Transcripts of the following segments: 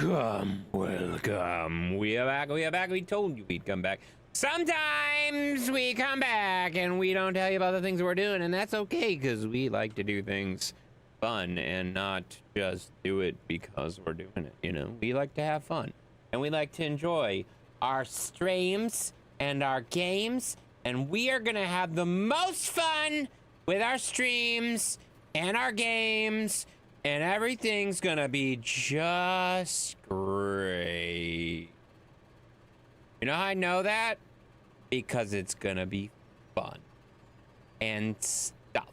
Welcome. We are back. We told you we'd come back. Sometimes we come back and we don't tell you about the things we're doing, and that's okay, because we like to do things fun and not just do it because we're doing it, you know? We like to have fun, and we like to enjoy our streams and our games, and we are gonna have the most fun with our streams and our games, and everything's gonna be just great. You know how I know that? Because it's gonna be fun and stuff.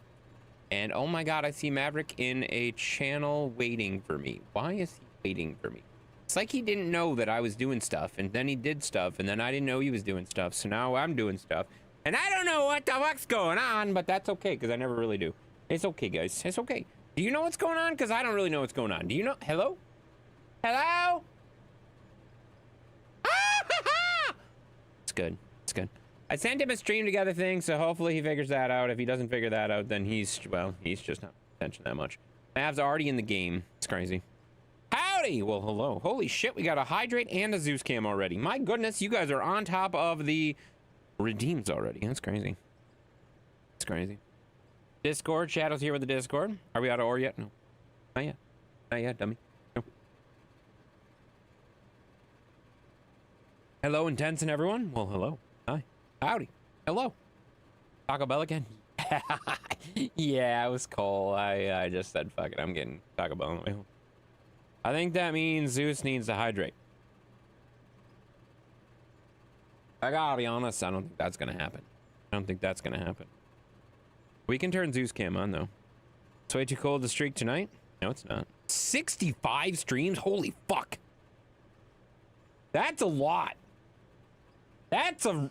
And oh my god, I see Maverick in a channel waiting for me. Why is he waiting for me? It's like he didn't know that I was doing stuff, and then he did stuff, and then I didn't know he was doing stuff, so now I'm doing stuff. And I don't know what the fuck's going on, but that's okay, because I never really do. It's okay, guys. It's okay. Do you know what's going on? Because I don't really know what's going on. Do you know? Hello? Hello? It's good. It's good. I sent him a stream together thing, so hopefully he figures that out. If he doesn't figure that out, then he's just not paying attention that much. Mav's already in the game. It's crazy. Howdy! Well, hello. Holy shit, we got a Hydrate and a Zeus cam already. My goodness, you guys are on top of the redeems already. That's crazy. It's crazy. Discord, Shadow's here with the Discord. Are we out of ore yet? No. Not yet. Not yet, dummy. No. Hello, Intense and everyone. Well, hello. Hi. Howdy. Hello. Taco Bell again? Yeah, it was cold. I just said, fuck it, I'm getting Taco Bell on the way home. I think that means Zeus needs to hydrate. I gotta be honest, I don't think that's gonna happen. I don't think that's gonna happen. We can turn Zeus cam on, though. It's way too cold to streak tonight. No, it's not. 65 streams? Holy fuck. That's a lot. That's a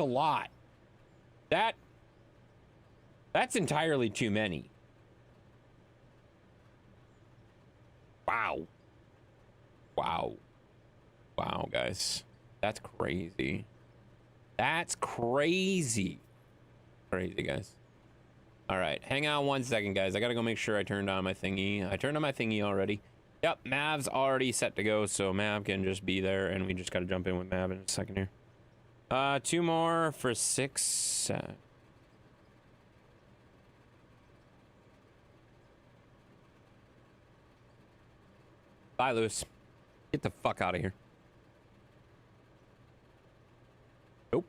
lot. That's entirely too many. Wow. Wow. Wow, guys. That's crazy. That's crazy. Crazy, guys. All right, hang on 1 second, guys. I gotta go make sure I turned on my thingy. I turned on my thingy already. Yep, Mav's already set to go, so Mav can just be there, and we just gotta jump in with Mav in a second here. 2 more for 6. Bye, Lewis. Get the fuck out of here. Nope.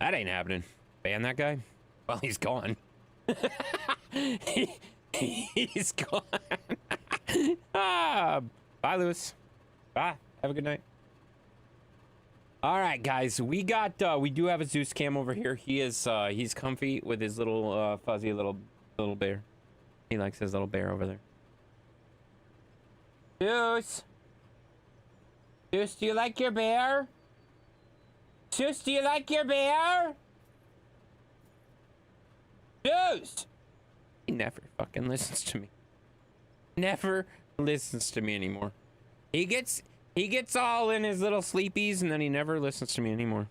That ain't happening. Ban that guy? Well, he's gone. He's gone. Bye, Lewis. Bye. Have a good night. All right, guys. We do have a Zeus cam over here. He's comfy with his little fuzzy little bear. He likes his little bear over there. Zeus. Zeus, do you like your bear? Zeus, do you like your bear? Zeus! He never fucking listens to me. Never listens to me anymore. He gets all in his little sleepies, and then he never listens to me anymore.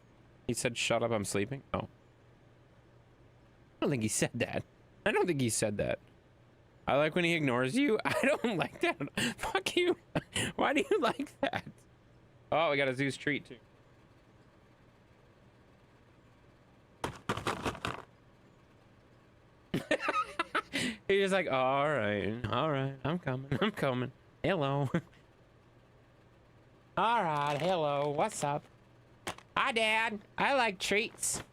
He said, shut up, I'm sleeping. Oh. I don't think he said that. I don't think he said that. I like when he ignores you. I don't like that. Fuck you. Why do you like that? Oh, we got a Zeus treat, too. He's just like, all right, I'm coming. Hello. All right, hello, what's up? Hi, Dad. I like treats. You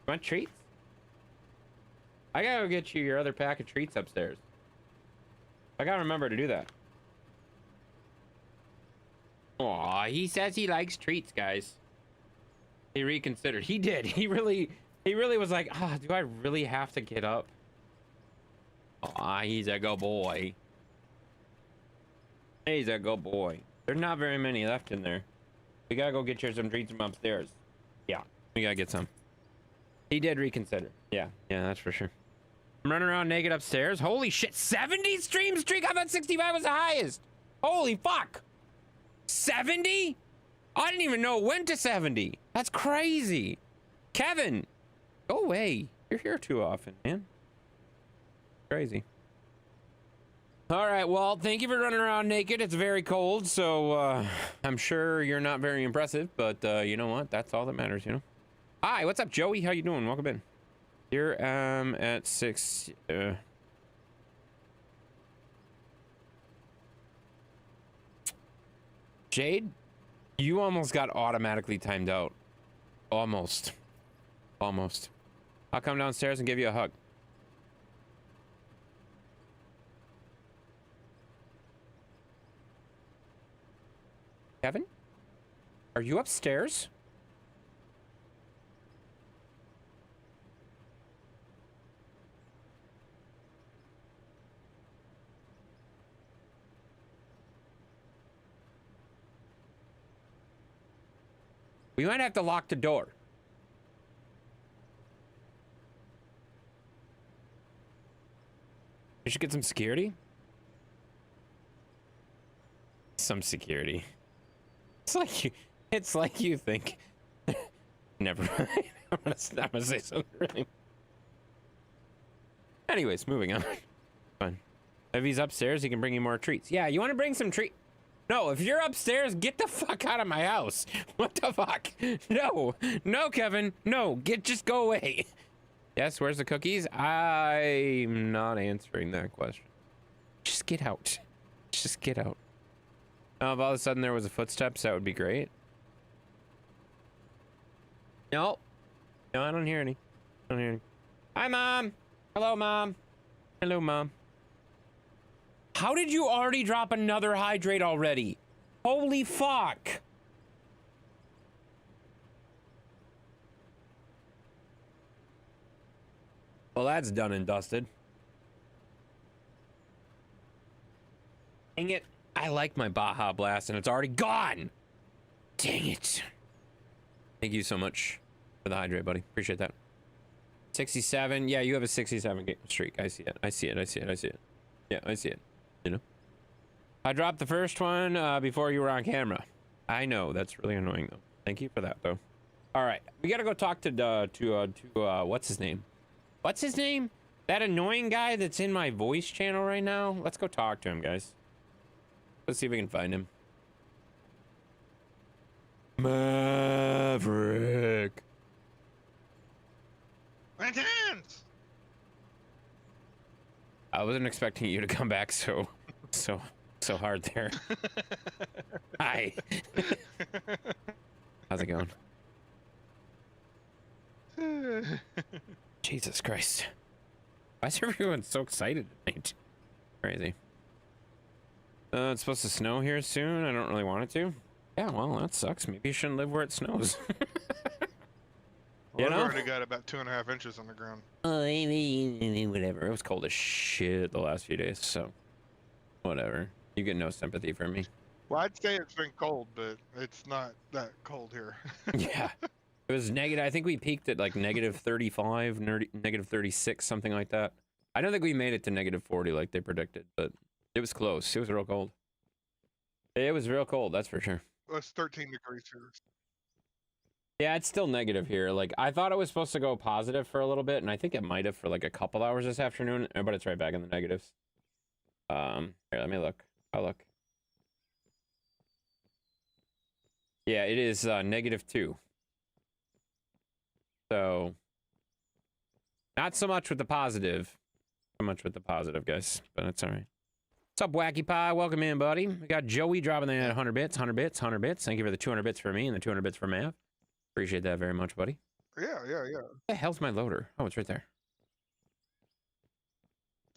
want treats? I gotta go get you your other pack of treats upstairs. I gotta remember to do that. Aw, he says he likes treats, guys. He reconsidered. He did. He really was like, ah, do I really have to get up? Aw, he's a good boy. He's a good boy. There's not very many left in there. We gotta go get you some treats from upstairs. Yeah, we gotta get some. He did reconsider. Yeah, that's for sure. I'm running around naked upstairs. Holy shit, 70 stream streak? I thought 65 was the highest. Holy fuck. 70? I didn't even know it went to 70. That's crazy. Kevin, go away. You're here too often, man. Crazy. All right, well, thank you for running around naked. It's very cold, so I'm sure you're not very impressive, but you know what? That's all that matters, you know? Hi, what's up, Joey? How you doing? Welcome in. Here at 6... Jade, you almost got automatically timed out. Almost. Almost. I'll come downstairs and give you a hug. Kevin? Are you upstairs? We might have to lock the door. We should get some security. Some security. It's like you think. Never mind. I'm gonna say something really. Anyways, moving on. Fine. If he's upstairs, he can bring you more treats. Yeah, you want to bring some treat? No, if you're upstairs, get the fuck out of my house. What the fuck? No, no, Kevin. No, just go away. Yes, where's the cookies? I'm not answering that question. Just get out. Just get out. If all of a sudden there was a footsteps, that would be great. No. No, I don't hear any. I don't hear any. Hi, Mom. Hello, Mom. Hello, Mom. How did you already drop another hydrate already? Holy fuck. Well, that's done and dusted. Dang it. I like my Baja Blast and it's already gone. Dang it. Thank you so much for the hydrate, buddy. Appreciate that. 67. Yeah, you have a 67 game streak. I see it. I see it. I see it. I see it. Yeah, I see it. You know? I dropped the first one before you were on camera. I know. That's really annoying, though. Thank you for that, though. All right. We got to go talk to what's his name? What's his name? That annoying guy that's in my voice channel right now? Let's go talk to him, guys. Let's see if we can find him. Maverick. Lanterns! I wasn't expecting you to come back so hard there. Hi. How's it going? Jesus Christ. Why is everyone so excited tonight? Crazy. It's supposed to snow here soon. I don't really want it to. Yeah, well, that sucks. Maybe you shouldn't live where it snows. Well, You know? I've already got about 2.5 inches on the ground. Whatever. It was cold as shit the last few days, so whatever. You get no sympathy from me. Well, I'd say it's been cold, but it's not that cold here. Yeah. It was negative. I think we peaked at like negative 35, negative 36, something like that. I don't think we made it to negative 40 like they predicted, but it was close. It was real cold. It was real cold, that's for sure. Well, it's 13 degrees here. Yeah, it's still negative here. Like, I thought it was supposed to go positive for a little bit, and I think it might have for like a couple hours this afternoon, but it's right back in the negatives. Here, let me look. I'll look. Yeah, it is -2. So, not so much with the positive. So much with the positive, guys, but it's all right. What's up, Wacky Pie? Welcome in, buddy. We got Joey dropping in at 100 bits, 100 bits, 100 bits. Thank you for the 200 bits for me and the 200 bits for Mav. Appreciate that very much, buddy. Yeah. What the hell's my loader? Oh, it's right there.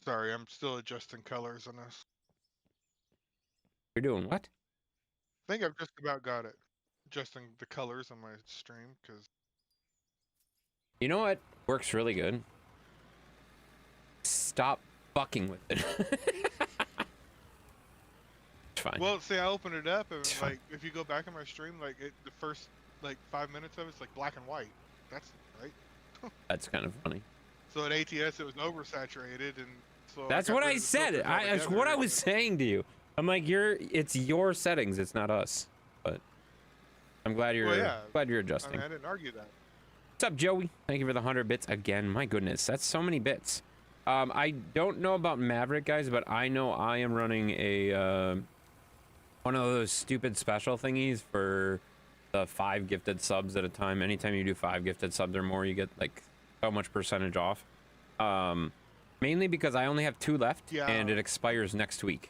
Sorry, I'm still adjusting colors on this. You're doing what? I think I've just about got it. Adjusting the colors on my stream, because... You know what works really good? Stop fucking with it. It's fine. Well, see, I opened it up, and It's like, if you go back in my stream, like, the first, like, 5 minutes of it's like black and white. That's right. That's kind of funny. So at ATS, it was oversaturated, and so That's got what rid I of the said. filters That's altogether, what I and was saying to you. I'm like, it's your settings. It's not us. But I'm glad you're Well, yeah. glad you're I adjusting. mean, I didn't argue that. What's up, Joey? Thank you for the 100 bits again. My goodness, that's so many bits. I don't know about Maverick, guys, but I know I am running a one of those stupid special thingies for the 5 gifted subs at a time. Anytime you do 5 gifted subs or more, you get like so much percentage off. Mainly because I only have 2 left, Yeah. and it expires next week.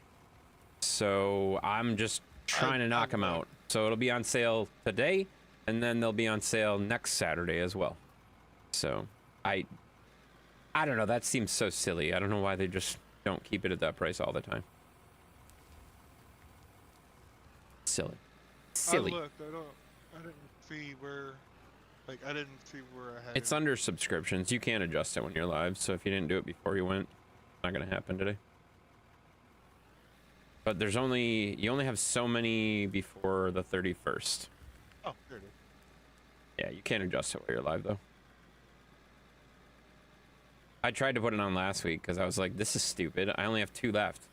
So I'm just trying to knock them out. So it'll be on sale today, and then they'll be on sale next Saturday as well. So I don't know. That seems so silly. I don't know why they just don't keep it at that price all the time. Silly. Silly. I looked. I didn't see where. Like, I didn't see where I had. It's under subscriptions. You can't adjust it when you're live. So if you didn't do it before you went, it's not gonna happen today. But there's only, you only have so many before the 31st. Oh, there it is. Yeah, you can't adjust it while you're live though. I tried to put it on last week because I was like, this is stupid. I only have 2 left.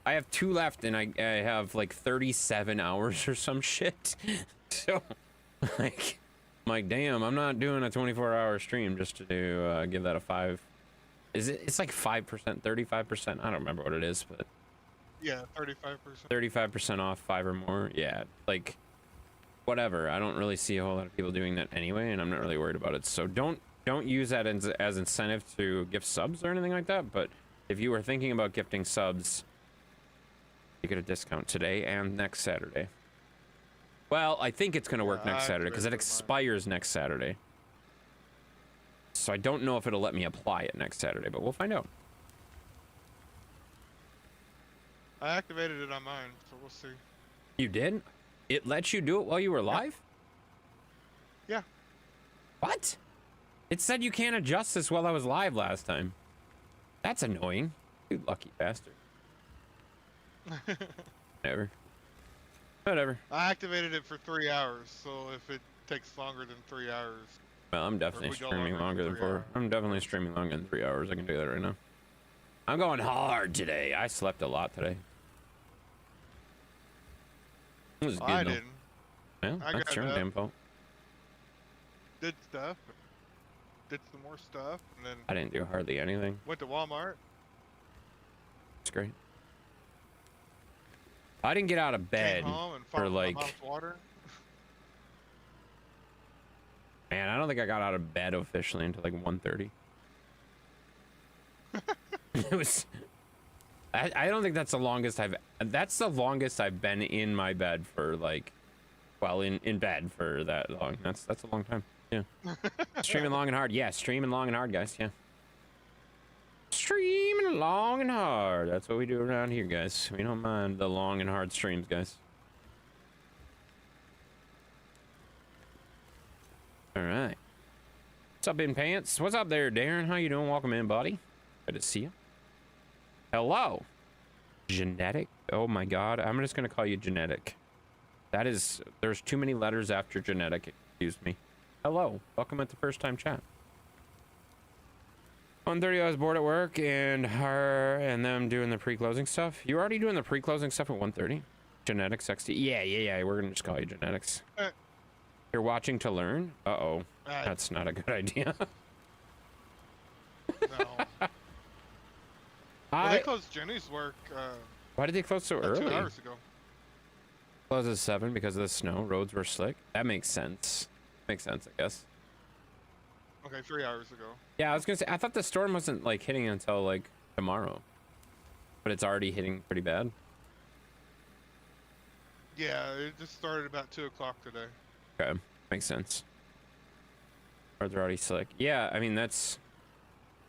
I have 2 left, and I have like 37 hours or some shit. So, like, I'm like, damn, I'm not doing a 24-hour stream just to do, give that a 5. Is it? It's like 5%, 35%. I don't remember what it is, but Yeah, 35%. 35% off 5 or more. Yeah, like, whatever. I don't really see a whole lot of people doing that anyway, and I'm not really worried about it. So don't use that as incentive to gift subs or anything like that. But if you were thinking about gifting subs, you get a discount today and next Saturday. Well, I think it's going to work Yeah, next I Saturday because it activated expires next Saturday. So I don't know if it'll let me apply it next Saturday, but we'll find out. I activated it on mine, so we'll see. You did? It lets you do it while you were live? Yeah. What? It said you can't adjust this while I was live last time. That's annoying. You lucky bastard. Whatever. Whatever. I activated it for 3 hours, so if it takes longer than 3 hours, Well, I'm definitely we go streaming longer longer than than 3 4. hours. I'm definitely streaming longer than 3 hours. I can do that right now. I'm going hard today. I slept a lot today. It was good, I though. didn't. Well, I that's got your own up. damn fault. Did stuff. Did some more stuff, and then I didn't do hardly anything. went to Walmart. It's great. I didn't get out of bed Came home and for found my like, mom's water. man, I don't think I got out of bed officially until like 1:30. It was, I don't think that's the longest I've been in my bed for like, well, in bed for that long. That's a long time. Yeah. Streaming long and hard. Yeah, streaming long and hard, guys. Yeah. Streaming long and hard. That's what we do around here, guys. We don't mind the long and hard streams, guys. All right. What's up, in pants? What's up there, Darren? How you doing? Welcome in, buddy. Good to see you. Hello. Genetic. Oh my God. I'm just gonna call you Genetic. That is. There's too many letters after Genetic. Excuse me. Hello. Welcome at the first time chat. 1:30, I was bored at work, and her and them doing the pre-closing stuff. You already doing the pre-closing stuff at 1:30? Genetics XD. Yeah. We're gonna just call you Genetics. You're watching to learn? Uh-oh. That's not a good idea. No. Well, they closed Jenny's work Why did they close so about early? 2 hours ago. Closed at 7 because of the snow. Roads were slick. That makes sense. Makes sense, I guess. Okay, 3 hours ago. Yeah, I was gonna say, I thought the storm wasn't like hitting until like tomorrow, but it's already hitting pretty bad. Yeah, it just started about 2 o'clock today. Okay, makes sense. Roads are already slick. Yeah, I mean that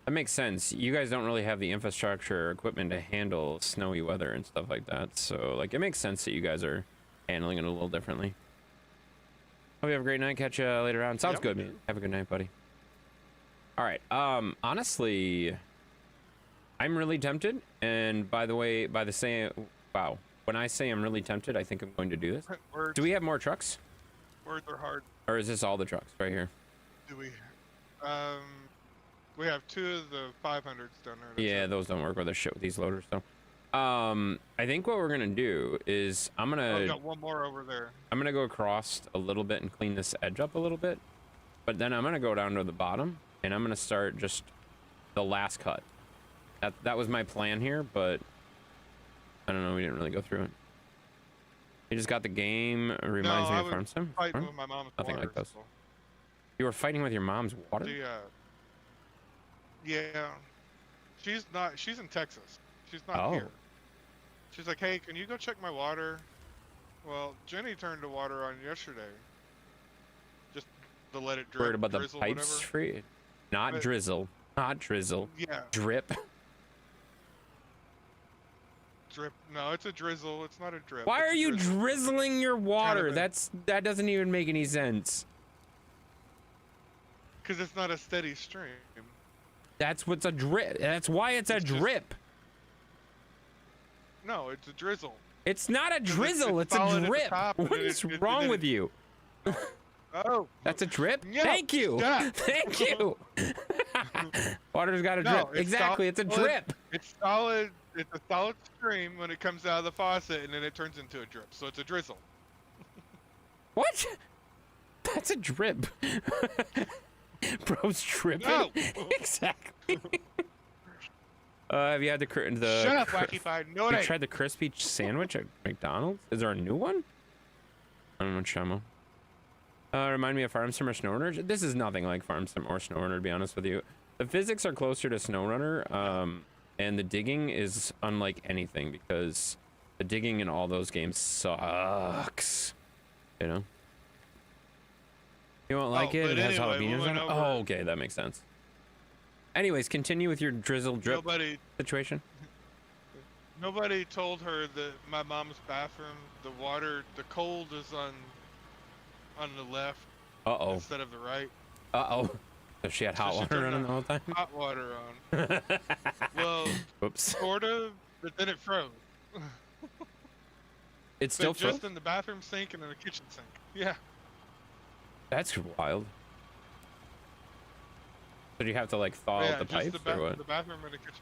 makes sense. You guys don't really have the infrastructure or equipment to handle snowy weather and stuff like that, so like it makes sense that you guys are handling it a little differently. Hope you have a great night. Catch you later on. Sounds Yep. good, man. Have a good night, buddy. All right. Honestly, I'm really tempted. And by the way, wow. When I say I'm really tempted, I think I'm going to do this. Words, Do we have more trucks? words are hard. Or is this all the trucks right here? Do we? We have 2 of the 500s down there. That's Yeah, it. those don't work with this shit with these loaders, though. I think what we're going to do is Oh, we got one more over there. I'm going to go across a little bit and clean this edge up a little bit. But then I'm going to go down to the bottom, and I'm going to start just the last cut. That was my plan here, but I don't know. We didn't really go through it. You just got the game. It reminds me of Farm Sim. Fighting Huh? with my mom's Nothing water, like those. so- You were fighting with your mom's water? Yeah. She's in Texas. She's not Oh. here. She's like, hey, can you go check my water? Well, Jenny turned the water on yesterday. Just to let it drip. Worried about the drizzle, pipes whatever. free? Not But- drizzle. Not drizzle. Yeah. Drip. Drip. No, it's a drizzle. It's not a drip. Why it's are a you drizzle. drizzling your water? bit. That doesn't even make any sense. Because it's not a steady stream. That's what's a drip. That's why it's a It's just- drip. No, it's a drizzle. It's not a it's drizzle. It's solid a at the drip. top, and What then is it- wrong then with it- you? Oh. That's a drip? No, Thank you. stop. Thank you. Water's got a No, drip. it's Exactly. It's a solid. drip. It's solid. It's a solid stream when it comes out of the faucet, and then it turns into a drip. So it's a drizzle. What? That's a drip. Bro's tripping. No. Exactly. Have you had the Shut up, Wacky Pie. No, you it ain't. tried the crispy sandwich at McDonald's? Is there a new one? I don't know, Chamo. Remind me of Farm Sim or SnowRunner. This is nothing like Farm Sim or SnowRunner, to be honest with you. The physics are closer to SnowRunner, and the digging is unlike anything because the digging in all those games sucks. You know? You won't like it? but It has anyway, we jalapenos on went it? over- Oh, okay, that makes sense. Anyways, continue with your drizzle drip situation. Nobody told her that my mom's bathroom, the cold is on the left Uh-oh. instead of the right. Uh-oh. So she had hot she water turned running the the whole time? hot water on. Well, Whoops. sort of, but then it froze. It's still But just frozen? in the bathroom sink and in the kitchen sink. Yeah. That's wild. So do you have to like thaw yeah, out the just pipes or what? the bathroom and the kitchen.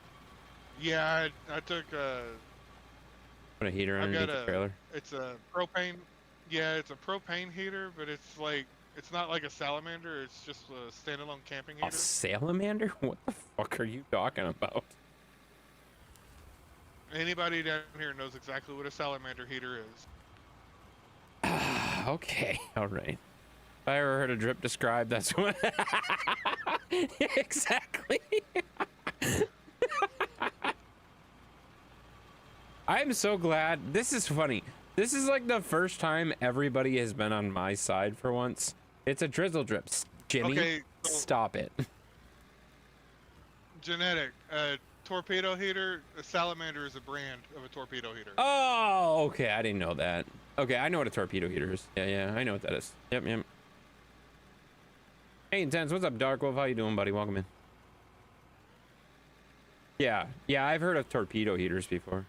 Yeah, I took Put a heater I've underneath got the a- trailer? it's a propane. Yeah, it's a propane heater, but it's not like a salamander. It's just a standalone camping A heater. salamander? What the fuck are you talking about? Anybody down here knows exactly what a salamander heater is. Okay, alright. If I ever heard a drip described, that's what... Exactly. I'm so glad. This is funny. This is like the first time everybody has been on my side for once. It's a drizzle drip. Jimmy, Okay, so- stop it. Genetic. Torpedo heater. A salamander is a brand of a torpedo heater. Oh, okay. I didn't know that. Okay, I know what a torpedo heater is. Yeah, I know what that is. Yep. Hey, Intense, what's up, Dark Wolf? How you doing, buddy? Welcome in. Yeah, I've heard of torpedo heaters before.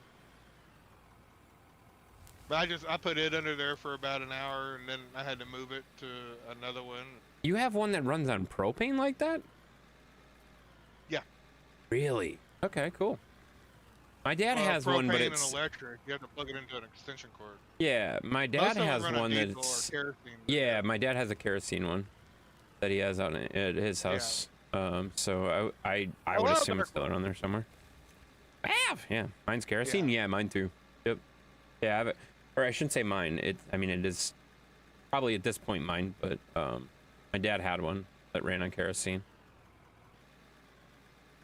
But I put it under there for about an hour, and then I had to move it to another one. You have one that runs on propane like that? Yeah. Really? Okay, cool. My dad has one, but propane it's... and electric. You have to plug it into an extension cord. Yeah, my Most dad of them has run on one diesel or that's... kerosene, but Yeah, my dad has a kerosene one that he has out at his house. So I would Hello, assume it's Dark still on there somewhere. Yeah, mine's kerosene. Yeah, mine too. Yep. Yeah, I have it. Or I shouldn't say mine. It is probably at this point mine, but my dad had one that ran on kerosene.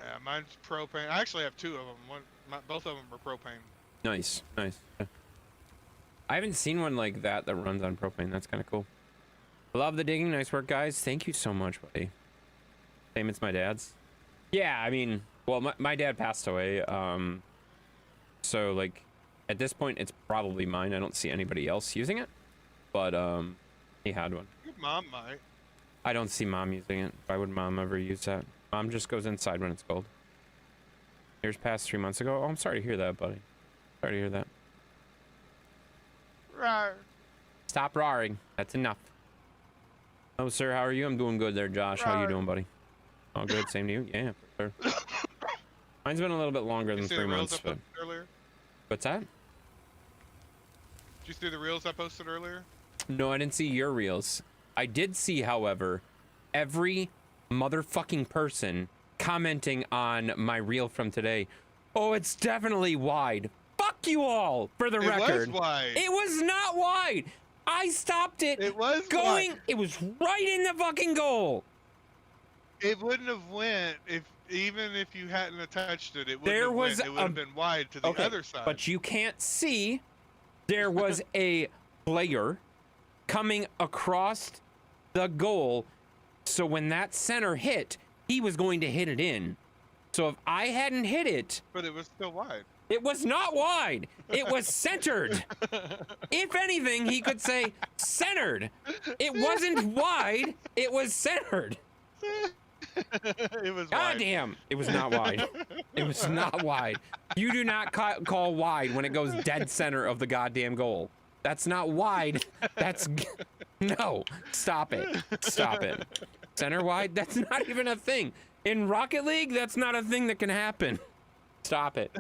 Yeah, mine's propane. I actually have two of them. Both of them are propane. Nice. Yeah. I haven't seen one like that runs on propane. That's kind of cool. Love the digging. Nice work, guys. Thank you so much, buddy. Same, it's my dad's. Yeah, I mean, well, my dad passed away. So like, at this point, it's probably mine. I don't see anybody else using it, but he had one. Your mom might. I don't see mom using it. Why would mom ever use that? Mom just goes inside when it's cold. Years passed 3 months ago. Oh, I'm sorry to hear that, buddy. Sorry to hear that. Right. Stop roaring. That's enough. Oh, sir, how are you? I'm doing good there, Josh. How you doing, buddy? All good. Same to you? Yeah, for sure. Mine's been a little bit longer Did than you see 3 the reels months, I but... posted earlier? What's that? Did you see the reels I posted earlier? No, I didn't see your reels. I did see, however, every motherfucking person commenting on my reel from today. Oh, it's definitely wide. Fuck you all, for the record. It was wide. It was not wide. I stopped it. It was going. wide. It was right in the fucking goal. It wouldn't have went even if you hadn't have touched it. It wouldn't There have was went. It would have been wide to the Okay, other side. but you can't see. There was a player coming across the goal, so when that center hit, he was going to hit it in. So if I hadn't hit it, But it was still wide. it was not wide. It was centered. If anything, he could say centered. It wasn't wide. It was centered. It was God wide. damn. It was not wide. It was not wide. You do not call wide when it goes dead center of the goddamn goal. That's not wide. That's no. Stop it. Stop it. Center wide? That's not even a thing. In Rocket League, that's not a thing that can happen. Stop it.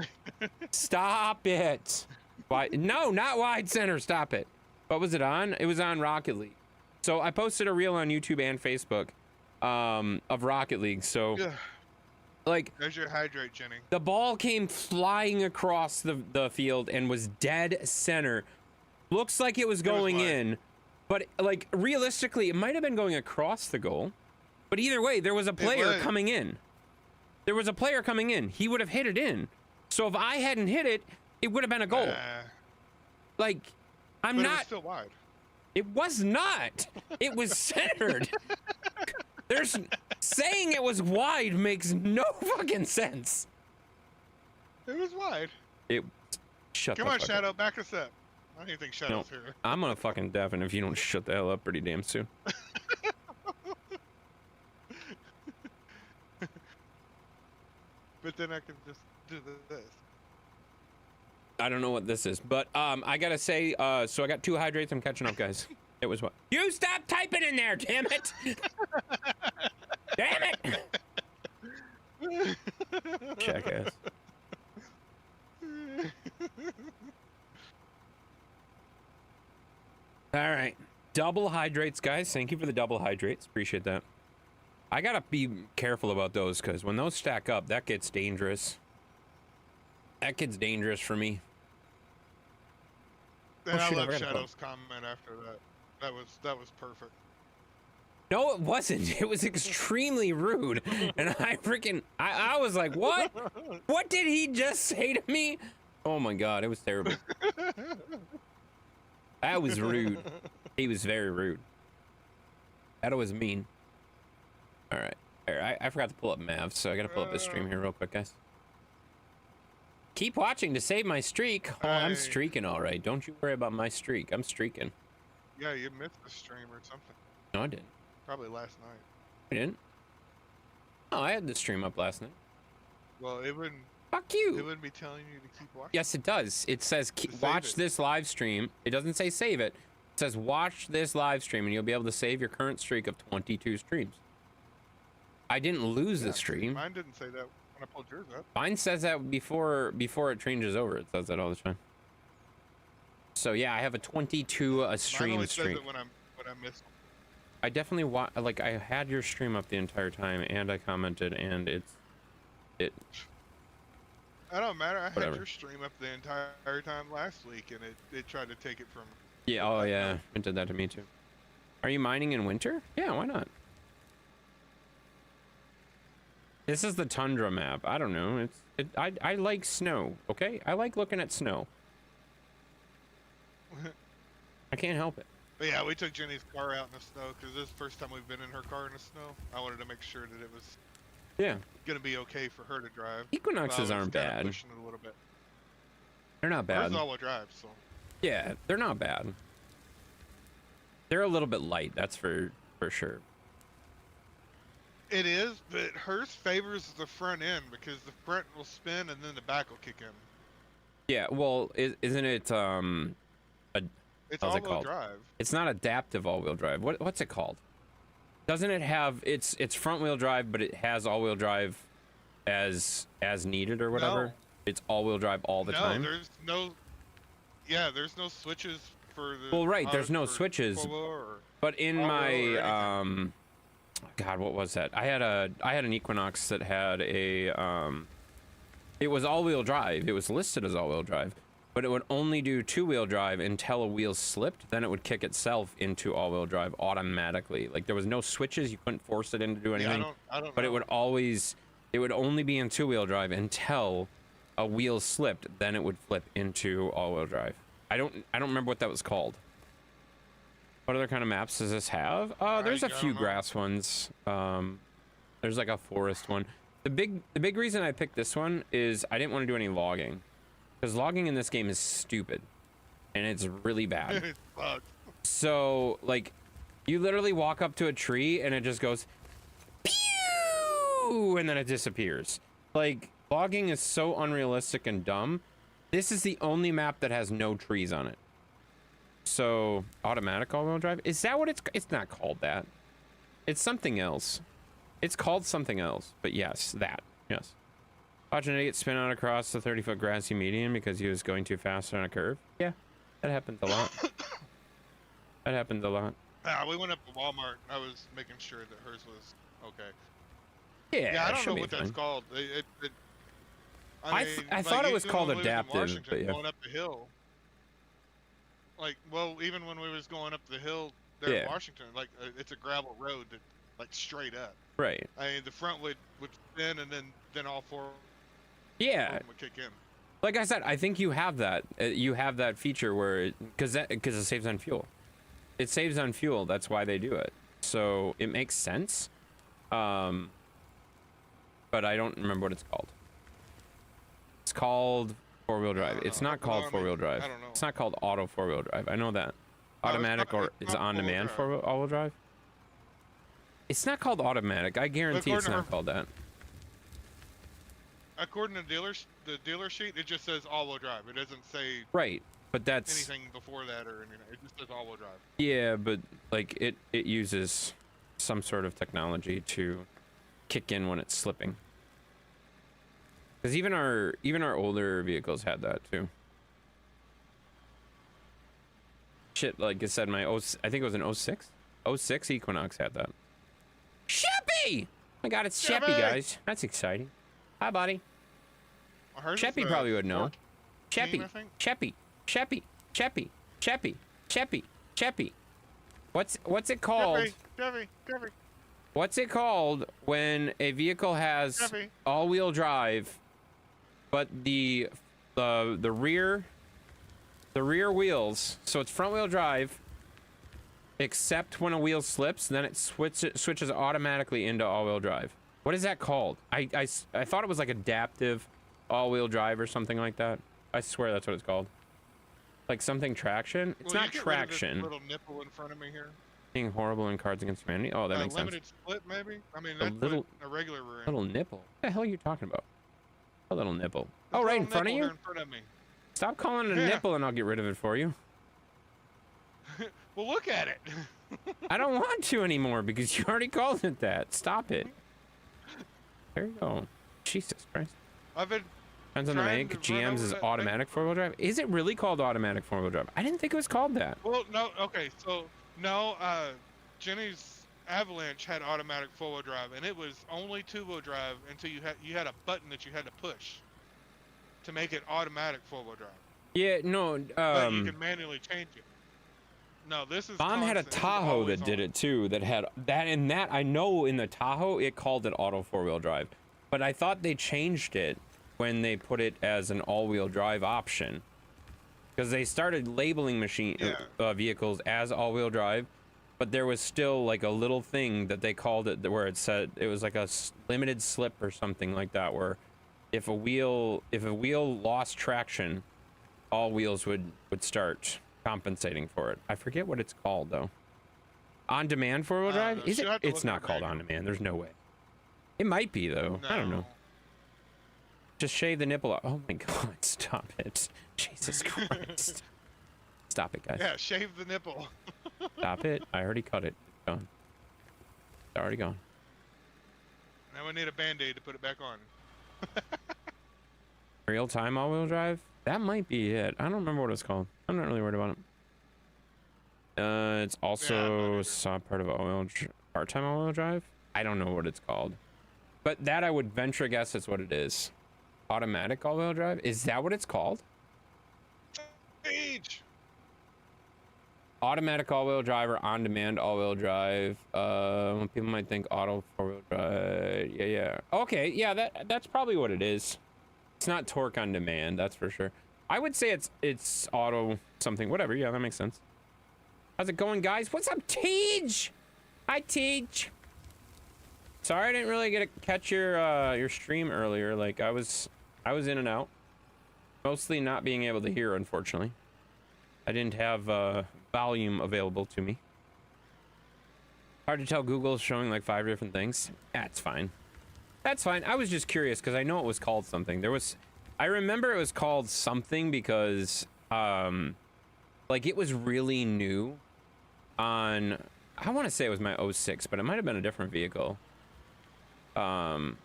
Stop it. Wide? No, not wide center. Stop it. What was it on? It was on Rocket League. So I posted a reel on YouTube and Facebook of Rocket League. So Ugh. like There's your hydrate, Jenny. the ball came flying across the field and was dead center. Looks like it was going wide. in, but like realistically, it might have been going across the goal. But either way, there was a player was. coming in. There was a player coming in. He would have hit it in. So if I hadn't hit it, it would have been a goal. Like, I'm But it was not. still wide. It was not. It was centered. There's saying it was wide makes no fucking sense. It was wide. It. Shut Come the on, fuck Shadow, up. back us up. I don't even think Shadow's here. I'm gonna fucking deafen if you don't shut the hell up pretty damn soon. But then I can just do this. I don't know what this is, but I gotta say, so I got 2 hydrates. I'm catching up, guys. It was what? You stop typing in there, damn it! Damn it! Jackass. All right, double hydrates, guys. Thank you for the double hydrates. Appreciate that. I gotta be careful about those because when those stack up, that gets dangerous. That gets dangerous for me. And I shit, I love forgot to put- Shadow's comment after that. That was perfect. No, it wasn't. It was extremely rude. And I was like, what? What did he just say to me? Oh my God, it was terrible. That was rude. He was very rude. That was mean. All right. I forgot to pull up Mav, so I got to pull up this stream here real quick, guys. Keep watching to save my streak. Oh, I'm Hey. streaking all right. Don't you worry about my streak. I'm streaking. Yeah, you missed the stream or something. No, I didn't. Probably last night. I didn't. Oh, I had the stream up last night. Well, it wouldn't Fuck you. be telling you to keep watching. Yes, it does. It says Save watch it. this live stream. It doesn't say save it. It says watch this live stream, and you'll be able to save your current streak of 22 streams. I didn't lose the Yeah, stream. Mine didn't say that when I pulled yours up. Mine says that before it changes over. It says that all the time. So yeah, I have a 22 Mine stream only says streak. it when I missed. I definitely like I had your stream up the entire time, and I commented, and it. I don't matter. I Whatever. had your stream up the entire time last week, and it tried to take it from. Yeah. Oh yeah, it did that to me too. Are you mining in winter? Yeah, why not? This is the tundra map. I don't know. I like snow. Okay, I like looking at snow. I can't help it. But yeah, we took Jenny's car out in the snow because this is the first time we've been in her car in the snow. I wanted to make sure that it was Yeah, gonna be okay for her to drive. Equinoxes So I was aren't kinda bad. Pushing it a little bit. They're not bad. Hers all-wheel drive, so. Yeah, they're not bad. They're a little bit light. That's for sure. It is, but hers favors the front end because the front will spin and then the back will kick in. Yeah. Well, isn't it It's How's it all-wheel called? drive. It's not adaptive all-wheel drive. What's it called? Doesn't it have it's front-wheel drive, but it has all-wheel drive as needed or whatever? No. It's all-wheel drive all the time. There's no. Yeah, there's no switches for the. Well, right, there's no for switches. four-wheel or- But in all-wheel or my anything. God, what was that? I had an Equinox that had a it was all-wheel drive. It was listed as all-wheel drive, but it would only do two-wheel drive until a wheel slipped. Then it would kick itself into all-wheel drive automatically. Like there was no switches. You couldn't force it in to do anything. Yeah, I don't but know. it would only be in two-wheel drive until a wheel slipped. Then it would flip into all-wheel drive. I don't remember what that was called. What other kind of maps does this have? There's a few grass ones. There's like a forest one. The big reason I picked this one is I didn't want to do any logging, because logging in this game is stupid, and it's really bad. It sucks. So like, you literally walk up to a tree and it just goes, pew, and then it disappears. Like, logging is so unrealistic and dumb. This is the only map that has no trees on it. So automatic all-wheel drive, is that what it's not called that. It's something else. It's called something else, but yes, that, yes. Watch an idiot spin out across the 30-foot grassy median because he was going too fast on a curve. Yeah, that happens a lot. That happens a lot. We went up to Walmart. I was making sure that hers was okay. Yeah, Yeah, I it don't should know be what fine. that's called. I thought it was even called when we lived in adaptive, Washington, but yeah. going up the hill. Like, well, even when we was going up the hill there in Yeah. Washington, like it's a gravel road that, like, straight up. Right. I mean, the front would spin, and then all four of Yeah. them would kick in. Like I said, I think you have that. You have that feature where, because it saves on fuel. It saves on fuel. That's why they do it. So it makes sense. But I don't remember what it's called. It's called four-wheel drive. don't It's know. not called Well, I mean, four-wheel drive. I don't know. It's not called auto four-wheel drive. I know that. No, it's Automatic not- or it's is not on-demand four-wheel drive. all-wheel drive? It's not called automatic. I guarantee it's according to not her- called that. According to the dealer sheet, it just says all-wheel drive. It doesn't say Right. But that's anything before that or anything. It just says all-wheel drive. yeah, but like it uses some sort of technology to kick in when it's slipping. Because even our older vehicles had that too. Shit, like I said, I think it was an 06? 06 Equinox had that. Sheppy! Oh my god, it's Sheppy, Sheppy! guys. That's exciting. Hi, buddy. Well, hers is Sheppy the probably would know. 14, Sheppy, I think. Sheppy, Sheppy, Sheppy, Sheppy, Sheppy, Sheppy. What's it called? Chevy. What's it called when a vehicle has Chevy. all-wheel drive, but the rear wheels, so it's front-wheel drive, except when a wheel slips, then it switches automatically into all-wheel drive. What is that called? I thought it was like adaptive all-wheel drive or something like that. I swear that's what it's called. Like something traction. It's Will not you get rid of this traction. little nipple in front of me here. Being horrible in Cards Against Humanity. Oh, that makes sense. Limited split, maybe. I mean, A that's little- what a regular we're in. Little nipple. What the hell are you talking about? A little nipple. This Oh, right little in front of nipple you? there in front of me. Stop calling it a Yeah. nipple and I'll get rid of it for you. Well, look at it. I don't want to anymore because you already called it that. Stop it. There you go. Jesus Christ. I've been. Depends on the trying make. to run GM's over is that automatic four-wheel drive. Is it really called automatic four-wheel drive? I didn't think it was called that. Well, no. Okay, so no. Jenny's Avalanche had automatic four-wheel drive, and it was only two-wheel drive until you had a button that you had to push to make it automatic four-wheel drive. Yeah, no. But you can manually change it. No, this is. Mom had a constant. This is Tahoe always that did on. it too. That had that and that. I know in the Tahoe it called it auto four-wheel drive, but I thought they changed it when they put it as an all-wheel drive option, because they started labeling vehicles as all-wheel drive, but there was still like a little thing that they called it where it said it was like a limited slip or something like that, where if a wheel lost traction, all wheels would start compensating for it. I forget what it's called though. On demand four-wheel drive? know. Is it? She'll have to It's look at not the called on manual. demand. There's no way. It might be though. I don't know. Just shave the nipple off. Oh my god, stop it. Jesus Christ. Stop it, guys. Yeah, shave the nipple. Stop it. I already cut it. It's gone. It's already gone. Now we need a band-aid to put it back on. Real time all-wheel drive? That might be it. I don't remember what it's called. I'm not really worried about it. It's Yeah, I'm not also either. part of all-wheel Part-time all-wheel drive? I don't know what it's called. But that I would venture a guess is what it is. Automatic all-wheel drive? Is that what it's called? Age. Automatic all-wheel drive or on-demand all-wheel drive. People might think auto four-wheel drive. Yeah. Okay, yeah, that's probably what it is. It's not torque on demand, that's for sure. I would say it's auto something, whatever. Yeah, that makes sense. How's it going, guys? What's up, Teej? Hi, Teej. Sorry I didn't really get to catch your stream earlier. Like I was in and out. Mostly not being able to hear, unfortunately. I didn't have volume available to me. Hard to tell. Google's showing like 5 different things. That's fine. That's fine. I was just curious because I know it was called something. I remember it was called something because like it was really new on, I want to say it was my 06, but it might have been a different vehicle. Might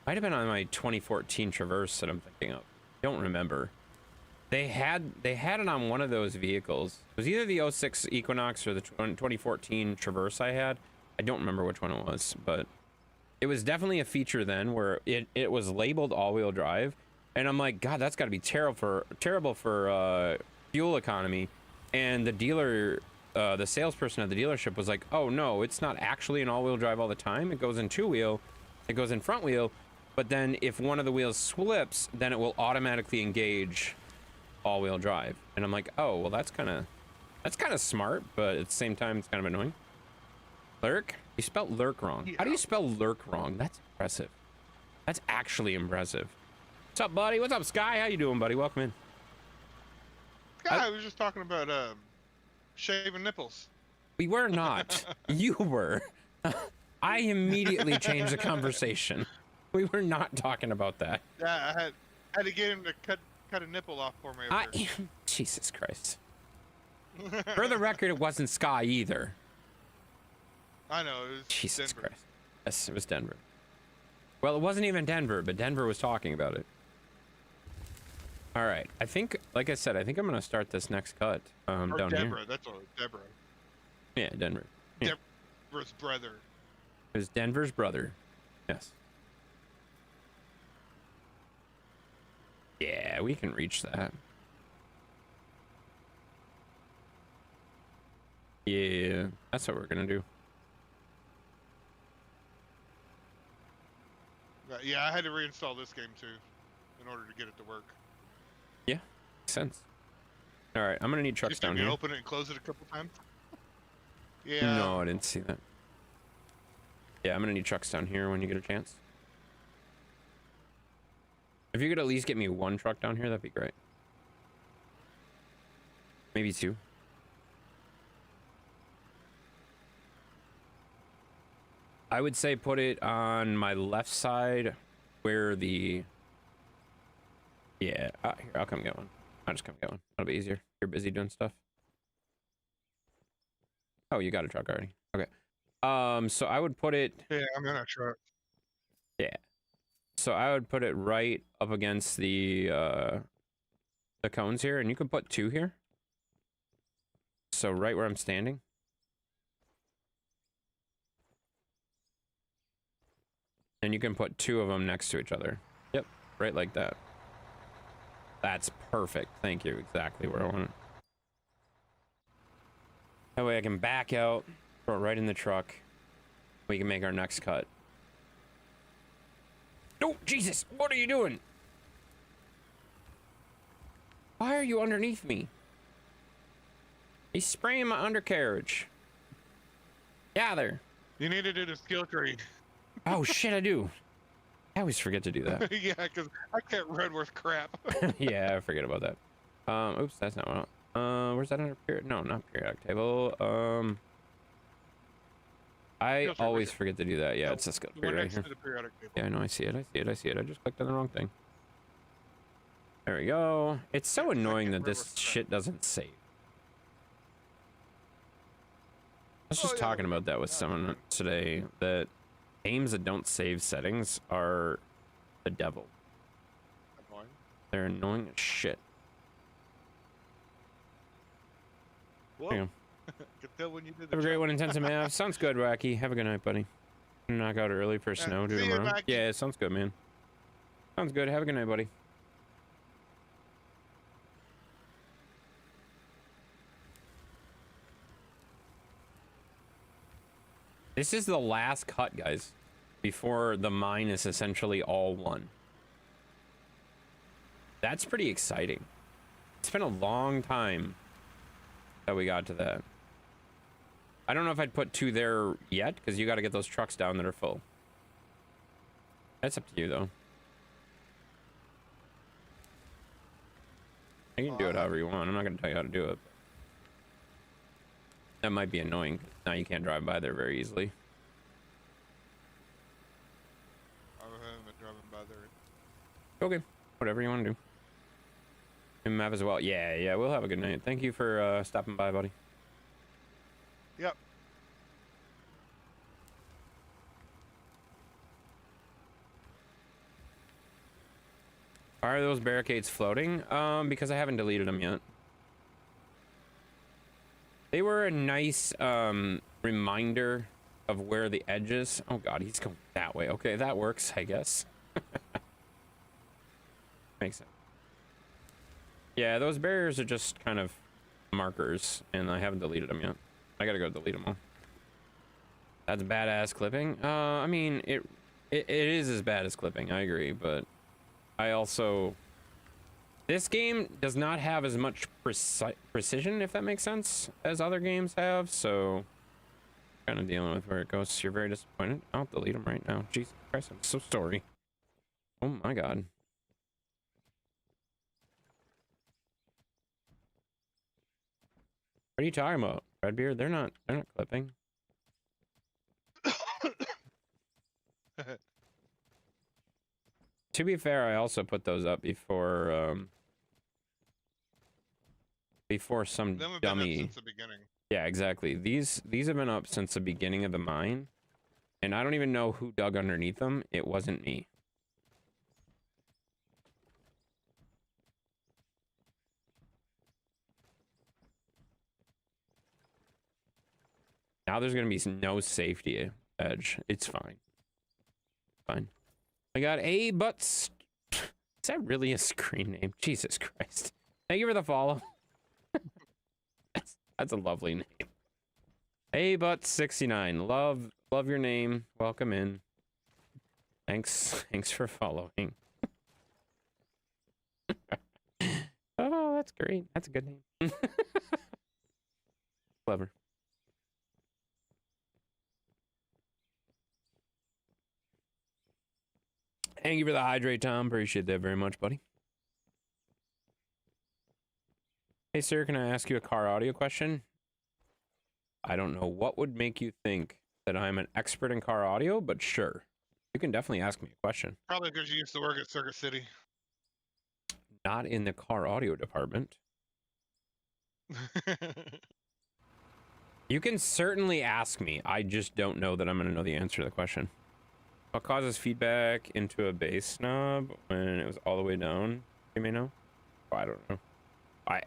have been on my 2014 Traverse that I'm thinking of. Don't remember. They had it on one of those vehicles. It was either the 06 Equinox or the 2014 Traverse I had. I don't remember which one it was, but it was definitely a feature then where it was labeled all-wheel drive, and I'm like, God, that's got to be terrible for fuel economy. And the dealer, the salesperson at the dealership was like, oh no, it's not actually an all-wheel drive all the time. It goes in two-wheel, it goes in front wheel, but then if one of the wheels slips, then it will automatically engage all-wheel drive. And I'm like, oh well, that's kind of smart, but at the same time it's kind of annoying. Lurk? You spelled lurk wrong. Yeah. How do you spell lurk wrong? That's impressive. That's actually impressive. What's up, buddy? What's up, Sky? How you doing, buddy? Welcome in. I was just talking about shaving nipples. We were not. You were. I immediately changed the conversation. We were not talking about that. Yeah, I had to get him to cut a nipple off for me. Jesus Christ. For the record, it wasn't Sky either. I know, it was Jesus Denver. Christ. Yes, it was Denver. Well, it wasn't even Denver, but Denver was talking about it. All right. I think, like I said, I think I'm going to start this next cut down Deborah, here. that's all. Deborah. Yeah, Denver. Yeah. Deborah's brother. It was Denver's brother. Yes. Yeah, we can reach that. Yeah, that's what we're going to do. Yeah, I had to reinstall this game too, in order to get it to work. Yeah, makes sense. All right, I'm gonna need trucks down here. Open it and close it a couple times. Yeah. No, I didn't see that. Yeah, I'm gonna need trucks down here when you get a chance. If you could at least get me one truck down here, that'd be great. Maybe two. I would say put it on my left side where the... Yeah, here, I'll come get one. I'll just come get one. That'll be easier. You're busy doing stuff. Oh, you got a truck already. Okay. So I would put it... Yeah, I'm in a truck. Yeah. So I would put it right up against the cones here, and you can put two here. So right where I'm standing. And you can put two of them next to each other. Yep, right like that. That's perfect. Thank you. Exactly where I want it. That way I can back out, throw it right in the truck. We can make our next cut. Oh, Jesus! What are you doing? Why are you underneath me? He's spraying my undercarriage. Yeah, there. You need to do the skill tree. Oh, shit, I do. I always forget to do that. Yeah, because I can't run worth crap. Yeah, I forget about that. Oops, that's not what where's that under period? No, not periodic table. I always forget to do that. Yeah, it's a skill tree right here. Yeah, I know, I see it. I just clicked on the wrong thing. There we go. It's so annoying that this shit doesn't save. I was just talking about that with someone today, that games that don't save settings are the devil. Annoying? They're annoying as shit. Whoa. Could tell when you did the Have a great jump. one, Intensive Man. Sounds good, Wacky. Have a good night, buddy. Knock out early for snow due see you, tomorrow. Wacky. Yeah, it sounds good, man. Sounds good. Have a good night, buddy. This is the last cut, guys, before the mine is essentially all one. That's pretty exciting. It's been a long time that we got to that. I don't know if I'd put 2 there yet, because you got to get those trucks down that are full. That's up to you, though. You can do it however you want. I'm not going to tell you how to do it. That might be annoying. Now you can't drive by there very easily. I haven't been driving by there. Okay. Whatever you want to do. And Mav as well. Yeah, we'll have a good night. Thank you for stopping by, buddy. Yep. Are those barricades floating? Because I haven't deleted them yet. They were a nice reminder of where the edge is. Oh god, he's going that way. Okay, that works, I guess. Makes sense. Yeah, those barriers are just kind of markers, and I haven't deleted them yet. I gotta go delete them all. That's badass clipping. I mean, it is as bad as clipping, I agree, but I also... This game does not have as much precision, if that makes sense, as other games have, so... Kind of dealing with where it goes. You're very disappointed. I'll delete them right now. Jesus Christ, I'm so sorry. Oh my god. What are you talking about, Redbeard? They're not clipping. To be fair, I also put those up before some Them have dummy. been up since the beginning. Yeah, exactly. These have been up since the beginning of the mine, and I don't even know who dug underneath them. It wasn't me. Now there's gonna be no safety edge. It's fine. Fine. I got A Butts. Is that really a screen name? Jesus Christ. Thank you for the follow. That's a lovely name. A Butts 69. Love your name. Welcome in. Thanks for following. Oh, that's great. That's a good name. Clever. Thank you for the hydrate, Tom. Appreciate that very much, buddy. Hey, sir, can I ask you a car audio question? I don't know what would make you think that I'm an expert in car audio, but sure. You can definitely ask me a question. Probably because you used to work at Circuit City. Not in the car audio department. You can certainly ask me. I just don't know that I'm going to know the answer to the question. What causes feedback into a bass knob when it was all the way down? You may know. Oh, I don't know. I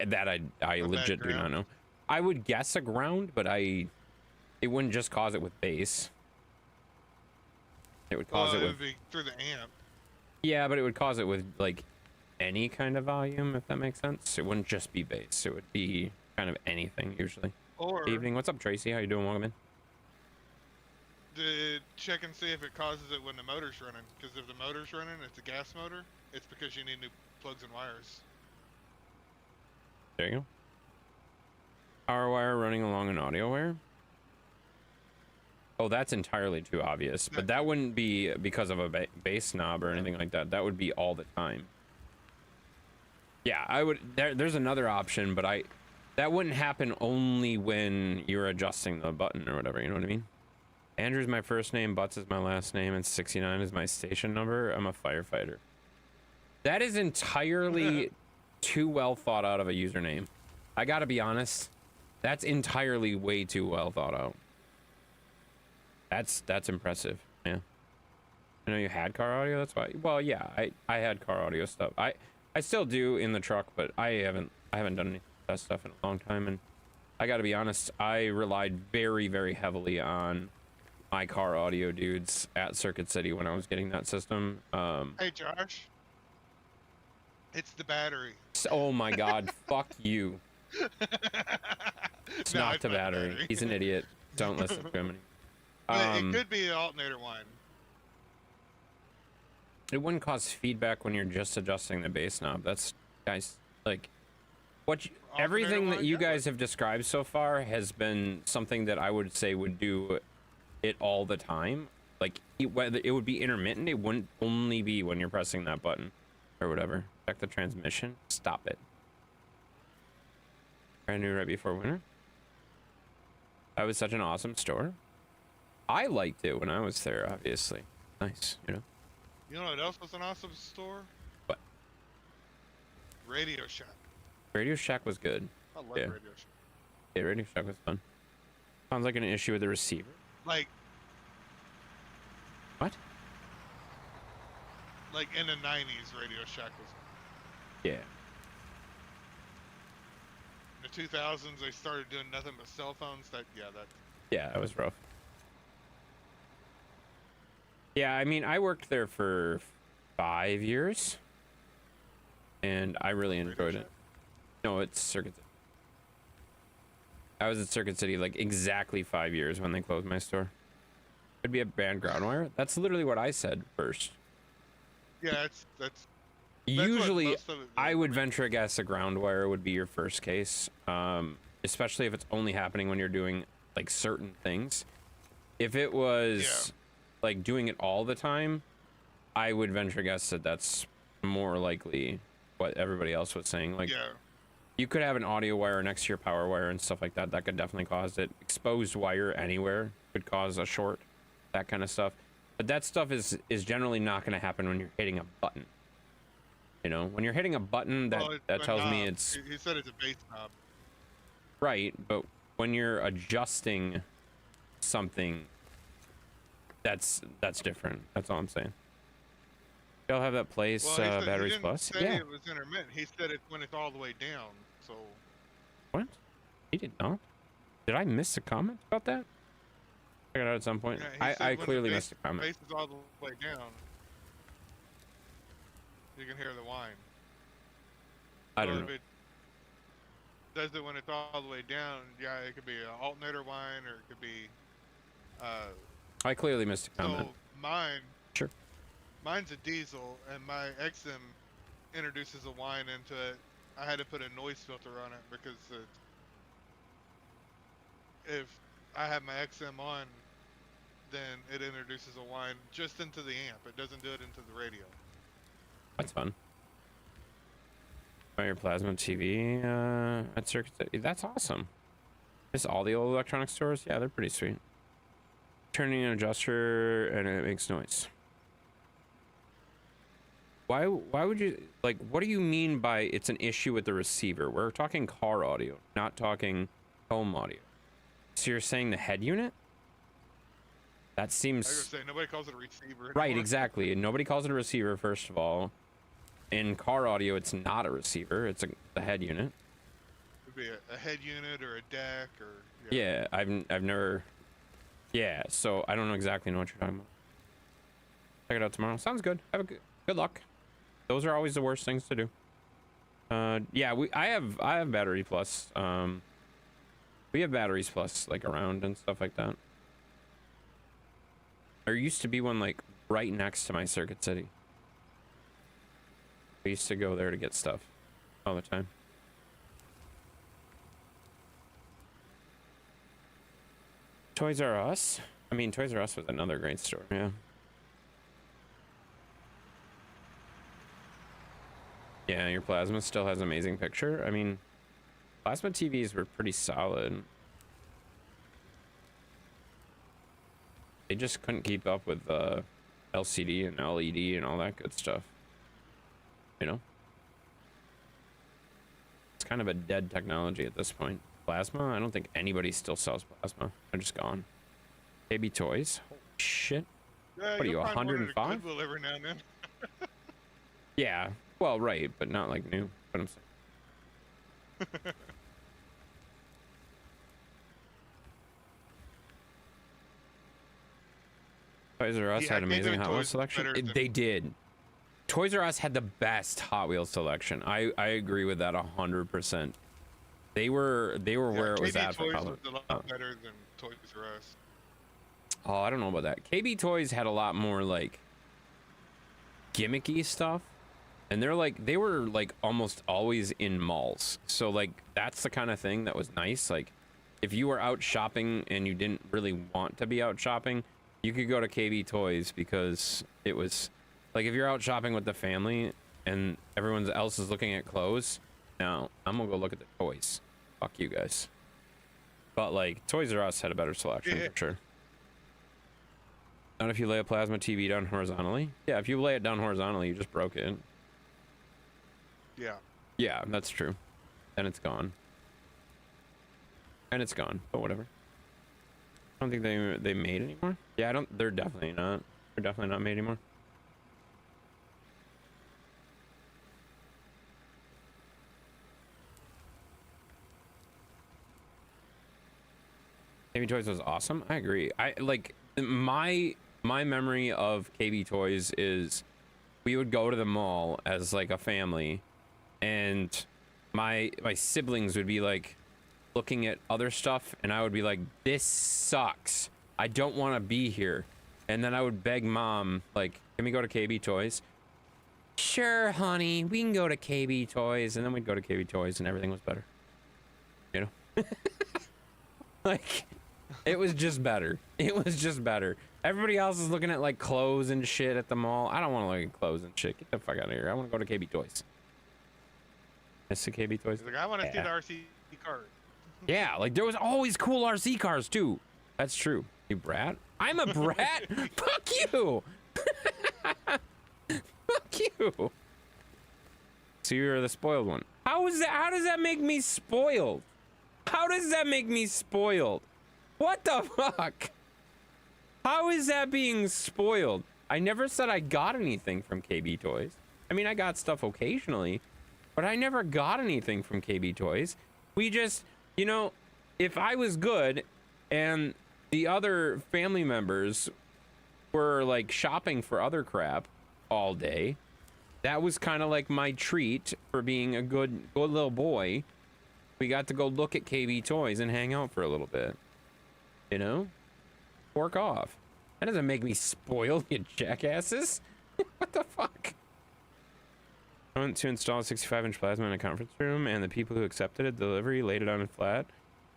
legit do not know. I would guess a ground, but it wouldn't just cause it with bass. It would cause it with be through the amp. Yeah, but it would cause it with like any kind of volume, if that makes sense. It wouldn't just be bass. It would be kind of anything usually. Or Evening. What's up, Tracy? How you doing? Welcome in. check and see if it causes it when the motor's running. Because if the motor's running, it's a gas motor. It's because you need new plugs and wires. There you go. Power wire running along an audio wire. Oh, that's entirely too obvious. But that wouldn't be because of a bass knob or anything like that. That would be all the time. Yeah, I would. There's another option, but that wouldn't happen only when you're adjusting the button or whatever. You know what I mean? Andrew's my first name, Butts is my last name, and 69 is my station number. I'm a firefighter. That is entirely too well thought out of a username. I gotta be honest. That's entirely way too well thought out. That's impressive. Yeah. I know you had car audio. That's why. Well, yeah, I had car audio stuff. I still do in the truck, but I haven't done any of that stuff in a long time, and I gotta be honest, I relied very, very heavily on my car audio dudes at Circuit City when I was getting that system. Hey, Josh. It's the battery. Oh my god, fuck you. It's No, not the battery. He's an idiot. Don't listen to him. But it could be the alternator one. It wouldn't cause feedback when you're just adjusting the bass knob. That's, guys, like, everything that you guys have described so far has been something that I would say would do it all the time. Like, whether it would be intermittent, it wouldn't only be when you're pressing that button or whatever. Check the transmission. Stop it. Brand new right before winter. That was such an awesome store. I liked it when I was there, obviously. Nice, you know. You know what else was an awesome store? What? Radio Shack. Radio Shack was good. I love Radio Shack. Yeah, Radio Shack was fun. Sounds like an issue with the receiver. Like. What? Like in the 90s, Radio Shack was. Yeah. In the 2000s, they started doing nothing but cell phones. Yeah, that was rough. Yeah, I mean, I worked there for 5 years, and I really enjoyed it. No, it's Circuit City. I was at Circuit City like exactly 5 years when they closed my store. It'd be a band Groundwire. That's literally what I said first. Yeah, that's usually I would venture a guess a Groundwire would be your first case, especially if it's only happening when you're doing like certain things. If it was like doing it all the time, I would venture a guess that that's more likely what everybody else was saying. Like, you could have an audio wire next to your power wire and stuff like that. That could definitely cause it. Exposed wire anywhere could cause a short, that kind of stuff. But that stuff is generally not going to happen when you're hitting a button. You know, when you're hitting a button, that tells me it's. He said it's a bass knob. Right, but when you're adjusting something, that's different. That's all I'm saying. Y'all have that place, Well, Batteries he didn't Plus? say Yeah. it was intermittent. He said it when it's all the way down. So. What? He did not. Did I miss a comment about that? Check it out at some point. Yeah, I clearly missed a comment. Bass is all the way down. You can hear the whine. I don't know. If it does it when it's all the way down, yeah, it could be an alternator whine, or it could be. I clearly missed a comment. So mine. Sure. Mine's a diesel, and my XM introduces a whine into it. I had to put a noise filter on it because if I have my XM on, then it introduces a whine just into the amp. It doesn't do it into the radio. That's fun. Your plasma TV at Circuit City. That's awesome. Is all the old electronic stores? Yeah, they're pretty sweet. Turning an adjuster and it makes noise. Why would you, like, what do you mean by it's an issue with the receiver? We're talking car audio, not talking home audio. So you're saying the head unit? That seems... I was gonna say, nobody calls it a receiver anymore. Right, exactly. Nobody calls it a receiver, first of all. In car audio, it's not a receiver. It's a head unit. It would be a head unit or a deck or... Yeah, I've never... Yeah, so I don't know exactly what you're talking about. Check it out tomorrow. Sounds good. Have a good luck. Those are always the worst things to do. Yeah, I have Battery Plus. We have Batteries Plus like around and stuff like that. There used to be one like right next to my Circuit City. I used to go there to get stuff all the time. Toys R Us? I mean, Toys R Us was another great store, yeah. Yeah, your plasma still has amazing picture. I mean, plasma TVs were pretty solid. They just couldn't keep up with LCD and LED and all that good stuff. You know? It's kind of a dead technology at this point. Plasma? I don't think anybody still sells plasma. They're just gone. Baby toys? Holy shit. Yeah, What are you, 105? Goodwill every now and then. Yeah. Well, right, but not like new. What I'm saying. Toys R Us Yeah, had I think amazing their Hot Wheels toys were selection. better than- They did. Toys R Us had the best Hot Wheels selection. I agree with that 100%. They were where it was KB at for Toys Halloween. was a lot better than Toys R Us. Oh, I don't know about that. KB Toys had a lot more like gimmicky stuff. And they were like almost always in malls. So like that's the kind of thing that was nice. Like if you were out shopping and you didn't really want to be out shopping, you could go to KB Toys because it was like if you're out shopping with the family and everyone else is looking at clothes, no, I'm gonna go look at the toys. Fuck you guys. But like Toys R Us had a better selection for sure. Not if you lay a plasma TV down horizontally. Yeah, if you lay it down horizontally, you just broke it. Yeah. Yeah, that's true. Then it's gone. And it's gone, but whatever. I don't think they made anymore. Yeah, I don't. They're definitely not. They're definitely not made anymore. KB Toys was awesome. I agree. I like my memory of KB Toys is we would go to the mall as like a family, and my siblings would be like looking at other stuff, and I would be like, "This sucks. I don't want to be here." And then I would beg mom, like, "Can we go to KB Toys?" "Sure, honey, we can go to KB Toys." And then we'd go to KB Toys, and everything was better. You know, like. It was just better. It was just better. Everybody else is looking at like clothes and shit at the mall. I don't want to look at clothes and shit. Get the fuck out of here. I want to go to KB Toys. That's the KB Toys. He's like, I want to see the RC cars. Yeah, like there was always cool RC cars too. That's true. You brat? I'm a brat? Fuck you! Fuck you! So you're the spoiled one. How is that? How does that make me spoiled? How does that make me spoiled? What the fuck? How is that being spoiled? I never said I got anything from KB Toys. I mean, I got stuff occasionally, but I never got anything from KB Toys. We just, you know, if I was good and the other family members were like shopping for other crap all day, that was kind of like my treat for being a good little boy. We got to go look at KB Toys and hang out for a little bit. You know? Fork off. That doesn't make me spoiled, you jackasses. What the fuck? I went to install a 65-inch plasma in a conference room, and the people who accepted a delivery laid it on flat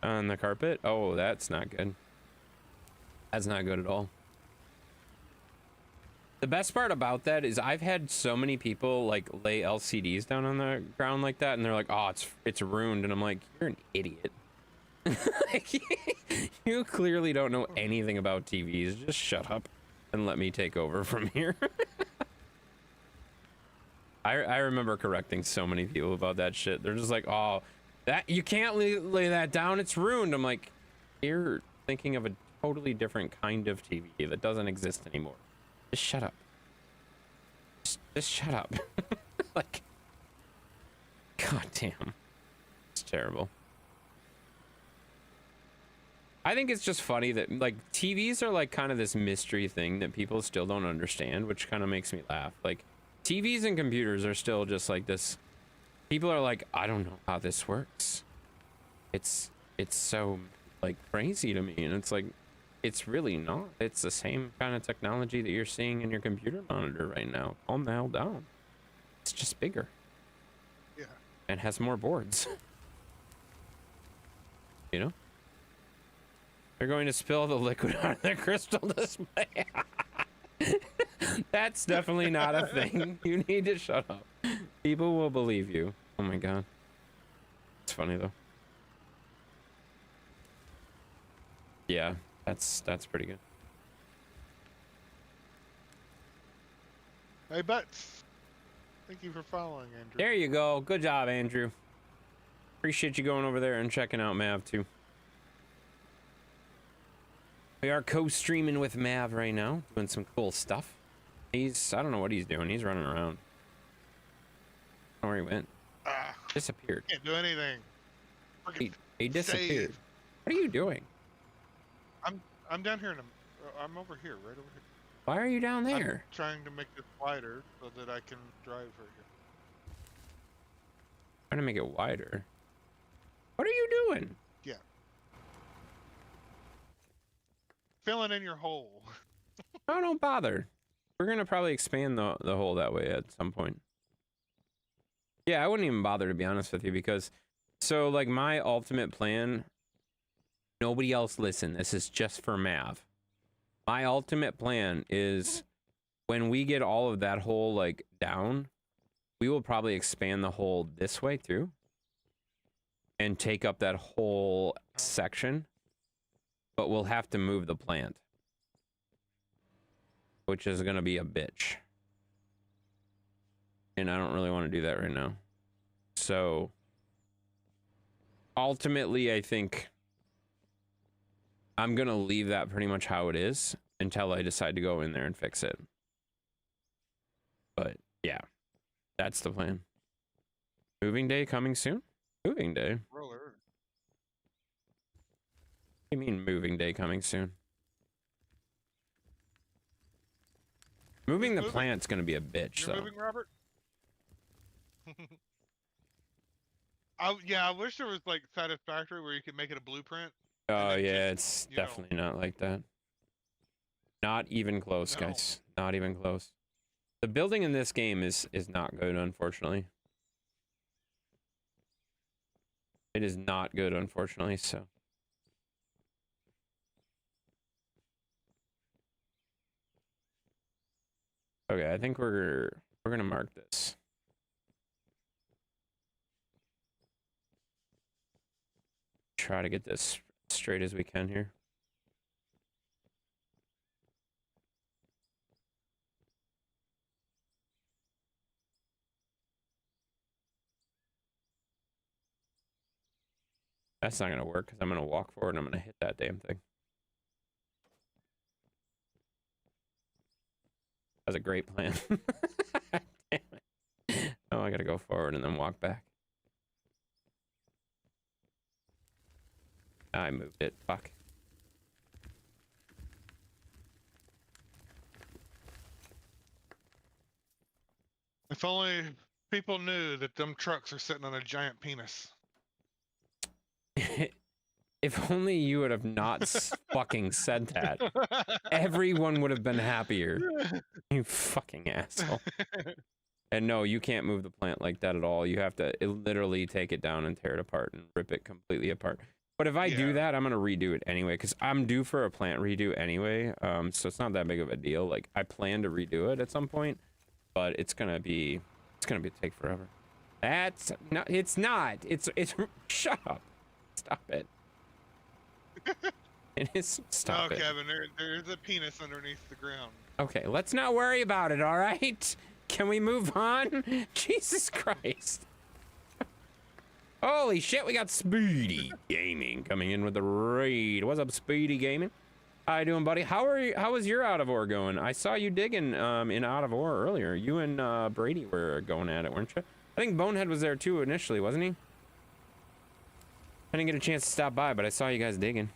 on the carpet. Oh, that's not good. That's not good at all. The best part about that is I've had so many people like lay LCDs down on the ground like that, and they're like, "Oh, it's ruined," and I'm like, "You're an idiot." Like, you clearly don't know anything about TVs. Just shut up and let me take over from here. I remember correcting so many people about that shit. They're just like, "Oh, that you can't lay that down. It's ruined." I'm like, "You're thinking of a totally different kind of TV that doesn't exist anymore. Just shut up. Just shut up." Like, god damn. It's terrible. I think it's just funny that like TVs are like kind of this mystery thing that people still don't understand, which kind of makes me laugh. Like TVs and computers are still just like this. People are like, "I don't know how this works. It's so like crazy to me." And it's like, it's really not. It's the same kind of technology that you're seeing in your computer monitor right now. Calm the hell down. It's just bigger. Yeah. And has more boards. You know? They're going to spill the liquid on the crystal display. That's definitely not a thing. You need to shut up. People will believe you. Oh my god. It's funny though. Yeah, that's pretty good. Hey, Butts. Thank you for following, Andrew. There you go. Good job, Andrew. Appreciate you going over there and checking out Mav too. We are co-streaming with Mav right now, doing some cool stuff. I don't know what he's doing. He's running around. I don't know where he went. Disappeared. Can't do anything. He disappeared. Save. What are you doing? I'm down here, and I'm over here, right over here. Why are you down I'm there? trying to make this wider so that I can drive right here. Trying to make it wider. What are you doing? Yeah. Filling in your hole. Oh, don't bother. We're gonna probably expand the hole that way at some point. Yeah, I wouldn't even bother, to be honest with you, because so like my ultimate plan, nobody else listen, this is just for Mav. My ultimate plan is when we get all of that hole like down, we will probably expand the hole this way through and take up that whole section, but we'll have to move the plant, which is gonna be a bitch. And I don't really want to do that right now. So ultimately, I think I'm gonna leave that pretty much how it is until I decide to go in there and fix it. But yeah, that's the plan. Moving day coming soon? Moving day? What Roller. do you mean moving day coming soon? Moving the plant's gonna be a bitch, You're though. moving, Robert? Yeah, I wish there was like Satisfactory where you could make it a blueprint. Oh then yeah, just, it's definitely not like that. Not even close, No. guys. Not even close. The building in this game is not good, unfortunately. It is not good, unfortunately, so. Okay, I think we're gonna mark this. Try to get this straight as we can here. That's not gonna work because I'm gonna walk forward and I'm gonna hit that damn thing. That's a great plan. Damn it. Oh, I gotta go forward and then walk back. I moved it. Fuck. If only people knew that them trucks are sitting on a giant penis. If only you would have not fucking said that. Everyone would have been happier. You fucking asshole. And no, you can't move the plant like that at all. You have to literally take it down and tear it apart and rip it completely apart. But if I do Yeah. that, I'm gonna redo it anyway, because I'm due for a plant redo anyway. So it's not that big of a deal. Like I plan to redo it at some point, but it's gonna take forever. That's not. It's not. It's. Shut up. Stop it. It is. Stop No, it. Kevin, there's a penis underneath the ground. Okay, let's not worry about it. All right. Can we move on? Jesus Christ. Holy shit, we got Speedy Gaming coming in with the raid. What's up, Speedy Gaming? How you doing, buddy? How was your Out of Ore going? I saw you digging in Out of Ore earlier. You and Brady were going at it, weren't you? I think Bonehead was there too initially, wasn't he? I didn't get a chance to stop by, but I saw you guys digging.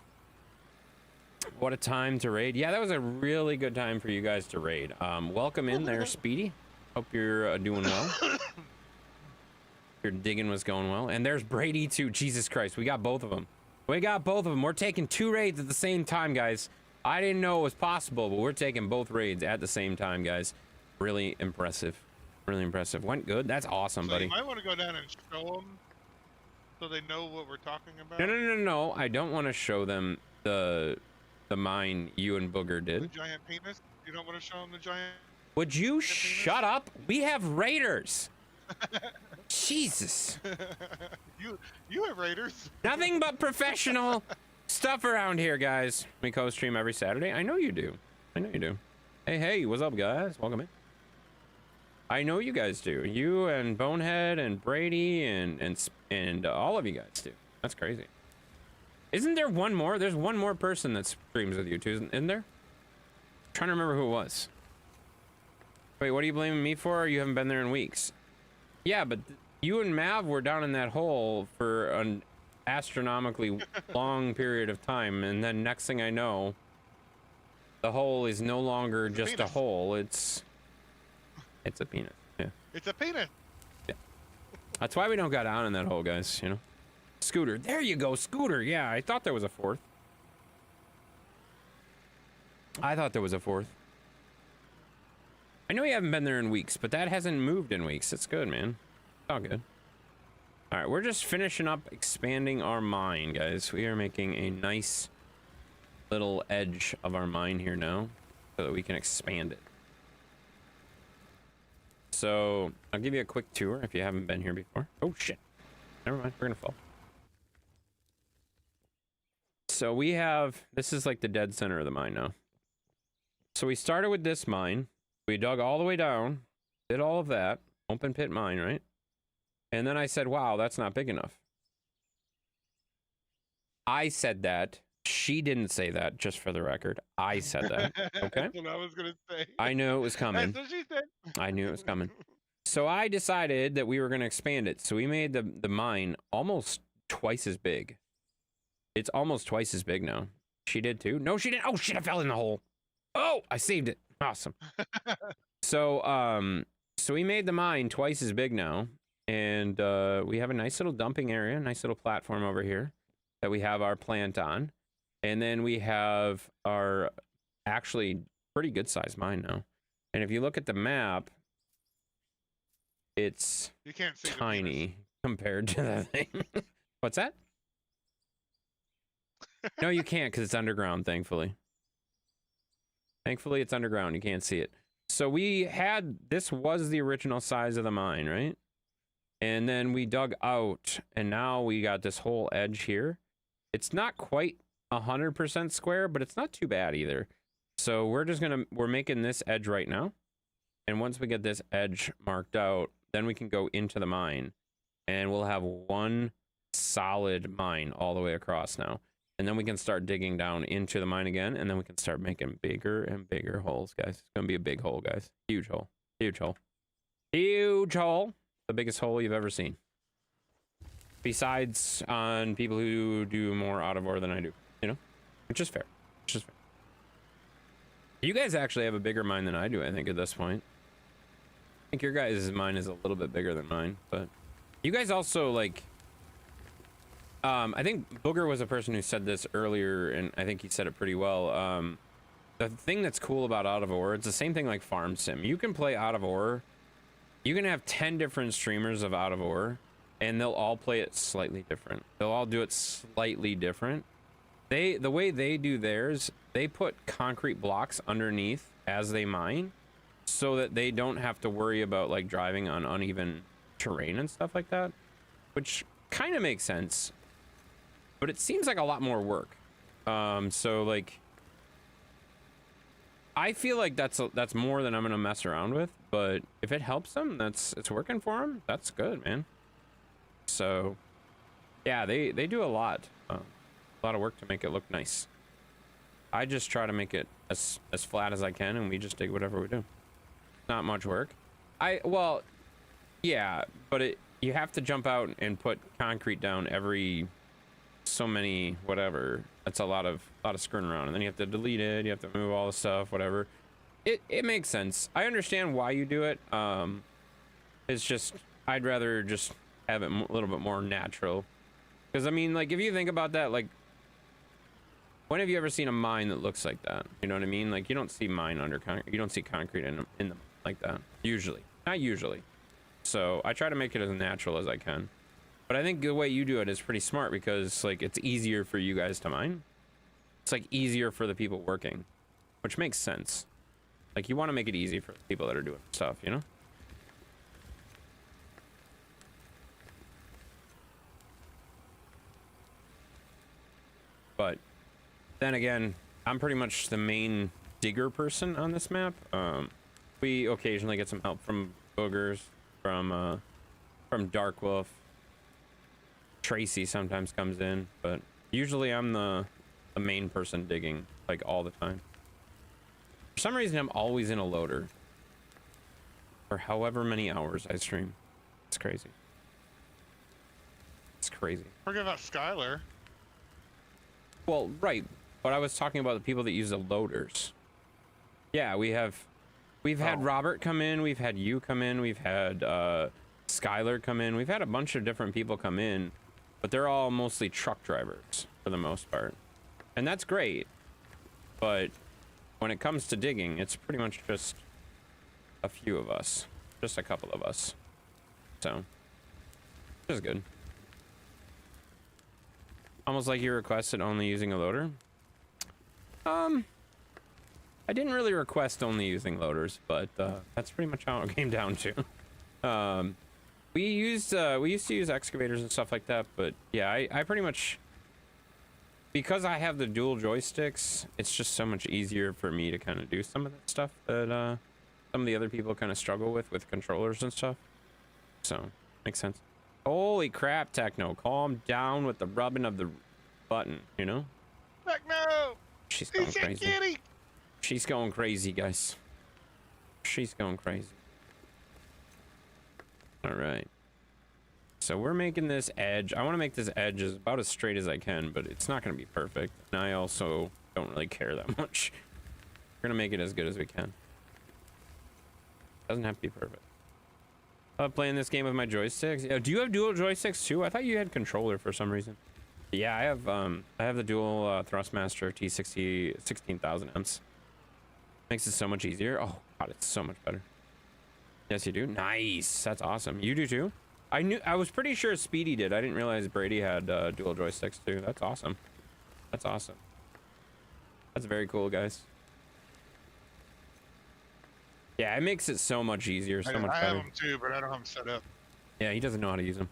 What a time to raid. Yeah, that was a really good time for you guys to raid. Welcome in there, Speedy. Hope you're doing well. Your digging was going well. And there's Brady too. Jesus Christ, we got both of them. We got both of them. We're taking 2 raids at the same time, guys. I didn't know it was possible, but we're taking both raids at the same time, guys. Really impressive. Really impressive. Went good. That's awesome, So buddy. you might want to go down and show them so they know what we're talking about. No. I don't want to show them the mine you and Booger The did. giant penis? You don't want to show them the giant? Would you shut up? We have raiders. Jesus. You have raiders. Nothing but professional stuff around here, guys. We co-stream every Saturday. I know you do. I know you do. Hey, what's up, guys? Welcome in. I know you guys do. You and Bonehead and Brady and all of you guys do. That's crazy. Isn't there one more? There's one more person that streams with you too, isn't there? I'm trying to remember who it was. Wait, what are you blaming me for? You haven't been there in weeks. Yeah, but you and Mav were down in that hole for an astronomically long period of time, and then next thing I know, The hole is no longer just a penis. hole. It's a penis. Yeah. It's a penis. That's why we don't got down in that hole, guys, you know? Scooter. There you go, Scooter. Yeah, I thought there was a fourth. I thought there was a fourth. I know you haven't been there in weeks, but that hasn't moved in weeks. It's good, man. It's all good. All right, we're just finishing up expanding our mine, guys. We are making a nice little edge of our mine here now so that we can expand it. So I'll give you a quick tour if you haven't been here before. Oh shit, never mind, we're gonna fall. So we have, this is like the dead center of the mine now. So we started with this mine, we dug all the way down, did all of that, open pit mine, right? And then I said, wow, that's not big enough. I said that. She didn't say that, just for the record. I said that. Okay. That's what I was gonna say. I knew it was coming. That's what she said. I knew it was coming. So I decided that we were going to expand it. So we made the mine almost twice as big. It's almost twice as big now. She did too. No, she didn't. Oh shit! I fell in the hole. Oh, I saved it. Awesome. So so we made the mine twice as big now, and we have a nice little dumping area, nice little platform over here that we have our plant on. And then we have our actually pretty good sized mine now. And if you look at the map, it's You can't see tiny compared to that thing. What's that? No, you can't because it's underground, thankfully. Thankfully, it's underground. You can't see it. So we had, this was the original size of the mine, right? And then we dug out, and now we got this whole edge here. It's not quite 100% square, but it's not too bad either. So we're making this edge right now. And once we get this edge marked out, then we can go into the mine and we'll have one solid mine all the way across now. And then we can start digging down into the mine again. And then we can start making bigger and bigger holes, guys. It's going to be a big hole, guys. Huge hole. Huge hole. Huge hole. The biggest hole you've ever seen. Besides on people who do more out of ore than I do. You know, which is fair. Which is fair. You guys actually have a bigger mine than I do, I think, at this point. I think your guys' mine is a little bit bigger than mine, but you guys also, like, I think Booger was a person who said this earlier, and I think he said it pretty well. The thing that's cool about Out of Ore, it's the same thing like Farm Sim. You can play Out of Ore. You can have 10 different streamers of Out of Ore, and they'll all play it slightly different. They'll all do it slightly different. The way they do theirs, they put concrete blocks underneath as they mine so that they don't have to worry about like driving on uneven terrain and stuff like that, which kind of makes sense, but it seems like a lot more work. So like I feel like that's more than I'm gonna mess around with, but if it helps them, it's working for them, that's good, man. So yeah, they do a lot of work to make it look nice. I just try to make it as flat as I can, and we just dig whatever we do. Not much work. Well, yeah, but you have to jump out and put concrete down every so many whatever. That's a lot of screwing around, and then you have to delete it. You have to move all the stuff, whatever. It makes sense. I understand why you do it. It's just I'd rather just have it a little bit more natural. Because I mean, like if you think about that, like. When have you ever seen a mine that looks like that? You know what I mean? Like you don't see mine under concrete. You don't see concrete in them like that. Usually, not usually. So I try to make it as natural as I can. But I think the way you do it is pretty smart because like it's easier for you guys to mine. It's like easier for the people working, which makes sense. Like you want to make it easy for the people that are doing stuff, you know? But then again, I'm pretty much the main digger person on this map. We occasionally get some help from Boogers, from Darkwolf. Tracy sometimes comes in, but usually I'm the main person digging, like all the time. For some reason, I'm always in a loader. For however many hours I stream. It's crazy. It's crazy. Forget about Skylar. Well, right. But I was talking about the people that use the loaders. Yeah, we've had Oh. Robert come in, we've had you come in, we've had Skylar come in, we've had a bunch of different people come in, but they're all mostly truck drivers for the most part. And that's great. But when it comes to digging, it's pretty much just a few of us. Just a couple of us. So, which is good. Almost like you requested only using a loader. I didn't really request only using loaders, but that's pretty much how it came down to. We used to use excavators and stuff like that, but yeah, I pretty much, because I have the dual joysticks, it's just so much easier for me to kind of do some of that stuff that some of the other people kind of struggle with controllers and stuff. So, makes sense. Holy crap, Techno, calm down with the rubbing of the button, you know? Techno! She's going He's a crazy. kitty! She's going crazy, guys. She's going crazy. All right. So we're making this edge. I want to make this edge as about as straight as I can, but it's not going to be perfect. And I also don't really care that much. We're going to make it as good as we can. Doesn't have to be perfect. Playing this game with my joysticks. Yeah, do you have dual joysticks too? I thought you had controller for some reason. Yeah, I have the dual Thrustmaster T60 16,000 amps. Makes it so much easier. Oh god, it's so much better. Yes, you do. Nice. That's awesome. You do too. I was pretty sure Speedy did. I didn't realize Brady had dual joysticks too. That's awesome. That's awesome. That's very cool, guys. Yeah, it makes it so much easier, so much I better. have them too, but I don't have them set up. Yeah, he doesn't know how to use them.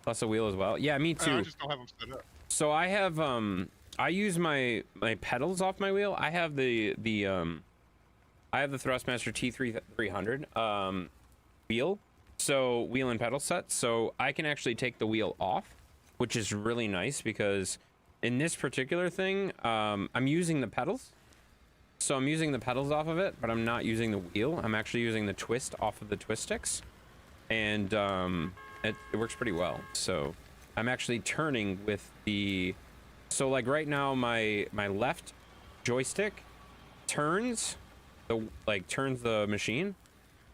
Plus a wheel as well. Yeah, me too. I just don't have them set up. So I have I use my pedals off my wheel. I have the Thrustmaster T300 wheel. So wheel and pedal set. So I can actually take the wheel off, which is really nice because in this particular thing, I'm using the pedals. So I'm using the pedals off of it, but I'm not using the wheel. I'm actually using the twist off of the twist sticks. And it works pretty well. So I'm actually turning with the, so like right now my left joystick turns the machine,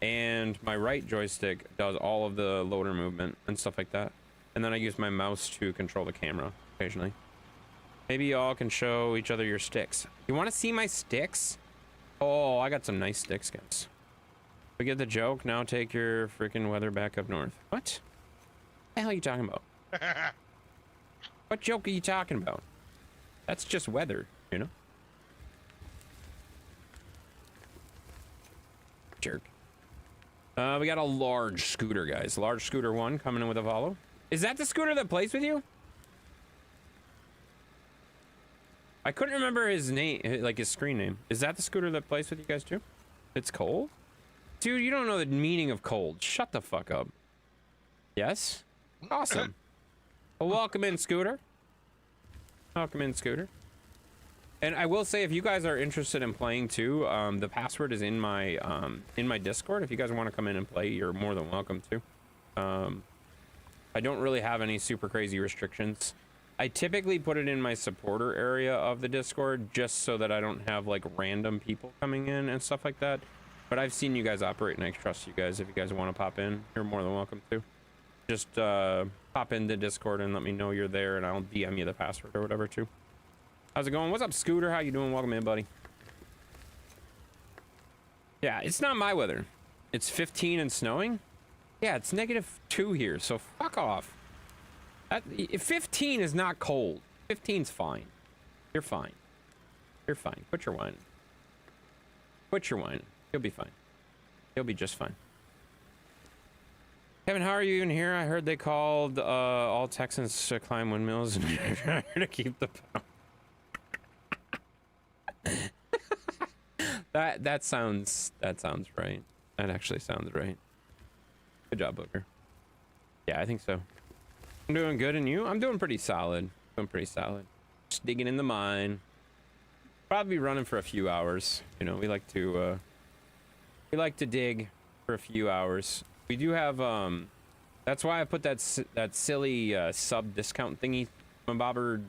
and my right joystick does all of the loader movement and stuff like that. And then I use my mouse to control the camera occasionally. Maybe y'all can show each other your sticks. You want to see my sticks? Oh, I got some nice sticks, guys. We get the joke. Now take your freaking weather back up north. What? The hell are you talking about? What joke are you talking about? That's just weather, you know? Jerk. We got a large scooter, guys. Large scooter 1 coming in with a Volvo. Is that the scooter that plays with you? I couldn't remember his name, like his screen name. Is that the scooter that plays with you guys too? It's cold? Dude, you don't know the meaning of cold. Shut the fuck up. Yes? Awesome. Well, welcome in, Scooter. Welcome in, Scooter. And I will say, if you guys are interested in playing too, the password is in my Discord. If you guys want to come in and play, you're more than welcome to. I don't really have any super crazy restrictions. I typically put it in my supporter area of the Discord just so that I don't have like random people coming in and stuff like that. But I've seen you guys operate and I trust you guys. If you guys want to pop in, you're more than welcome to. Just pop into Discord and let me know you're there and I'll DM you the password or whatever too. How's it going? What's up, Scooter? How you doing? Welcome in, buddy. Yeah, it's not my weather. It's 15 and snowing. Yeah, it's -2 here, so fuck off. 15 is not cold. 15's fine. You're fine. You're fine. Quit your whining. Quit your whining. You'll be fine. You'll be just fine. Kevin, how are you in here? I heard they called all Texans to climb windmills and to keep the power. that sounds right. That actually sounds right. Good job, Booker. Yeah, I think so. I'm doing good, and you? I'm doing pretty solid. Doing pretty solid. Just digging in the mine. Probably running for a few hours. You know, we like to dig for a few hours. We do have that's why I put that silly sub discount thingy, jobber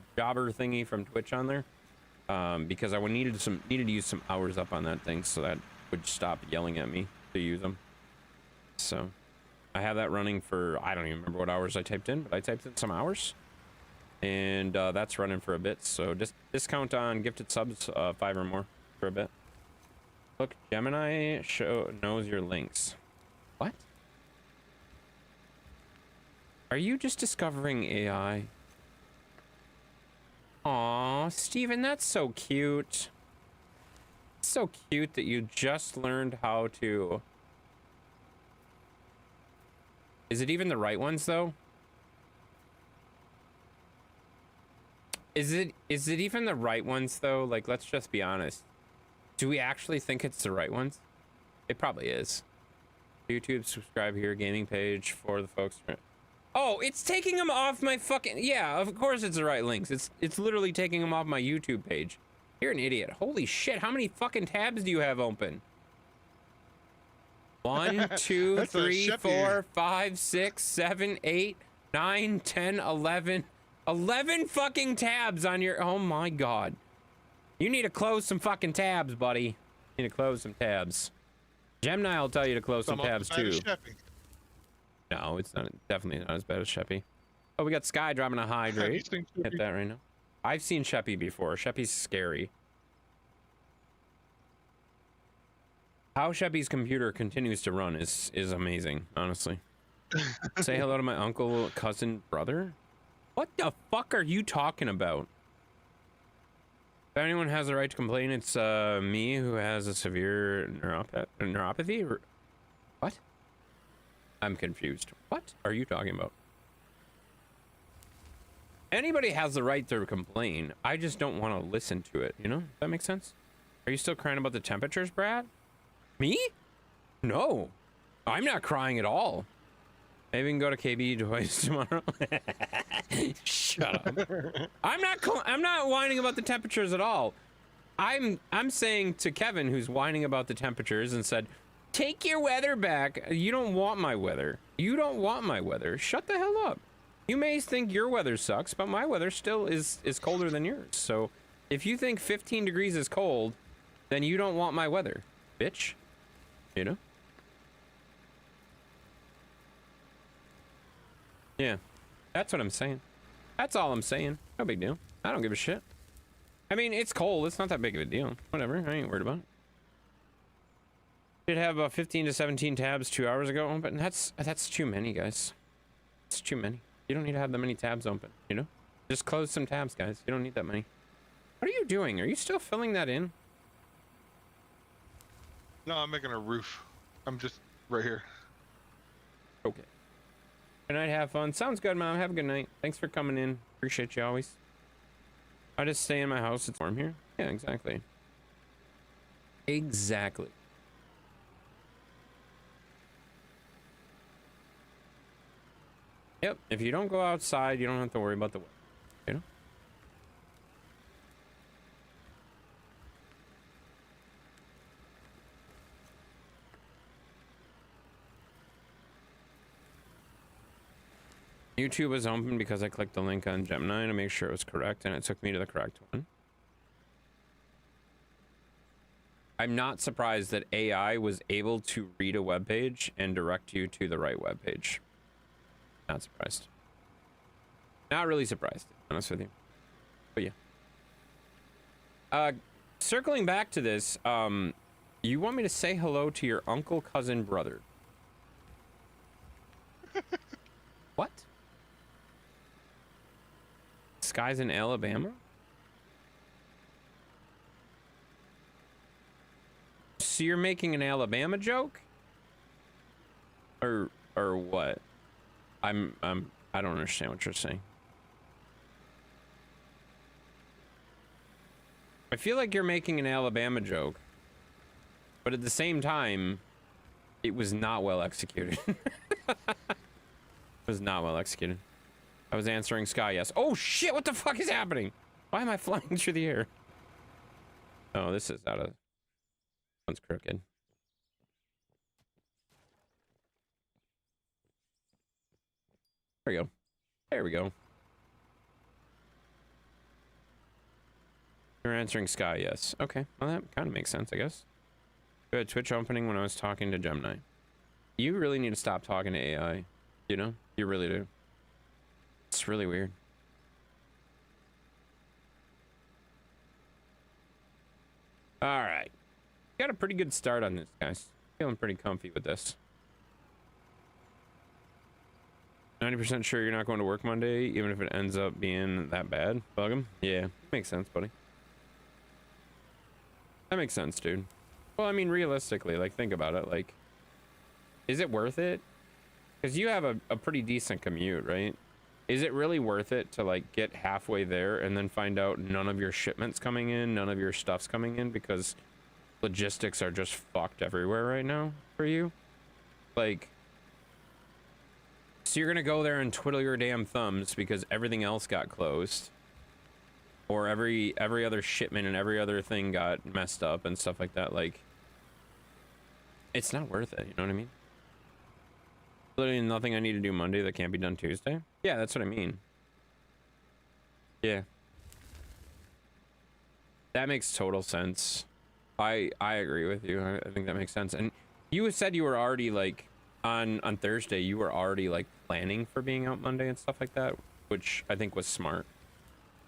thingy from Twitch on there. because I needed to use some hours up on that thing so that would stop yelling at me to use them. So I have that running for, I don't even remember what hours I typed in, but I typed in some hours, and that's running for a bit. So just discount on gifted subs, 5 or more for a bit. Look, Gemini knows your links. What? Are you just discovering AI? Aw, Steven, that's so cute. It's so cute that you just learned how to... Is it even the right ones, though? Is it even the right ones, though? Like, let's just be honest. Do we actually think it's the right ones? It probably is. YouTube, subscribe here, gaming page for the folks. Oh, it's taking them off my fucking... Yeah, of course it's the right links. It's literally taking them off my YouTube page. You're an idiot. Holy shit, how many fucking tabs do you have open? 1, 2, 3, 4, 5, 6, 7, 8, 9, 10, 11. 11 fucking tabs on your... Oh my god. You need to close some fucking tabs, buddy. You need to close some tabs. Gemini will tell you to close some tabs too. No, it's not. Definitely not as bad as Sheppy. Oh, we got Sky dropping a hydrate. Hit that right now. I've seen Sheppy before. Sheppy's scary. How Sheppy's computer continues to run is amazing, honestly. Say hello to my uncle, cousin, brother. What the fuck are you talking about? If anyone has the right to complain, it's me who has a severe neuropathy. What? I'm confused. What are you talking about? Anybody has the right to complain. I just don't want to listen to it, you know? Does that make sense? Are you still crying about the temperatures, Brad? Me? No. I'm not crying at all. Maybe we can go to KB twice tomorrow. Shut up. I'm not whining about the temperatures at all. I'm saying to Kevin, who's whining about the temperatures and said, take your weather back. You don't want my weather. You don't want my weather. Shut the hell up. You may think your weather sucks, but my weather still is colder than yours. So if you think 15 degrees is cold, then you don't want my weather, bitch. You know? Yeah, that's what I'm saying. That's all I'm saying. No big deal. I don't give a shit. I mean, it's cold. It's not that big of a deal. Whatever. I ain't worried about it. Did have 15 to 17 tabs 2 hours ago, but that's too many, guys. It's too many. You don't need to have that many tabs open, you know? Just close some tabs, guys. You don't need that many. What are you doing? Are you still filling that in? No, I'm making a roof. I'm just right here. Okay. Good night, have fun. Sounds good, Mom. Have a good night. Thanks for coming in. Appreciate you always. I just stay in my house. It's warm here. Yeah, exactly. Exactly. Yep. If you don't go outside, you don't have to worry about the weather. You know? YouTube was open because I clicked the link on Gemini to make sure it was correct, and it took me to the correct one. I'm not surprised that AI was able to read a web page and direct you to the right web page. Not surprised. Not really surprised, to be honest with you. But yeah. Circling back to this, you want me to say hello to your uncle, cousin, brother. What? Sky's in Alabama? So you're making an Alabama joke? Or what? I don't understand what you're saying. I feel like you're making an Alabama joke, but at the same time, it was not well executed. It was not well executed. I was answering Sky, yes. Oh shit, what the fuck is happening? Why am I flying through the air? Oh, this is out of... One's crooked. There we go. There we go. You're answering Sky, yes. Okay, well that kind of makes sense, I guess. Good Twitch opening when I was talking to Gemini. You really need to stop talking to AI, you know? You really do. It's really weird. All right. Got a pretty good start on this, guys. Feeling pretty comfy with this. 90% sure you're not going to work Monday, even if it ends up being that bad. Bug him? Yeah, makes sense, buddy. That makes sense, dude. Well, I mean, realistically, like, think about it. Like, is it worth it? Because you have a pretty decent commute, right? Is it really worth it to, like, get halfway there and then find out none of your shipments coming in, none of your stuff's coming in because logistics are just fucked everywhere right now for you? Like, so you're gonna go there and twiddle your damn thumbs because everything else got closed, or every other shipment and every other thing got messed up and stuff like that. Like, it's not worth it, you know what I mean? Literally nothing I need to do Monday that can't be done Tuesday. Yeah, that's what I mean. Yeah, that makes total sense. I agree with you. I think that makes sense. And you said you were already like on Thursday, you were already like planning for being out Monday and stuff like that, which I think was smart.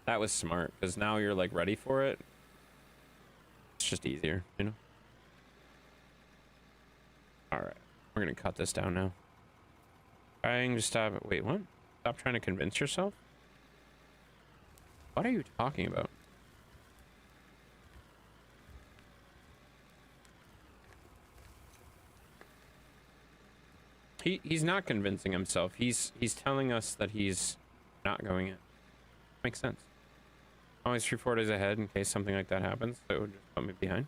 That was smart because now you're like ready for it. It's just easier, you know? All right, we're gonna cut this down now. Trying to stop it. Wait, what? Stop trying to convince yourself? What are you talking about? He's not convincing himself. He's telling us that he's not going in. Makes sense. Always 3-4 days ahead in case something like that happens. So it would just put me behind.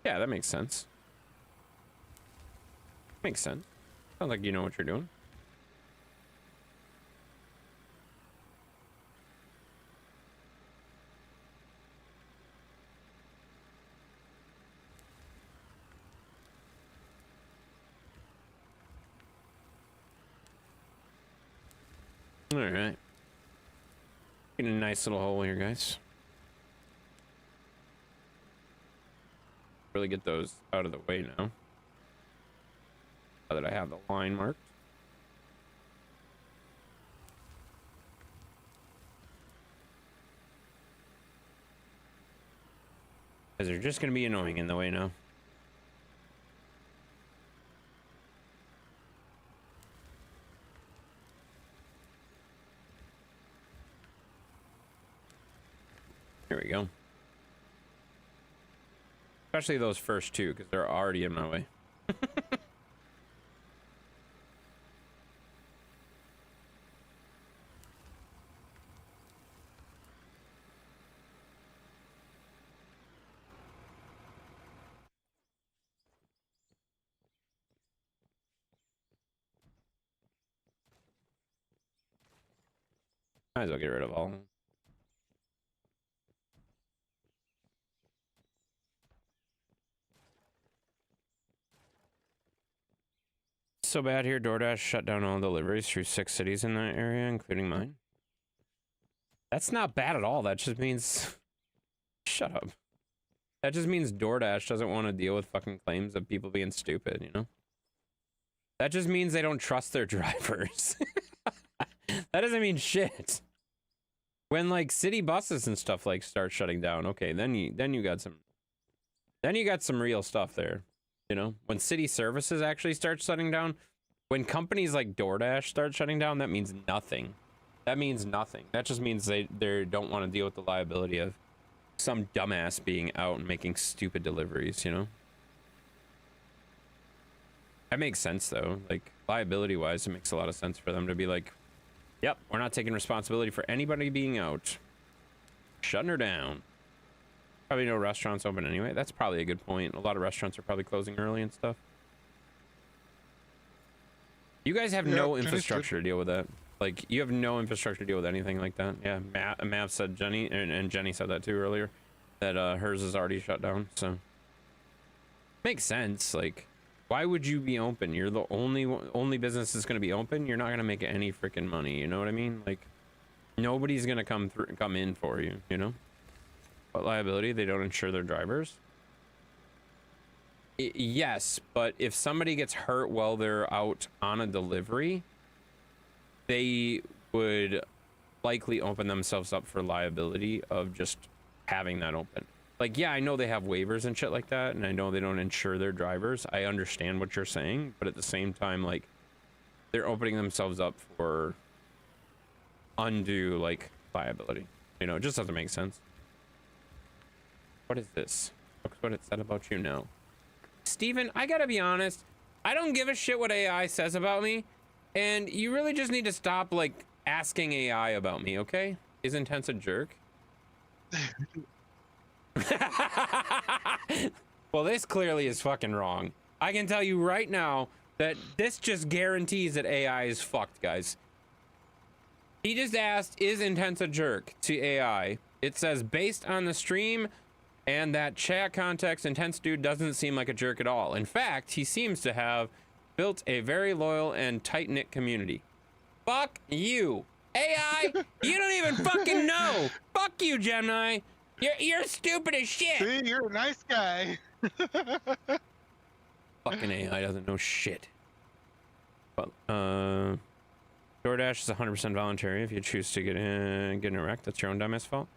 Yeah, that makes sense. Makes sense. Sounds like you know what you're doing. All right. Getting a nice little hole here, guys. Really get those out of the way now. Now that I have the line marked. Because they're just going to be annoying in the way now. Here we go. Especially those first two, because they're already in my way. Might as well get rid of all of them. So bad here. DoorDash shut down all deliveries through 6 cities in that area, including mine. That's not bad at all. That just means... Shut up. That just means DoorDash doesn't want to deal with fucking claims of people being stupid, you know? That just means they don't trust their drivers. That doesn't mean shit. When like city buses and stuff like start shutting down, okay, then you got some real stuff there. You know, when city services actually start shutting down, when companies like DoorDash start shutting down, that means nothing. That means nothing. That just means they don't want to deal with the liability of some dumbass being out and making stupid deliveries, you know? That makes sense though. Like liability wise, it makes a lot of sense for them to be like, yep, we're not taking responsibility for anybody being out. Shutting her down. Probably no restaurants open anyway. That's probably a good point. A lot of restaurants are probably closing early and stuff. You guys have no infrastructure to deal with that. Like, you have no infrastructure to deal with anything like that. Yeah, Mav said Jenny, and Jenny said that too earlier, that hers is already shut down, so. Makes sense. Like, why would you be open? You're the only business that's going to be open. You're not going to make any freaking money. You know what I mean? Like, nobody's going to come in for you, you know? What liability? They don't insure their drivers? Yes, but if somebody gets hurt while they're out on a delivery, they would likely open themselves up for liability of just having that open. Like, yeah, I know they have waivers and shit like that, and I know they don't insure their drivers. I understand what you're saying, but at the same time, like, they're opening themselves up for undue, like, liability. You know, it just doesn't make sense. What is this? Look what it said about you now. Steven, I gotta be honest, I don't give a shit what AI says about me, and you really just need to stop, like, asking AI about me, okay? Is Intense a jerk? Well, this clearly is fucking wrong. I can tell you right now that this just guarantees that AI is fucked, guys. He just asked, is Intense a jerk to AI? It says, based on the stream and that chat context, Intense dude doesn't seem like a jerk at all. In fact, he seems to have built a very loyal and tight-knit community. Fuck you. AI, you don't even fucking know. Fuck you, Gemini. You're stupid as shit. See, you're a nice guy. Fucking AI doesn't know shit. Well, DoorDash is 100% voluntary. If you choose to get in a wreck, that's your own dumbass fault.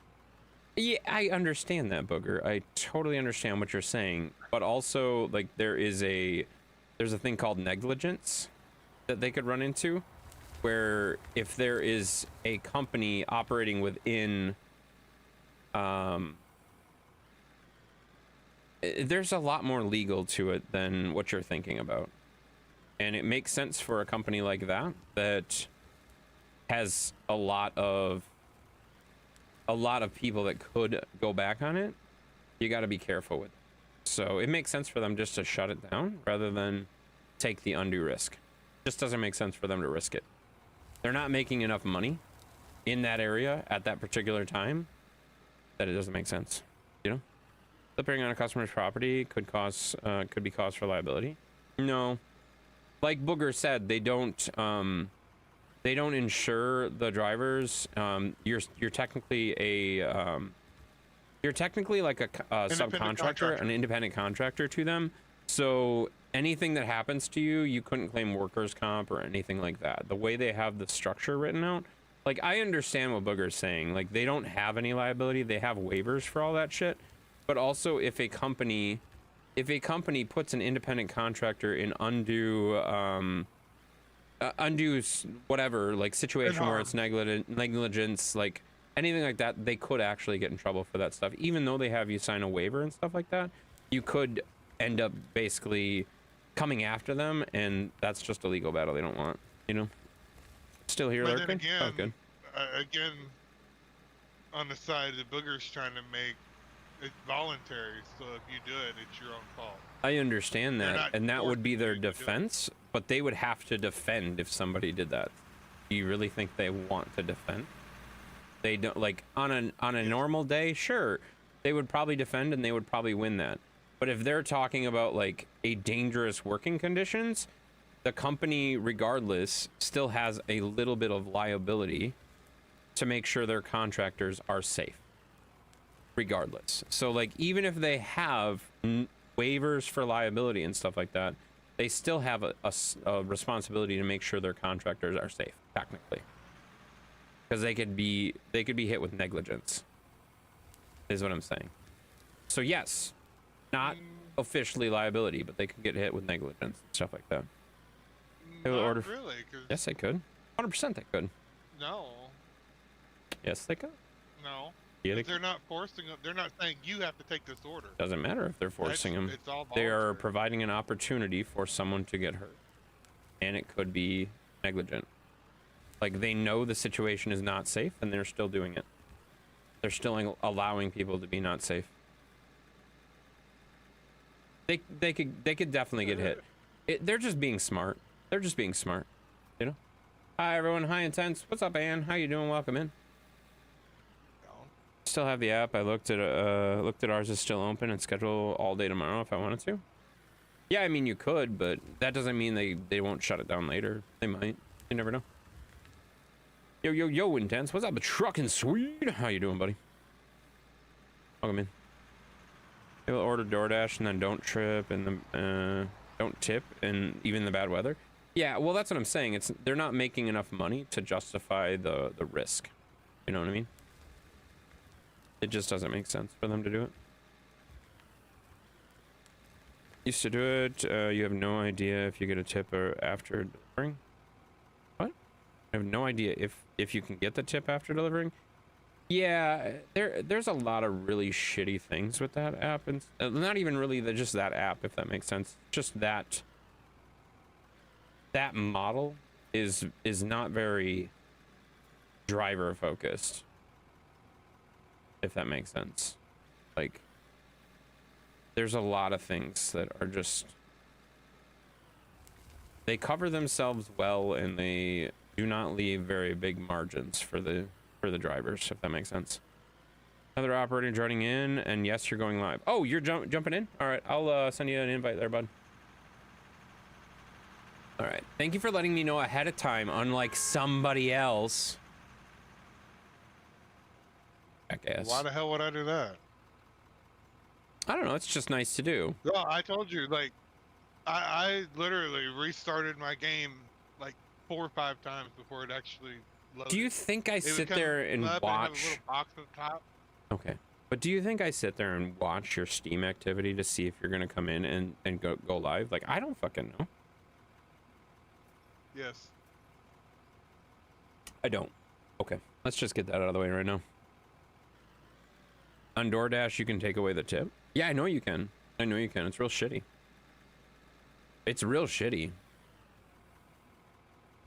Yeah, I understand that, Booger. I totally understand what you're saying, but also, like, there's a thing called negligence that they could run into, where if there is a company operating within, there's a lot more legal to it than what you're thinking about, and it makes sense for a company like that has a lot of people that could go back on it. You got to be careful with it. So it makes sense for them just to shut it down rather than take the undue risk. Just doesn't make sense for them to risk it. They're not making enough money in that area at that particular time that it doesn't make sense, you know? Slipping on a customer's property could be cause for liability. No, like Booger said, they don't insure the drivers. You're technically like a subcontractor, an independent contractor to them. So anything that happens to you, you couldn't claim workers' comp or anything like that. The way they have the structure written out, like, I understand what Booger's saying. Like, they don't have any liability. They have waivers for all that shit. But also, if a company puts an independent contractor in undue whatever, like, situation where it's negligence, like anything like that, they could actually get in trouble for that stuff. Even though they have you sign a waiver and stuff like that, you could end up basically coming after them, and that's just a legal battle they don't want, you know? Still here, But lurking? then Oh, good. again, on the side, the Booger's trying to make it voluntary, so if you do it, it's your own fault. I understand They're that, not and that would be their forcing you to do it. defense, but they would have to defend if somebody did that. Do you really think they want to defend? They don't, like, on a normal day, sure, they would probably defend and they would probably win that. But if they're talking about, like, a dangerous working conditions, the company, regardless, still has a little bit of liability to make sure their contractors are safe, regardless. So, like, even if they have waivers for liability and stuff like that, they still have a responsibility to make sure their contractors are safe, technically, because they could be hit with negligence, is what I'm saying. So yes, not officially liability, but they could get hit with negligence and stuff like that. They will Not order. really, 'cause Yes, they could. 100% they could. no, Yes, they could. no. Yeah, they They're not forcing them. They're not saying you have to take this order. Doesn't matter if they're forcing them. It's all They are voluntary. providing an opportunity for someone to get hurt, and it could be negligent. Like, they know the situation is not safe, and they're still doing it. They're still allowing people to be not safe. They could definitely get hit. They're just being smart. They're just being smart, you know. Hi everyone. Hi Intense. What's up, Ann? How you doing? Welcome in. Still have the app. I looked at ours is still open and schedule all day tomorrow if I wanted to. Yeah, I mean you could, but that doesn't mean they won't shut it down later. They might. You never know. Yo, Intense. What's up, Truckin' Sweet? How you doing, buddy? Welcome in. They will order DoorDash and then don't trip and don't tip and even the bad weather. Yeah, well, that's what I'm saying. They're not making enough money to justify the risk. You know what I mean? It just doesn't make sense for them to do it. Used to do it. You have no idea if you get a tip or after delivering. What? I have no idea if you can get the tip after delivering. Yeah, there's a lot of really shitty things with that app, and not even really just that app, if that makes sense. Just that model is not very driver focused, if that makes sense. Like, there's a lot of things that are just, they cover themselves well and they do not leave very big margins for the drivers, if that makes sense. Another operator joining in, and yes, you're going live. Oh, you're jumping in? All right, I'll send you an invite there, bud. All right, thank you for letting me know ahead of time, unlike somebody else. I guess. Why the hell would I do that? I don't know, it's just nice to do. No, I told you, like, I literally restarted my game like 4 or 5 times before it actually loaded. Do you think I sit there and watch? And have a little box at the top. Okay. But do you think I sit there and watch your Steam activity to see if you're going to come in and go live? Like, I don't fucking know. Yes. I don't. Okay. Let's just get that out of the way right now. On DoorDash, you can take away the tip? Yeah, I know you can. I know you can. It's real shitty. It's real shitty.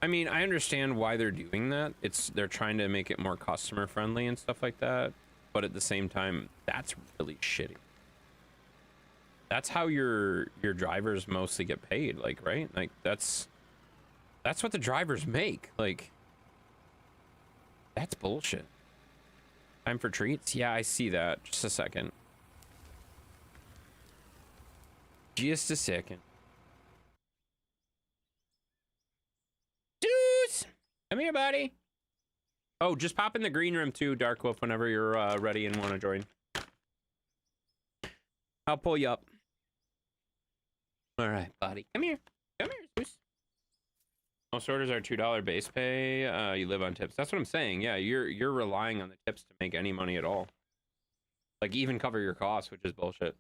I mean, I understand why they're doing that. They're trying to make it more customer friendly and stuff like that. But at the same time, that's really shitty. That's how your drivers mostly get paid, like, right? Like, that's what the drivers make. Like, that's bullshit. Time for treats? Yeah, I see that. Just a second. Just a second. Deuce! Come here, buddy. Oh, just pop in the green room too, Dark Wolf, whenever you're ready and want to join. I'll pull you up. All right, buddy. Come here. Come here, Deuce. Most orders are $2 base pay. You live on tips. That's what I'm saying. Yeah, you're relying on the tips to make any money at all. Like, even cover your costs, which is bullshit.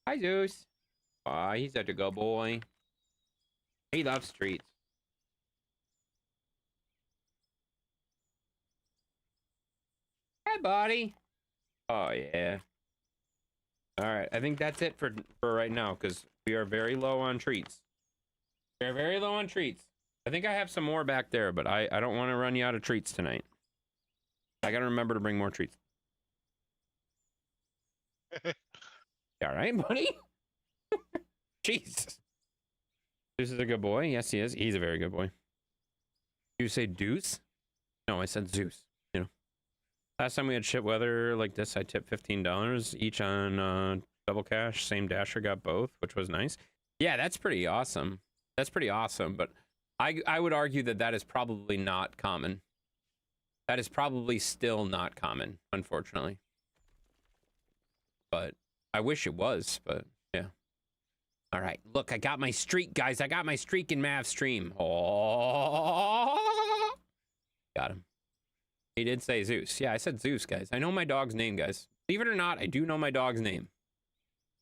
Hi, Zeus. Aw, he's such a good boy. He loves treats. Hi, buddy. Oh, yeah. All right, I think that's it for right now, because we are very low on treats. We are very low on treats. I think I have some more back there, but I don't want to run you out of treats tonight. I got to remember to bring more treats. All right, buddy? Jesus. Deuce is a good boy. Yes, he is. He's a very good boy. You say Deuce? No, I said Zeus. You know. Last time we had shit weather like this, I tipped $15 each on double cash. Same dasher got both, which was nice. Yeah, that's pretty awesome. That's pretty awesome. But I would argue that is probably not common. That is probably still not common, unfortunately. But I wish it was, but yeah. All right, look, I got my streak, guys. I got my streak in Mav stream. Oh, got him. He did say Zeus. Yeah, I said Zeus, guys. I know my dog's name, guys. Believe it or not, I do know my dog's name.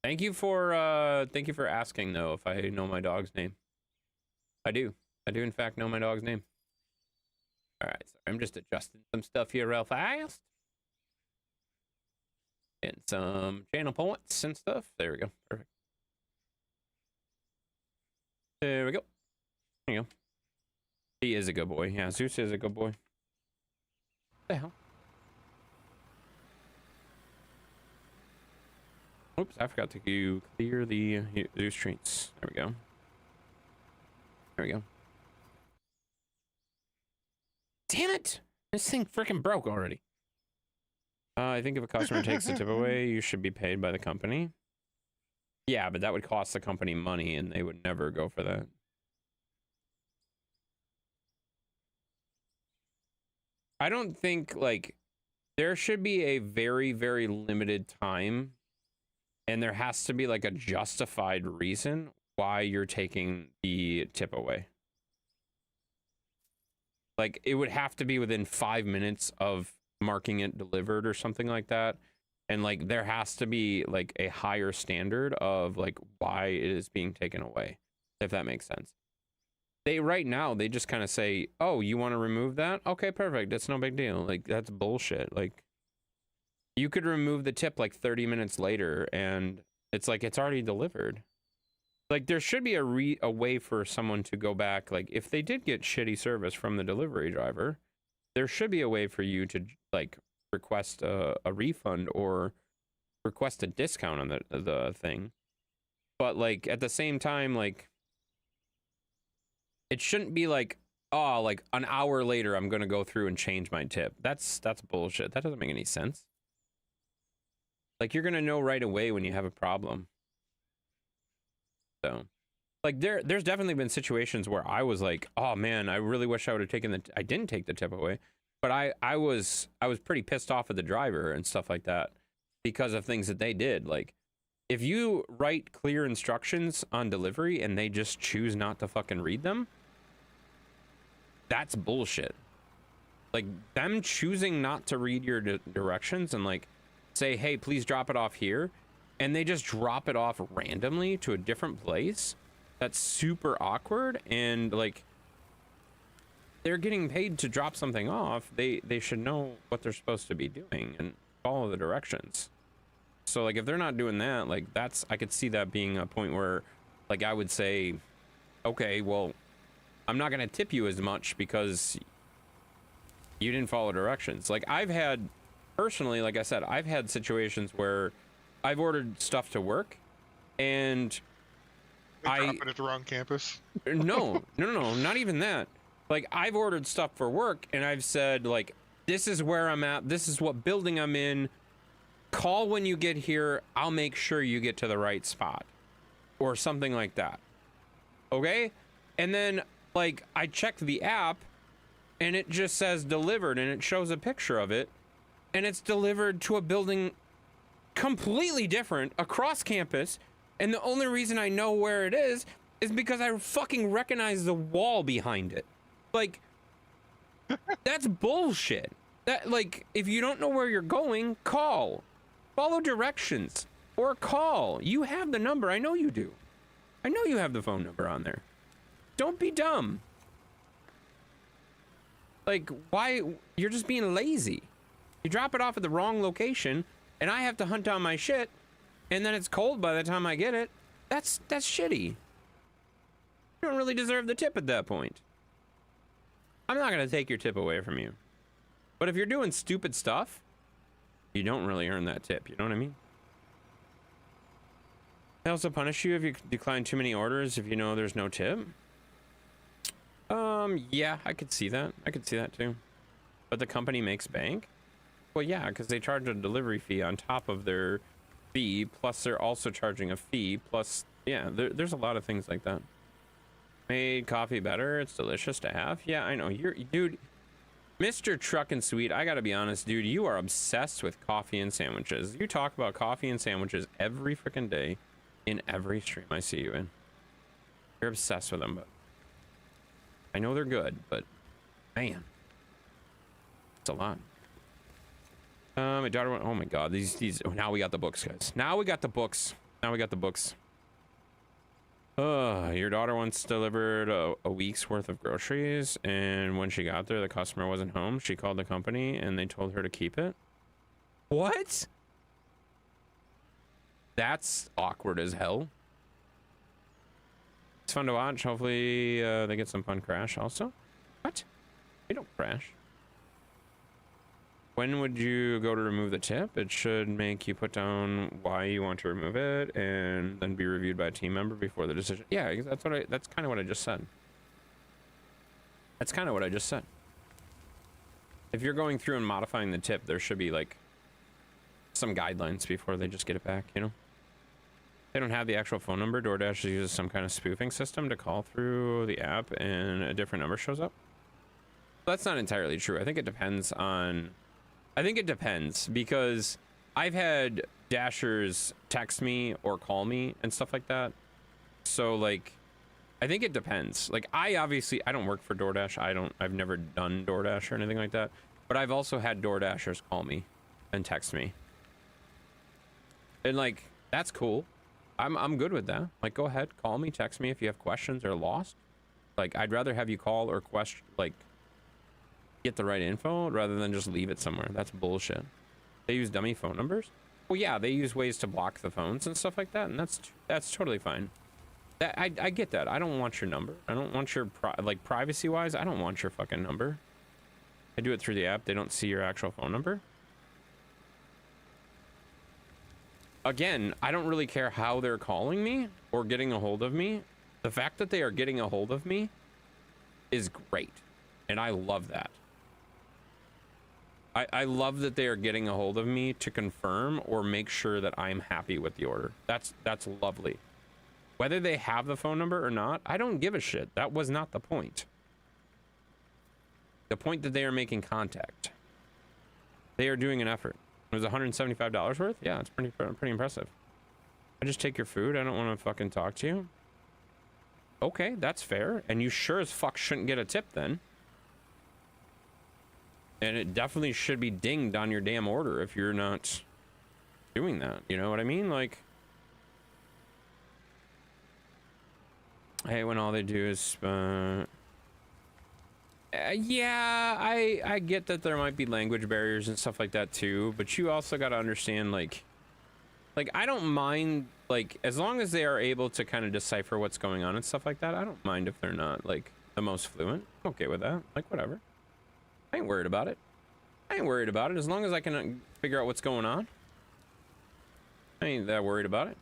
Thank you for asking, though, if I know my dog's name. I do. I do, in fact, know my dog's name. All right, sorry, I'm just adjusting some stuff here real fast. And some channel points and stuff. There we go. Perfect. There we go. There you go. He is a good boy. Yeah, Zeus is a good boy. What the hell? Oops, I forgot to clear the Zeus treats. There we go. There we go. Damn it! This thing freaking broke already. I think if a customer takes the tip away, you should be paid by the company. Yeah, but that would cost the company money, and they would never go for that. I don't think, like, There should be a very, very limited time, and there has to be like a justified reason why you're taking the tip away. Like, it would have to be within 5 minutes of marking it delivered or something like that. And like, there has to be like a higher standard of like why it is being taken away, if that makes sense. Right now, they just kind of say, oh, you want to remove that? Okay, perfect. It's no big deal. Like, that's bullshit. Like, you could remove the tip like 30 minutes later and it's like, it's already delivered. Like, there should be a way for someone to go back. Like, if they did get shitty service from the delivery driver, there should be a way for you to like request a refund or request a discount on the thing. But like, at the same time, like, it shouldn't be like, oh, like an hour later, I'm going to go through and change my tip. That's bullshit. That doesn't make any sense. Like, you're going to know right away when you have a problem. So, like, there's definitely been situations where I was like, oh man, I really wish I would have taken I didn't take the tip away, but I was pretty pissed off at the driver and stuff like that because of things that they did. Like, if you write clear instructions on delivery and they just choose not to fucking read them, that's bullshit. Like, them choosing not to read your directions and like say, hey, please drop it off here, and they just drop it off randomly to a different place, that's super awkward. And like, they're getting paid to drop something off. They should know what they're supposed to be doing and follow the directions. So like, if they're not doing that, like, I could see that being a point where like I would say, okay, well, I'm not gonna tip you as much because you didn't follow directions. Like, I've had personally, like I said, I've had situations where I've ordered stuff to work and They drop it at the wrong campus. no, not even that. Like, I've ordered stuff for work and I've said like, this is where I'm at, this is what building I'm in, call when you get here, I'll make sure you get to the right spot or something like that. Okay? And then like, I checked the app and it just says delivered and it shows a picture of it and it's delivered to a building completely different across campus, and the only reason I know where it is because I fucking recognize the wall behind it. Like, that's bullshit. That, like, if you don't know where you're going, call, follow directions, or call. You have the number. I know you do. I know you have the phone number on there. Don't be dumb. Like, why? You're just being lazy. You drop it off at the wrong location and I have to hunt down my shit, and then it's cold by the time I get it. That's shitty. You don't really deserve the tip at that point. I'm not gonna take your tip away from you. But if you're doing stupid stuff, you don't really earn that tip, you know what I mean? They also punish you if you decline too many orders if you know there's no tip. Yeah, I could see that. I could see that too. But the company makes bank? Well, yeah, because they charge a delivery fee on top of their fee, plus they're also charging a fee, plus, yeah, there's a lot of things like that. Made coffee better. It's delicious to have. Yeah, I know. Dude, Mr. Truck and Sweet, I gotta be honest, dude, you are obsessed with coffee and sandwiches. You talk about coffee and sandwiches every freaking day in every stream I see you in. You're obsessed with them, but I know they're good, but man, it's a lot. My daughter went, oh my god, these now we got the books, guys. Now we got the books. Your daughter once delivered a week's worth of groceries, and when she got there, the customer wasn't home. She called the company and they told her to keep it. What? That's awkward as hell. It's fun to watch. Hopefully they get some fun crash also. What? They don't crash. When would you go to remove the tip? It should make you put down why you want to remove it and then be reviewed by a team member before the decision. Yeah, that's kind of what I just said. That's kind of what I just said. If you're going through and modifying the tip, there should be like some guidelines before they just get it back, you know? They don't have the actual phone number. DoorDash uses some kind of spoofing system to call through the app and a different number shows up. That's not entirely true. I think it depends on I think it depends, because I've had Dashers text me or call me and stuff like that. So like, I think it depends. Like, I don't work for DoorDash. I've never done DoorDash or anything like that. But I've also had DoorDashers call me and text me. And like, that's cool. I'm good with that. Like, go ahead, call me, text me if you have questions or lost. Like, I'd rather have you call or get the right info rather than just leave it somewhere. That's bullshit. They use dummy phone numbers. Well, yeah, they use ways to block the phones and stuff like that, and that's totally fine. I get that. I don't want your number. I don't want your privacy-wise. I don't want your fucking number. I do it through the app. They don't see your actual phone number. Again, I don't really care how they're calling me or getting a hold of me. The fact that they are getting a hold of me is great, and I love that. I love that they are getting a hold of me to confirm or make sure that I'm happy with the order. That's lovely. Whether they have the phone number or not, I don't give a shit. That was not the point. The point that they are making contact. They are doing an effort. It was $175 worth? Yeah, it's pretty impressive. I just take your food. I don't want to fucking talk to you. Okay, that's fair. And you sure as fuck shouldn't get a tip then. And it definitely should be dinged on your damn order if you're not doing that. You know what I mean? Like, hey, when all they do is yeah, I get that there might be language barriers and stuff like that too, but you also got to understand, like I don't mind, like, as long as they are able to kind of decipher what's going on and stuff like that. I don't mind if they're not like the most fluent. I'm okay with that. Like, whatever. I ain't worried about it. I ain't worried about it as long as I can figure out what's going on. I ain't that worried about it.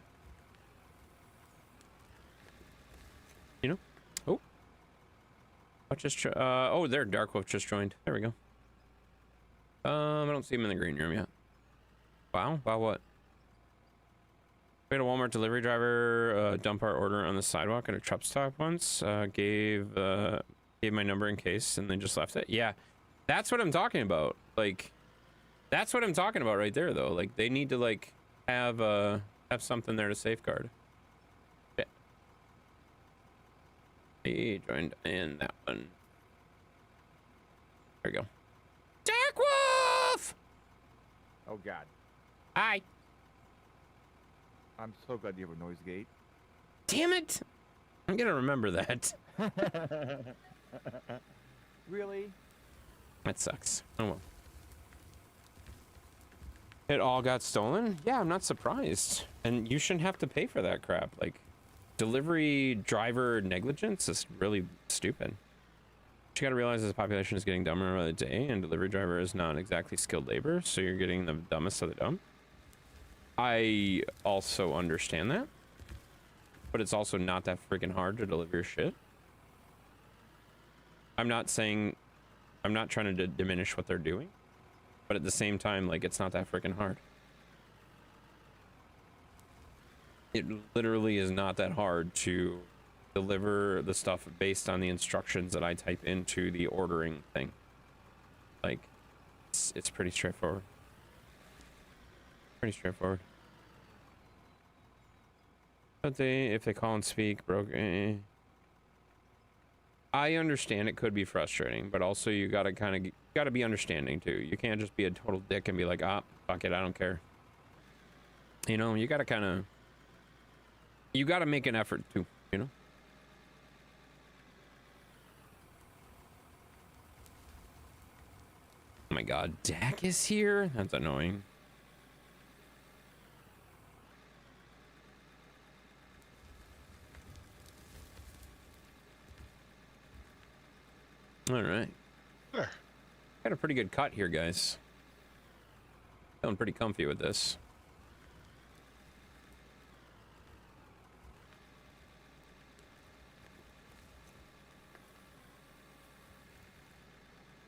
You know? Oh. Oh, there, Dark Wolf just joined. There we go. I don't see him in the green room yet. Wow. Wow, what? We had a Walmart delivery driver dump our order on the sidewalk at a truck stop once. Gave my number in case, and then just left it. Yeah, that's what I'm talking about. Like, that's what I'm talking about right there, though. Like, they need to like have something there to safeguard. Yeah. He joined in that one. There we go. Dark Wolf! Oh God. Hi. I'm so glad you have a noise gate. Damn it! I'm gonna remember that. Really? That sucks. Oh well. It all got stolen? Yeah, I'm not surprised. And you shouldn't have to pay for that crap. Like, delivery driver negligence is really stupid. But you gotta realize this population is getting dumber by the day, and delivery driver is not exactly skilled labor, so you're getting the dumbest of the dumb. I also understand that. But it's also not that freaking hard to deliver your shit. I'm not trying to diminish what they're doing. But at the same time, like, it's not that freaking hard. It literally is not that hard to deliver the stuff based on the instructions that I type into the ordering thing. Like, it's pretty straightforward. Pretty straightforward. But if they call and speak, I understand it could be frustrating, but also you gotta be understanding too. You can't just be a total dick and be like, ah, fuck it, I don't care. You know, you gotta make an effort too, you know? Oh my god, Dak is here? That's annoying. All right. There. Got a pretty good cut here, guys. Feeling pretty comfy with this.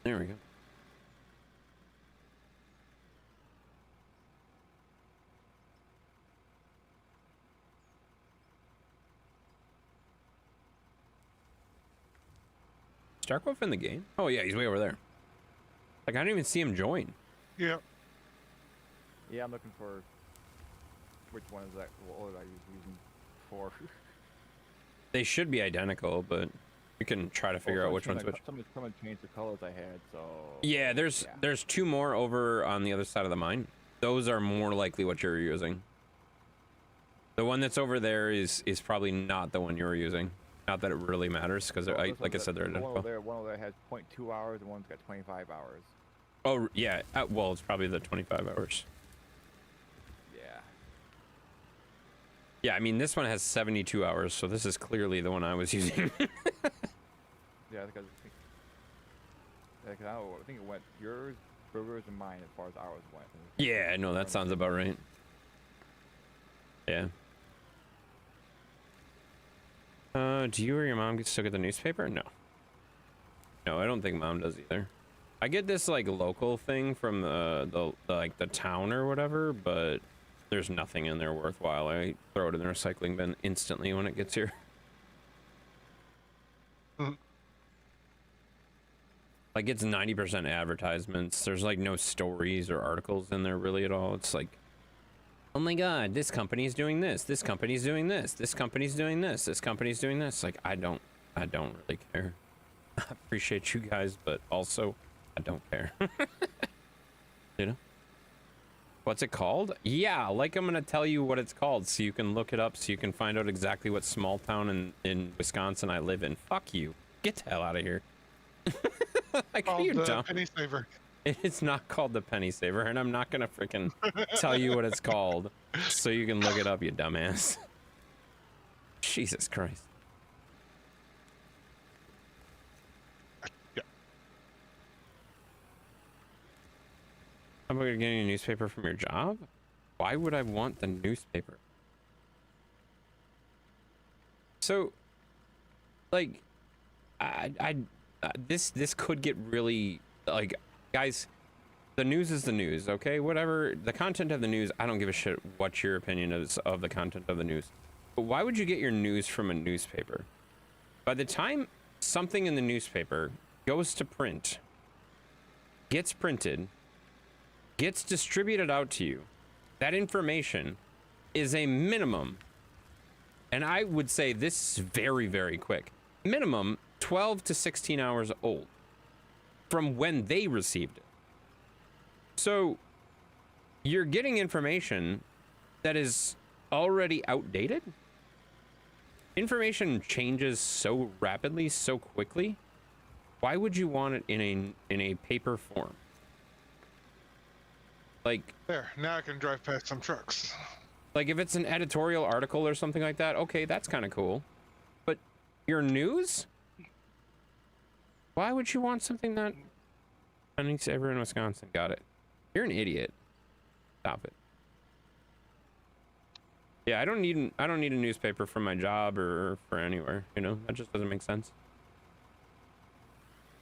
There we go. Starkwolf in the game? Oh yeah, he's way over there. Like, I didn't even see him join. Yeah. Yeah, I'm looking for which one is that what I was using for. They should be identical, but you can try to figure out which one's which. Someone changed the colors I had, so. Yeah, there's two more over on the other side of the mine. Those are more likely what you're using. The one that's over there is probably not the one you were using. Not that it really matters, because like I said, they're identical. One over there has 0.2 hours, and one's got 25 hours. Oh yeah, well it's probably the 25 hours. Yeah. Yeah, I mean this one has 72 hours, so this is clearly the one I was using. Yeah, because I think it went yours, Burgers, and mine as far as hours went. Yeah, no, that sounds about right. Yeah. Do you or your mom still get the newspaper? No. No, I don't think mom does either. I get this like local thing from the like the town or whatever, but there's nothing in there worthwhile. I throw it in the recycling bin instantly when it gets here. Like it's 90% advertisements. There's like no stories or articles in there really at all. It's like, oh my god, this company's doing this. This company's doing this. This company's doing this. This company's doing this. Like I don't really care. I appreciate you guys, but also I don't care. You know? What's it called? Yeah, like I'm gonna tell you what it's called so you can look it up so you can find out exactly what small town in Wisconsin I live in. Fuck you. Get the hell out of here. Like, are you dumb? Penny Saver. It's not called the Penny Saver, and I'm not gonna freaking tell you what it's called so you can look it up, you dumbass. Jesus Christ. Yeah. How about getting a newspaper from your job? Why would I want the newspaper? So, like, this could get really, like, guys, the news is the news, okay? Whatever, the content of the news, I don't give a shit what your opinion is of the content of the news. But why would you get your news from a newspaper? By the time something in the newspaper goes to print, gets printed, gets distributed out to you, that information is a minimum, and I would say this is very, very quick, minimum 12 to 16 hours old from when they received it. So you're getting information that is already outdated. Information changes so rapidly, so quickly. Why would you want it in a paper form? Like, There, now I can drive past some trucks. like if it's an editorial article or something like that, okay, that's kind of cool. But your news? Why would you want something that Penny Saver in Wisconsin? Got it. You're an idiot. Stop it. Yeah, I don't need a newspaper for my job or for anywhere, you know? That just doesn't make sense.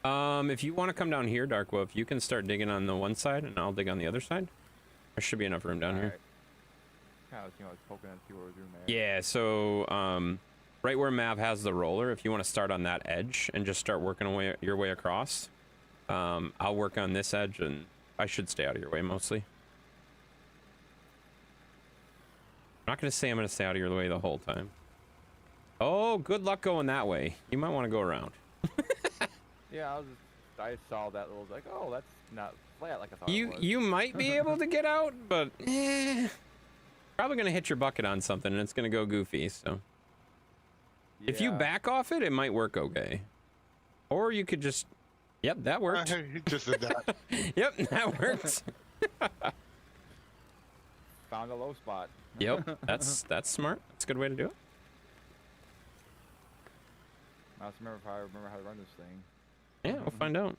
If you want to come down here, Dark Wolf, you can start digging on the one side and I'll dig on the other side. There should be enough room down here. Kind of, poking at the room there. Yeah, so right where Mav has the roller, if you want to start on that edge and just start working your way across, I'll work on this edge and I should stay out of your way mostly. I'm not going to say I'm going to stay out of your way the whole time. Oh, good luck going that way. You might want to go around. Yeah, I saw that little, like, oh, that's not flat like I thought it was. You might be able to get out, but probably going to hit your bucket on something and it's going to go goofy, so. If you Yeah. back off it, it might work okay. Or you could just, yep, that worked. He just did that. Yep, that worked. Found a low spot. Yep, that's smart. That's a good way to do it. I just remember if I remember how to run this thing. Yeah, we'll find out.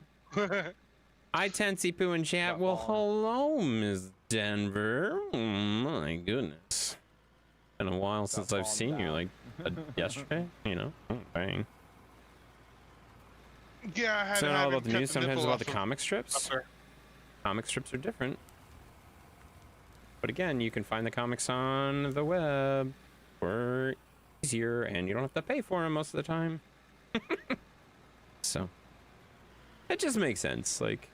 Hi, Tensi Poo and chat. Got Well, fallen. hello, Ms. Denver. My goodness. Been a while since I've fallen seen you, down. like yesterday, you know? Oh, dang. Yeah, I had So to all have about him the cut news, the sometimes nipple about the off of comic up strips. there. Comic strips are different. But again, you can find the comics on the web for easier, and you don't have to pay for them most of the time. So, it just makes sense. Like,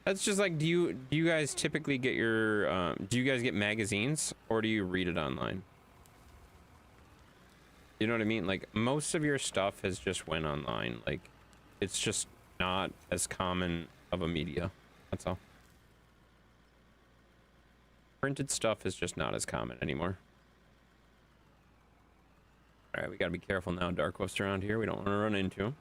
That's just like, do you guys typically get your do you guys get magazines or do you read it online? You know what I mean? Like most of your stuff has just went online. Like it's just not as common of a media. That's all. Printed stuff is just not as common anymore. All right, we gotta be careful now. Dark wolves around here. We don't want to run into them.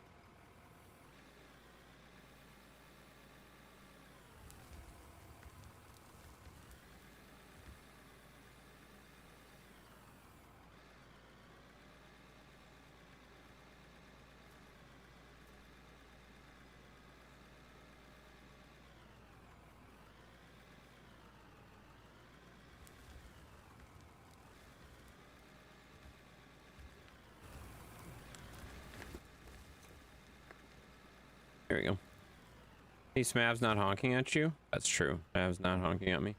There we go. Hey, Smav's not honking at you? That's true. Mav's not honking at me.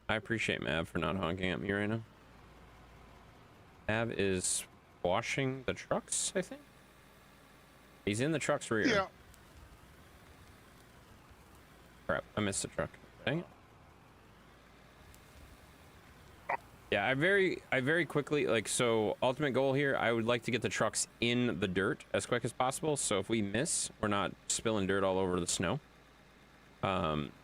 I appreciate Mav for not honking at me right now. Mav is washing the trucks, I think? He's in the truck's rear. Yeah. Crap, I missed the truck. Dang it. Yeah, I very quickly, like, so ultimate goal here, I would like to get the trucks in the dirt as quick as possible. So if we miss, we're not spilling dirt all over the snow.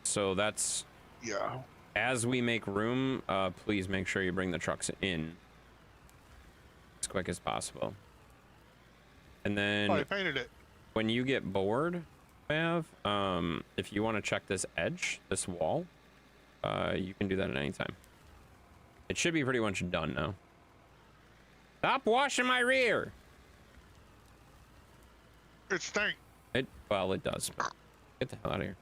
So that's, Yeah. as we make room, please make sure you bring the trucks in as quick as possible. And then Oh, I painted it. when you get bored, Mav, if you want to check this edge, this wall, you can do that at any time. It should be pretty much done now. Stop washing my rear! It stank. Well, it does, but get the hell out of here.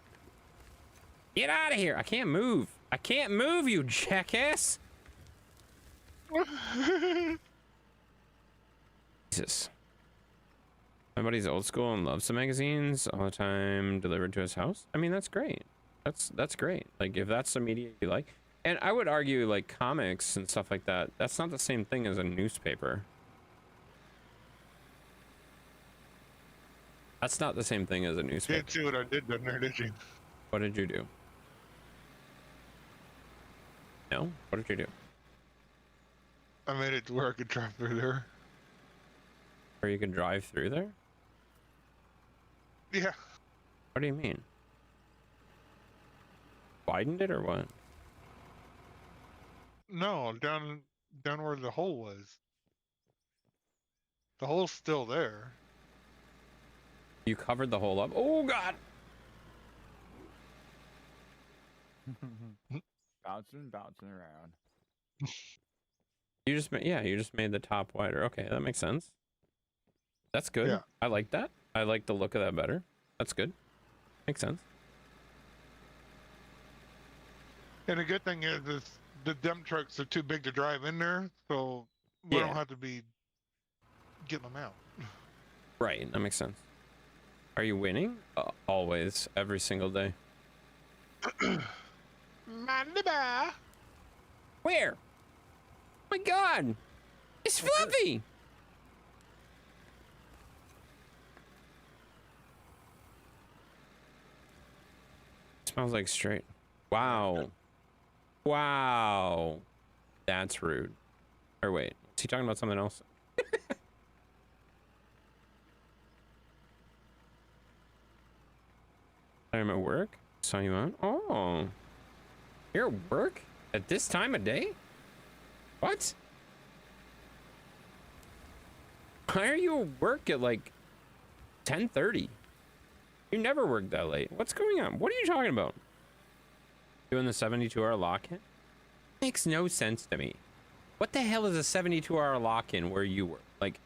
Get out of here! I can't move! I can't move, you jackass! Jesus. My buddy's old school and loves the magazines all the time delivered to his house. I mean, that's great. That's great. Like, if that's the media you like. And I would argue, like, comics and stuff like that, that's not the same thing as a newspaper. That's not the same thing as a newspaper. Didn't see what I did down there, did you? What did you do? No? What did you do? I made it to where I could drive through there. Or you can drive through there? Yeah. What do you mean? Widened it or what? No, down where the hole was. The hole's still there. You covered the hole up? Oh, God! bouncing around. You just made, yeah, you just made the top wider. Okay, that makes sense. That's good. Yeah. I like that. I like the look of that better. That's good. Makes sense. And the good thing is the dump trucks are too big to drive in there, so we Yeah. don't have to be getting them out. Right, that makes sense. Are you winning? Always, every single day. Mandiba! Where? Oh my God! It's Fluffy! Smells like straight. Wow. Wow. That's rude. Or wait, is he talking about something else? I'm at work. Saw you on. Oh. You're at work? At this time of day? What? Why are you at work at like 10:30? You never work that late. What's going on? What are you talking about? Doing the 72-hour lock-in? Makes no sense to me. What the hell is a 72-hour lock-in where you work? Like,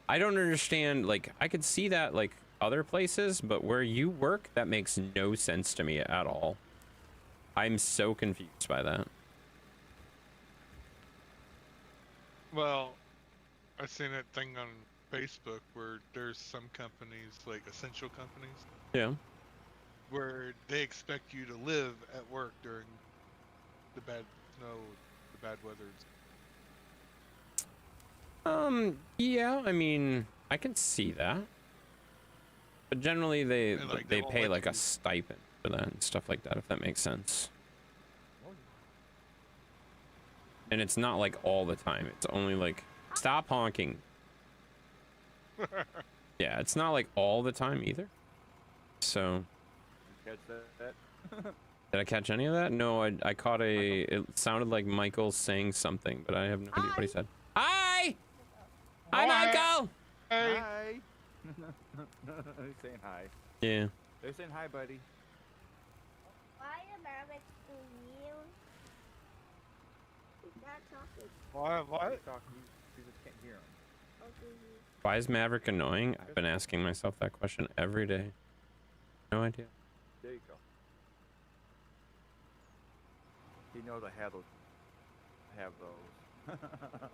I don't understand. Like, I could see that like other places, but where you work, that makes no sense to me at all. I'm so confused by that. Well, I seen that thing on Facebook where there's some companies, like essential companies, Yeah. where they expect you to live at work during the bad snow, the bad weather. Yeah, I mean, I can see that. But generally they And, like, they they won't pay let like a you- stipend. for that and stuff like that, if that makes sense. And it's not like all the time. It's only like, stop honking. Yeah, it's not like all the time either. So, Catch that? did I catch any of that? No, I caught it sounded like Michael saying something, but I have no idea what he said. Hi! Hi, Hi. Michael! Hey, Hi. They're saying hi. Yeah. They're saying hi, buddy. Why am I like to you? He's not talking. what? He's talking. You just can't hear him. Okay. Why is Maverick annoying? I've been asking myself that question every day. No idea. There you go. He knows I have those.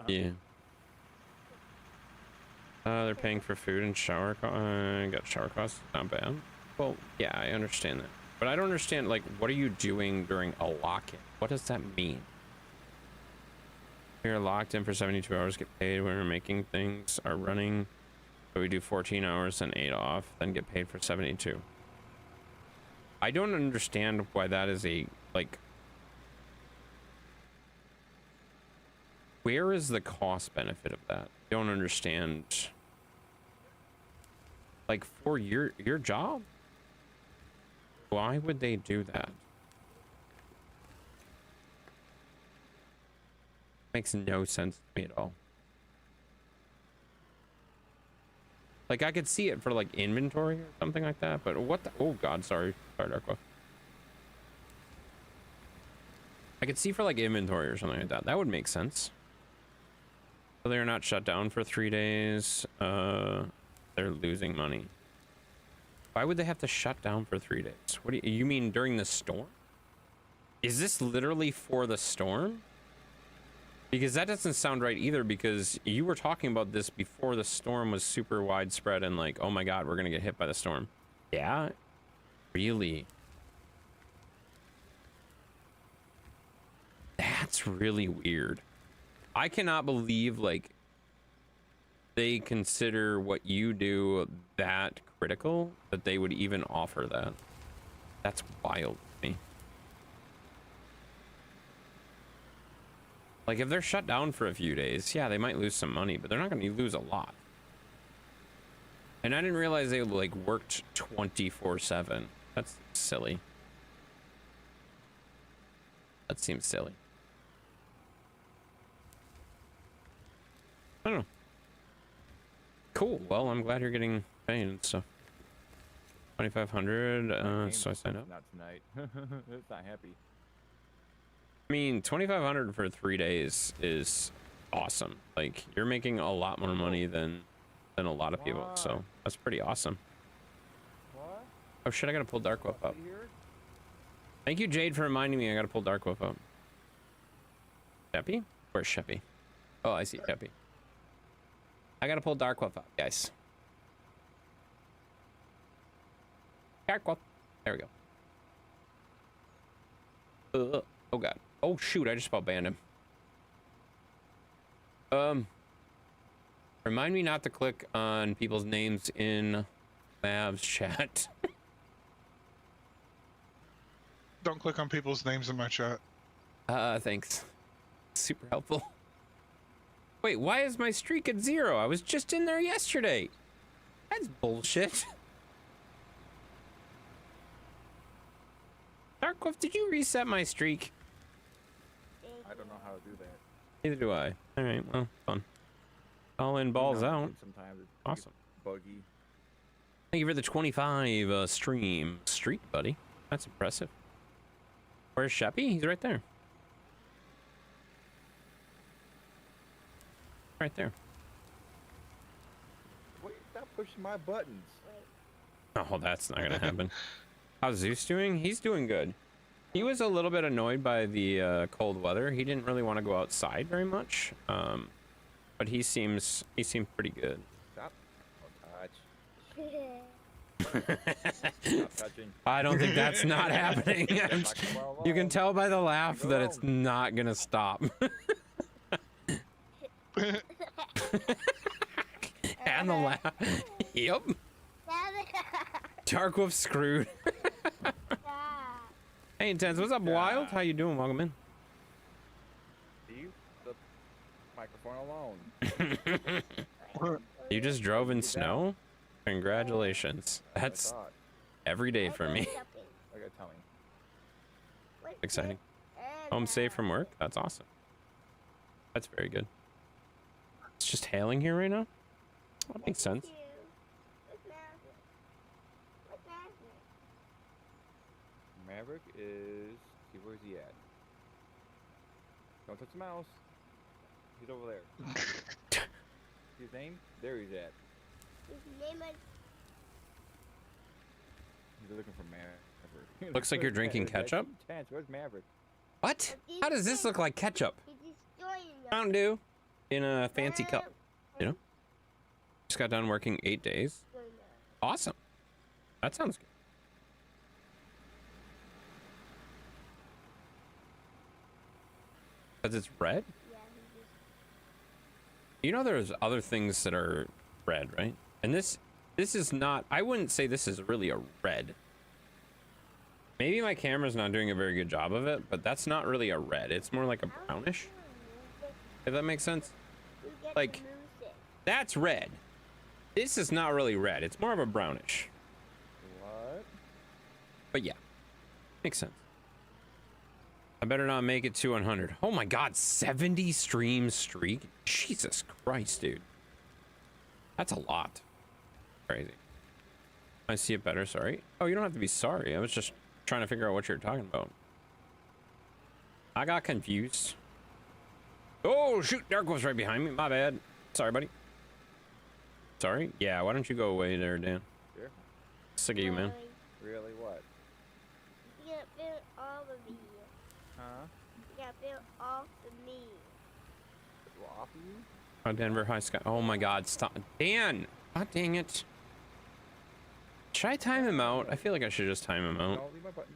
Yeah. They're paying for food and shower got shower costs. Not bad. Well, yeah, I understand that. But I don't understand, like, what are you doing during a lock-in? What does that mean? You're locked in for 72 hours, get paid when we're making things, are running. So we do 14 hours and 8 off, then get paid for 72. I don't understand why that is a, like... Where is the cost benefit of that? I don't understand. Like, for your job? Why would they do that? Makes no sense to me at all. Like, I could see it for, like, inventory or something like that, but what the... Oh, God, sorry. Sorry, Darko. I could see for, like, inventory or something like that. That would make sense. So they're not shut down for 3 days. They're losing money. Why would they have to shut down for 3 days? What do you mean during the storm? Is this literally for the storm? Because that doesn't sound right either, because you were talking about this before the storm was super widespread and like, oh my God, we're gonna get hit by the storm. Yeah? Really? That's really weird. I cannot believe, like, they consider what you do that critical that they would even offer that. That's wild to me. Like, if they're shut down for a few days, yeah, they might lose some money, but they're not going to lose a lot. And I didn't realize they, like, worked 24/7. That's silly. That seems silly. I don't know. Cool. Well, I'm glad you're getting paid and stuff. 2,500. So I signed up. Not tonight. It's not happy. I mean, 2,500 for 3 days is awesome. Like, you're making a lot more money than a lot of people. So that's pretty awesome. What? Oh shit! I gotta pull Dark Wolf up. Here? Thank you, Jade, for reminding me. I gotta pull Dark Wolf up. Sheppy? Where's Sheppy? Oh, I see Sheppy. I gotta pull Dark Wolf up, guys. Dark Wolf. There we go. Oh God. Oh shoot! I just about banned him. Remind me not to click on people's names in Mav's chat. Don't click on people's names in my chat. Thanks. Super helpful. Wait, why is my streak at 0? I was just in there yesterday. That's bullshit. Darkwolf, did you reset my streak? I don't know how to do that. Neither do I. All right, well, fun. All in, balls out. Sometimes it's Awesome. buggy. Thank you for the 25 stream streak, buddy. That's impressive. Where's Sheppy? He's right there. Right there. Wait, stop pushing my buttons. Oh, that's not gonna happen. How's Zeus doing? He's doing good. He was a little bit annoyed by the cold weather. He didn't really want to go outside very much. But he seemed pretty good. Stop. Don't touch. Stop touching. I don't think that's not happening. You can tell by the laugh that it's alone. not gonna stop. And the laugh. Yep. Darkwolf screwed. Hey, Intense, what's up, Wild? How you doing? Welcome in. Leave the microphone alone. You just drove in snow? Congratulations. That's every day for me. Okay, tell me. Exciting. Home safe from work? That's awesome. That's very good. It's just hailing here right now? That makes sense. Maverick is. See, where's he at? Don't touch the mouse. He's over there. See his name? There he's at. His name is He's looking for Maverick. Looks like you're drinking ketchup. Chance, where's Maverick? What? How does this look like ketchup? he's destroying them. Mountain Dew in a fancy cup. You know? Just got done working 8 days. Awesome. That sounds good. Because it's red? Yeah, he just You know there's other things that are red, right? And this is not, I wouldn't say this is really a red. Maybe my camera's not doing a very good job of it, but that's not really a red. It's more like a brownish, if that makes sense. you get Like- to lose it. That's red. This is not really red. It's more of a brownish. What? But yeah, makes sense. I better not make it to 100. Oh my God, 70 stream streak. Jesus Christ, dude. That's a lot. Crazy. I see it better, sorry. Oh, you don't have to be sorry. I was just trying to figure out what you're talking about. I got confused. Oh, shoot, Dark was right behind me. My bad. Sorry, buddy. Sorry? Yeah, why don't you go away there, Dan? Sure. Sick of you, man. Really? What? You gotta build all of me. Huh? You gotta build all of me. Well, off of you? Oh, Denver High Sky. Oh my God, stop. Dan! God dang it. Should I time him out? I feel like I should just time him out. No, leave my button.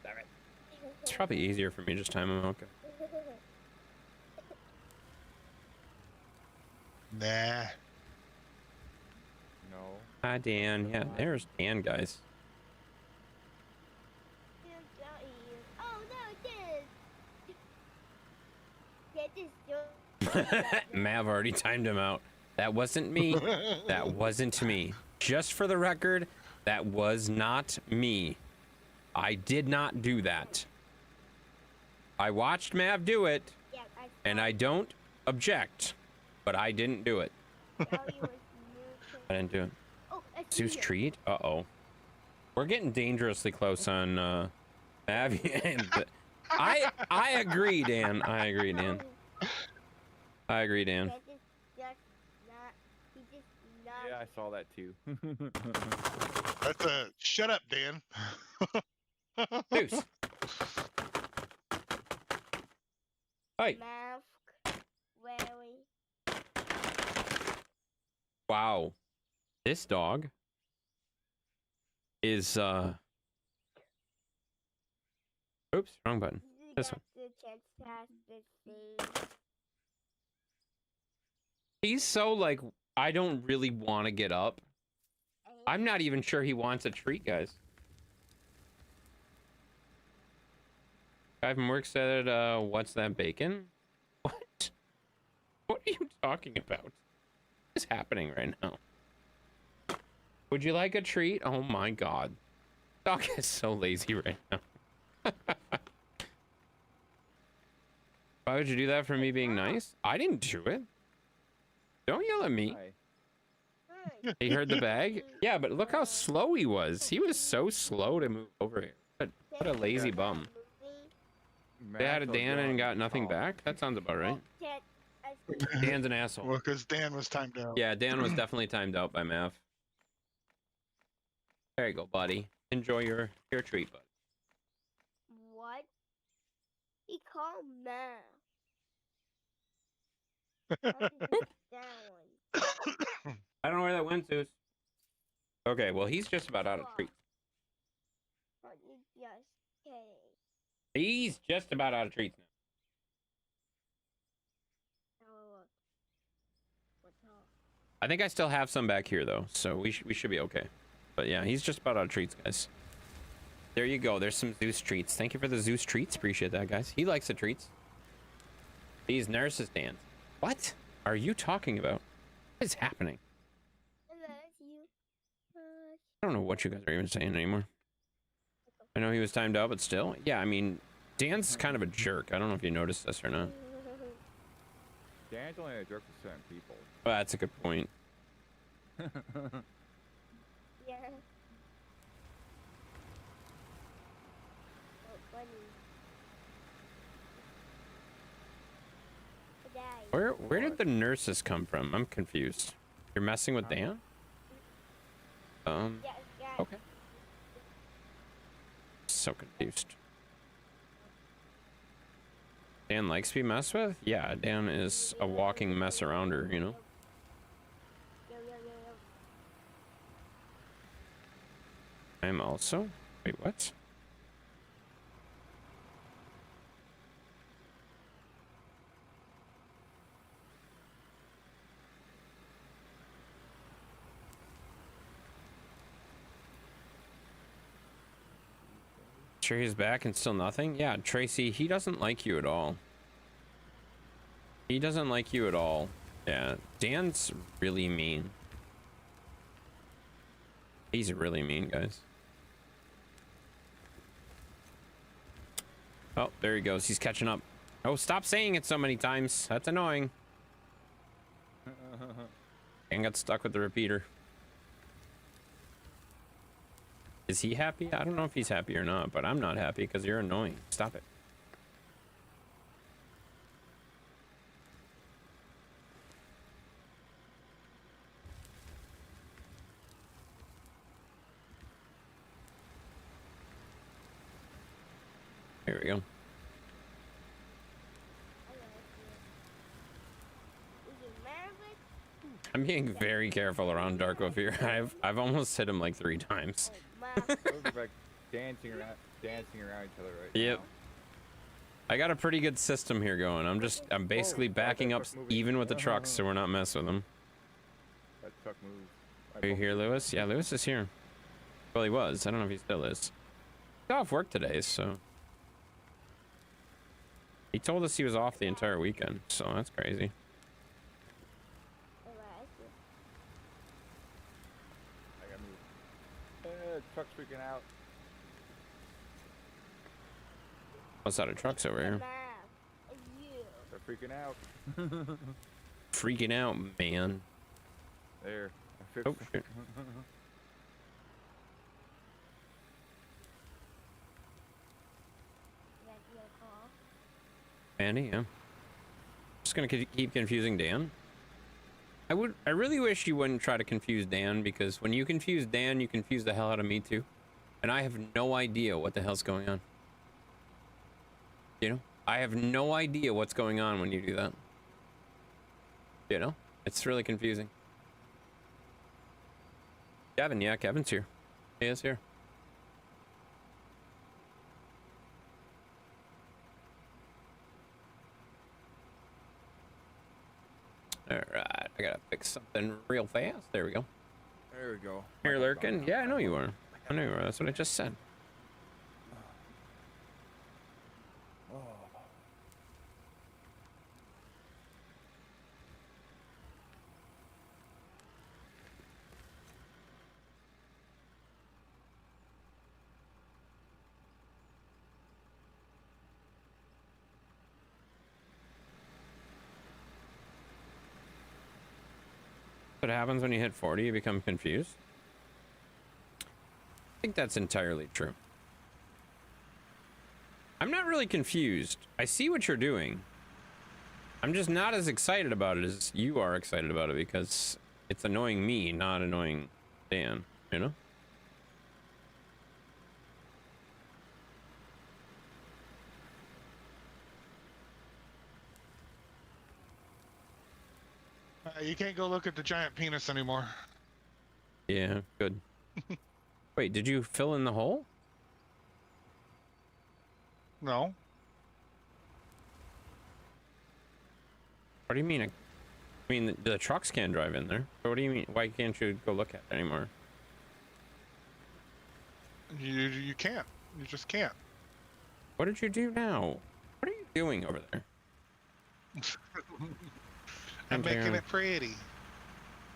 Damn it. It's probably easier for me to just time him out. Okay. Nah. No. Hi, Dan. Yeah, there's Dan, guys. Oh no, this is Mav already timed him out. That wasn't me. That wasn't me. Just for the record, that was not me. I did not do that. I watched Mav do it, yeah, and I don't object, but I didn't do it. saw you was I didn't do it. Oh, I see Zeus you. treat? Uh-oh. We're getting dangerously close on Mav. I agree, Dan. I agree, Dan. I agree, Dan. That is just not. He just not. Yeah, I saw that too. That's a shut up, Dan. Zeus. Hey. Mask wearing. Wow. This dog is oops, wrong button. You This got one. the chance to have this thing. He's so like, I don't really want to get up. I'm not even sure he wants a treat, guys. Guy from work said, what's that bacon? What? What are you talking about? What is happening right now? Would you like a treat? Oh my God. Dog is so lazy right now. Why would you do that for me being nice? I didn't do it. Don't yell at me. Hi. Hi. He heard the bag? Yeah, but look how slow he was. He was so slow to move over here. What a lazy bum. They had a Max Dan or and got John? nothing Oh. back? That sounds about right. Can't- I- Dan's an asshole. Well, because Dan was timed out. Yeah, Dan was definitely timed out by Mav. There you go, buddy. Enjoy your treat, bud. What? He called Matt. That one. I don't know where that went, Zeus. Okay, well, he's just about out of treats. But you just kidding. He's just about out of treats now. Oh, look. What's up? I think I still have some back here, though, so we should be okay. But yeah, he's just about out of treats, guys. There you go. There's some Zeus treats. Thank you for the Zeus treats. Appreciate that, guys. He likes the treats. These nurses dance. What are you talking about? What is happening? I love you. I don't know what you guys are even saying anymore. I know he was timed out, but still. Yeah, I mean, Dan's kind of a jerk. I don't know if you noticed this or not. Dan's only a jerk to certain people. Well, that's a good point. Yeah. So funny. Daddy. Where did the nurses come from? I'm confused. You're messing with Dan? Yes, guys. Okay. So confused. Dan likes to be messed with? Yeah, Dan is a walking mess arounder, you know? Yo, yo, yo, yo. I'm also? Wait, what? Sure he's back and still nothing? Yeah, Tracy, he doesn't like you at all. He doesn't like you at all. Yeah, Dan's really mean. He's really mean, guys. Oh, there he goes. He's catching up. Oh, stop saying it so many times. That's annoying. Dan got stuck with the repeater. Is he happy? I don't know if he's happy or not, but I'm not happy because you're annoying. Stop it. Here we go. I love you. Is it Maverick? I'm being very careful around Darko here. I've almost hit him like 3 times. Oh, Those are like dancing around each other right Yep. now. I got a pretty good system here going. I'm basically backing up even with the trucks so we're not messing with them. That truck moves. Are you here, Lewis? Yeah, Lewis is here. Well, he was. I don't know if he still is. He's off work today, so. He told us he was off the entire weekend, so that's crazy. I like you. I gotta move. Truck's freaking out. What's that of trucks over here? Mav, it's you. They're freaking out. Freaking out, man. There. I fixed Oh, it. shit. Like your call. Andy, yeah. Just gonna keep confusing Dan. I really wish you wouldn't try to confuse Dan, because when you confuse Dan, you confuse the hell out of me too. And I have no idea what the hell's going on. You know? I have no idea what's going on when you do that. You know? It's really confusing. Kevin, yeah, Kevin's here. He is here. Alright, I gotta fix something real fast. There we go. There we go. You're lurking? Yeah, I know you are. I know you are. That's what I just said. Oh. What happens when you hit 40? You become confused? I think that's entirely true. I'm not really confused. I see what you're doing. I'm just not as excited about it as you are excited about it, because it's annoying me, not annoying Dan, you know? You can't go look at the giant penis anymore. Yeah, good. Wait, did you fill in the hole? No. What do you mean? I mean, the trucks can't drive in there. So what do you mean? Why can't you go look at it anymore? You can't. You just can't. What did you do now? What are you doing over there? I'm making Darren. it pretty.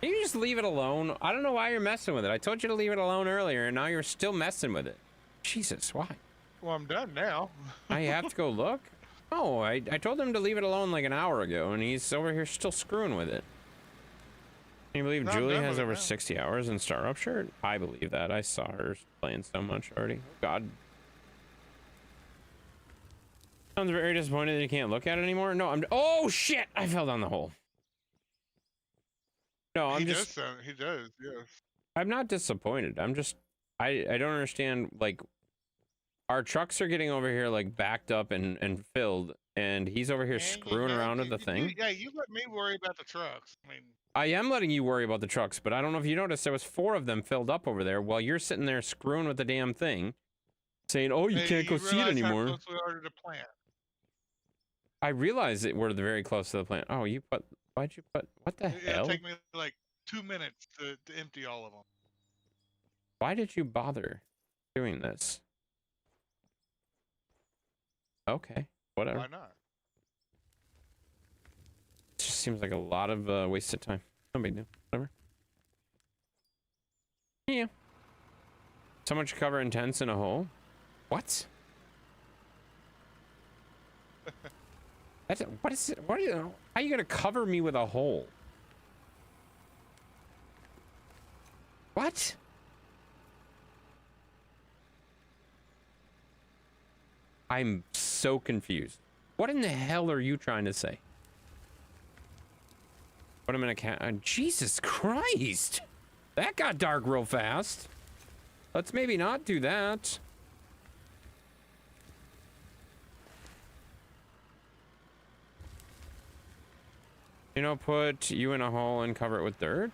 Can you just leave it alone? I don't know why you're messing with it. I told you to leave it alone earlier, and now you're still messing with it. Jesus, why? Well, I'm done now. I have to go look? Oh, I told him to leave it alone like an hour ago, and he's over here still screwing with it. Can you believe No, I'm Julie done has with it over now. 60 hours in Startup Shirt? I believe that. I saw her playing so much already. God. Sounds very disappointed that you can't look at it anymore. No, I'm... Oh, shit! I fell down the hole. No, I'm He just... does. He does. Yes. I'm not disappointed. I'm just... I don't understand, like... Our trucks are getting over here, like, backed up and filled, and he's over here And screwing you know, around with the thing. yeah, you let me worry about the trucks. I mean, I am letting you worry about the trucks, but I don't know if you noticed there was 4 of them filled up over there while you're sitting there screwing with the damn thing, saying, "Oh, you hey, can't go see it realize how anymore." close we are to the plant. I realize that we're very close to the plant. Oh, you put? Why'd you put? What the It'll hell? take me like 2 minutes to empty all of them. Why did you bother doing this? Okay, whatever. Why not? It just seems like a lot of wasted time. No big deal. Whatever. Yeah. So much cover intense in a hole. What? That's what is it? What are you? How are you gonna cover me with a hole? What? I'm so confused. What in the hell are you trying to say? Put him in a cat. Jesus Christ! That got dark real fast. Let's maybe not do that. You know, put you in a hole and cover it with dirt.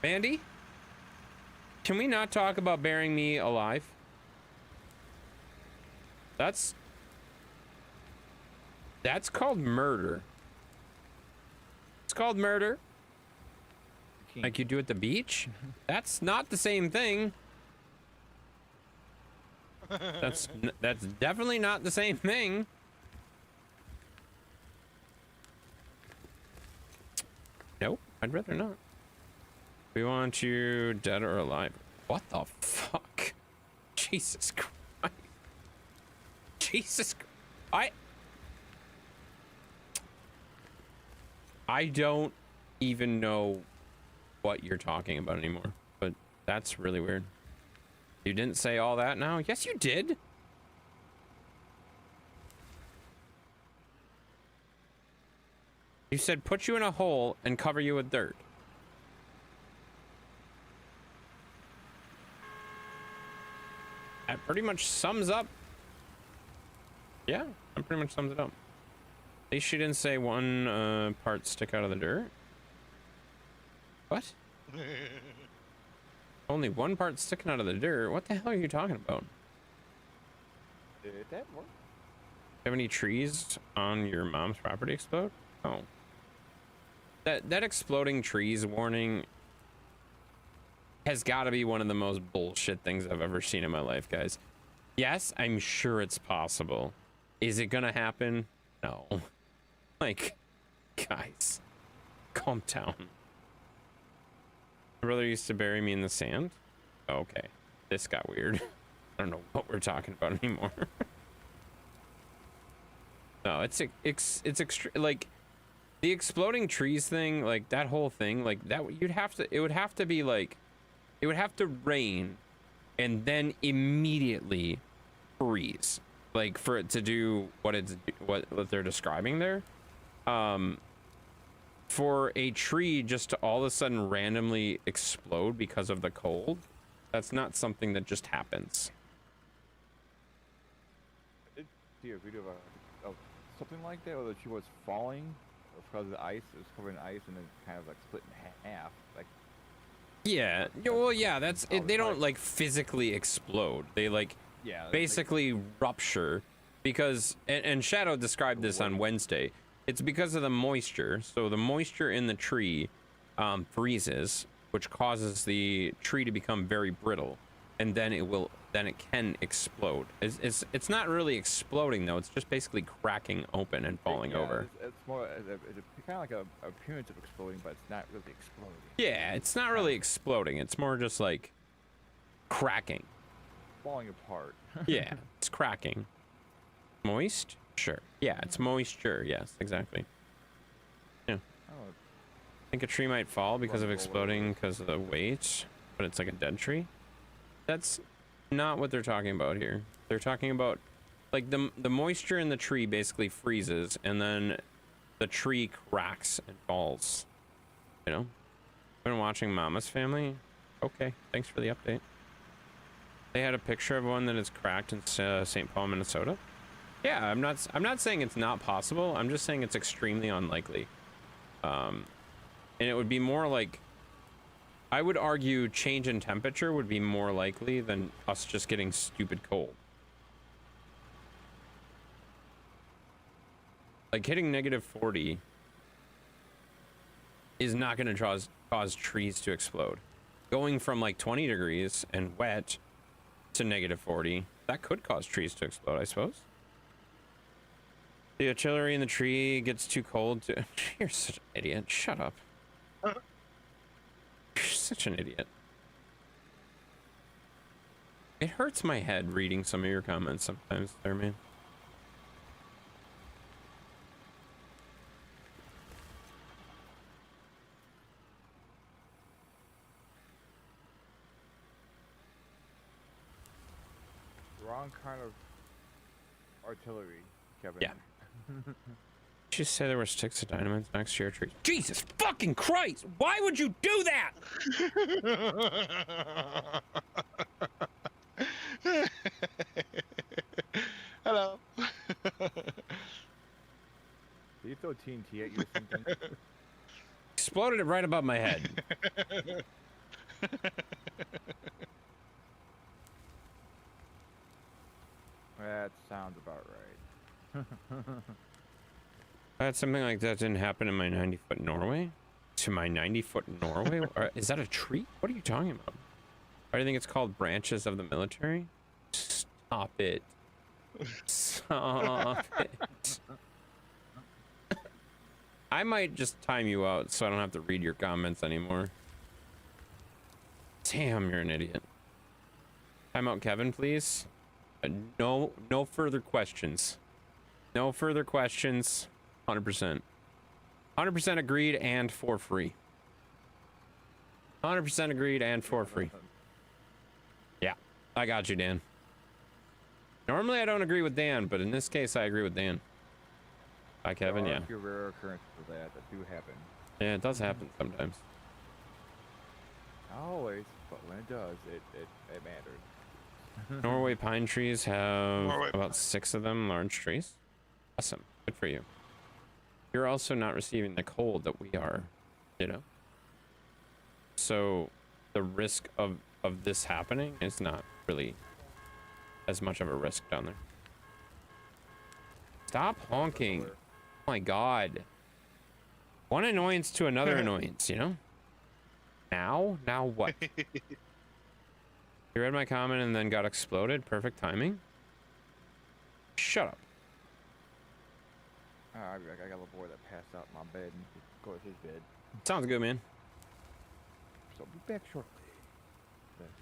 Mandy? Can we not talk about burying me alive? That's called murder. It's called murder. Like you do at the beach? That's not the same thing. That's definitely not the same thing. Nope, I'd rather not. We want you dead or alive. What the fuck? Jesus Christ. Jesus Christ. I don't even know what you're talking about anymore, but that's really weird. You didn't say all that now? Yes, you did. You said put you in a hole and cover you with dirt. That pretty much sums up. Yeah, that pretty much sums it up. At least she didn't say one part stick out of the dirt. What? Only one part sticking out of the dirt? What the hell are you talking about? Did that work? Have any trees on your mom's property explode? Oh. That exploding trees warning has got to be one of the most bullshit things I've ever seen in my life, guys. Yes, I'm sure it's possible. Is it gonna happen? No. Like, guys, calm down. My brother used to bury me in the sand. Okay, this got weird. I don't know what we're talking about anymore. No, it's like the exploding trees thing, like that whole thing, like that. It would have to be like, it would have to rain, and then immediately freeze, like for it to do what they're describing there. For a tree just to all of a sudden randomly explode because of the cold, that's not something that just happens. Did you see a video of something like that, where she was falling because of the ice? It was covered in ice and then kind of like split in half. Like, Yeah, well, yeah, that's Oh, it. They don't right. like physically explode. They like yeah, like- basically rupture because and Shadow described this on Wednesday. It's because of the moisture. So the moisture in the tree freezes, which causes the tree to become very brittle, and then it can explode. It's not really exploding though. It's just basically cracking open and falling over. It's more it's kind of like a appearance of exploding, but it's not really exploding. Yeah, it's not really exploding. It's more just like cracking. Falling apart. Yeah, it's cracking. Moist? Sure. Yeah, it's moisture. Yes, exactly. Yeah. Oh, I think a tree might fall because of exploding because of the weight, but it's like a dead tree. That's not what they're talking about here. They're talking about like the moisture in the tree basically freezes and then the tree cracks and falls. You know? Been watching Mama's Family? Okay, thanks for the update. They had a picture of one that is cracked in St. Paul, Minnesota. Yeah, I'm not saying it's not possible. I'm just saying it's extremely unlikely. And it would be more like, I would argue change in temperature would be more likely than us just getting stupid cold. Like hitting -40 is not going to cause trees to explode. Going from like 20 degrees and wet to -40, that could cause trees to explode, I suppose. The artillery in the tree gets too cold to... You're such an idiot. Shut up. You're such an idiot. It hurts my head reading some of your comments sometimes there, man. wrong kind of artillery, Kevin. Yeah. Did you say there were sticks of dynamite next to your tree? Jesus fucking Christ! Why would you do that? Hello. Did you throw TNT at you or something? Exploded it right above my head. That sounds about right. That something like that didn't happen in my 90-foot Norway? To my 90-foot Norway? Is that a tree? What are you talking about? Why do you think it's called branches of the military? Stop it. Stop it. I might just time you out so I don't have to read your comments anymore. Damn, you're an idiot. Time out, Kevin, please. No further questions. No further questions. 100%. 100% agreed and for free. 100% agreed and for free. Yeah, I got you, Dan. Normally I don't agree with Dan, but in this case I agree with Dan. Hi, Kevin. There are Yeah. a few rare occurrences of that do happen. Yeah, it does happen sometimes. Not always, but when it does, it matters. Norway pine trees have Norway about 6 of them, large trees. Awesome. Good for you. You're also not receiving the cold that we are, you know? So the risk of this happening is not really as much of a risk down there. Stop honking. Oh my god. One annoyance to another annoyance, you know? Now what? You read my comment and then got exploded? Perfect timing? Shut up. I got a little boy that passed out in my bed and go to his bed. Sounds good, man. So I'll be back shortly.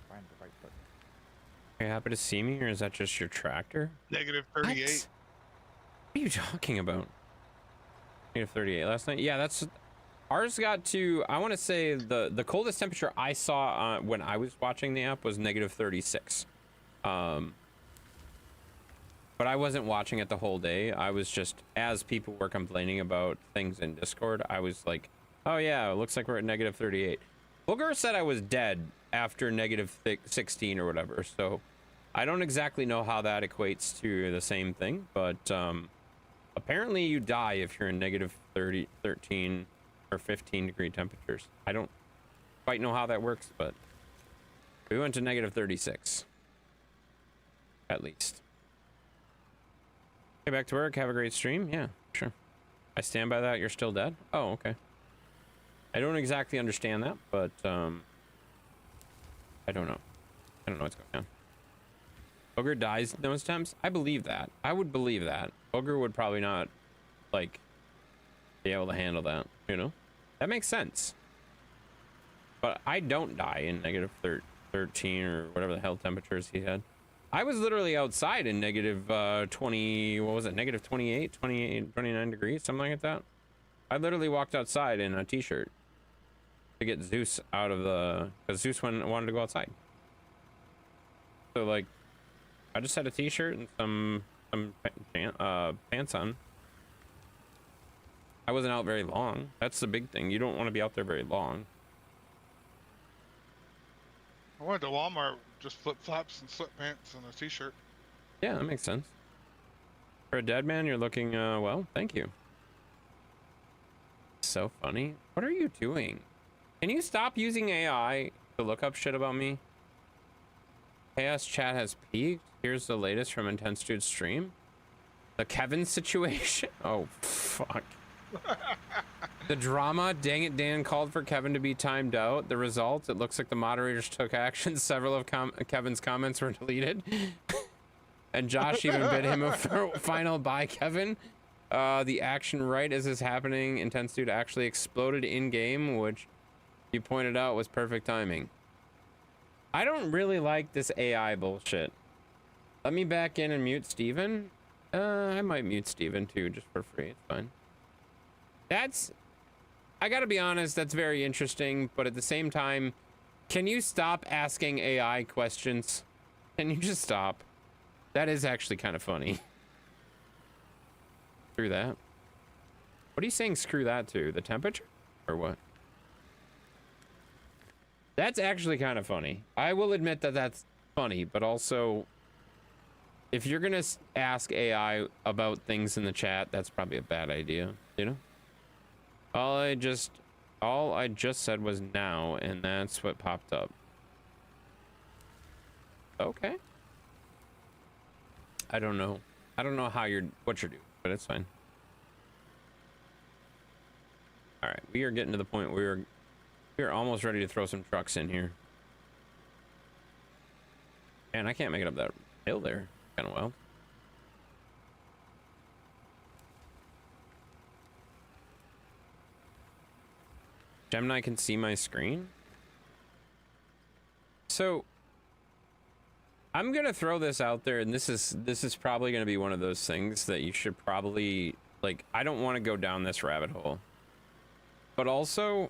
Find the right button. Are you happy to see me, or is that just your tractor? -38. What are you talking about? -38 last night? Yeah, that's... Ours got to... I want to say the coldest temperature I saw when I was watching the app was -36. But I wasn't watching it the whole day. I was just... As people were complaining about things in Discord, I was like, oh yeah, it looks like we're at -38. Booger said I was dead after -16 or whatever, so... I don't exactly know how that equates to the same thing, but apparently you die if you're in -30, 13, or 15 degree temperatures. I don't quite know how that works, but we went to -36. At least. Okay, back to work. Have a great stream. Yeah, sure. I stand by that. You're still dead? Oh, okay. I don't exactly understand that, but I don't know. I don't know what's going on. Booger dies in those attempts. I believe that. I would believe that. Booger would probably not, like, be able to handle that, you know? That makes sense. But I don't die in negative 13 or whatever the hell temperatures he had. I was literally outside in negative 20, what was it? Negative 28, 29 degrees, something like that. I literally walked outside in a t-shirt to get Zeus out of the, because Zeus wanted to go outside. So like, I just had a t-shirt and some pants on. I wasn't out very long. That's the big thing. You don't want to be out there very long. I went to Walmart with just flip flops and sweatpants and a t-shirt. Yeah, that makes sense. For a dead man, you're looking well. Thank you. So funny. What are you doing? Can you stop using AI to look up shit about me? Chaos chat has peaked. Here's the latest from Intense Dude's stream. The Kevin situation. Oh, fuck. The drama. Dang it, Dan called for Kevin to be timed out. The result, it looks like the moderators took action. Several of Kevin's comments were deleted. And Josh even bid him a final bye, Kevin. The action right as is happening, Intense Dude actually exploded in game, which you pointed out was perfect timing. I don't really like this AI bullshit. Let me back in and mute Steven. I might mute Steven too, just for free. It's fine. That's, I gotta be honest, that's very interesting, but at the same time, can you stop asking AI questions? Can you just stop? That is actually kind of funny. Screw that. What are you saying screw that to? The temperature? Or what? That's actually kind of funny. I will admit that that's funny, but also, if you're gonna ask AI about things in the chat, that's probably a bad idea, you know? All I just said was now, and that's what popped up. Okay. I don't know how what you're doing, but it's fine. All right, we are getting to the point where we are almost ready to throw some trucks in here. And I can't make it up that hill there. Kind of wild. Gemini can see my screen. So I'm gonna throw this out there, and this is probably gonna be one of those things that you should probably, like, I don't want to go down this rabbit hole, but also,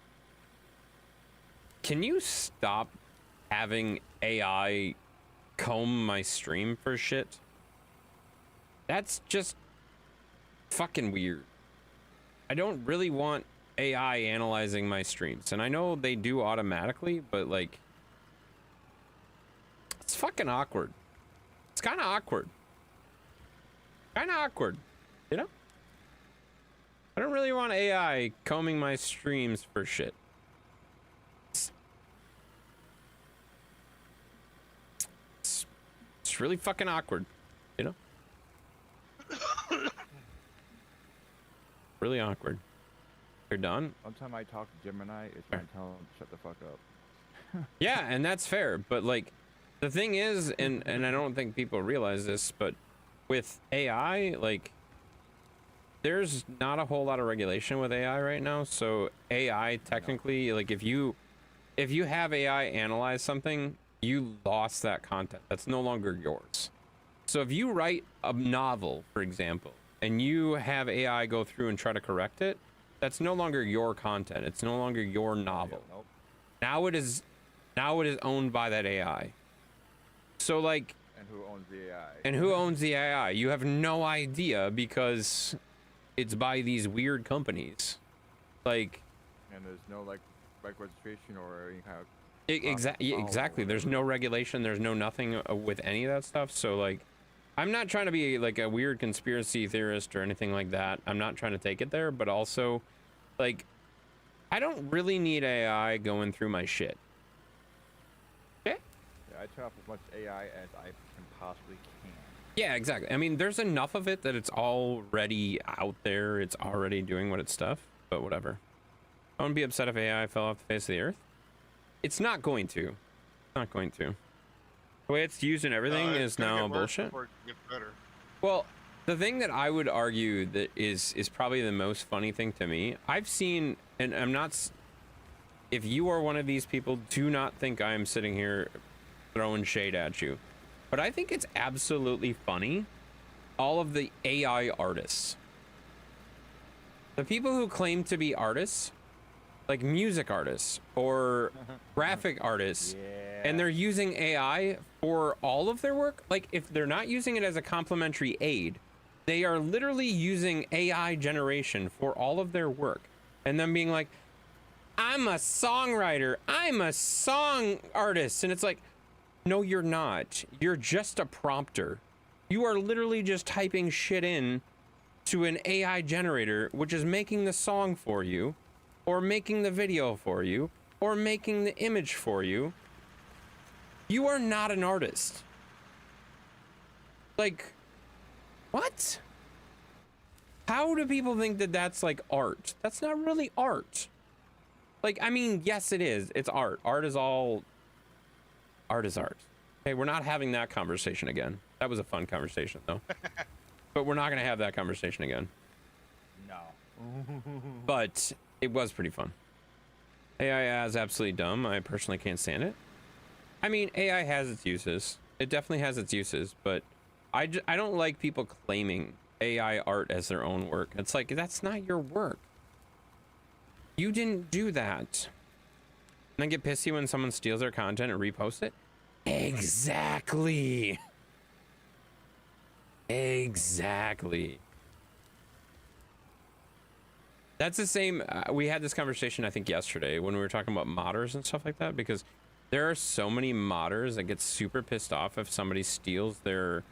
can you stop having AI comb my stream for shit? That's just fucking weird. I don't really want AI analyzing my streams, and I know they do automatically, but like, it's fucking awkward. It's kind of awkward. Kind of awkward, you know? I don't really want AI combing my streams for shit. It's really fucking awkward, you know? Really awkward. You're done? One time I talk to Gemini, it's gonna tell him shut the fuck up. Yeah, and that's fair, but like, the thing is, and I don't think people realize this, but with AI, like, there's not a whole lot of regulation with AI right now. So AI technically, like, if you have AI analyze something, you lost that content. That's no longer yours. So if you write a novel, for example, and you have AI go through and try to correct it, that's no longer your content. It's no longer your novel. Yeah, nope. Now it is owned by that AI. So like, And who owns the AI? and who owns the AI? You have no idea because it's by these weird companies. Like, And there's no like registration or any kind of exactly. There's no regulation. There's no nothing with any of that stuff. So like, I'm not trying to be like a weird conspiracy theorist or anything like that. I'm not trying to take it there, but also, like, I don't really need AI going through my shit. Okay? Yeah, I turn off as much AI as I can possibly can. Yeah, exactly. I mean, there's enough of it that it's already out there. It's already doing what it's stuff, but whatever. I wouldn't be upset if AI fell off the face of the earth. It's not going to. It's not going to. The way it's used in everything It's is gonna now get worse bullshit. before it gets better. Well, the thing that I would argue that is probably the most funny thing to me, I've seen, and I'm not. If you are one of these people, do not think I am sitting here throwing shade at you, but I think it's absolutely funny. All of the AI artists, the people who claim to be artists, like music artists or graphic artists, and they're using AI for all of their work. Like, if they're not using it as a complementary aid, they are literally using AI generation for all of their work, and then being like, I'm a songwriter, I'm a song artist, and it's like, no, you're not. You're just a prompter. You are literally just typing shit in to an AI generator, which is making the song for you, or making the video for you, or making the image for you. You are not an artist. Like, what? How do people think that that's like art? That's not really art. Like, I mean, yes, it is. It's art. Art is all... Art is art. Okay, we're not having that conversation again. That was a fun conversation, though. But we're not going to have that conversation again. No. But it was pretty fun. AI is absolutely dumb. I personally can't stand it. I mean, AI has its uses. It definitely has its uses, but I don't like people claiming AI art as their own work. It's like, that's not your work. You didn't do that. And I get pissy when someone steals their content and reposts it. Exactly. Exactly. That's the same. We had this conversation, I think, yesterday when we were talking about modders and stuff like that, because there are so many modders that get super pissed off if somebody steals their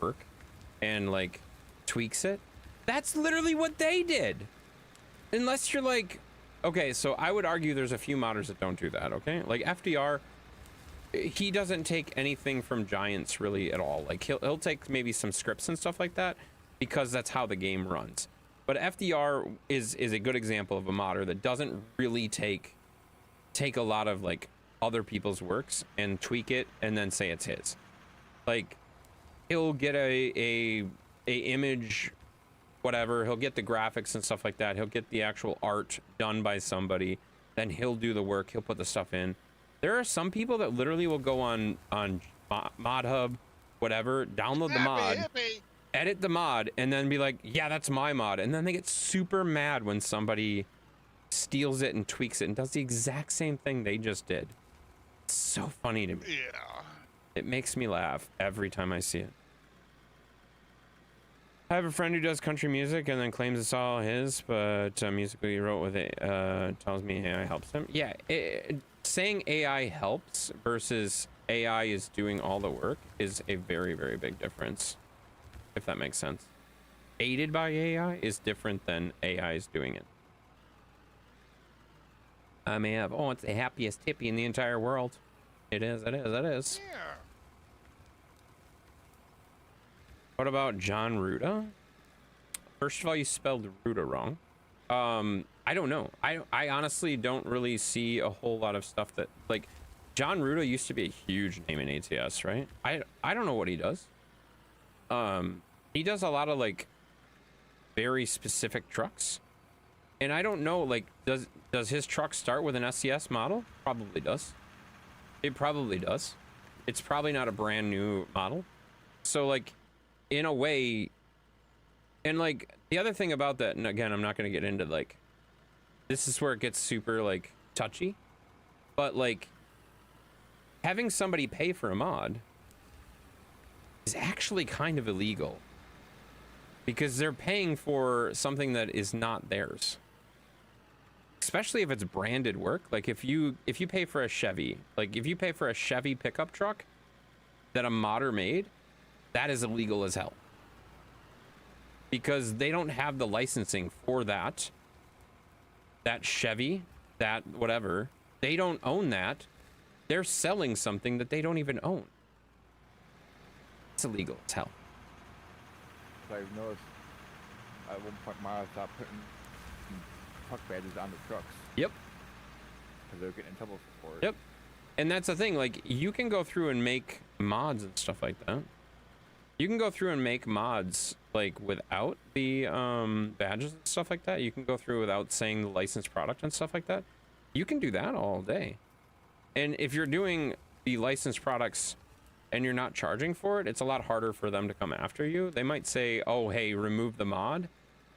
work and like tweaks it. That's literally what they did. Unless you're like, okay, so I would argue there's a few modders that don't do that, okay? Like FDR, he doesn't take anything from Giants really at all. Like he'll take maybe some scripts and stuff like that because that's how the game runs. But FDR is a good example of a modder that doesn't really take a lot of like other people's works and tweak it and then say it's his. Like he'll get a image, whatever, he'll get the graphics and stuff like that, he'll get the actual art done by somebody, then he'll do the work, he'll put the stuff in. There are some people that literally will go on ModHub, whatever, download the mod, edit the mod, and then be like, yeah, that's my mod, and then they get super mad when somebody steals it and tweaks it and does the exact same thing they just did. It's so funny to me. Yeah. It makes me laugh every time I see it. I have a friend who does country music and then claims it's all his, but musically he wrote with it, tells me AI helps him. Yeah, saying AI helps versus AI is doing all the work is a very, very big difference, if that makes sense. Aided by AI is different than AI is doing it. I may have, oh, it's the happiest hippie in the entire world. It is, it is, it is. Yeah. What about John Ruda? First of all, you spelled Ruda wrong. I don't know. I honestly don't really see a whole lot of stuff that, like, John Ruda used to be a huge name in ATS, right? I don't know what he does. He does a lot of like very specific trucks, and I don't know, like, does his truck start with an SCS model? Probably does. It probably does. It's probably not a brand new model. So like, in a way, and like the other thing about that, and again, I'm not going to get into like, this is where it gets super like touchy, but like having somebody pay for a mod is actually kind of illegal because they're paying for something that is not theirs. Especially if it's branded work. Like if you pay for a Chevy, like if you pay for a Chevy pickup truck that a modder made, that is illegal as hell. Because they don't have the licensing for that Chevy, that whatever. They don't own that. They're selling something that they don't even own. It's illegal as hell. So I've noticed at one point Mara stopped putting truck badges on the trucks. Yep. Because they're getting in trouble for it. Yep. And that's the thing, like, you can go through and make mods and stuff like that. You can go through and make mods, like, without the badges and stuff like that. You can go through without saying the licensed product and stuff like that. You can do that all day. And if you're doing the licensed products and you're not charging for it, it's a lot harder for them to come after you. They might say, oh, hey, remove the mod.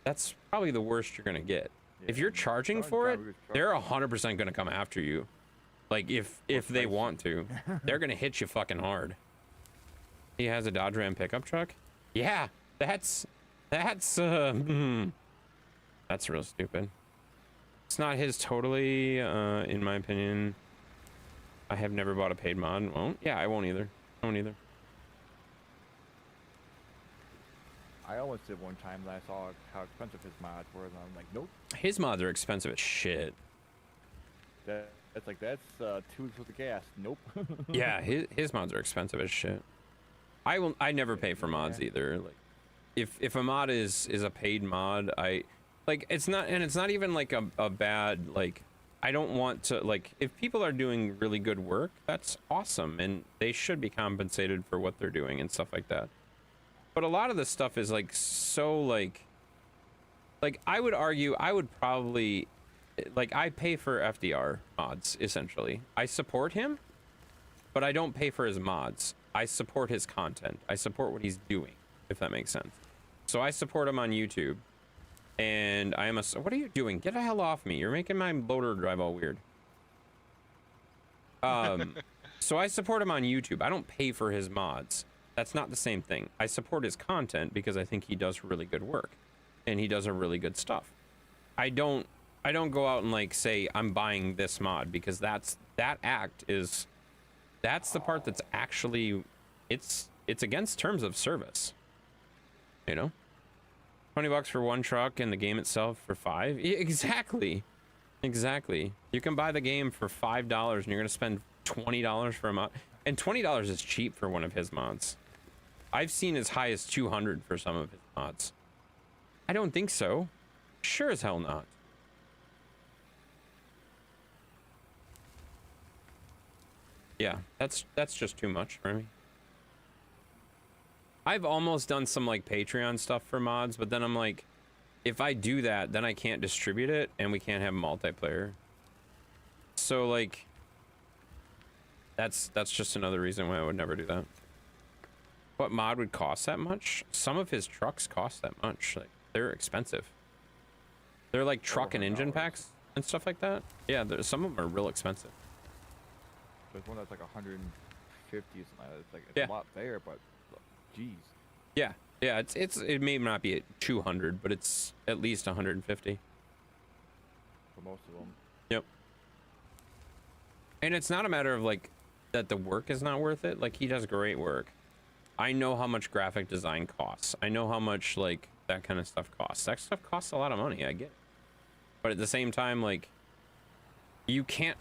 That's probably the worst you're going to get. Yeah, If you're charging for it, they're 100% going to come after you. Like, if they want to. They're going to hit you fucking hard. He has a Dodge Ram pickup truck? Yeah, that's real stupid. It's not his totally, in my opinion. I have never bought a paid mod. Won't? Yeah, I won't either. I won't either. I almost did one time that I saw how expensive his mods were, and I'm like, nope. His mods are expensive as shit. That's 2 weeks worth of gas. Nope. Yeah, his mods are expensive as shit. I never pay for mods either. Like, if a mod is a paid mod, it's not even like a bad, like, I don't want to, like, if people are doing really good work, that's awesome, and they should be compensated for what they're doing and stuff like that. But a lot of this stuff is like so like I would argue I would probably, like, I pay for FDR mods essentially. I support him, but I don't pay for his mods. I support his content. I support what he's doing, if that makes sense. So I support him on YouTube, and I am what are you doing? Get the hell off me. You're making my loader drive all weird. So I support him on YouTube. I don't pay for his mods. That's not the same thing. I support his content because I think he does really good work, and he does a really good stuff. I don't go out and like say I'm buying this mod, because that's the part that's actually it's against terms of service. You know, $20 for one truck and the game itself for $5. Yeah, exactly. You can buy the game for $5 and you're gonna spend $20 for a mod, and $20 is cheap for one of his mods. I've seen as high as $200 for some of his mods. I don't think so. Sure as hell not. Yeah, that's just too much for me. I've almost done some like Patreon stuff for mods, but then I'm like, if I do that, then I can't distribute it and we can't have multiplayer. So like, that's just another reason why I would never do that. What mod would cost that much? Some of his trucks cost that much. Like, they're expensive. They're like truck and engine packs and stuff like that. Yeah, some of them are real expensive. There's one that's like 150 or something. It's like Yeah. a lot there, but geez. Yeah, it may not be at 200, but it's at least 150. For most of them. Yep. And it's not a matter of like that the work is not worth it. Like, he does great work. I know how much graphic design costs. I know how much like that kind of stuff costs. That stuff costs a lot of money. I get it. But at the same time, like, you can't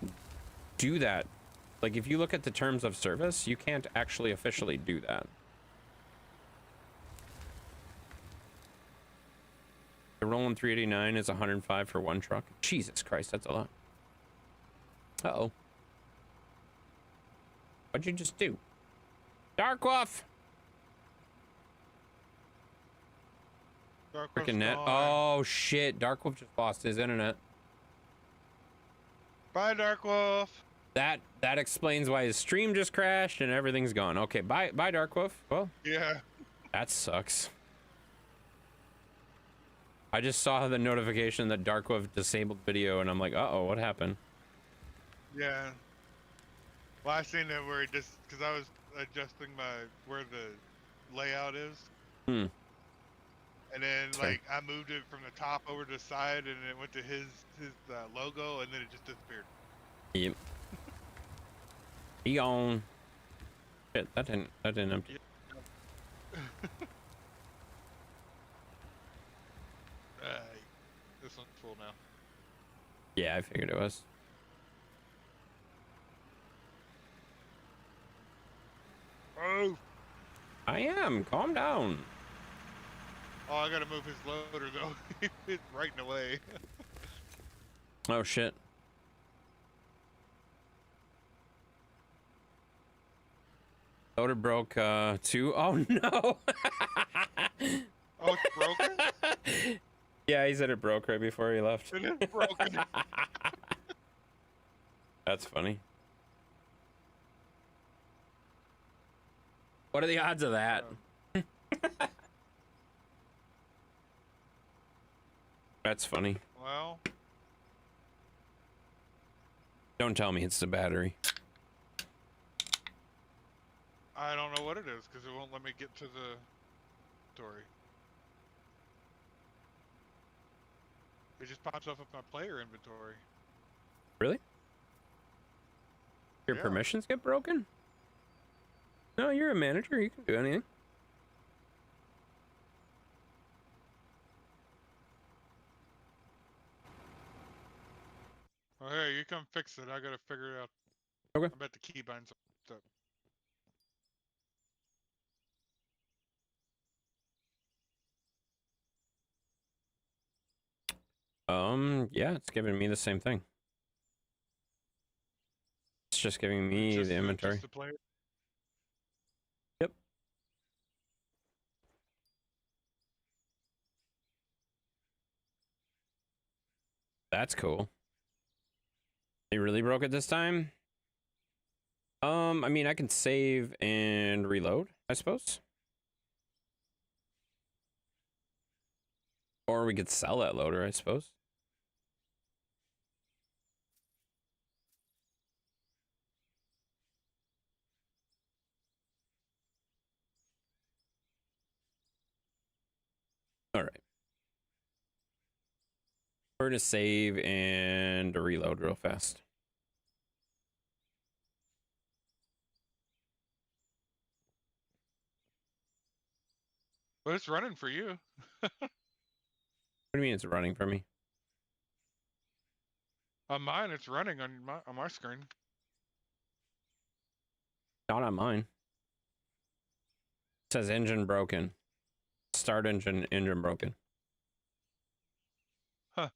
do that. Like, if you look at the terms of service, you can't actually officially do that. The Roland 389 is 105 for one truck. Jesus Christ, that's a lot. Uh-oh. What'd you just do? Dark Wolf! Freaking net. Oh, shit. Dark Wolf just lost his internet. Bye, Dark Wolf. That explains why his stream just crashed and everything's gone. Okay, bye, Dark Wolf. Well, Yeah. that sucks. I just saw the notification that Dark Wolf disabled video, and I'm like, uh-oh, what happened? Yeah. Well, I seen it where it just, because I was adjusting where the layout is. Hmm. And then, Fair. like, I moved it from the top over to the side, and it went to his logo, and then it just disappeared. Yep. He gone. Shit, that didn't empty. This one's full now. Yeah, I figured it was. Oh! I am. Calm down. Oh, I gotta move his loader, though. It's right in the way. Oh shit. Loader broke too. Oh no. Oh, it's broken? Yeah, he said it broke right before he left. It is broken. That's funny. What are the odds of that? That's funny. Well, Don't tell me it's the battery. I don't know what it is because it won't let me get to the story. It just pops up with my player inventory. Really? Your Yeah. permissions get broken? No, you're a manager. You can do anything. Oh, hey, you come fix it. I gotta figure it out. Okay. I bet the keybind's up. Yeah, it's giving me the same thing. It's just giving me Just the inventory. Just the player. Yep. That's cool. They really broke it this time? I mean, I can save and reload, I suppose. Or we could sell that loader, I suppose. All right. We're gonna save and reload real fast. But it's running for you. What do you mean it's running for me? On mine, it's running on my screen. Not on mine. It says engine broken. Start engine broken. Huh.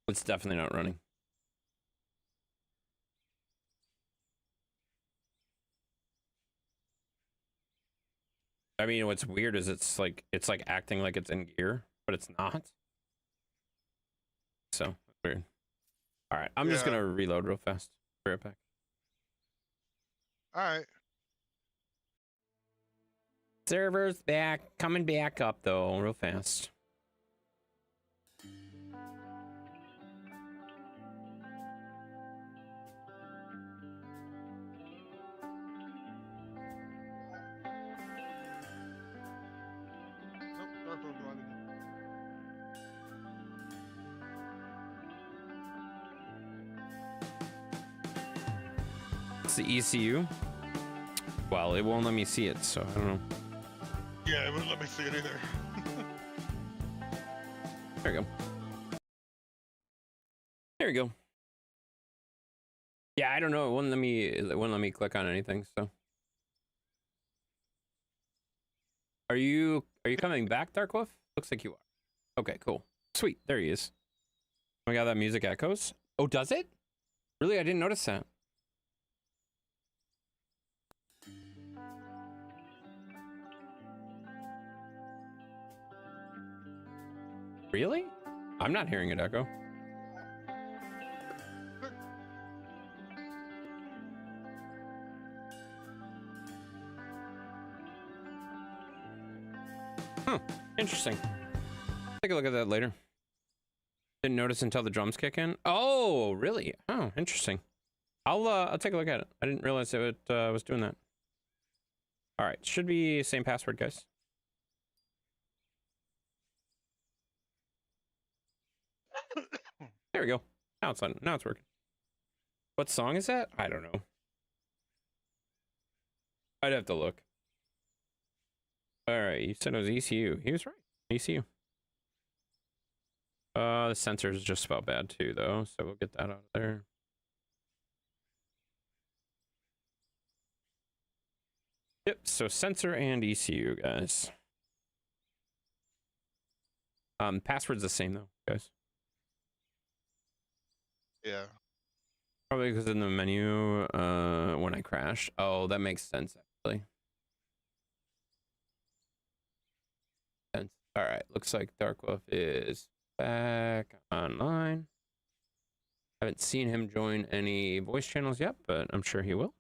It's definitely not running. I mean, what's weird is it's like acting like it's in gear, but it's not. So weird. All right, I'm just Yeah. gonna reload real fast. Be right back. All right. Server's back, coming back up though, real fast. Nope, dark road lighting. It's the ECU. Well, it won't let me see it, so I don't know. Yeah, it wouldn't let me see it either. There we go. There we go. Yeah, I don't know. It wouldn't let me click on anything, so. Are you coming back, Darkwolf? Looks like you are. Okay, cool. Sweet. There he is. Oh my god, that music echoes. Oh, does it? Really? I didn't notice that. Really? I'm not hearing it echo. Huh. Interesting. Take a look at that later. Didn't notice until the drums kick in. Oh, really? Oh, interesting. I'll take a look at it. I didn't realize it was doing that. All right, should be same password, guys. There we go. Now it's on. Now it's working. What song is that? I don't know. I'd have to look. All right, you said it was ECU. He was right. ECU. The sensor is just about bad too, though, so we'll get that out of there. Yep. So sensor and ECU, guys. Password's the same though, guys. Yeah. Probably because in the menu, when I crashed. Oh, that makes sense, actually. Sense. All right, looks like Darkwolf is back online. Haven't seen him join any voice channels yet, but I'm sure he will.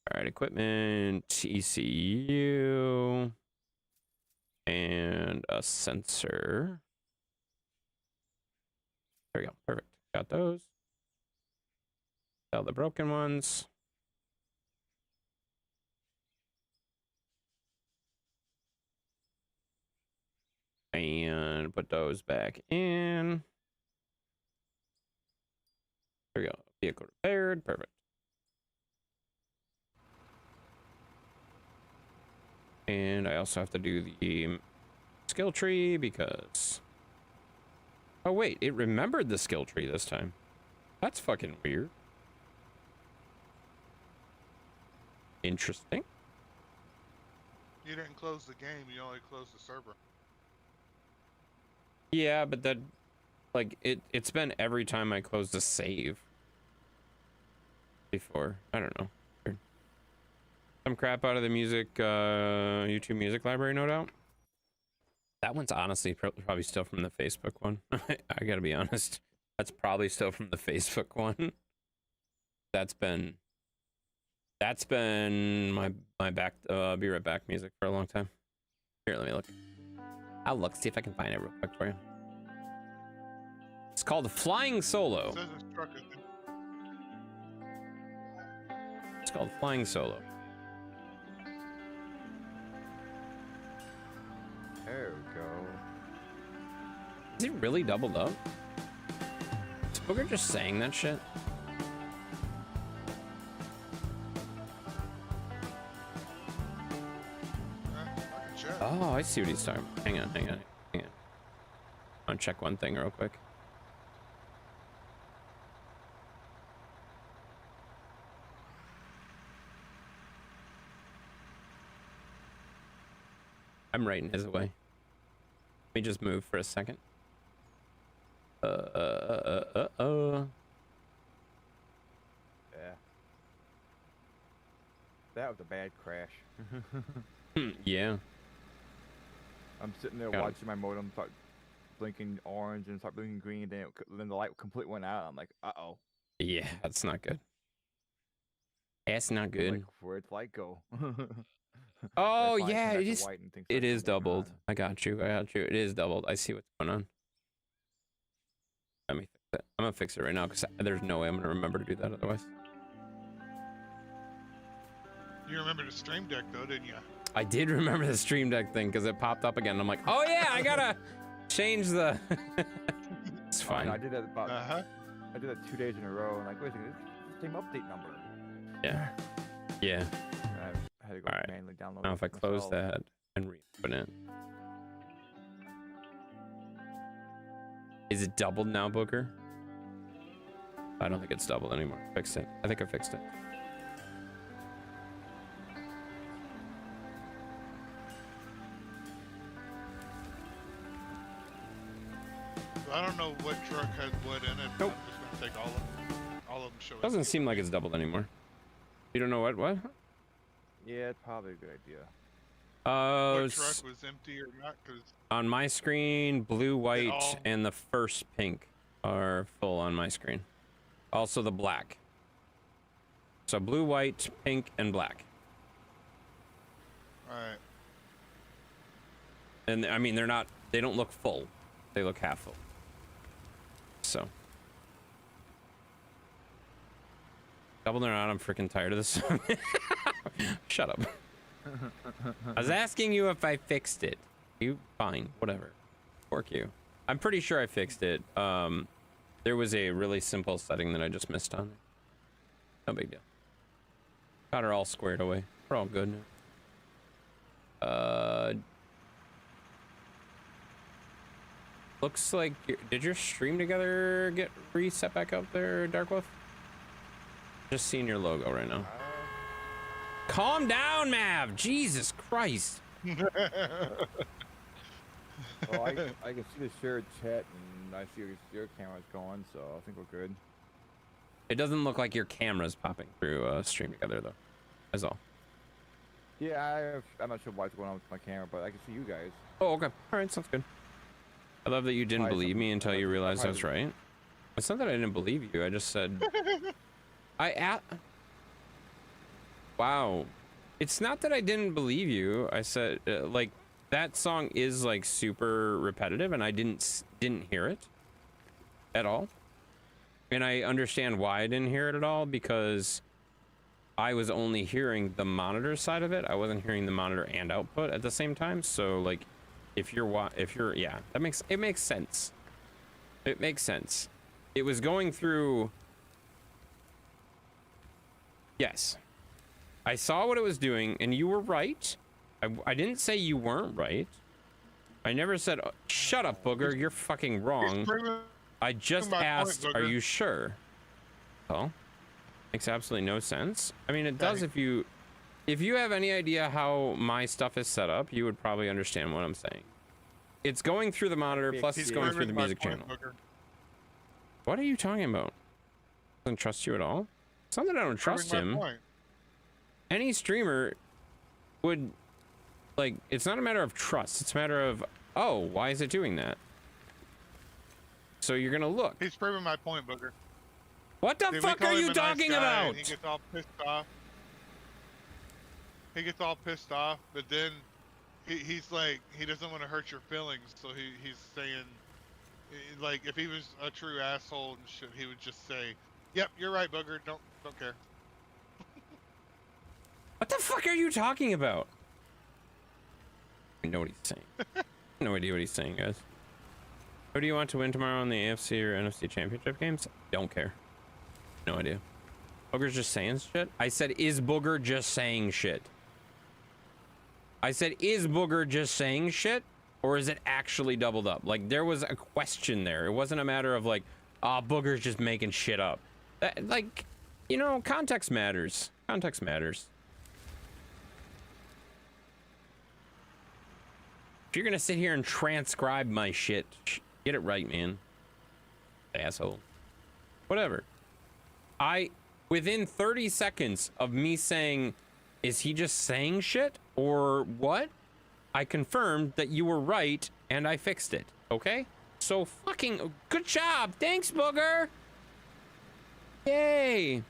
All right, equipment, ECU, and a sensor. There we go, perfect. Got those. Sell the broken ones. And put those back in. There we go. Vehicle repaired. Perfect. And I also have to do the skill tree because... Oh, wait. It remembered the skill tree this time. That's fucking weird. Interesting. You didn't close the game. You only closed the server. Yeah, but that... Like, it's been every time I close the save. Before. I don't know. Weird. Some crap out of the music, YouTube music library, no doubt. That one's honestly probably still from the Facebook one. I gotta be honest. That's probably still from the Facebook one. That's been my back, be right back music for a long time. Here, let me look. I'll look, see if I can find it real quick for you. It's called Flying Solo. It says this truck is It's called Flying Solo. There we go. Is he really doubled up? Is Booger just saying that shit? I can check. Oh, I see what he's talking about. Hang on. I'll check one thing real quick. I'm writing his away. Let me just move for a second. Yeah. That was a bad crash. Yeah. I'm sitting there Got it. watching my modem start blinking orange and start blinking green, and then the light completely went out. I'm like, uh-oh. Yeah, that's not good. That's not I'm good. like, where'd the light go? Oh, Then finally yeah, come back it to is. white and things It start is coming back doubled. on. I got you. It is doubled. I see what's going on. Let me fix it. I'm gonna fix it right now because there's no way I'm gonna remember to do that otherwise. You remember the Stream Deck though, didn't you? I did remember the Stream Deck thing because it popped up again. I'm like, oh yeah, I gotta change the. It's Oh, and I fine. did that about. Uh-huh. I did that 2 days in a row, and like, wait a second, it's the same update number. Yeah. Yeah. And I had to go Alright. manually download. Now it if I close myself. that and reopen it, is it doubled now, Booker? I don't think it's doubled anymore. Fixed it. I think I fixed it. I don't know what truck has what in it. Nope. I'm just gonna take all of them. All of them show it. Doesn't seem like it's doubled anymore. You don't know what? What? Yeah, it's probably a good idea. What truck was empty or not? Because On my screen, blue, white, all- and the first pink are full on my screen. Also the black. So blue, white, pink, and black. all right. And I mean, they don't look full. They look half full. So. Doubling around, I'm freaking tired of this. Shut up. I was asking you if I fixed it. You, fine, whatever. Work you. I'm pretty sure I fixed it. There was a really simple setting that I just missed on. No big deal. Got her all squared away. We're all good now. Looks like did your stream together get reset back up there, Darkwolf? Just seeing your logo right now. Calm down, Mav. Jesus Christ. Well, I can see the shared chat, and I see your camera's going, so I think we're good. It doesn't look like your camera's popping through stream together though. That's all. Yeah, I'm not sure what's going on with my camera, but I can see you guys. Oh, okay. All right, sounds good. I love that you didn't Probably believe me until you realized I was probably- right. It's not that I didn't believe you. I just said Wow. It's not that I didn't believe you. I said like that song is like super repetitive and I didn't hear it at all. And I understand why I didn't hear it at all, because I was only hearing the monitor side of it. I wasn't hearing the monitor and output at the same time. So like if you're yeah, it makes sense. It makes sense. It was going through. Yes. I saw what it was doing and you were right. I didn't say you weren't right. I never said, oh, shut up, Booger, you're fucking wrong. I just my point, asked, are Booger. you sure? Well, makes absolutely no sense. I mean, it does if you have any idea how my stuff is set up, you would probably understand what I'm saying. It's going through the monitor, plus it's going through the music channel. What are you talking about? Doesn't trust you at all? It's not that I don't trust him. Any streamer would, like, it's not a matter of trust. It's a matter of, oh, why is it doing that? So you're gonna look. He's proving my point, Booger. What the See, we fuck call are him you a nice talking guy, about? and he gets all pissed off. He gets all pissed off, but then he's like, he doesn't want to hurt your feelings, so he's saying, like, if he was a true asshole and shit, he would just say, "Yep, you're right, Booger. Don't care." What the fuck are you talking about? I know what he's saying. No idea what he's saying, guys. Who do you want to win tomorrow in the AFC or NFC championship games? Don't care. No idea. Booger's just saying shit? I said, is Booger just saying shit? I said, is Booger just saying shit? Or is it actually doubled up? Like, there was a question there. It wasn't a matter of like, ah, Booger's just making shit up. Like, you know, context matters. Context matters. If you're gonna sit here and transcribe my shit, get it right, man. Asshole. Whatever. Within 30 seconds of me saying, is he just saying shit or what? I confirmed that you were right and I fixed it. Okay? So fucking good job. Thanks, Booger. Yay.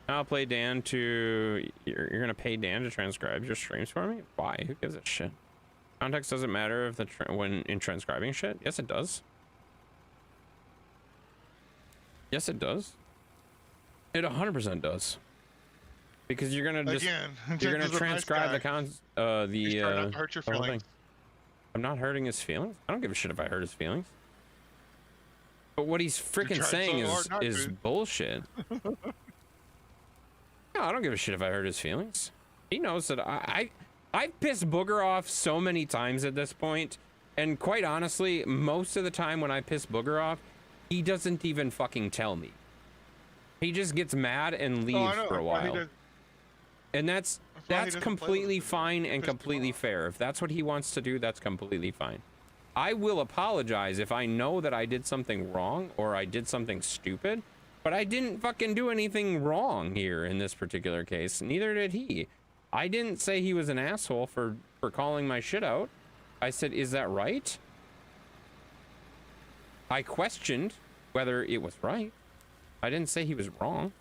I'll play Dan to, you're gonna pay Dan to transcribe your streams for me? Why? Who gives a shit? Context doesn't matter if when in transcribing shit. Yes, it does. Yes, it does. It 100% does. Because you're gonna just you're gonna transcribe the He's trying not to hurt your the whole feelings. thing. I'm not hurting his feelings. I don't give a shit if I hurt his feelings. But what he's freaking tried saying so hard not is to. bullshit. No, I don't give a shit if I hurt his feelings. He knows that I've pissed Booger off so many times at this point, and quite honestly, most of the time when I piss Booger off, he doesn't even fucking tell me. He just gets mad and leaves I know, for a that's why he while. does- And that's why he doesn't play with completely us. fine He and pissed him completely off. fair. If that's what he wants to do, that's completely fine. I will apologize if I know that I did something wrong or I did something stupid, but I didn't fucking do anything wrong here in this particular case. Neither did he. I didn't say he was an asshole for calling my shit out. I said, is that right? I questioned whether it was right. I didn't say he was wrong.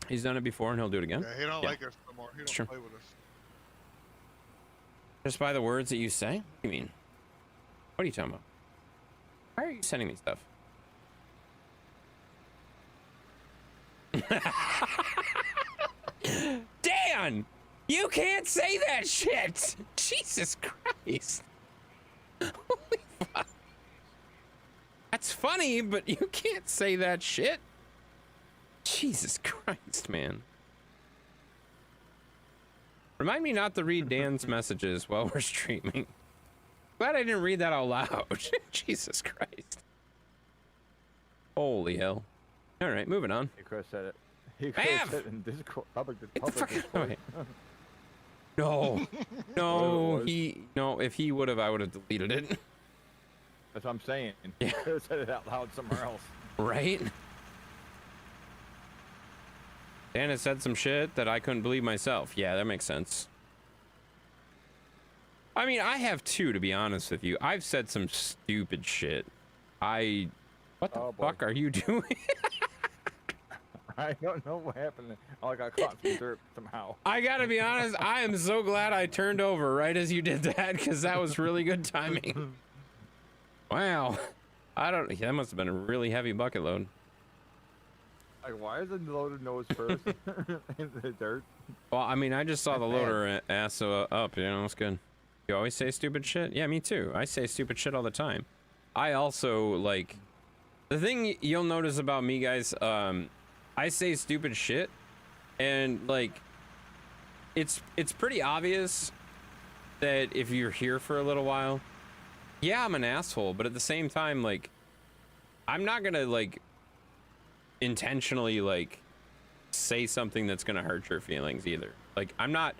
He's done it before and he'll do it again. Yeah, he don't Yeah. like us no more. He don't Sure. play with us. Just by the words that you say? What do you mean? What are you talking about? Why are you sending me stuff? Dan! You can't say that shit! Jesus Christ. Holy fuck. That's funny, but you can't say that shit. Jesus Christ, man. Remind me not to read Dan's messages while we're streaming. Glad I didn't read that out loud. Jesus Christ. Holy hell. All right, moving on. He could have said it. He could have Mav! said it in Discord. Public Get the fuck Discord. out of here. No. No, was. no, if he would have, I would have deleted it. That's what I'm saying. Yeah. Could have said it out loud somewhere else. Right? Dan has said some shit that I couldn't believe myself. Yeah, that makes sense. I mean, I have too, to be honest with you. I've said some stupid shit. What the fuck are you doing? I don't know what happened. I got caught in the dirt somehow. I gotta be honest, I am so glad I turned over right as you did that, because that was really good timing. Wow. That must have been a really heavy bucket load. Like, why is the loader nose first in the dirt? Well, I mean, I just saw the loader ass up, you know, it's good. You always say stupid shit? Yeah, me too. I say stupid shit all the time. I also, like, the thing you'll notice about me, guys, I say stupid shit, and, like, it's pretty obvious that if you're here for a little while, yeah, I'm an asshole, but at the same time, like, I'm not gonna, like, intentionally, like, say something that's gonna hurt your feelings either. Like, I'm not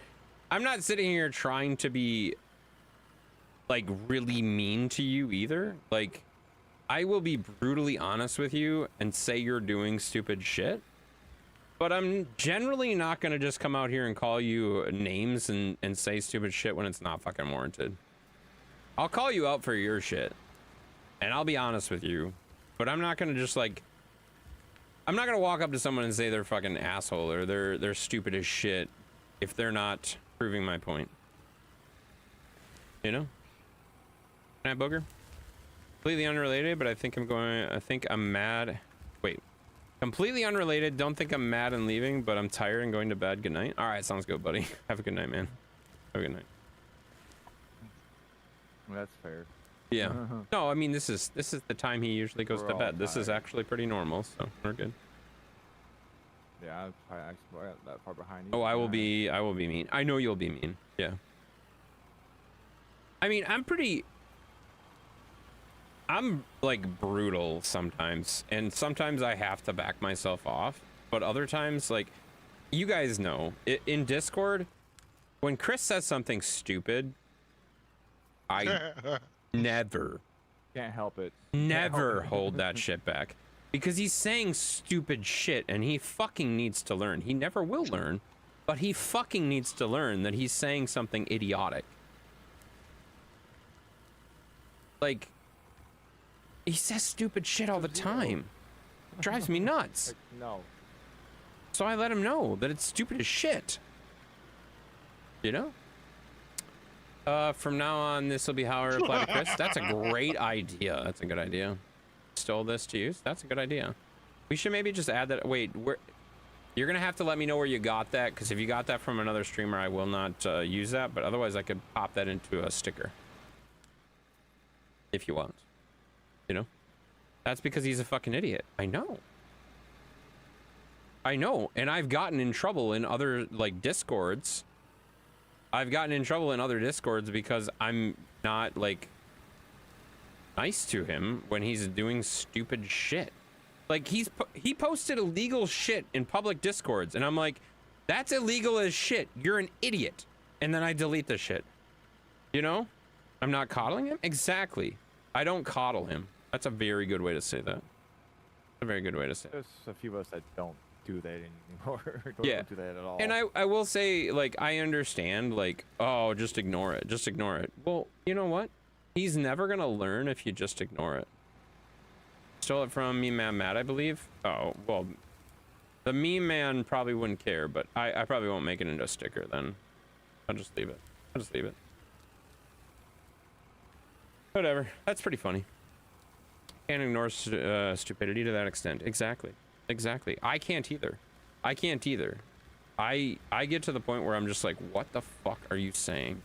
sitting here trying to be, like, really mean to you either. Like, I will be brutally honest with you and say you're doing stupid shit, but I'm generally not gonna just come out here and call you names and say stupid shit when it's not fucking warranted. I'll call you out for your shit, and I'll be honest with you, but I'm not gonna just, like, I'm not gonna walk up to someone and say they're fucking asshole or they're stupid as shit if they're not proving my point. You know? Can I booger? Completely unrelated, but I think I'm mad. Wait. Completely unrelated, don't think I'm mad and leaving, but I'm tired and going to bed. Good night. All right, sounds good, buddy. Have a good night, man. Have a good night. That's fair. Yeah. No, I mean, this is the time he usually goes We're to all bed. This is tired. actually pretty normal, so we're good. Yeah, I got that far behind you. Oh, I will be mean. I know you'll be mean. Yeah. I mean, I'm like brutal sometimes, and sometimes I have to back myself off, but other times, like, you guys know, in Discord, when Chris says something stupid, I never Can't help it. never hold that shit back, because he's saying stupid shit and he fucking needs to learn. He never will learn, but he fucking needs to learn that he's saying something idiotic. Like, he says stupid shit all the time. It drives me nuts. Like, no. So I let him know that it's stupid as shit. You know? From now on, this will be how I reply to Chris. That's a great idea. That's a good idea. Stole this to use. That's a good idea. We should maybe just add that. Wait, you're gonna have to let me know where you got that, because if you got that from another streamer, I will not use that. But otherwise, I could pop that into a sticker if you want. You know? That's because he's a fucking idiot. I know. I know. And I've gotten in trouble in other, like, Discords. I've gotten in trouble in other Discords because I'm not, like, nice to him when he's doing stupid shit. Like, he posted illegal shit in public Discords, and I'm like, that's illegal as shit. You're an idiot. And then I delete the shit. You know? I'm not coddling him? Exactly. I don't coddle him. That's a very good way to say that. A very good way to say it. There's a few of us that don't do that anymore. Yeah. Don't do that at all. And I will say, like, I understand, like, oh, just ignore it. Just ignore it. Well, you know what? He's never going to learn if you just ignore it. Stole it from Meme Man Matt, I believe. Oh, well, the Meme Man probably wouldn't care, but I probably won't make it into a sticker then. I'll just leave it. I'll just leave it. Whatever. That's pretty funny. Can't ignore stupidity to that extent. Exactly. Exactly. I can't either. I can't either. I get to the point where I'm just like, what the fuck are you saying?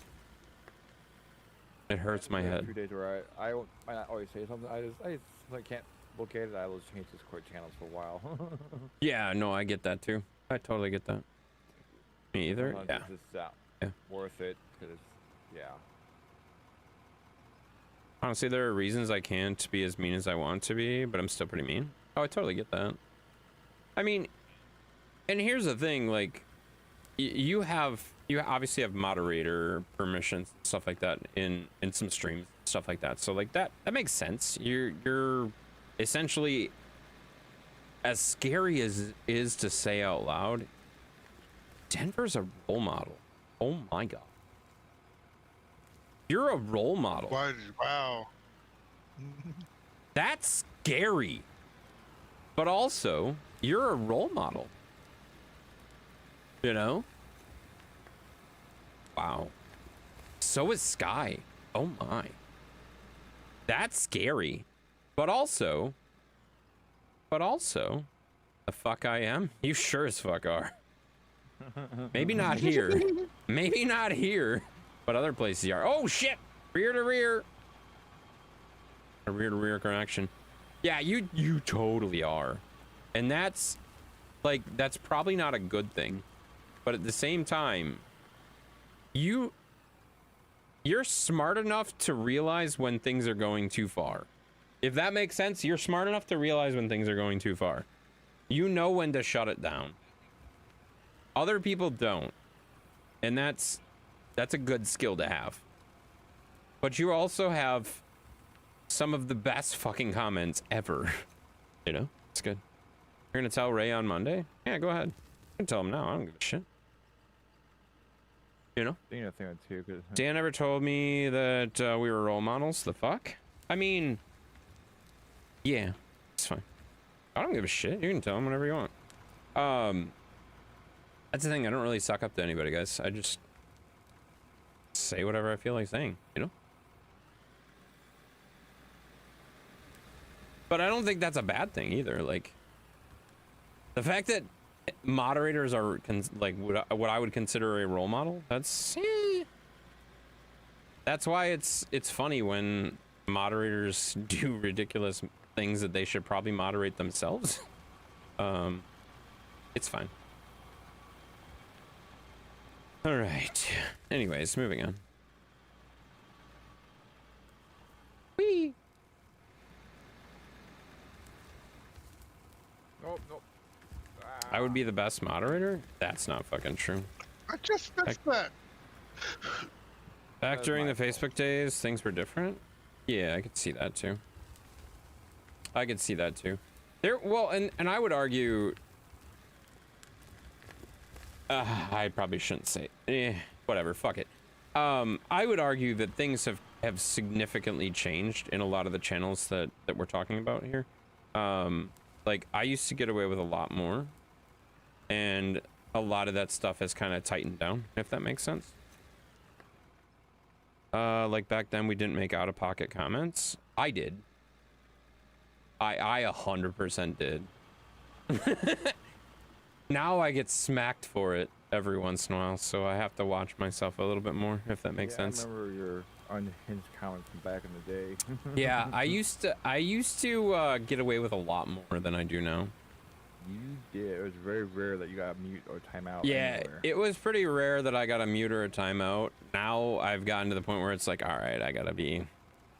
It hurts my There are a head. few days where I might not always say something. I just can't look at it. I will change Discord channels for a while. Yeah, no, I get that too. I totally get that. Me either? Sometimes Yeah. It's just Yeah. worth it because yeah. Honestly, there are reasons I can't be as mean as I want to be, but I'm still pretty mean. Oh, I totally get that. I mean, and here's the thing, like, you obviously have moderator permissions and stuff like that in some streams and stuff like that. So like that makes sense. You're essentially, as scary as it is to say out loud, Denver's a role model. Oh my god. You're a role model. Wow. That's scary. But also, you're a role model. You know? Wow. So is Sky. Oh my. That's scary. But also, the fuck I am? You sure as fuck are. Maybe not here. Maybe not here. But other places you are. Oh shit! Rear to rear. A rear to rear connection. Yeah, you totally are. And that's like, that's probably not a good thing. But at the same time, you're smart enough to realize when things are going too far. If that makes sense, you're smart enough to realize when things are going too far. You know when to shut it down. Other people don't. And that's a good skill to have. But you also have some of the best fucking comments ever. You know? It's good. You're gonna tell Ray on Monday? Yeah, go ahead. I can tell him now. I don't give a shit. You know? I think that's too good. Dan never told me that we were role models. The fuck? I mean, yeah, it's fine. I don't give a shit. You can tell him whatever you want. That's the thing. I don't really suck up to anybody, guys. I just say whatever I feel like saying, you know? But I don't think that's a bad thing either. Like, the fact that moderators are like what I would consider a role model, that's why it's funny when moderators do ridiculous things that they should probably moderate themselves. It's fine. All right. Anyways, moving on. Whee! Nope, nope. I would be the best moderator? That's not fucking true. I just missed that. Back That's during my the Facebook days, things were different. Yeah, I could see that too. I could see that too. Well, and I would argue. I probably shouldn't say. Whatever. Fuck it. I would argue that things have significantly changed in a lot of the channels that we're talking about here. Like I used to get away with a lot more, and a lot of that stuff has kind of tightened down, if that makes sense. Like back then we didn't make out-of-pocket comments. I did. I 100% did. Now I get smacked for it every once in a while, so I have to watch myself a little bit more, if that makes sense. I remember your unhinged comments from back in the day. Yeah, I used to get away with a lot more than I do now. You did. It was very rare that you got a mute or timeout. Yeah, anywhere. it was pretty rare that I got a mute or a timeout. Now I've gotten to the point where it's like, all right, I gotta be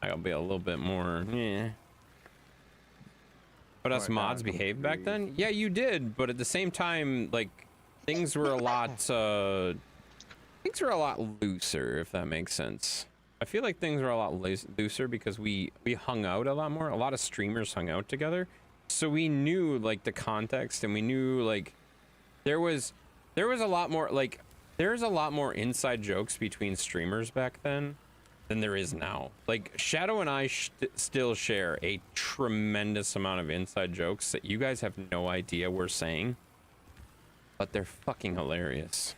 a little bit more. Yeah. But us Right, mods down behaved back completely. then. Yeah, you did. But at the same time, like things were a lot looser, if that makes sense. I feel like things were a lot looser because we hung out a lot more. A lot of streamers hung out together. So we knew like the context, and we knew like there was a lot more like there's a lot more inside jokes between streamers back then than there is now. Like Shadow and I still share a tremendous amount of inside jokes that you guys have no idea we're saying, but they're fucking hilarious.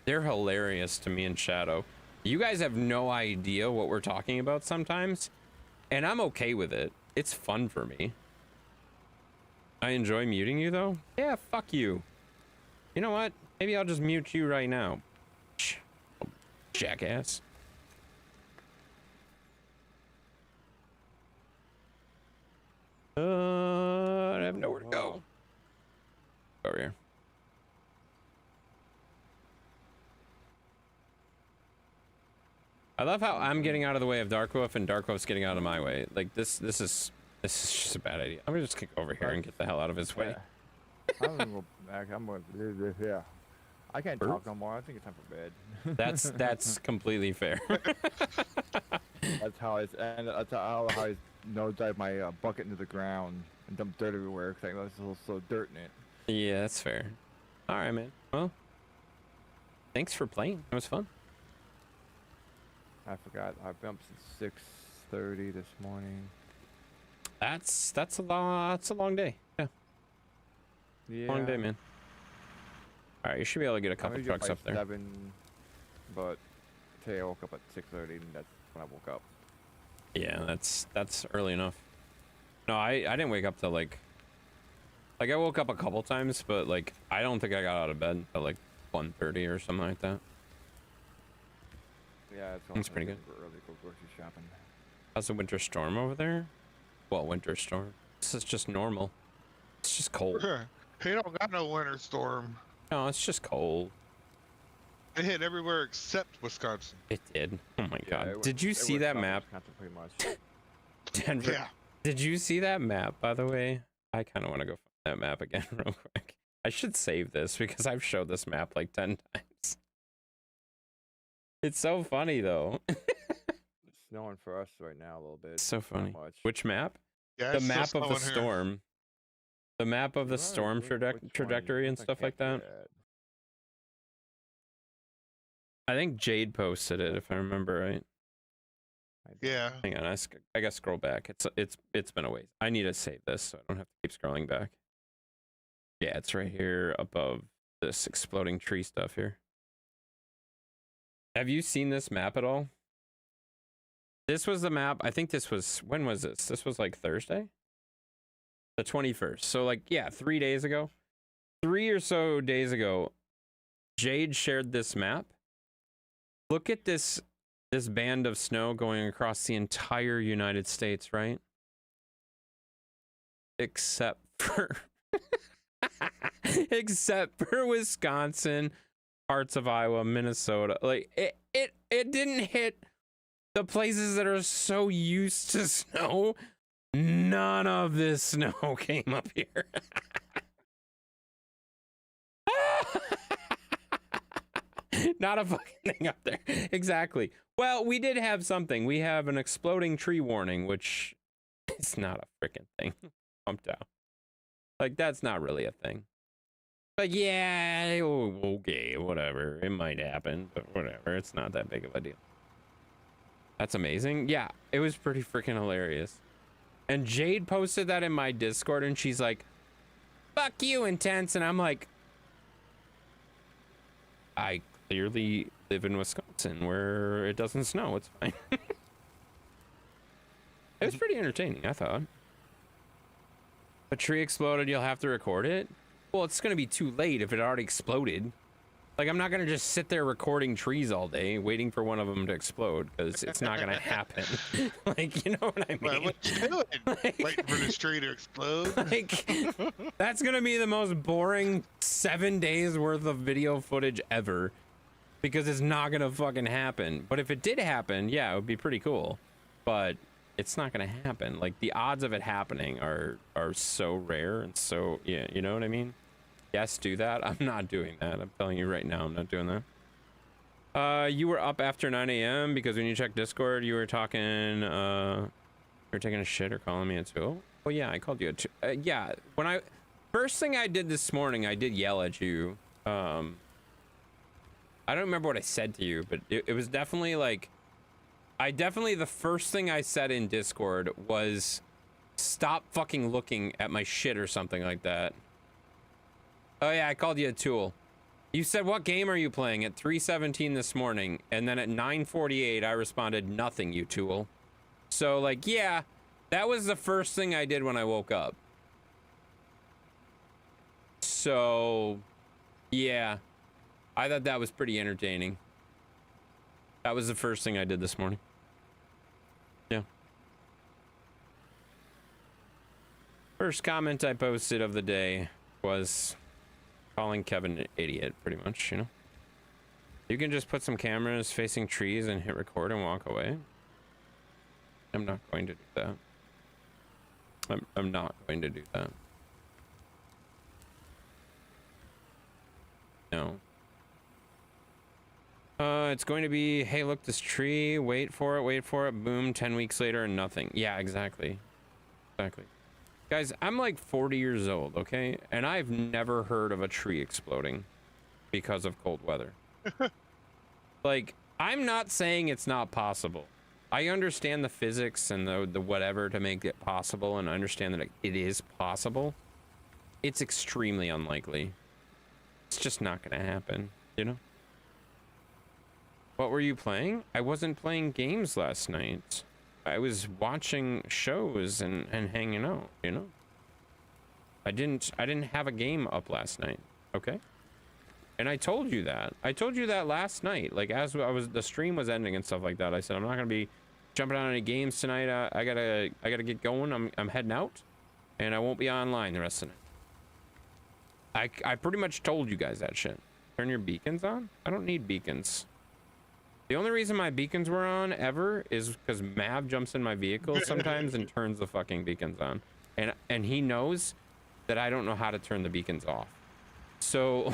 They're hilarious to me and Shadow. You guys have no idea what we're talking about sometimes, and I'm okay with it. It's fun for me. I enjoy muting you though. Yeah, fuck you. You know what? Maybe I'll just mute you right now. Jackass. I have nowhere to go. Over here. I love how I'm getting out of the way of Darkwolf and Darkwolf's getting out of my way. Like this is just a bad idea. I'm gonna just kick over here and get the hell out of his way. I'm gonna go back. I'm gonna do this. Yeah. I can't Birds? talk no more. I think it's time for bed. That's completely fair. That's how it's and that's how I nosedive my bucket into the ground and dump dirt everywhere because I know there's also dirt in it. Yeah, that's fair. All right, man. Well, thanks for playing. It was fun. I forgot I've been up since 6:30 this morning. That's a long day. Yeah, Yeah. long day, man. All right, you should be able to get a I'm couple usually trucks by up there. 7, but today I woke up at 6:30 and that's when I woke up. Yeah, that's early enough. No, I didn't wake up till like I woke up a couple times, but like I don't think I got out of bed until like 1:30 or something like that. Yeah, That's pretty good. Early go grocery shopping. How's the winter storm over there? Well, winter storm. This is just normal. It's just cold. He don't got no winter storm. No, it's just cold. It hit everywhere except Wisconsin. It did. Oh my Yeah, god. it Did you it see worked that out map? Wisconsin pretty much. Denver. Yeah. Did you see that map, by the way? I kind of want to go find that map again real quick. I should save this because I've showed this map like 10 times. It's so funny though. It's snowing for us right now a little bit. It's so not funny. much. Which map? Yeah. The it's still map of the snowing here. storm. The map of the Right, storm which one? trajectory and I stuff like can't that. get. I think Jade posted it if I remember right. I don't- Yeah. Hang on, I gotta scroll back. It's been a ways. I need to save this so I don't have to keep scrolling back. Yeah, it's right here above this exploding tree stuff here. Have you seen this map at all? This was the map. I think this was, when was this? This was like Thursday? The 21st. So like, yeah, 3 days ago. 3 or so days ago, Jade shared this map. Look at this band of snow going across the entire United States, right? Except for except for Wisconsin, parts of Iowa, Minnesota. Like it didn't hit the places that are so used to snow. None of this snow came up here. Not a fucking thing up there. Exactly. Well, we did have something. We have an exploding tree warning, which is not a freaking thing. Pumped out. Like, that's not really a thing. But yeah, okay, whatever. It might happen, but whatever. It's not that big of a deal. That's amazing. Yeah, it was pretty freaking hilarious. And Jade posted that in my Discord, and she's like, fuck you, Intense. And I'm like, I clearly live in Wisconsin where it doesn't snow. It's fine. It was pretty entertaining, I thought. A tree exploded, you'll have to record it? Well, it's gonna be too late if it already exploded. Like, I'm not gonna just sit there recording trees all day waiting for one of them to explode, because it's not gonna happen. Like, you know what I mean? Well, what you doing? Like- Waiting for this tree to explode? Like, that's gonna be the most boring 7 days worth of video footage ever, because it's not gonna fucking happen. But if it did happen, yeah, it would be pretty cool. But it's not gonna happen. Like, the odds of it happening are so rare, and so, yeah, you know what I mean? Yes, do that. I'm not doing that. I'm telling you right now, I'm not doing that. You were up after 9 a.m. because when you checked Discord, you were talking, you were taking a shit or calling me a tool. Oh yeah, I called you a tool. Yeah, when first thing I did this morning, I did yell at you. I don't remember what I said to you, but it was definitely like, the first thing I said in Discord was, stop fucking looking at my shit or something like that. Oh yeah, I called you a tool. You said, what game are you playing at 3:17 this morning? And then at 9:48, I responded, nothing, you tool. So like, yeah, that was the first thing I did when I woke up. So, yeah, I thought that was pretty entertaining. That was the first thing I did this morning. Yeah. First comment I posted of the day was calling Kevin an idiot, pretty much, you know? You can just put some cameras facing trees and hit record and walk away. I'm not going to do that. I'm not going to do that. No. It's going to be, hey, look, this tree, wait for it, boom, 10 weeks later and nothing. Yeah, exactly. Exactly. Guys, I'm like 40 years old, okay? And I've never heard of a tree exploding because of cold weather. Like, I'm not saying it's not possible. I understand the physics and the whatever to make it possible, and I understand that it is possible. It's extremely unlikely. It's just not gonna happen, you know? What were you playing? I wasn't playing games last night. I was watching shows and hanging out, you know? I didn't have a game up last night, okay? And I told you that. I told you that last night. Like, as the stream was ending and stuff like that, I said I'm not gonna be jumping on any games tonight. I gotta get going. I'm heading out, and I won't be online the rest of the night. I pretty much told you guys that shit. Turn your beacons on? I don't need beacons. The only reason my beacons were on ever is because Mav jumps in my vehicle sometimes and turns the fucking beacons on. And he knows that I don't know how to turn the beacons off. So,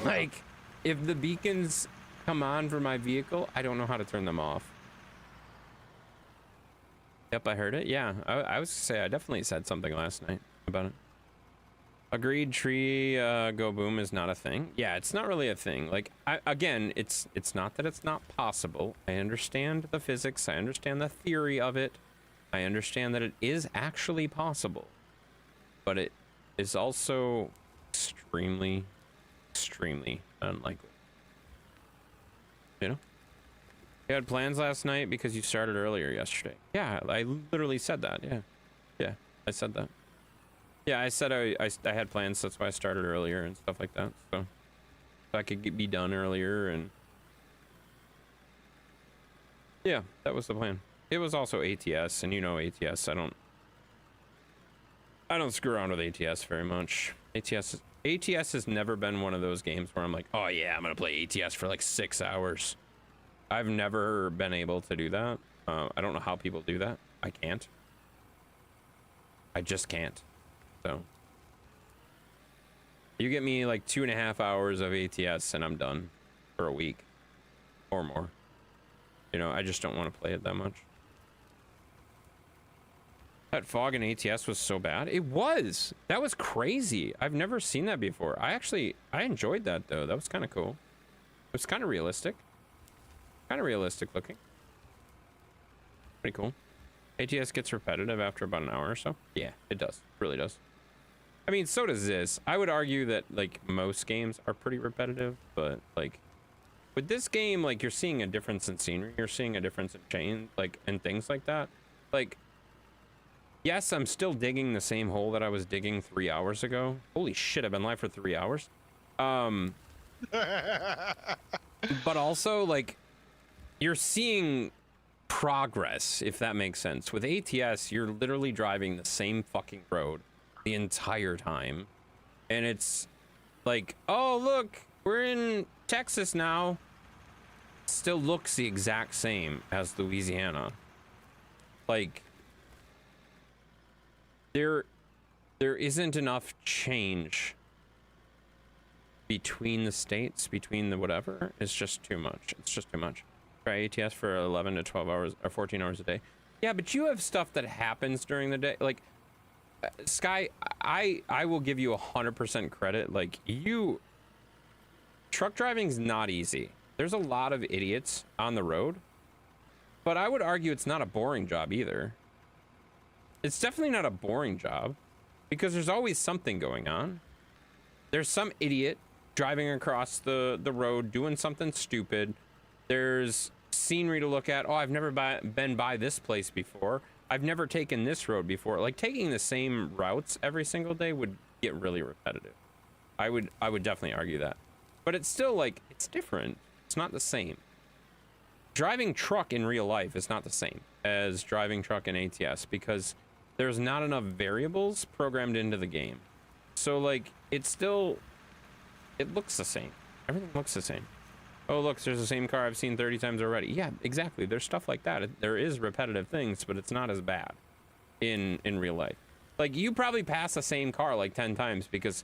like, if the beacons come on for my vehicle, I don't know how to turn them off. Yep, I heard it. Yeah, I was gonna say, I definitely said something last night about it. Agreed, tree go boom is not a thing. Yeah, it's not really a thing. Like, again, it's not that it's not possible. I understand the physics. I understand the theory of it. I understand that it is actually possible. But it is also extremely, extremely unlikely. You know? You had plans last night because you started earlier yesterday. Yeah, I literally said that. Yeah. Yeah, I said that. Yeah, I said I had plans, that's why I started earlier and stuff like that, so I could be done earlier, and yeah, that was the plan. It was also ATS, and you know ATS, I don't screw around with ATS very much. ATS has never been one of those games where I'm like, oh yeah, I'm gonna play ATS for like 6 hours. I've never been able to do that. I don't know how people do that. I can't. I just can't. So you get me like 2.5 hours of ATS and I'm done for a week or more. You know, I just don't want to play it that much. That fog in ATS was so bad. It was. That was crazy. I've never seen that before. I enjoyed that though. That was kind of cool. It was kind of realistic. Kind of realistic looking. Pretty cool. ATS gets repetitive after about an hour or so. Yeah, it does. It really does. I mean, so does this. I would argue that, like, most games are pretty repetitive, but, like, with this game, like, you're seeing a difference in scenery. You're seeing a difference in chain, like, and things like that. Like, yes, I'm still digging the same hole that I was digging 3 hours ago. Holy shit, I've been live for 3 hours. But also, like, you're seeing progress, if that makes sense. With ATS, you're literally driving the same fucking road the entire time, and it's like, oh look, we're in Texas now. Still looks the exact same as Louisiana. Like, there isn't enough change between the states, between the whatever. It's just too much. It's just too much. Try ATS for 11 to 12 hours or 14 hours a day. Yeah, but you have stuff that happens during the day. Like, Sky, I will give you 100% credit. Like, truck driving's not easy. There's a lot of idiots on the road, but I would argue it's not a boring job either. It's definitely not a boring job because there's always something going on. There's some idiot driving across the road doing something stupid. There's scenery to look at. Oh, I've never been by this place before. I've never taken this road before. Like, taking the same routes every single day would get really repetitive. I would definitely argue that. But it's still, like, it's different. It's not the same. Driving truck in real life is not the same as driving truck in ATS because there's not enough variables programmed into the game. So, like, it looks the same. Everything looks the same. Oh, look, there's the same car I've seen 30 times already. Yeah, exactly. There's stuff like that. There is repetitive things, but it's not as bad in real life. Like, you probably pass the same car like 10 times because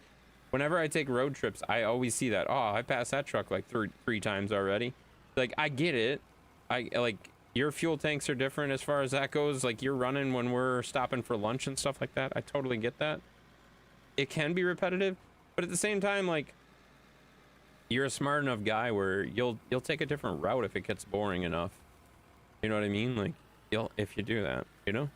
whenever I take road trips, I always see that. Oh, I passed that truck like three times already. Like, I get it. I like your fuel tanks are different as far as that goes. Like, you're running when we're stopping for lunch and stuff like that. I totally get that. It can be repetitive, but at the same time, like, you're a smart enough guy where you'll take a different route if it gets boring enough. You know what I mean? Like, if you do that, you know?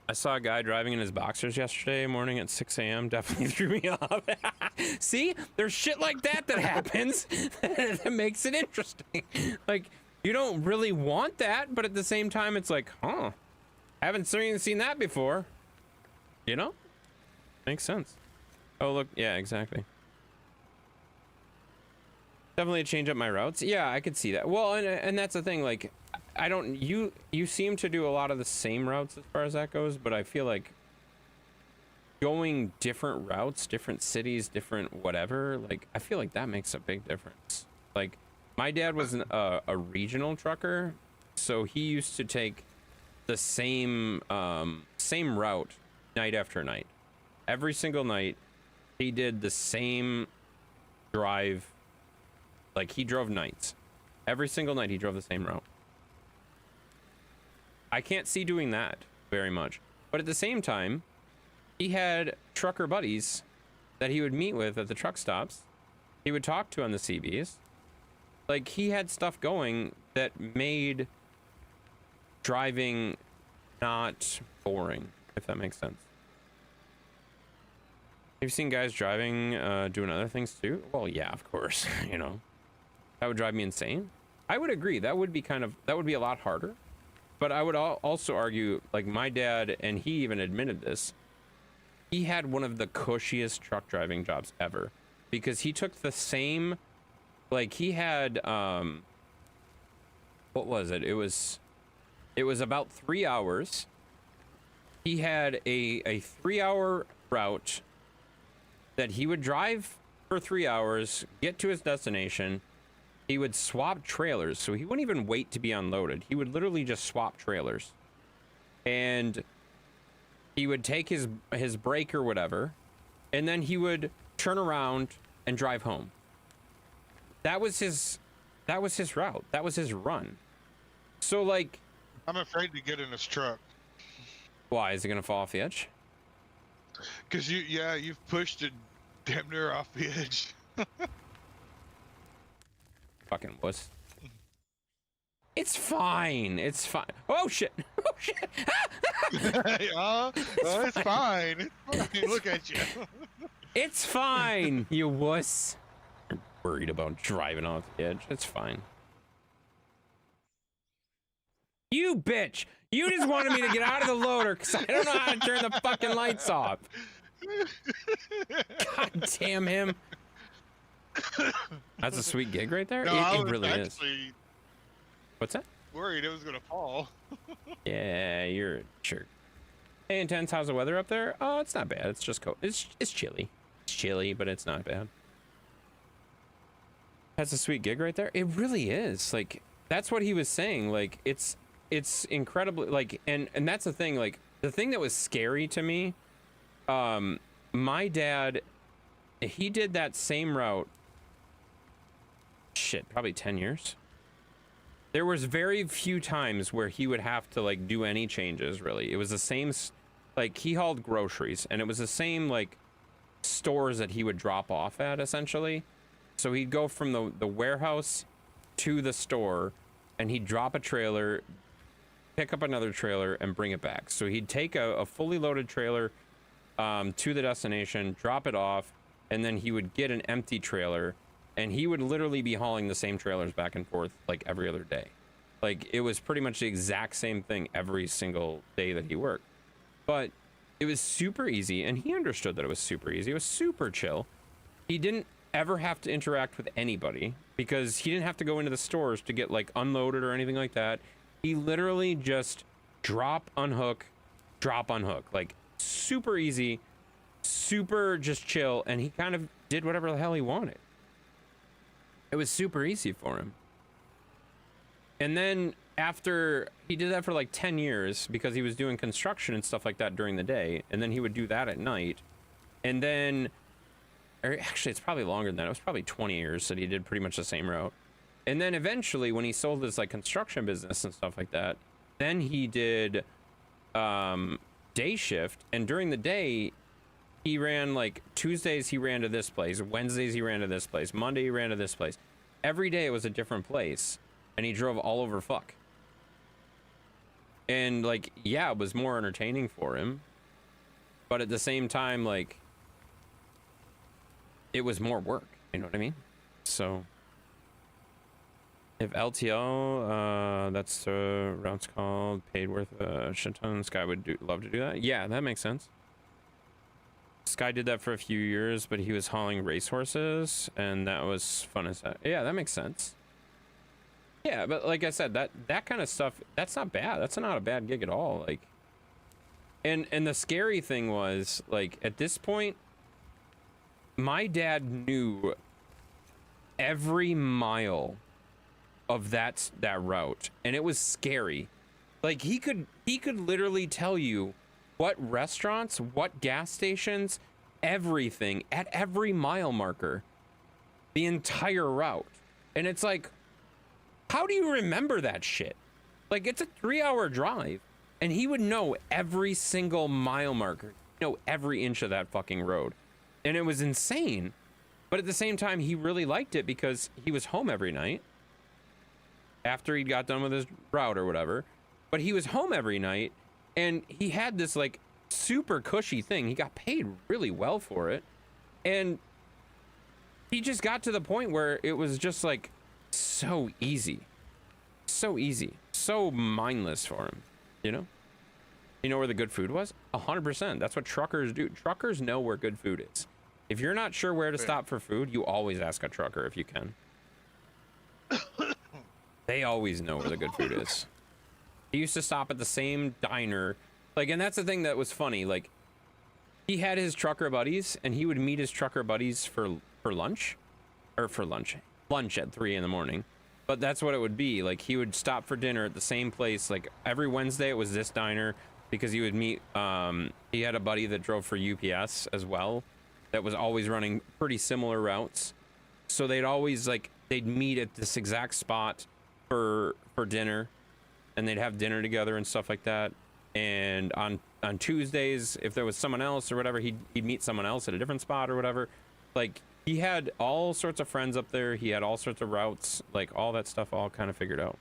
I saw a guy driving in his boxers yesterday morning at 6 a.m. Definitely threw me off. See, there's shit like that happens that makes it interesting. Like, you don't really want that, but at the same time, it's like, huh, haven't seen that before. You know? Makes sense. Oh, look, yeah, exactly. Definitely change up my routes. Yeah, I could see that. Well, and that's the thing, like, I don't, you seem to do a lot of the same routes as far as that goes, but I feel like going different routes, different cities, different whatever, like, I feel like that makes a big difference. Like, my dad was a regional trucker, so he used to take the same route night after night. Every single night, he did the same drive. Like, he drove nights. Every single night, he drove the same route. I can't see doing that very much. But at the same time, he had trucker buddies that he would meet with at the truck stops. He would talk to on the CBs. Like, he had stuff going that made driving not boring, if that makes sense. Have you seen guys driving, doing other things too? Well, yeah, of course, you know. That would drive me insane. I would agree. That would be a lot harder. But I would also argue, like, my dad, and he even admitted this, he had one of the cushiest truck driving jobs ever, because he took the same, like, he had, what was it? It was about 3 hours. He had a 3-hour route that he would drive for 3 hours, get to his destination. He would swap trailers, so he wouldn't even wait to be unloaded. He would literally just swap trailers. And he would take his break or whatever, and then he would turn around and drive home. That was his route. That was his run. So, like, I'm afraid to get in this truck. why? Is it gonna fall off the edge? Cause you've pushed it damn near off the edge. Fucking wuss. It's fine. It's fine. Oh shit. Oh shit. It's fine. It's fine. Look at you. It's fine, you wuss. You're worried about driving off the edge. It's fine. You bitch. You just wanted me to get out of the loader because I don't know how to turn the fucking lights off. God damn him. That's a sweet gig right there. No, It really is. What's that? Worried it was gonna fall. Yeah, you're a jerk. Hey, Intense, how's the weather up there? Oh, it's not bad. It's just cold. It's chilly. It's chilly, but it's not bad. That's a sweet gig right there. It really is. Like, that's what he was saying. Like, it's incredibly, like, and that's the thing. Like, the thing that was scary to me, my dad, he did that same route, shit, probably 10 years. There was very few times where he would have to, like, do any changes, really. It was the same, like, he hauled groceries, and it was the same, like, stores that he would drop off at, essentially. So he'd go from the warehouse to the store, and he'd drop a trailer, pick up another trailer, and bring it back. So he'd take a fully loaded trailer to the destination, drop it off, and then he would get an empty trailer, and he would literally be hauling the same trailers back and forth like every other day. Like, it was pretty much the exact same thing every single day that he worked. But it was super easy, and he understood that it was super easy. It was super chill. He didn't ever have to interact with anybody because he didn't have to go into the stores to get, like, unloaded or anything like that. He literally just drop, unhook, like, super easy, super just chill, and he kind of did whatever the hell he wanted. It was super easy for him. And then after he did that for like 10 years because he was doing construction and stuff like that during the day, and then he would do that at night. And then or actually it's probably longer than that. It was probably 20 years that he did pretty much the same route. And then eventually when he sold his like construction business and stuff like that, then he did day shift, and during the day he ran like Tuesdays he ran to this place, Wednesdays he ran to this place, Monday he ran to this place. Every day it was a different place, and he drove all over fuck. And like, yeah, it was more entertaining for him, but at the same time, like, it was more work, you know what I mean? So if LTL, that's the route's called, paid worth a shit ton, Sky would love to do that. Yeah, that makes sense. Sky did that for a few years, but he was hauling racehorses, and that was fun as that. Yeah, that makes sense. Yeah, but like I said, that kind of stuff, that's not bad. That's not a bad gig at all. Like, and the scary thing was, like, at this point, my dad knew every mile of that route, and it was scary. Like, he could literally tell you what restaurants, what gas stations, everything at every mile marker, the entire route. And it's like, how do you remember that shit? Like, it's a 3-hour drive, and he would know every single mile marker, know every inch of that fucking road. And it was insane. But at the same time, he really liked it because he was home every night after he got done with his route or whatever. But he was home every night, and he had this like super cushy thing. He got paid really well for it. And he just got to the point where it was just like so easy, so mindless for him, you know? You know where the good food was? 100%. That's what truckers do. Truckers know where good food is. If you're not sure where to stop for food, you always ask a trucker if you can. They always know where the good food is. He used to stop at the same diner. Like, and that's the thing that was funny. Like, he had his trucker buddies, and he would meet his trucker buddies for lunch. Or for lunch. Lunch at 3 in the morning. But that's what it would be. Like, he would stop for dinner at the same place. Like, every Wednesday it was this diner, because he would meet, he had a buddy that drove for UPS as well, that was always running pretty similar routes. So they'd always, like, they'd meet at this exact spot for dinner, and they'd have dinner together and stuff like that. And on Tuesdays, if there was someone else or whatever, he'd meet someone else at a different spot or whatever. Like, he had all sorts of friends up there. He had all sorts of routes, like all that stuff all kind of figured out.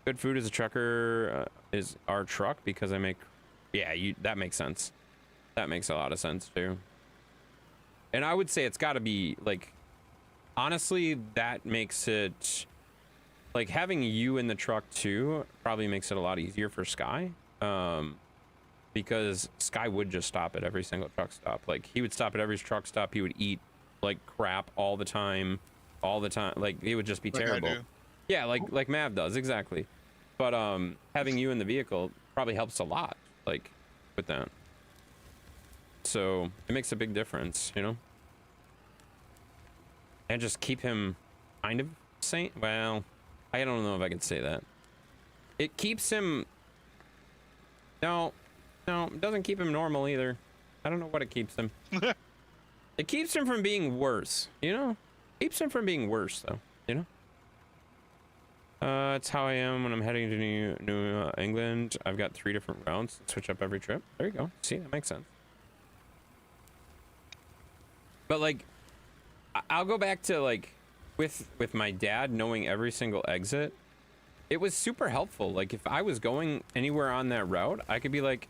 Good food as a trucker is our truck, because I make, yeah, that makes sense. That makes a lot of sense too. And I would say it's got to be like, honestly, that makes it, like, having you in the truck too probably makes it a lot easier for Sky, because Sky would just stop at every single truck stop. Like, he would stop at every truck stop. He would eat like crap all the time. Like, it would just be Like I terrible. do. Yeah, like Mav does, exactly. But having you in the vehicle probably helps a lot, like, with that. So it makes a big difference, you know? And just keep him kind of sane. Well, I don't know if I can say that. It keeps him... No, it doesn't keep him normal either. I don't know what it keeps him. It keeps him from being worse, you know? Keeps him from being worse, though, you know? It's how I am when I'm heading to New England. I've got 3 different routes. Switch up every trip. There you go. See, that makes sense. But, like, I'll go back to, like, with my dad knowing every single exit. It was super helpful. Like, if I was going anywhere on that route, I could be like,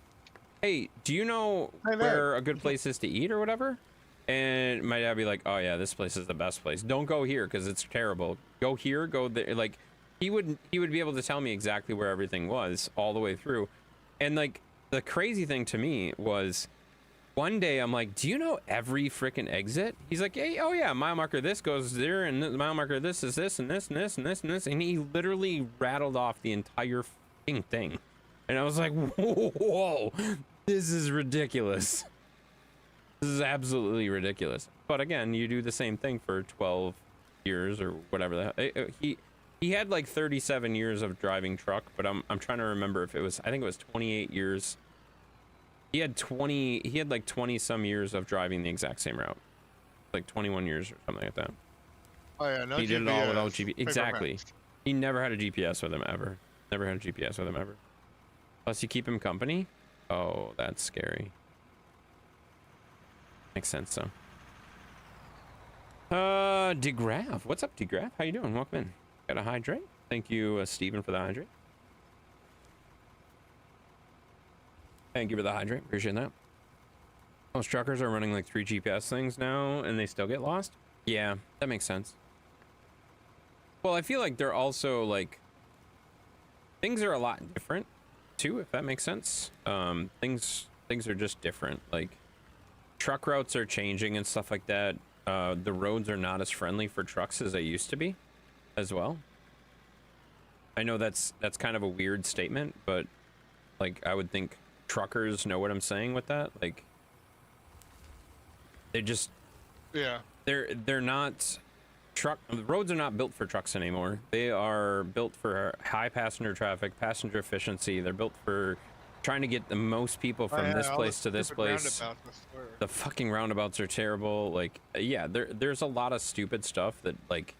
hey, do you know where a good place is to eat or whatever? And my dad would be like, oh yeah, this place is the best place. Don't go here because it's terrible. Go here, go there. Like, he would be able to tell me exactly where everything was all the way through. And, like, the crazy thing to me was, one day I'm like, do you know every freaking exit? He's like, hey, oh yeah, mile marker this goes there, and the mile marker this is this, and this, and this, and this, and this. And he literally rattled off the entire fucking thing. And I was like, whoa, this is ridiculous. This is absolutely ridiculous. But again, you do the same thing for 12 years or whatever. He had like 37 years of driving truck, but I'm trying to remember if it was, I think it was 28 years. He had like 20 some years of driving the exact same route. like 21 years or something like that. Oh yeah, no He did it all without GPS, GPS. paper Exactly. maps. He never had a GPS with him ever. Never had a GPS with him ever. Plus, you keep him company. Oh, that's scary. Makes sense, though. DeGraff. What's up, DeGraff? How you doing? Welcome in. Got a hydrate. Thank you, Steven, for the hydrate. Thank you for the hydrate. Appreciate that. Most truckers are running like 3 GPS things now, and they still get lost. Yeah, that makes sense. Well, I feel like they're also like things are a lot different too, if that makes sense. Things are just different. Like truck routes are changing and stuff like that. The roads are not as friendly for trucks as they used to be, as well. I know that's kind of a weird statement, but like I would think truckers know what I'm saying with that. Like they just Yeah. they're not the roads are not built for trucks anymore. They are built for high passenger traffic, passenger efficiency. They're built for trying to get the most people from this place to this place. The fucking roundabouts are terrible. Like, yeah, there's a lot of stupid stuff that like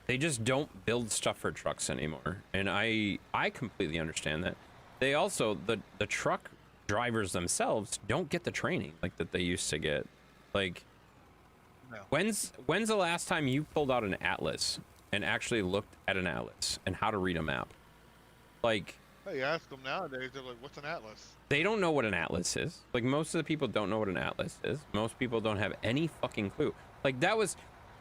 they just don't build stuff for trucks anymore. And I completely understand that. They also the truck drivers themselves don't get the training like that they used to get. Like No. when's the last time you pulled out an atlas and actually looked at an atlas and how to read a map? Like Hey, you ask them nowadays, they're like, "What's an atlas?" they don't know what an atlas is. Like most of the people don't know what an atlas is. Most people don't have any fucking clue. Like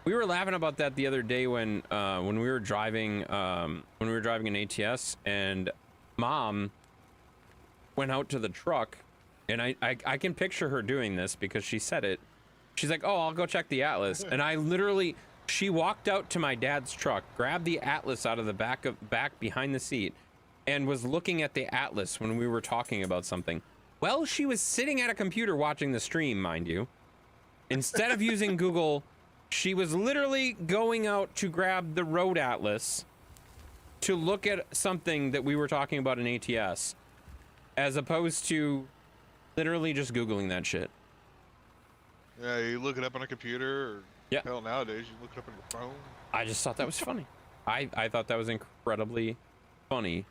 we were laughing about that the other day when we were driving an ATS and Mom went out to the truck, and I can picture her doing this because she said it. She's like, "Oh, I'll go check the atlas," and she walked out to my dad's truck, grabbed the atlas out of the back behind the seat, and was looking at the atlas when we were talking about something. Well, she was sitting at a computer watching the stream, mind you. Instead of using Google, she was literally going out to grab the road atlas to look at something that we were talking about in ATS, as opposed to literally just Googling that shit. Yeah, you look it up on a computer, or Yeah. hell, nowadays you look it up on your phone. I just thought that was funny. I thought that was incredibly funny.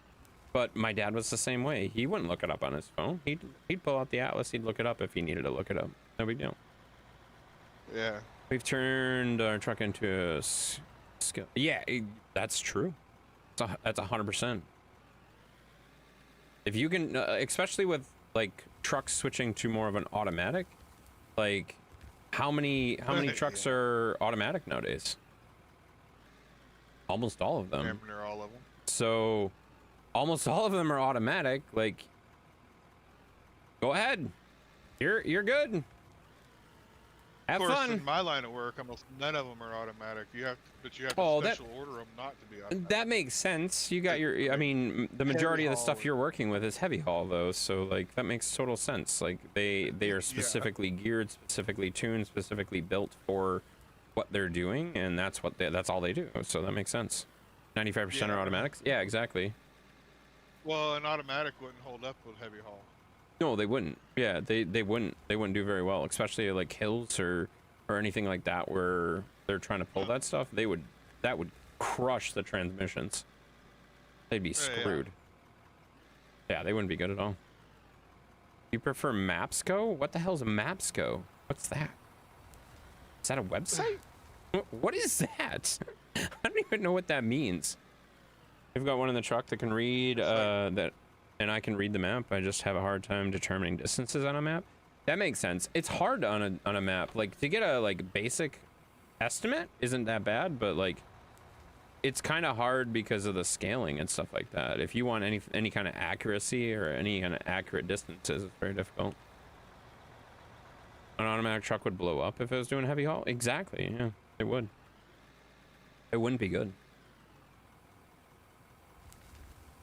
But my dad was the same way. He wouldn't look it up on his phone. He'd pull out the atlas. He'd look it up if he needed to look it up. No big deal. Yeah. We've turned our truck into a skill. Yeah, that's true. That's 100%. If you can, especially with like trucks switching to more of an automatic, like how many trucks are automatic nowadays? Almost all of them. Damn near all of them. So almost all of them are automatic. Like, go ahead, you're good. Have Of course, fun. in my line of work, almost none of them are automatic. You have to Oh, special order them not to be automatic. That makes sense. You got your, I mean, the majority of the stuff you're working with is heavy haul though, so like that makes total sense. Like they are specifically geared, specifically tuned, specifically built for what they're doing, and that's all they do. So that makes sense. 95% are automatics. Yeah, exactly. Well, an automatic wouldn't hold up with heavy haul. No, they wouldn't. Yeah, they wouldn't do very well, especially like hills or anything like that where they're trying to pull that stuff. That would crush the transmissions. They'd be screwed. Yeah, they wouldn't be good at all. You prefer Mapsco? What the hell's a Mapsco? What's that? Is that a website? What is that? I don't even know what that means. We've got one in the truck that can read that. And I can read the map. I just have a hard time determining distances on a map. That makes sense. It's hard on a map. Like to get a like basic estimate isn't that bad, but like it's kind of hard because of the scaling and stuff like that. If you want any kind of accuracy or any kind of accurate distances, it's very difficult. An automatic truck would blow up if it was doing heavy haul. Exactly. Yeah, it would. It wouldn't be good.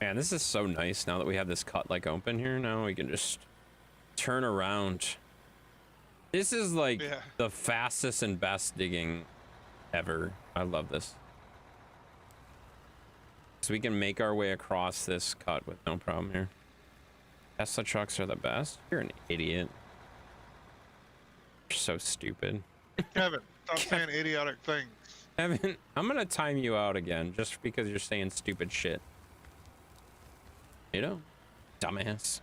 Man, this is so nice now that we have this cut like open here. Now we can just turn around. This is like the fastest and best digging ever. I love this. So we can make our way across this cut with no problem here. Tesla trucks are the best. You're an idiot. You're so stupid. Kevin, stop saying idiotic things. Evan, I'm gonna time you out again just because you're saying stupid shit. You know, dumbass.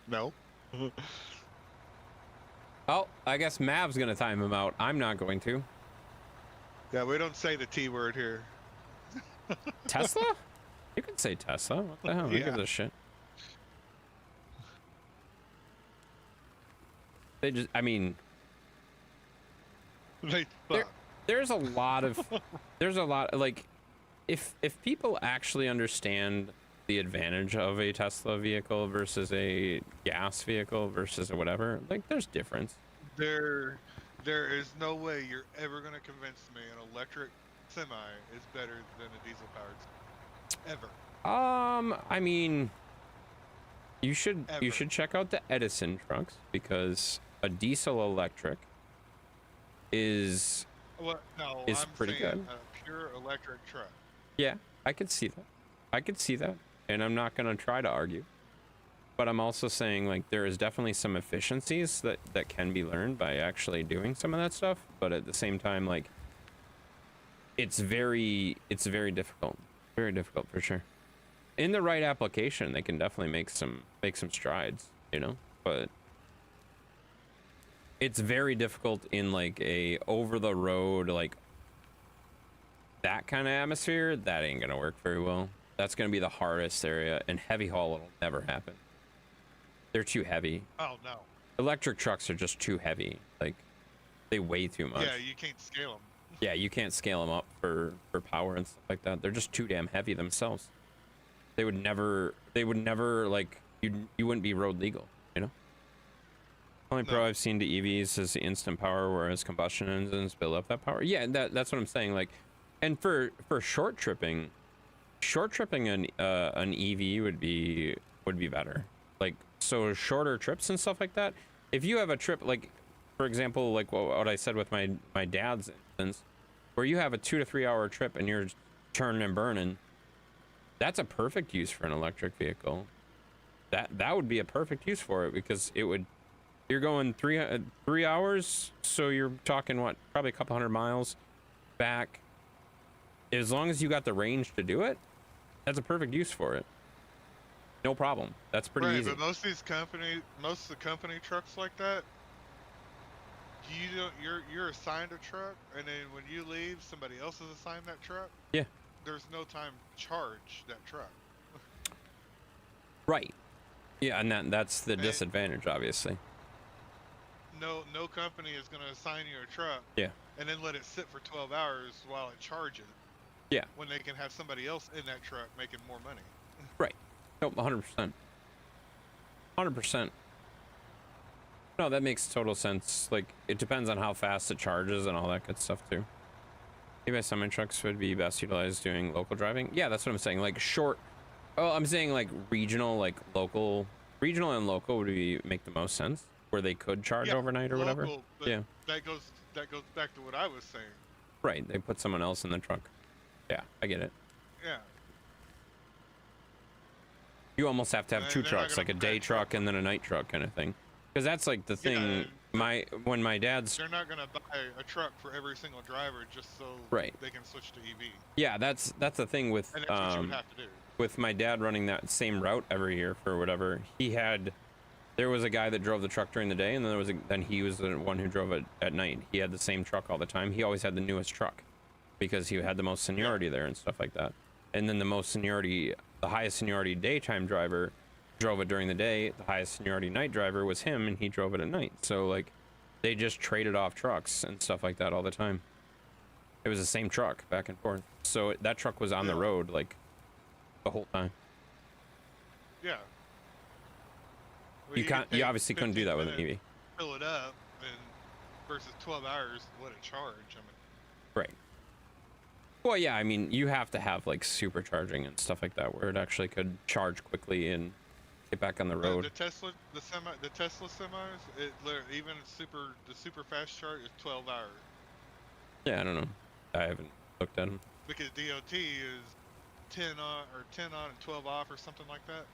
No. Oh, I guess Mav's gonna time him out. I'm not going to. Yeah, we don't say the T word here. Tesla? You can say Tesla. What the hell? Who gives a shit? They just, I mean, They There- suck. there's a lot of, like, if people actually understand the advantage of a Tesla vehicle versus a gas vehicle versus a whatever, like, there's difference. There is no way you're ever gonna convince me an electric semi is better than a diesel powered. Ever. I mean, you should Ever. check out the Edison trucks because a diesel electric is What? No, Is I'm pretty saying good. a pure electric truck. yeah, I could see that. I could see that, and I'm not gonna try to argue. But I'm also saying like there is definitely some efficiencies that can be learned by actually doing some of that stuff. But at the same time, like it's very difficult, very difficult for sure. In the right application, they can definitely make some strides, you know. But it's very difficult in like a over the road like that kind of atmosphere. That ain't gonna work very well. That's gonna be the hardest area, and heavy haul it'll never happen. They're too heavy. Oh no. Electric trucks are just too heavy. Like they weigh too much. Yeah, you can't scale them. Yeah, you can't scale them up for power and stuff like that. They're just too damn heavy themselves. They would never like you wouldn't be road legal, you know? Only pro No. I've seen to EVs is the instant power, whereas combustion engines build up that power. Yeah, that's what I'm saying. Like, and for short tripping an EV would be better. Like, so shorter trips and stuff like that. If you have a trip like, for example, like what I said with my dad's instance, where you have a 2 to 3 hour trip and you're turning and burning, that's a perfect use for an electric vehicle. That would be a perfect use for it because you're going 3 hours, so you're talking what, probably a couple hundred miles back. As long as you got the range to do it, that's a perfect use for it. No problem. That's pretty Right, easy. but most of the company trucks like that, you're assigned a truck, and then when you leave, somebody else is assigned that truck. Yeah. There's no time to charge that truck. Right. Yeah, and that's the And- disadvantage, obviously. No company is gonna assign you a truck. Yeah. And then let it sit for 12 hours while it charges. Yeah. When they can have somebody else in that truck making more money. Nope, 100%. 100%. No, that makes total sense. Like, it depends on how fast it charges and all that good stuff, too. Maybe semi trucks would be best utilized doing local driving. Yeah, that's what I'm saying. Like, short... Oh, I'm saying, like, regional, like, local... Regional and local would make the most sense, where they could charge Yeah, overnight or whatever. local, but Yeah. That goes back to what I was saying. Right, they put someone else in the truck. Yeah, I get it. Yeah. You almost have to have And two they're not trucks, gonna like a put day that truck and then a night truck kind of thing. Because that's like the thing. When my dad's They're not gonna buy a truck for every single driver just so Right. they can switch to EV. yeah, that's the thing with And that's what you would have to do. with my dad running that same route every year for whatever. There was a guy that drove the truck during the day, and then he was the one who drove it at night. He had the same truck all the time. He always had the newest truck because he had the most seniority there and stuff like that. And then the highest seniority daytime driver drove it during the day. The highest seniority night driver was him, and he drove it at night. So like, they just traded off trucks and stuff like that all the time. It was the same truck back and forth. So that truck was on the Yeah. road like the whole time. Yeah. Well, You could you take obviously couldn't do 15 that with an E minutes, EV. Fill it up, and versus 12 hours, let it charge. I mean, Right. Well, yeah, I mean, you have to have like supercharging and stuff like that where it actually could charge quickly and get back on the the road. Tesla semis, even the super fast charge is 12 hours Yeah, I don't know. I haven't looked at them. because DOT is 10 on and 12 off or something like that,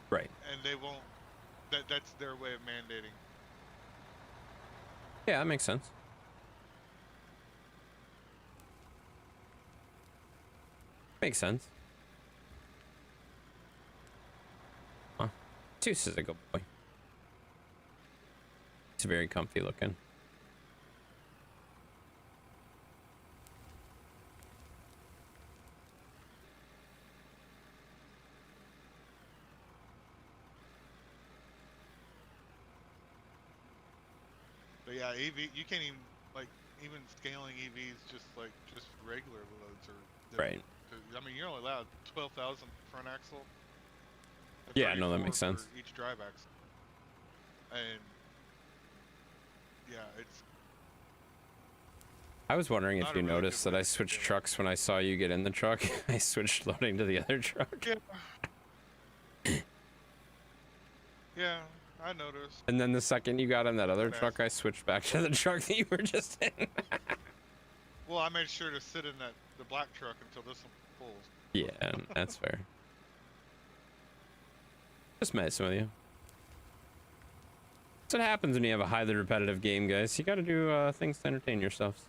Right. and they won't that's their way of mandating. Yeah, that makes sense. Makes sense. Huh. Zeus is a good boy. He's very comfy looking. But yeah, EV, you can't even like even scaling EVs just regular loads are Right. I mean, you're only allowed 12,000 front axle. and Yeah, no, that 34 makes sense. for each drive axle. And yeah, it's I was wondering if Not a you really good noticed that way I to switched do it. trucks when I saw you get in the truck. I switched loading to the other truck. yeah, I noticed. And then the second you got in that other Okay. truck, I switched back to the truck that you were just in. Well, I made sure to sit in the black truck until this one pulls. Yeah, that's fair. Just messing with you. That's what happens when you have a highly repetitive game, guys. You gotta do things to entertain yourselves.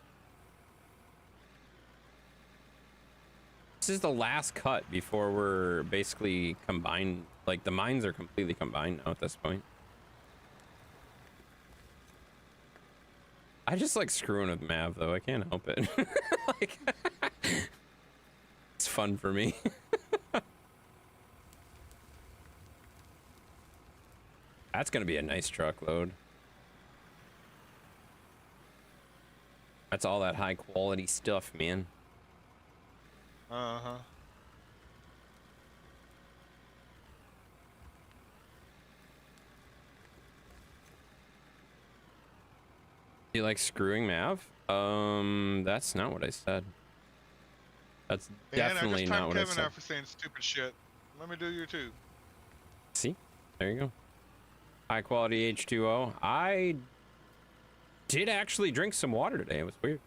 This is the last cut before we're basically combined. Like, the mines are completely combined now at this point. I just like screwing with Mav, though. I can't help it. Like, it's fun for me. That's gonna be a nice truckload. That's all that high quality stuff, man. Uh-huh. Do you like screwing Mav? That's not what I said. That's And I definitely just not timed what I Kevin said. out for saying stupid shit. Let me do you too. See? There you go. High quality H2O. I did actually drink some water today. It was weird.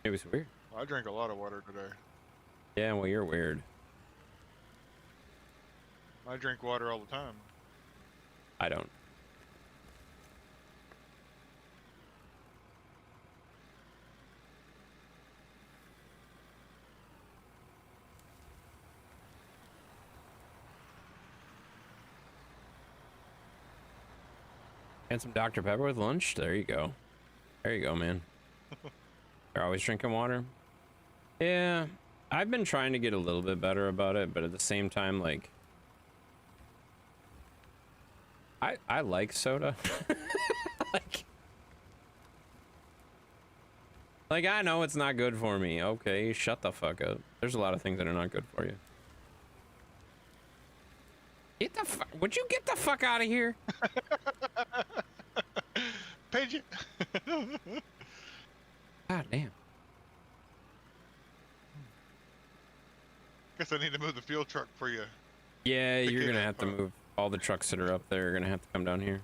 It was weird. I drank a lot of water today. Yeah, well, you're weird. I drink water all the time. I don't. And some Dr. Pepper with lunch? There you go. There you go, man. You're always drinking water? Yeah, I've been trying to get a little bit better about it, but at the same time, like, I like soda. like, I know it's not good for me. Okay, shut the fuck up. There's a lot of things that are not good for you. Get the fuck. Would you get the fuck out of here? Page it. God damn. Guess I need to move the fuel truck for you. Yeah, Pick you're it gonna up, have to huh? move all the trucks that are up there. Are gonna have to come down here.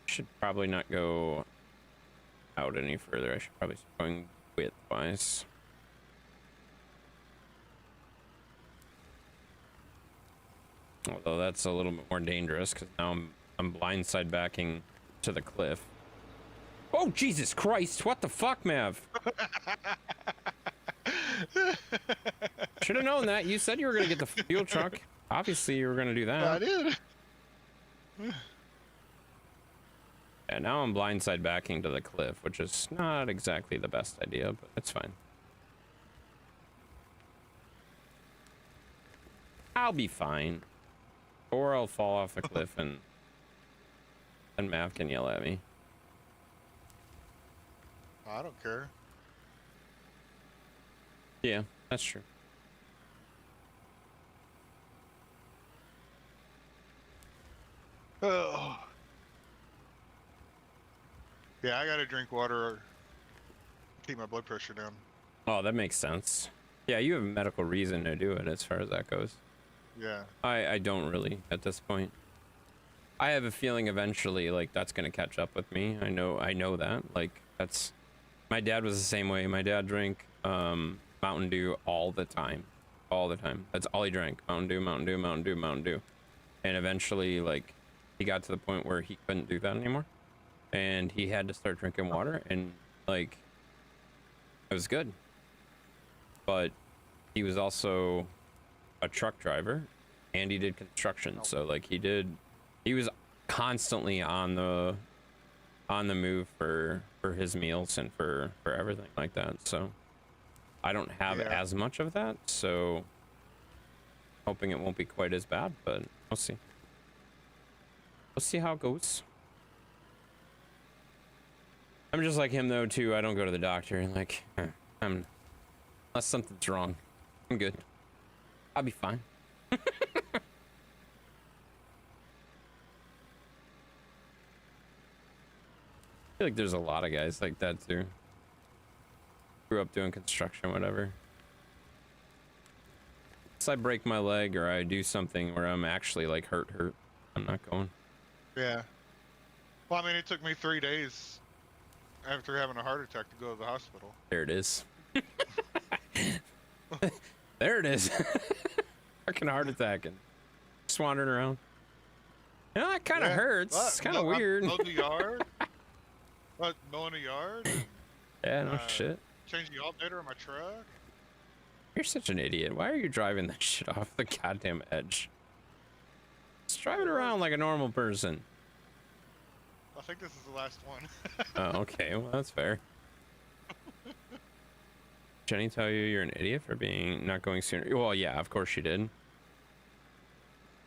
Should probably not go out any further. I should probably start going widthwise. Although that's a little bit more dangerous because now I'm blindside backing to the cliff. Oh Jesus Christ! What the fuck, Mav? Should have known that. You said you were gonna get the fuel truck. Obviously, you were gonna do that. I did. And now I'm blindside backing to the cliff, which is not exactly the best idea, but it's fine. I'll be fine. Or I'll fall off the cliff and Mav can yell at me. I don't care. Yeah, that's true. Oh. Yeah, I gotta drink water to keep my blood pressure down. Oh, that makes sense. Yeah, you have a medical reason to do it as far as that goes. Yeah. I don't really at this point. I have a feeling eventually like that's gonna catch up with me. I know that. Like my dad was the same way. My dad drank Mountain Dew all the time. all the time. That's all he drank. Mountain Dew, Mountain Dew, Mountain Dew, Mountain Dew. And eventually, like, he got to the point where he couldn't do that anymore. And he had to start drinking water, and, like, it was good. But he was also a truck driver, and he did construction. So, like, he was constantly on the move for his meals and for everything like that. So I don't have as much of that, so hoping it won't be quite as bad, but we'll see. We'll see how it goes. I'm just like him though too. I don't go to the doctor. Like, unless something's wrong, I'm good. I'll be fine. I feel like there's a lot of guys like that too. Grew up doing construction, whatever. Once I break my leg or I do something where I'm actually like hurt, I'm not going. Yeah. Well, I mean, it took me 3 days after having a heart attack to go to the hospital. There it is. There it is. Fucking heart attack and just wandering around. You know, that kind of hurts. It's kind of weird. Mowed the yard. Mowing the yard. And, Yeah, no shit. changing the alternator on my truck. You're such an idiot. Why are you driving that shit off the goddamn edge? Just drive it around like a normal person. I think this is the last one. Oh, okay. Well, that's fair. Jenny tell you you're an idiot for not going sooner? Well, yeah, of course she did.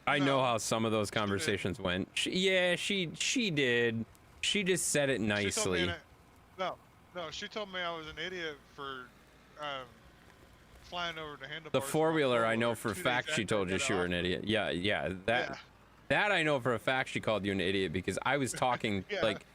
I know No, how some of those she did. conversations went. She did. She just said it She told me nicely. no, she told me I was an idiot for flying over the handlebars. The of my four-wheeler, I know four-wheeler for a 2 days fact she after I told you got she were off. an idiot. Yeah, Yeah. that I know for a fact she called you an idiot because I was talking Yeah. like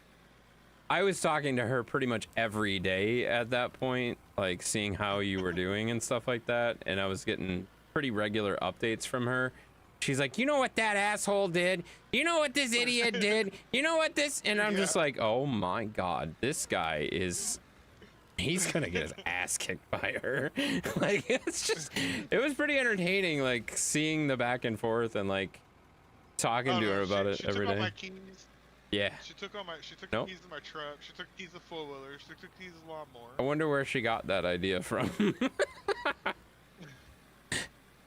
I was talking to her pretty much every day at that point, like seeing how you were doing and stuff like that, and I was getting pretty regular updates from her. She's like, you know what that asshole did? You know what this idiot did? You know what this? And I'm just like, oh my god, this guy he's gonna get his ass kicked by her. Like, it was pretty entertaining, like seeing the back and forth and like talking Oh, to no, her about she it every took all day. my keys. Yeah. She took Nope. the keys of my truck. She took the keys of four-wheelers. She took the keys of the lawnmower. I wonder where she got that idea from.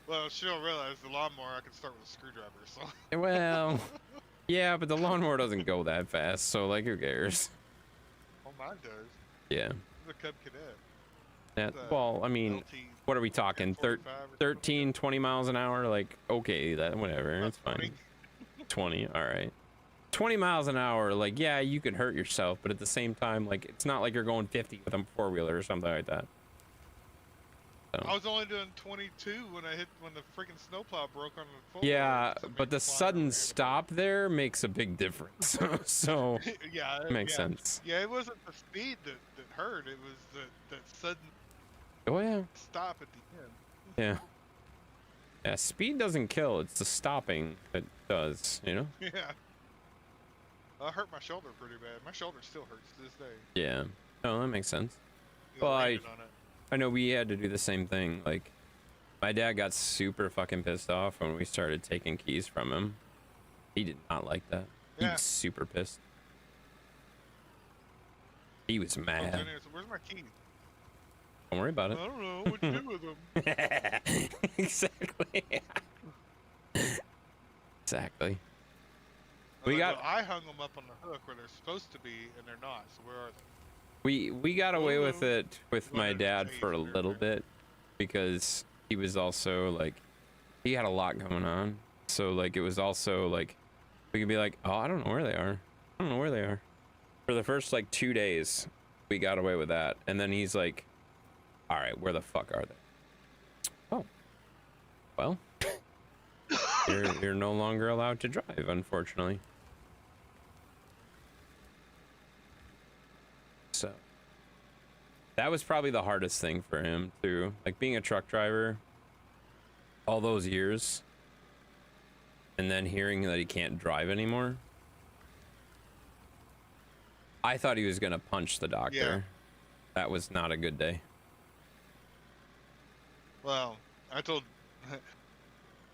Well, she don't realize the lawnmower I can start with a screwdriver, so. Well, yeah, but the lawnmower doesn't go that fast, so like, who cares? Oh, mine does. Yeah. It's a Cub Cadet. That, The well, I mean, LT what are we talking? 45 or 13, 20 miles an hour? Like, okay, that whatever, it's fine. 20. 20, all right. 20 miles an hour, like, yeah, you could hurt yourself, but at the same time, like, it's not like you're going 50 with a four-wheeler or something like that. So. I was only doing 22 when the freaking snowplow broke on the four-wheeler. Yeah, so it but made the me fly sudden over. stop there makes a big difference. So, Yeah, makes yeah. sense. Yeah, it wasn't the speed that hurt. It was that sudden Oh, yeah. stop at the end. Yeah. Yeah, speed doesn't kill, it's the stopping that does, you know? Yeah. I hurt my shoulder pretty bad. My shoulder still hurts to this day. Yeah. No, that makes sense. You know, Well, landing on it. I know we had to do the same thing. Like, my dad got super fucking pissed off when we started taking keys from him. He did not like that. He Yeah. was super pissed. He was Oh, mad. Jenny, I said, where's my keys? Don't worry about I it. don't know what to do with them. Exactly. Exactly. We Like, got- well, I hung them up on the hook where they're supposed to be, and they're not. So where are they? We got away with it with my Wanted to dad say for a it's little fair. bit because he was also like he had a lot going on. So like it was also like we could be like, "Oh, I don't know where they are. I don't know where they are." For the first like 2 days, we got away with that. And then he's like, "All right, where the fuck are they?" Oh. Well, you're no longer allowed to drive, unfortunately. So that was probably the hardest thing for him too. Like being a truck driver all those years and then hearing that he can't drive anymore. I thought he was gonna punch the doctor. Yeah. That was not a good day. Well, I told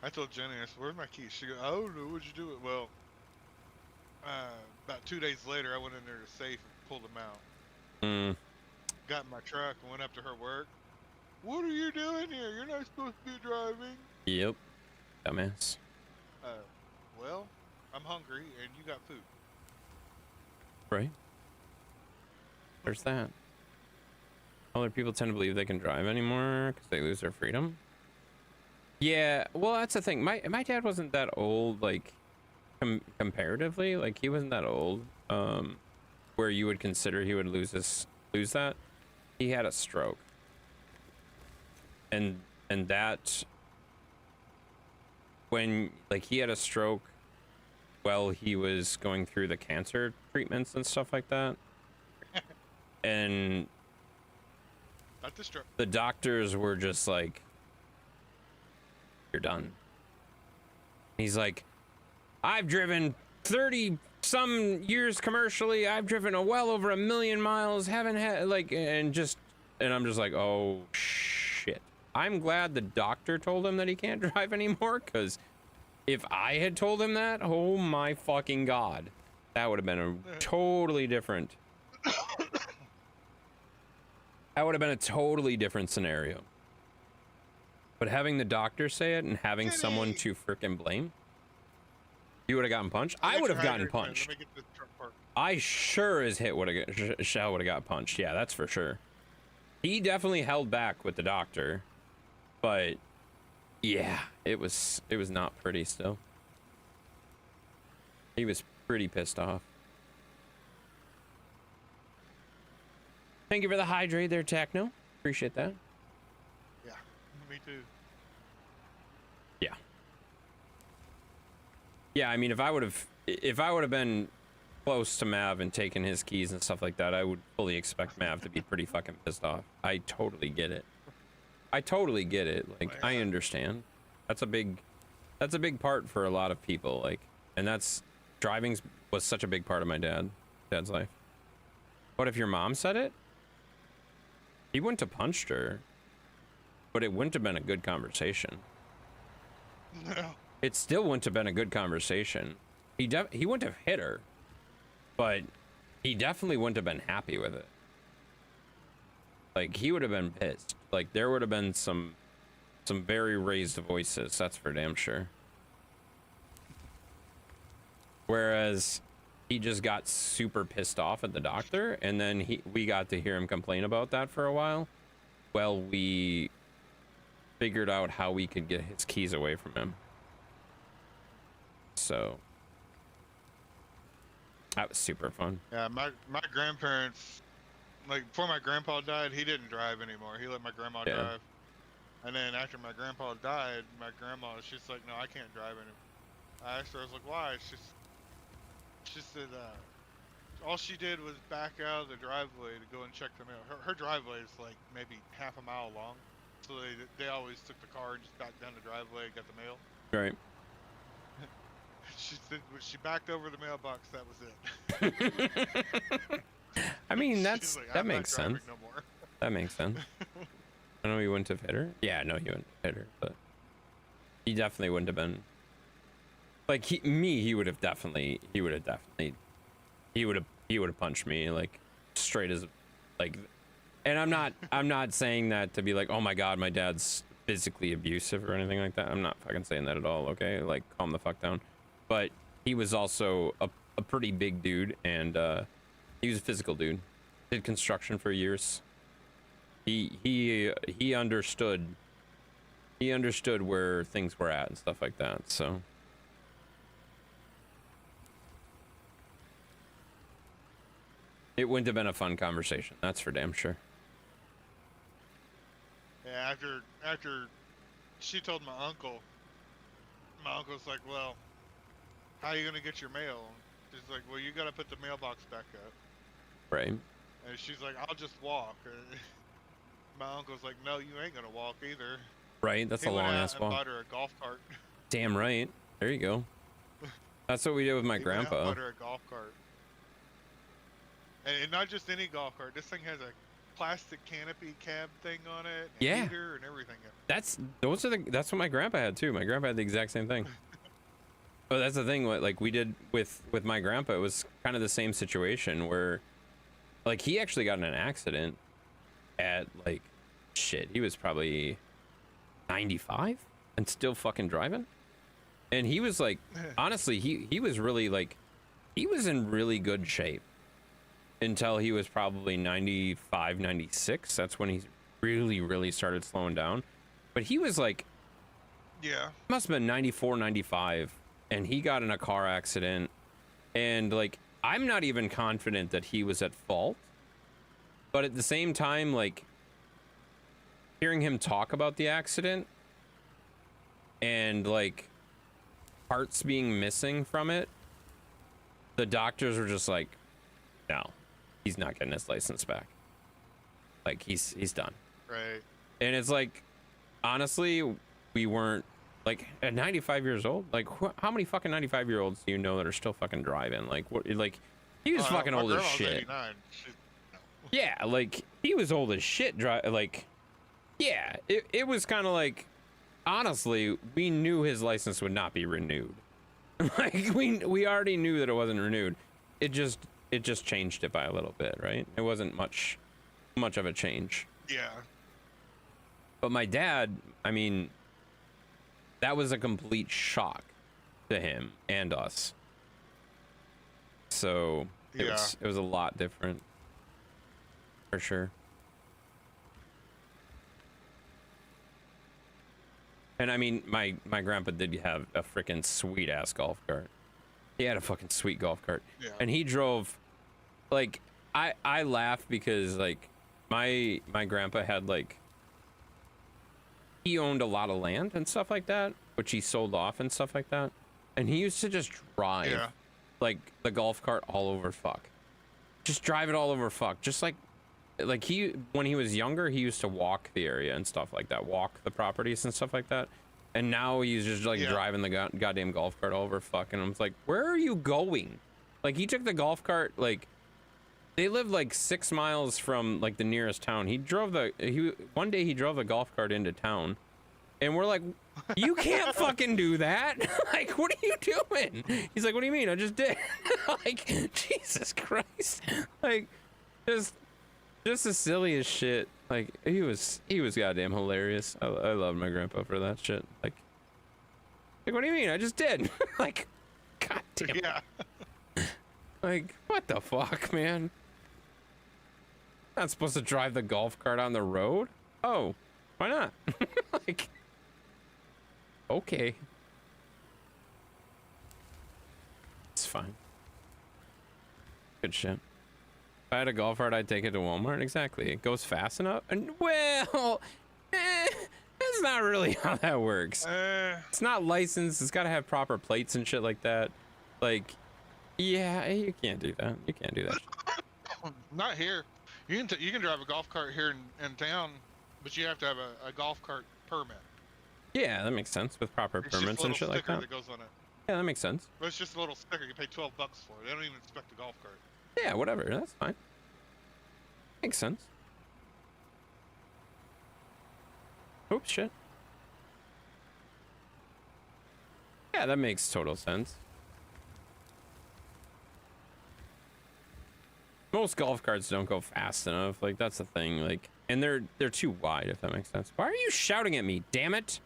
I told Jenny, I said, "Where's my keys?" She goes, "I don't know. What'd you do it?" Well, about 2 days later, I went in there to safe and pulled them out. Mm, Got in my truck and went up to her work. What are you doing here? You're not supposed to be driving. yep. Dumbass. Well, I'm hungry and you got food. Right. There's that. Other people tend to believe they can drive anymore because they lose their freedom. Yeah, well, that's the thing. My dad wasn't that old, like, comparatively. Like, he wasn't that old, where you would consider he would lose that. He had a stroke. And that, when, like, he had a stroke while he was going through the cancer treatments and stuff like that. And Not the stroke. the doctors were just like, you're done. He's like, I've driven 30 some years commercially. I've driven well over 1 million miles. Haven't had like, and I'm just like, oh shit. I'm glad the doctor told him that he can't drive anymore, because if I had told him that, oh my fucking god, that would have been a totally different. That would have been a totally different scenario. But having the doctor say it and having someone to frickin' blame, you would have gotten punched. I would have gotten punched. Let me get the truck parked. I sure as hit would have got punched. Yeah, that's for sure. He definitely held back with the doctor, but yeah, it was not pretty still. He was pretty pissed off. Thank you for the hydrate there, Techno. Appreciate that. Yeah, me too. Yeah. Yeah, I mean, if I would have been close to Mav and taken his keys and stuff like that, I would fully expect Mav to be pretty fucking pissed off. I totally get it. Like, I understand. That's a big part for a lot of people. Like, and driving was such a big part of my dad's life. But if your mom said it, he wouldn't have punched her, but it wouldn't have been a good conversation. No. It still wouldn't have been a good conversation. He wouldn't have hit her, but he definitely wouldn't have been happy with it. Like, he would have been pissed. Like, there would have been some very raised voices, that's for damn sure. Whereas he just got super pissed off at the doctor, and then we got to hear him complain about that for a while. Well, we figured out how we could get his keys away from him. So that was super fun. Yeah, my grandparents, like, before my grandpa died, he didn't drive anymore. He let my grandma Yeah. drive. And then after my grandpa died, my grandma, she's like, no, I can't drive anymore. I asked her, I was like, why? She said, all she did was back out of the driveway to go and check the mail. Her driveway is like maybe half a mile long. So they always took the car and just backed down the driveway and got the mail. Right. She said when she backed over the mailbox, that was it. I mean, She's that like, "I'm not makes driving sense. No more." That makes sense. I know he wouldn't have hit her. Yeah, no, he wouldn't have hit her, but he definitely wouldn't have been. Like, he would have definitely punched me, like, straight as, like, and I'm not saying that to be like, oh my god, my dad's physically abusive or anything like that. I'm not fucking saying that at all, okay? Like, calm the fuck down. But he was also a pretty big dude, and he was a physical dude. Did construction for years. He understood where things were at and stuff like that, so. It wouldn't have been a fun conversation, that's for damn sure. Yeah, after she told my uncle's like, well, how are you gonna get your mail? She's like, well, you gotta put the mailbox back up. Right. And she's like, I'll just walk. My uncle's like, no, you ain't gonna walk either. Right, that's He a went long out ass and walk. bought her a golf cart. Damn right. There you go. That's what we did with my He went out and grandpa. bought her a golf cart. And not just any golf cart. This thing has a plastic canopy cab thing on it, and Yeah. heater and everything. That's what my grandpa had too. My grandpa had the exact same thing. But that's the thing. What like we did with my grandpa, it was kind of the same situation where, like, he actually got in an accident at like, shit. He was probably 95 and still fucking driving. And he was like, honestly, he was really like, he was in really good shape until he was probably 95, 96. That's when he really started slowing down. But he was like, Yeah. must have been 94, 95, and he got in a car accident. And like, I'm not even confident that he was at fault, but at the same time, like, hearing him talk about the accident and like parts being missing from it, the doctors were just like, no, he's not getting his license back. Like, he's done. Right. And it's like, honestly, we weren't like at 95 years old. Like, how many fucking 95-year-olds do you know that are still fucking driving? Like, what? Like, he was fucking my old as grandma was shit. 89. Yeah, like he was old as shit. Like, yeah, it was kind of like, honestly, we knew his license would not be renewed. Like, we already knew that it wasn't renewed. It just changed it by a little bit, right? It wasn't much of a change. Yeah. But my dad, I mean, that was a complete shock to him and us. So it was a lot different, for sure. And I mean, my grandpa did have a freaking sweet ass golf cart. He had a fucking sweet golf cart. Yeah. And he drove, like, I laugh because like my grandpa had like, he owned a lot of land and stuff like that, which he sold off and stuff like that. And he used to just drive like the golf cart all over fuck. Just drive it all over fuck. Just like he, when he was younger, he used to walk the area and stuff like that, walk the properties and stuff like that. And now he's just like driving the goddamn golf cart all over fuck. And I'm like, where are you going? Like, he took the golf cart, like, they lived like 6 miles from like the nearest town. One day he drove the golf cart into town, and we're like, you can't fucking do that. Like, what are you doing? He's like, what do you mean? I just did. Like, Jesus Christ. Like, just the silliest shit. Like, he was goddamn hilarious. I love my grandpa for that shit. Like, what do you mean? I just did. Like, goddamn. Yeah. Like, what the fuck, man? Not supposed to drive the golf cart on the road? Oh, why not? Like, okay. It's fine. Good shit. If I had a golf cart, I'd take it to Walmart. Exactly. It goes fast enough. And, well, that's not really how that works. It's not licensed. It's got to have proper plates and shit like that. Like, yeah, you can't do that. You can't do that. Not here. You can drive a golf cart here in town, but you have to have a golf cart permit. Yeah, that makes sense with proper It's just permits a and little shit like sticker that. that goes on it. Yeah, that makes sense. But it's just a little sticker. You pay $12 for it. They don't even inspect the golf cart. Yeah, whatever. That's fine. Makes sense. Oops, shit. Yeah, that makes total sense. Most golf carts don't go fast enough. Like, that's the thing. Like, and they're too wide, if that makes sense. Why are you shouting at me? Damn it!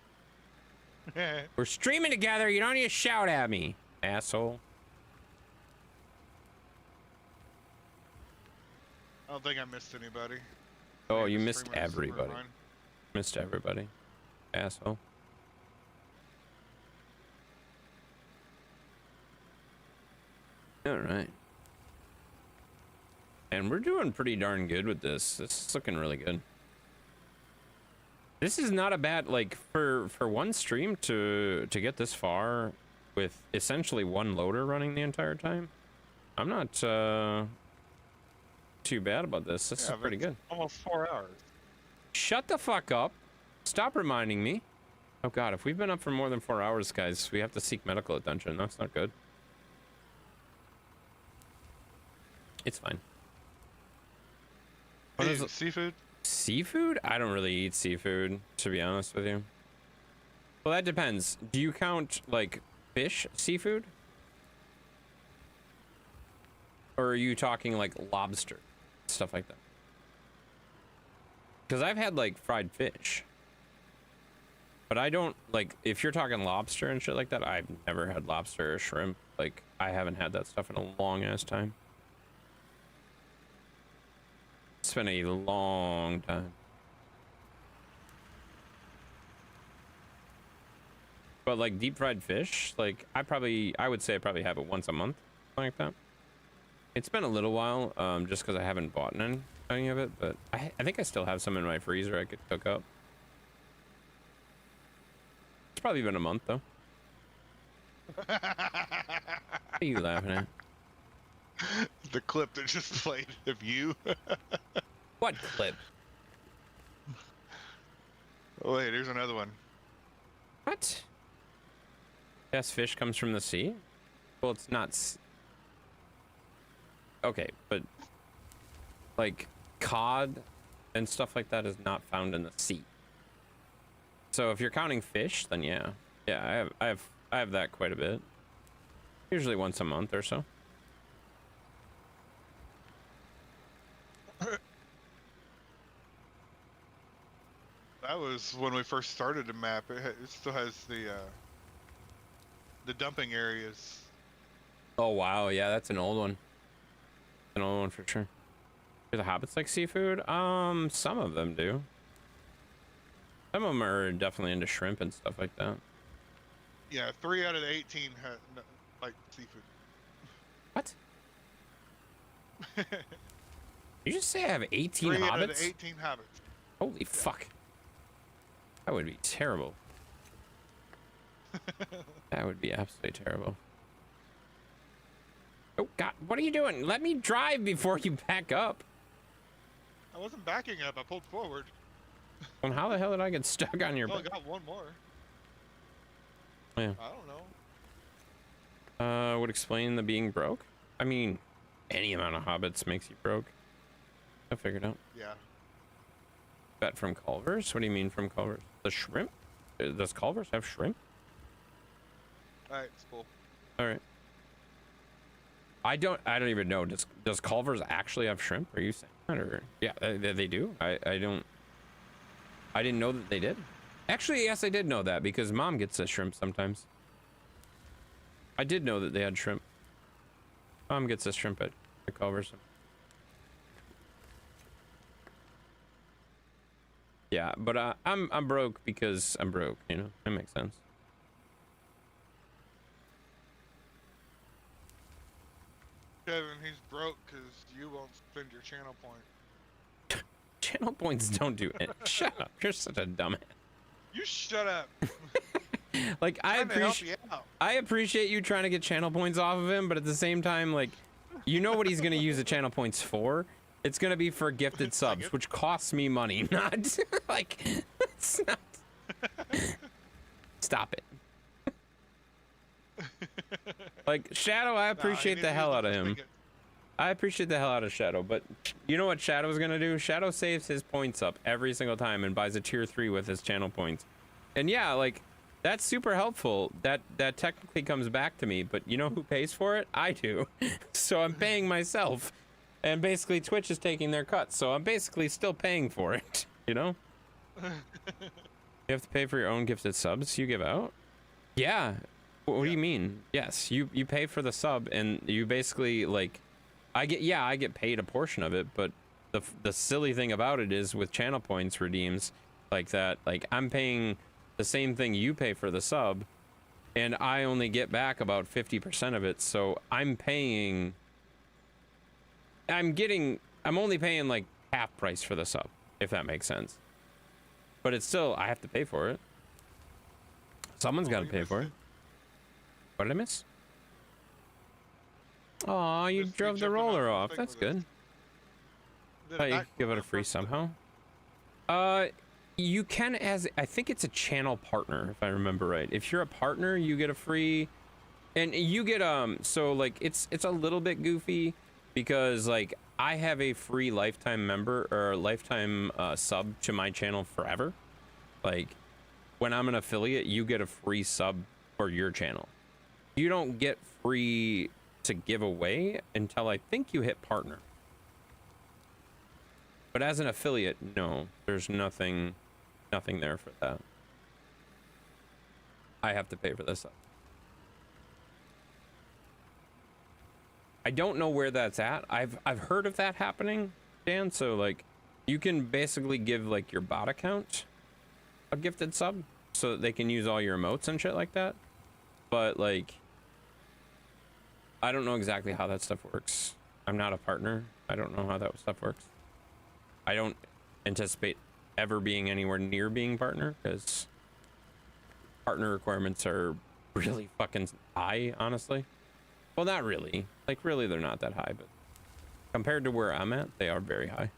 We're streaming together. You don't need to shout at me, asshole. I don't think I missed anybody. Oh, Maybe you the missed streamers were everybody. mine. Missed everybody, asshole. All right. And we're doing pretty darn good with this. This is looking really good. This is not a bad, like, for one stream to get this far with essentially one loader running the entire time. I'm not too bad about this. This is pretty good. Almost 4 hours. Shut the fuck up. Stop reminding me. Oh god, if we've been up for more than 4 hours, guys, we have to seek medical attention. That's not good. It's fine. What Hey, is it? seafood? Seafood? I don't really eat seafood, to be honest with you. Well, that depends. Do you count like fish seafood? Or are you talking like lobster, stuff like that? Because I've had like fried fish. But I don't like, if you're talking lobster and shit like that, I've never had lobster or shrimp. Like, I haven't had that stuff in a long ass time. It's been a long time. But like deep fried fish, like I would say I probably have it once a month, something like that. It's been a little while, just because I haven't bought any of it, but I think I still have some in my freezer I could cook up. It's probably been a month though. What are you laughing at? The clip that just played of you. What clip? Oh wait, here's another one. What? Yes, fish comes from the sea? Well, it's not. Okay, but like cod and stuff like that is not found in the sea. So if you're counting fish, then yeah, I have that quite a bit. Usually once a month or so. That was when we first started the map. It still has the dumping areas. Oh wow, yeah, that's an old one. An old one for sure. Do the hobbits like seafood? Some of them do. Some of them are definitely into shrimp and stuff like that. Yeah, 3 out of the 18 like seafood. What? You just say I have 18 3 hobbits? out of the 18 hobbits. Holy fuck. That would be terrible. That would be absolutely terrible. Oh god, what are you doing? Let me drive before you back up. I wasn't backing up. I pulled forward. And how the hell did I get stuck on your Oh, I back? got one more. Yeah. I don't know. Would explain the being broke? I mean, any amount of hobbits makes you broke. I figured out. Yeah. Bet from Culver's? What do you mean from Culver's? The shrimp? Does Culver's have shrimp? Alright, it's cool. Alright. I don't even know. Does Culver's actually have shrimp? Are you saying that? Or yeah, they do. I didn't know that they did. Actually, yes, I did know that because Mom gets a shrimp sometimes. I did know that they had shrimp. Mom gets a shrimp at Culver's. Yeah, but I'm broke because I'm broke. You know, that makes sense. Kevin, he's broke because you won't spend your channel point. Channel points don't do it. Shut up. You're such a dumbass. You shut up. Like I Trying to help appreciate you out. I appreciate you trying to get channel points off of him, but at the same time, like, you know what he's gonna use the channel points for? It's gonna be for gifted subs, which costs me money, not like it's not. Stop it. Like Shadow, I appreciate the hell out of him. I appreciate the hell out of Shadow, but you know what Shadow's gonna do? Shadow saves his points up every single time and buys a tier 3 with his channel points. And yeah, like, that's super helpful. That technically comes back to me, but you know who pays for it? I do. So I'm paying myself. And basically Twitch is taking their cut, so I'm basically still paying for it, you know? You have to pay for your own gifted subs you give out? Yeah. What do you mean? Yes, you pay for the sub and you basically like I get paid a portion of it, but the silly thing about it is with channel points redeems like that, like I'm paying the same thing you pay for the sub and I only get back about 50% of it, so I'm only paying like half price for the sub, if that makes sense. But it's still, I have to pay for it. Someone's got to pay for it. What did I miss? Aw, you Just drove the jumping roller off off. the That's thing with good. Thought you could give it a free somehow. You can, as I think it's a channel partner, if I remember right. If you're a partner, you get a free, and you get so like it's a little bit goofy because like I have a free lifetime member or lifetime sub to my channel forever. Like, when I'm an affiliate, you get a free sub for your channel. You don't get free to give away until I think you hit partner. But as an affiliate, no, there's nothing there for that. I have to pay for this. I don't know where that's at. I've heard of that happening, Dan. So like, you can basically give like your bot account a gifted sub so that they can use all your emotes and shit like that. But like, I don't know exactly how that stuff works. I'm not a partner. I don't know how that stuff works. I don't anticipate ever being anywhere near being partner because partner requirements are really fucking high, honestly. Well, not really. Like, really, they're not that high, but compared to where I'm at, they are very high.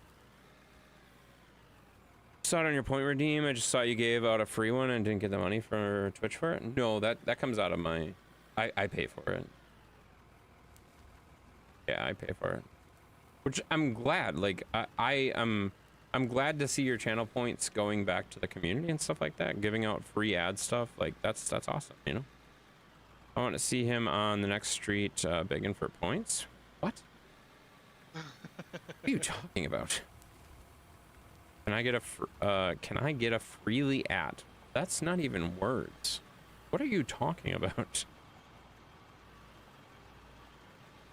Saw it on your point redeem. I just saw you gave out a free one and didn't get the money for Twitch for it. No, that comes out of my... I pay for it. Yeah, I pay for it. Which I'm glad. Like, I'm glad to see your channel points going back to the community and stuff like that. Giving out free ad stuff. Like, that's awesome, you know? I want to see him on the next street begging for points. What? What are you talking about? Can I get a freely ad? That's not even words. What are you talking about?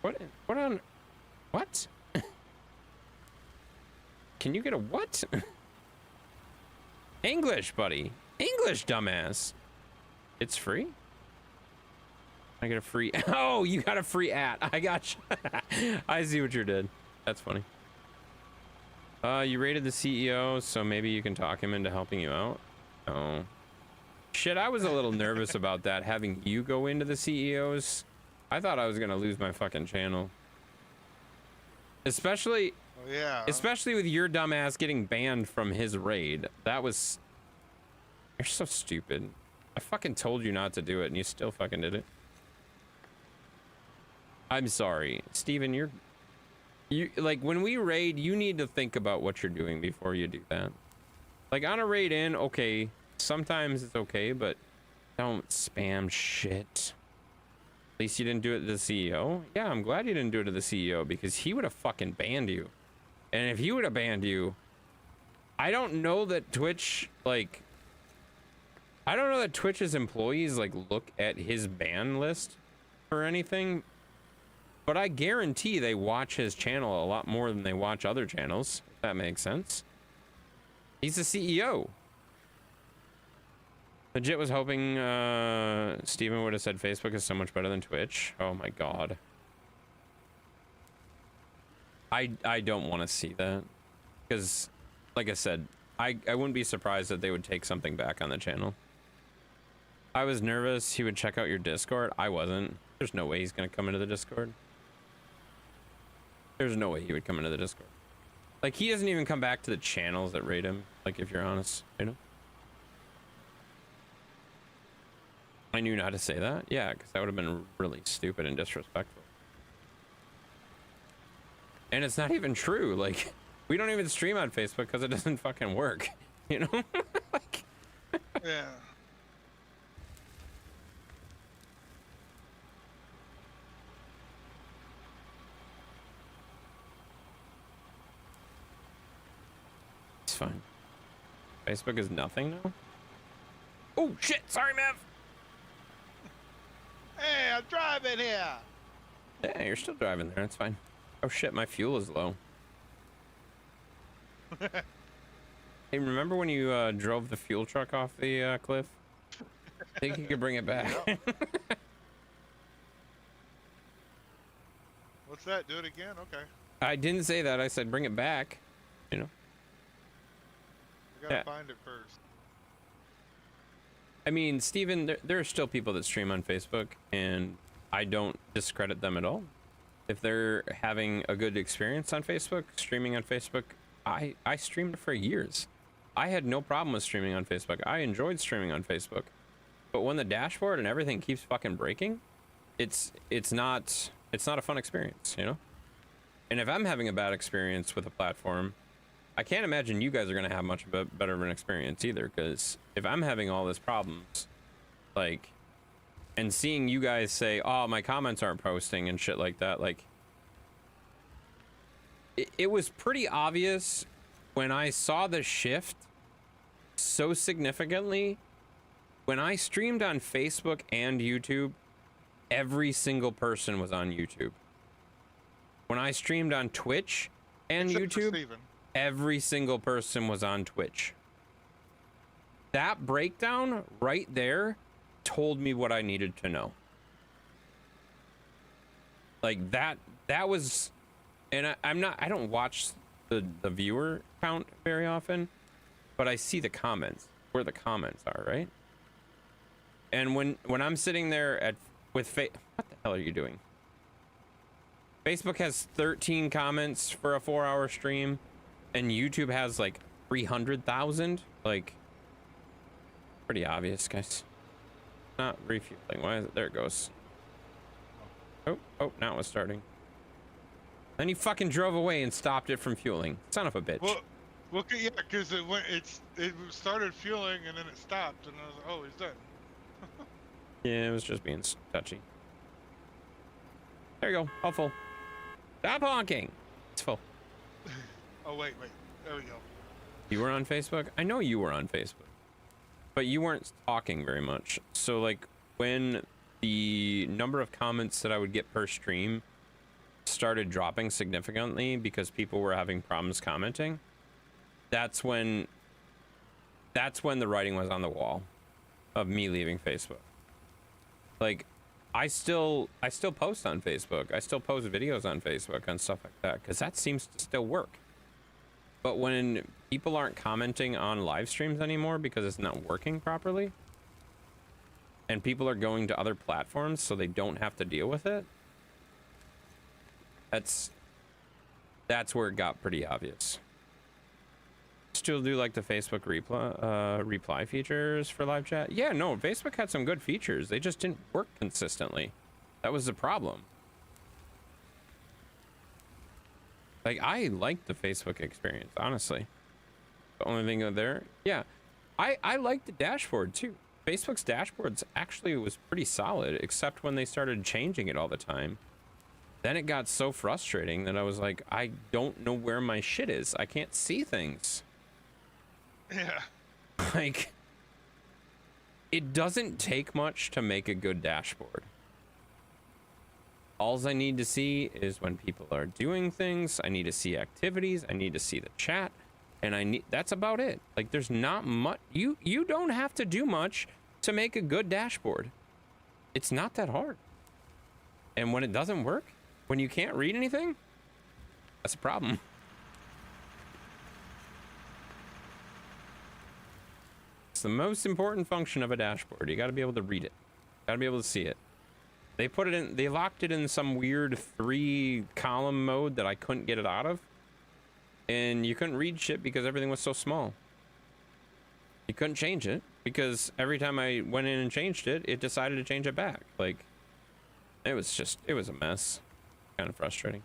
What on... What? Can you get a what? English, buddy. English, dumbass. It's free? I get a free... Oh, you got a free ad. I got you. I see what you did. That's funny. You rated the CEO, so maybe you can talk him into helping you out. Oh. Shit, I was a little nervous about that, having you go into the CEOs. I thought I was gonna lose my fucking channel. Especially... Oh, yeah. Especially with your dumbass getting banned from his raid. That was... You're so stupid. I fucking told you not to do it, and you still fucking did it. I'm sorry. Steven, you like, when we raid, you need to think about what you're doing before you do that. Like, on a raid in, okay, sometimes it's okay, but don't spam shit. At least you didn't do it to the CEO. Yeah, I'm glad you didn't do it to the CEO, because he would have fucking banned you. And if he would have banned you, I don't know that Twitch, like... I don't know that Twitch's employees, like, look at his ban list or anything. But I guarantee they watch his channel a lot more than they watch other channels, if that makes sense. He's the CEO. Legit was hoping Steven would have said Facebook is so much better than Twitch. Oh my god. I don't want to see that. Because, like I said, I wouldn't be surprised that they would take something back on the channel. I was nervous he would check out your Discord. I wasn't. There's no way he's going to come into the Discord. There's no way he would come into the Discord. Like, he doesn't even come back to the channels that rate him. Like, if you're honest, you know? I knew not to say that. Yeah, because that would have been really stupid and disrespectful. And it's not even true. Like, we don't even stream on Facebook because it doesn't fucking work. You know? Like... Yeah. It's fine. Facebook is nothing now? Oh, shit! Sorry, Mev! Hey, I'm driving here. Yeah, you're still driving there. It's fine. Oh, shit, my fuel is low. Hey, remember when you drove the fuel truck off the cliff? I think you could bring it back. What's that? Do it again? Okay. I didn't say that. I said bring it back. You know? We gotta Yeah. find it first. I mean, Steven, there are still people that stream on Facebook, and I don't discredit them at all. If they're having a good experience on Facebook, streaming on Facebook, I streamed for years. I had no problem with streaming on Facebook. I enjoyed streaming on Facebook. But when the dashboard and everything keeps fucking breaking, it's not a fun experience, you know? And if I'm having a bad experience with a platform, I can't imagine you guys are going to have much better of an experience either. Because if I'm having all these problems, like, and seeing you guys say, oh, my comments aren't posting and shit like that, like, it was pretty obvious when I saw the shift so significantly. When I streamed on Facebook and YouTube, every single person was on YouTube. When I streamed on Twitch and Except for YouTube, Steven. every single person was on Twitch. That breakdown right there told me what I needed to know. Like that was, and I don't watch the viewer count very often, but I see the comments, where the comments are, right? And when I'm sitting there what the hell are you doing? Facebook has 13 comments for a 4-hour stream, and YouTube has like 300,000. Like, pretty obvious, guys. Not refueling. Why is it? There it goes. Oh, now it's starting. Then he fucking drove away and stopped it from fueling. Son of a bitch. Well, yeah, because it started fueling and then it stopped, and I was like, oh, he's done. Yeah, it was just being touchy. There you go. All full. Stop honking. It's full. Oh, wait. There we go. You were on Facebook? I know you were on Facebook. But you weren't talking very much. So, like, when the number of comments that I would get per stream started dropping significantly because people were having problems commenting, that's when the writing was on the wall of me leaving Facebook. Like, I still post on Facebook. I still post videos on Facebook and stuff like that because that seems to still work. But when people aren't commenting on live streams anymore because it's not working properly, and people are going to other platforms so they don't have to deal with it, that's where it got pretty obvious. Still do like the Facebook reply features for live chat. Yeah, no, Facebook had some good features. They just didn't work consistently. That was the problem. Like, I liked the Facebook experience, honestly. The only thing there, yeah, I liked the dashboard too. Facebook's dashboards actually was pretty solid, except when they started changing it all the time. Then it got so frustrating that I was like, I don't know where my shit is. I can't see things. Yeah. Like, it doesn't take much to make a good dashboard. Alls I need to see is when people are doing things. I need to see activities. I need to see the chat, and that's about it. Like, there's not much. You don't have to do much to make a good dashboard. It's not that hard. And when it doesn't work, when you can't read anything, that's a problem. It's the most important function of a dashboard. You got to be able to read it. Got to be able to see it. They locked it in some weird 3-column mode that I couldn't get it out of. And you couldn't read shit because everything was so small. You couldn't change it because every time I went in and changed it, it decided to change it back. Like, it was a mess. Kind of frustrating.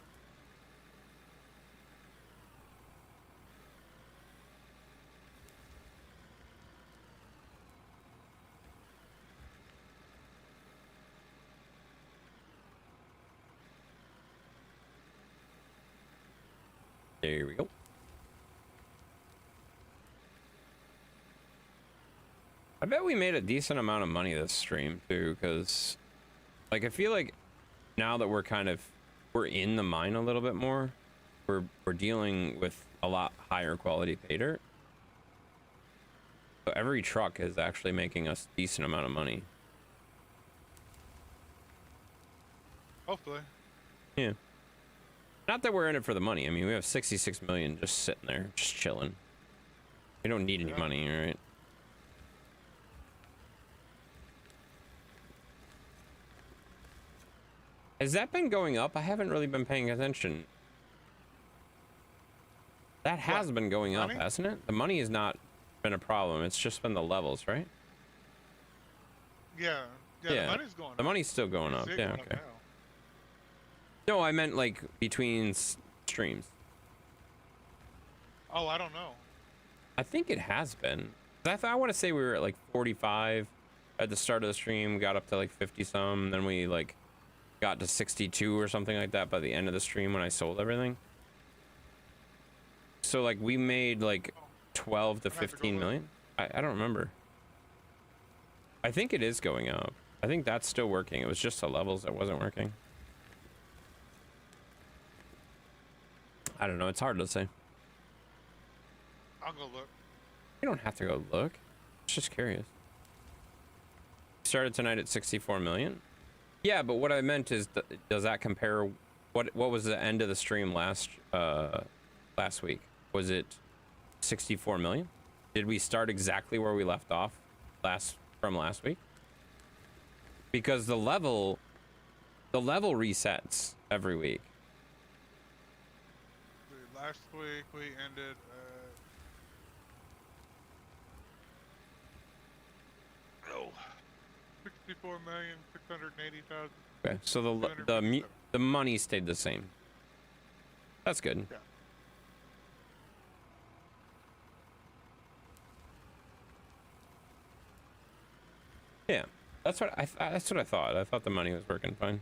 There we go. I bet we made a decent amount of money this stream too, because like I feel like now that we're in the mine a little bit more, we're dealing with a lot higher quality pay dirt. So every truck is actually making us a decent amount of money. Hopefully. Yeah. Not that we're in it for the money. I mean, we have 66 million just sitting there, just chilling. We don't need any money, right? Has that been going up? I haven't really been paying attention. That has been going up, hasn't it? The money has not been a problem. It's just been the levels, right? Yeah. The money's going up. The money's still going up. Yeah, okay. No, I meant like between streams? Oh, I don't know. I think it has been. I want to say we were at like 45 at the start of the stream, got up to like 50 some, then we like got to 62 or something like that by the end of the stream when I sold everything. So like we made like 12 to I'd have to go 15 look. million. I don't remember. I think it is going up. I think that's still working. It was just the levels that wasn't working. I don't know. It's hard to say. I'll go look. You don't have to go look. It's just curious. Started tonight at 64 million. Yeah, but what I meant is, does that compare? What was the end of the stream last week? Was it 64 million? Did we start exactly where we left off from last week? Because the level resets every week. Last week we ended. 64,680,000. Okay, so the money stayed the same. That's good. Yeah. Yeah, that's what I thought. I thought the money was working fine.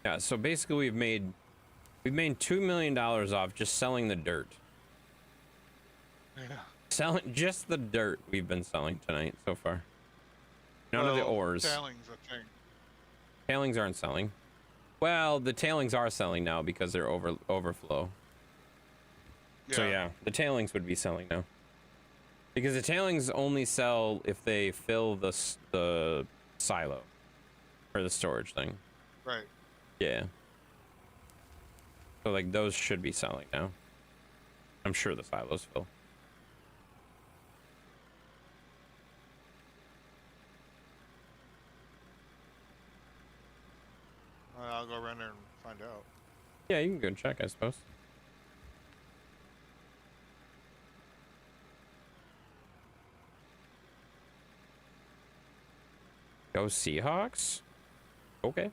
Yeah, so basically we've made $2 million off just selling the dirt. Yeah. Selling just the dirt we've been selling tonight so far. None of the Well, ores. Tailings, I think. Tailings aren't selling. Well, the tailings are selling now because they're overflow. So yeah, the tailings would be selling now. Because the tailings only sell if they fill the silo or the storage thing. Right. Yeah. So like those should be selling now. I'm sure the silos fill. I'll go around there and find out. Yeah, you can go check, I suppose. Go Seahawks? Okay.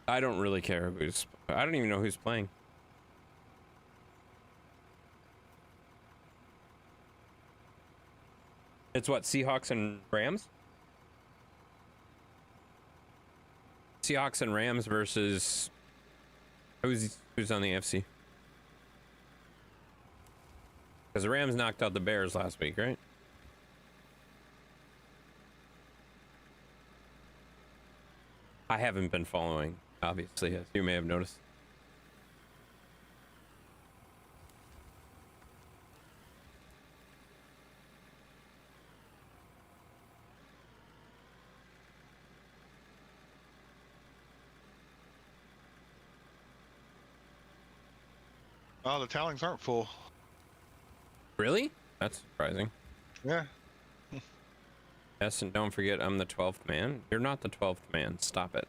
I don't really care I don't even know who's playing. It's what, Seahawks and Rams? Seahawks and Rams versus who's on the AFC? Because the Rams knocked out the Bears last week, right? I haven't been following, obviously, as you may have noticed. Oh, the tailings aren't full. Really? That's surprising. Yeah. Yes, and don't forget, I'm the 12th man. You're not the 12th man. Stop it.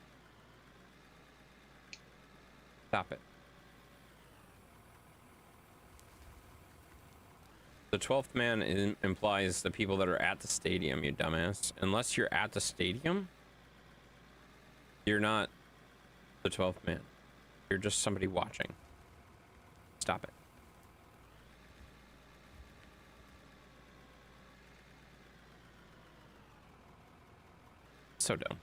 Stop it. The 12th man implies the people that are at the stadium, you dumbass. Unless you're at the stadium, you're not the 12th man. You're just somebody watching. Stop it. So dumb.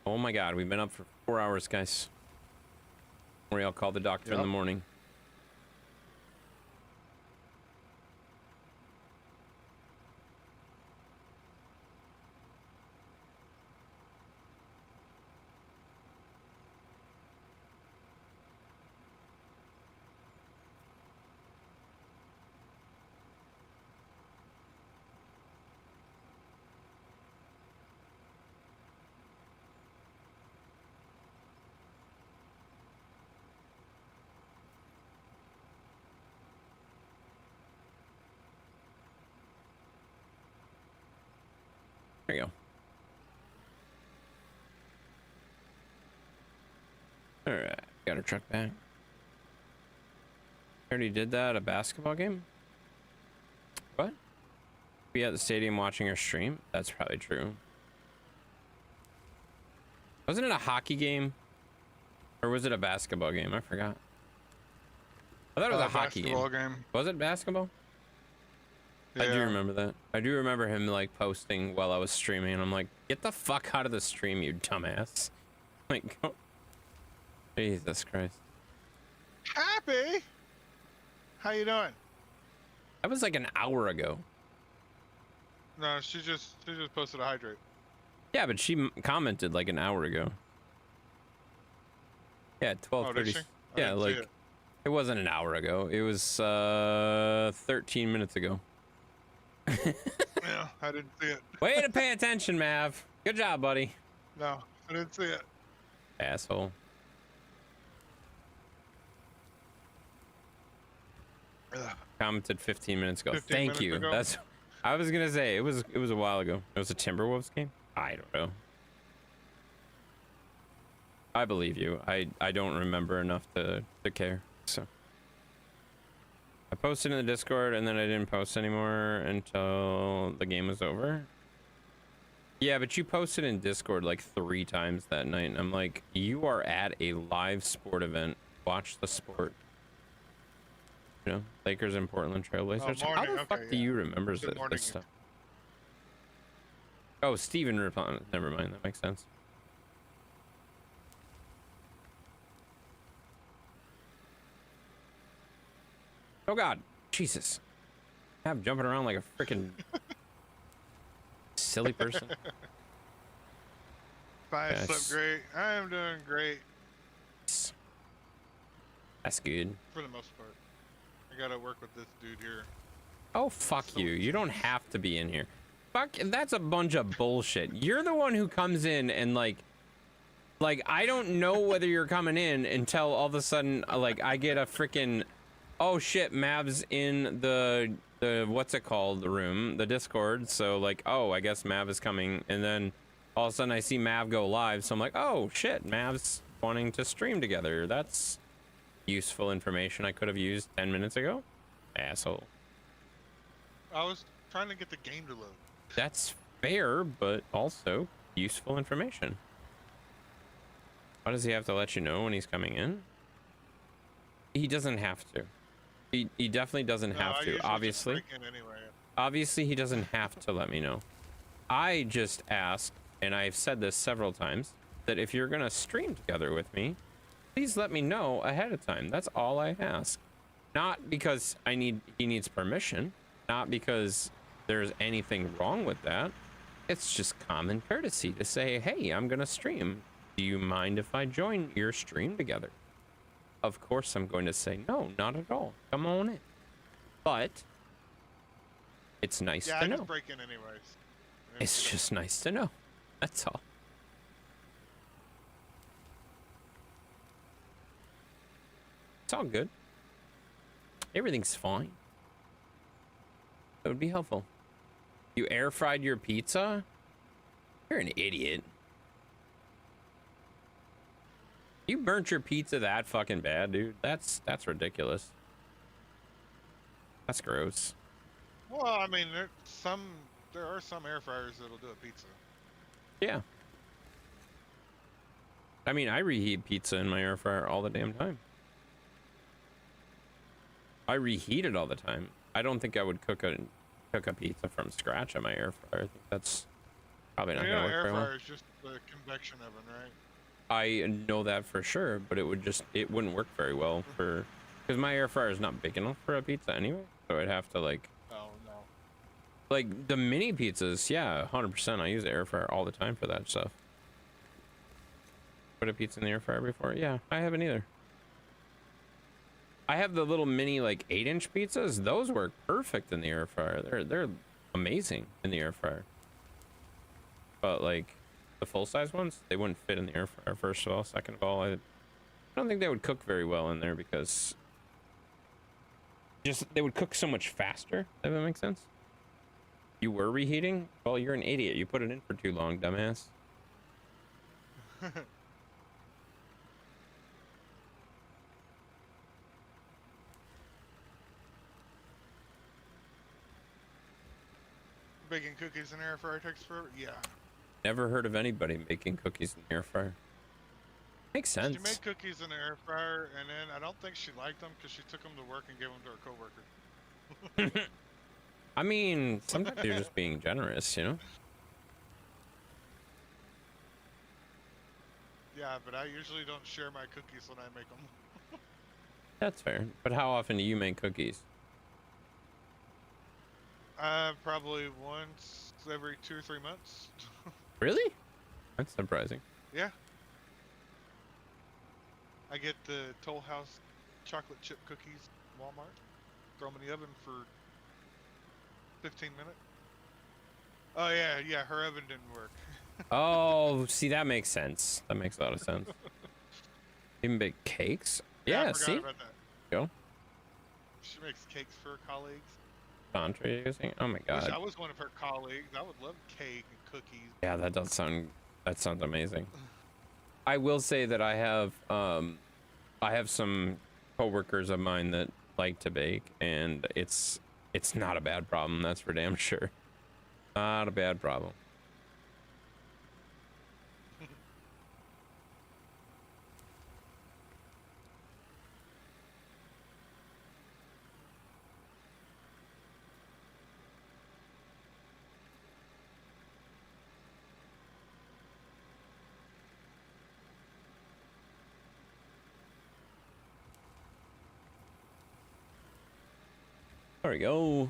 Oh my god, we've been up for 4 hours, guys. Don't worry, I'll call the doctor in the morning. There you go. All right, got our truck back. Already did that at a basketball game. What? Be at the stadium watching our stream? That's probably true. Wasn't it a hockey game? Or was it a basketball game? I forgot. I thought it was a hockey game. Basketball game. Was it basketball? I do Yeah. remember that. I do remember him like posting while I was streaming, and I'm like, get the fuck out of the stream, you dumbass. Like, oh. Jesus Christ. Happy. How you doing? That was like an hour ago. No, she just posted a hydrate. Yeah, but she commented like an hour ago. Yeah, Oh, did 12:30. she? I Yeah, didn't see like it. it wasn't an hour ago. It was 13 minutes ago. Yeah, I didn't see it. Way to pay attention, Mav. Good job, buddy. No, I didn't see it. Asshole. Ugh. Commented 15 minutes ago. 15 Thank minutes you. ago? That's. I was gonna say it was a while ago. It was a Timberwolves game. I don't know. I believe you. I don't remember enough to care. So I posted in the Discord and then I didn't post anymore until the game was over. Yeah, but you posted in Discord like 3 times that night, and I'm like, you are at a live sport event. Watch the sport. You know, Lakers and Portland Trailblazers. How morning, the fuck okay, do yeah. you remember Good morning. this stuff? Oh, Steven replied. Never mind, that makes sense. Oh God, Jesus! I'm jumping around like a freaking silly person. I Yes. slept great. I am doing great That's good. for the most part. I gotta work with this dude here. Oh, fuck you. You don't have to be in here. Fuck, that's a bunch of bullshit. You're the one who comes in and like I don't know whether you're coming in until all of a sudden like I get a freaking, oh shit, Mav's in the what's it called, the room, the Discord. So like, oh, I guess Mav is coming, and then all of a sudden I see Mav go live, so I'm like, oh shit, Mav's wanting to stream together. That's useful information I could have used 10 minutes ago. Asshole. I was trying to get the game to load. That's fair, but also useful information. Why does he have to let you know when he's coming in? He doesn't have to. He definitely doesn't No, have I to. usually just Obviously. break in anyway. Obviously, he doesn't have to let me know. I just ask, and I've said this several times, that if you're gonna stream together with me, please let me know ahead of time. That's all I ask. Not because he needs permission, not because there's anything wrong with that. It's just common courtesy to say, hey, I'm gonna stream. Do you mind if I join your stream together? Of course I'm going to say, no, not at all. Come on in. But it's nice Yeah, to I know. just break in anyways. It's just nice to know. That's all. It's all good. Everything's fine. That would be helpful. You air fried your pizza? You're an idiot. You burnt your pizza that fucking bad, dude. That's ridiculous. That's gross. Well, I mean, there are some air fryers that'll do a pizza. Yeah. I mean, I reheat pizza in my air fryer all the damn time. I reheat it all the time. I don't think I would cook a pizza from scratch on my air fryer. I think that's probably not You gonna know, work air very well. fryer is just the convection oven, right? I know that for sure, but it wouldn't work very well for, because my air fryer is not big enough for a pizza anyway. So I'd have to like the mini pizzas. Yeah, 100%. I use the air fryer all the time for that stuff. Put a pizza in the air fryer before? Yeah, I haven't either. I have the little mini like 8-inch pizzas. Those work perfect in the air fryer. They're amazing in the air fryer. But like the full-size ones, they wouldn't fit in the air fryer. First of all, second of all, I don't think they would cook very well in there because they would cook so much faster. If that makes sense. You were reheating? Well, you're an idiot. You put it in for too long, dumbass. Baking cookies in air fryer takes forever. Yeah. Never heard of anybody making cookies in the air fryer. Makes sense. She made cookies in the air fryer, and then I don't think she liked them because she took them to work and gave them to her coworker. I mean, sometimes you're just being generous, you know? Yeah, but I usually don't share my cookies when I make them. That's fair. But how often do you make cookies? Probably once every 2 or 3 months. Really? That's surprising. Yeah. I get the Toll House chocolate chip cookies from Walmart. Throw them in the oven for 15 minutes. Oh yeah, her oven didn't work. Oh, see, that makes sense. That makes a lot of sense. Even bake cakes? I Yeah, forgot see? about that. Go. She makes cakes for her colleagues. Entree using? Oh my Wish god. I was one of her colleagues. I would love cake and cookies. Yeah, that sounds amazing. I will say that I have some coworkers of mine that like to bake, and it's not a bad problem, that's for damn sure. Not a bad problem. There we go.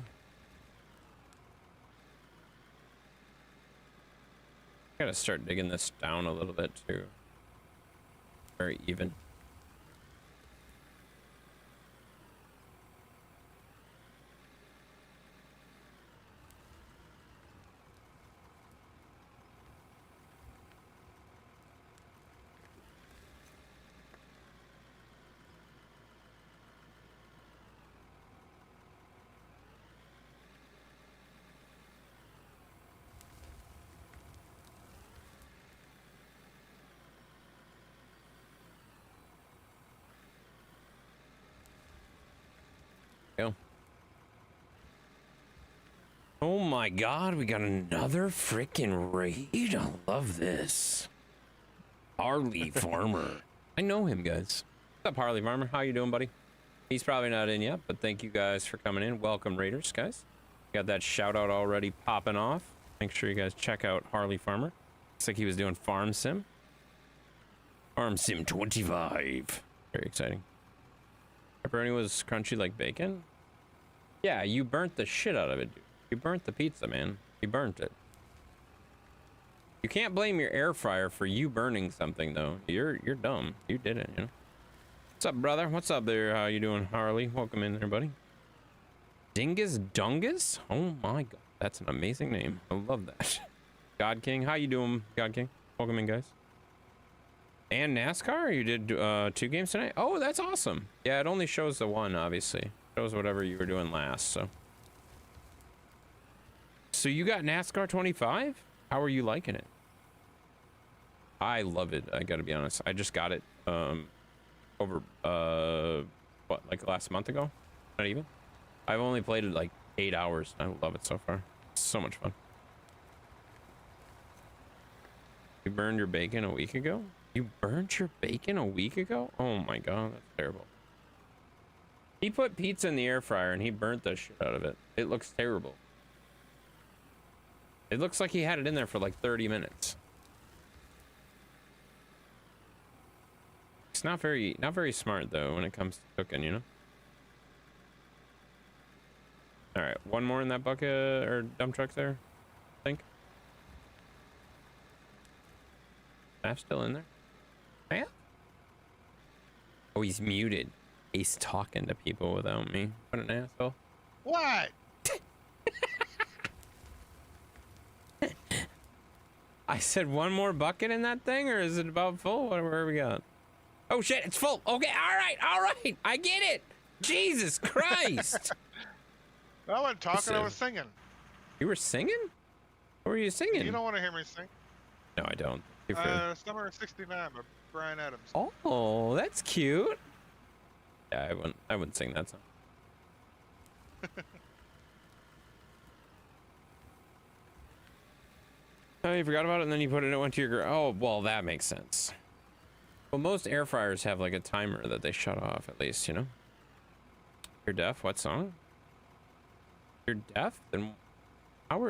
Gotta start digging this down a little bit too. Very even. Go. Oh my god, we got another freaking raid. I love this. Harley Farmer. I know him, guys. What's up, Harley Farmer? How you doing, buddy? He's probably not in yet, but thank you guys for coming in. Welcome, raiders, guys. Got that shout out already popping off. Make sure you guys check out Harley Farmer. Looks like he was doing Farm Sim. Farm Sim 25. Very exciting. Pepperoni was crunchy like bacon. Yeah, you burnt the shit out of it, dude. You burnt the pizza, man. You burnt it. You can't blame your air fryer for you burning something, though. You're dumb. You did it, you know. What's up, brother? What's up there? How you doing, Harley? Welcome in there, buddy. Dingus Dungus? Oh my god, that's an amazing name. I love that. God King, how you doing, God King? Welcome in, guys. And NASCAR? You did 2 games tonight? Oh, that's awesome. Yeah, it only shows the one, obviously. It shows whatever you were doing last, so. So you got NASCAR 25? How are you liking it? I love it, I gotta be honest. I just got it over, what, like last month ago? Not even? I've only played it like 8 hours. I love it so far. It's so much fun. You burned your bacon a week ago? You burned your bacon a week ago? Oh my god, that's terrible. He put pizza in the air fryer and he burnt the shit out of it. It looks terrible. It looks like he had it in there for like 30 minutes. It's not very smart though when it comes to cooking, you know? All right, one more in that bucket or dump truck there, I think. Staff's still in there. Yeah. Oh, he's muted. He's talking to people without me. What an asshole. What? I said one more bucket in that thing, or is it about full? Where we got? Oh shit, it's full. Okay, all right. I get it. Jesus Christ. I wasn't talking, I Listen. was singing. You were singing? What were you singing? You don't want to hear me sing. No, I don't. You're fair. Summer of '69 by Brian Adams. Oh, that's cute. Yeah, I wouldn't sing that song. Oh, you forgot about it, and then you put it. It went to your. Oh, well, that makes sense. Well, most air fryers have like a timer that they shut off, at least, you know. You're deaf. What song? You're deaf? Then how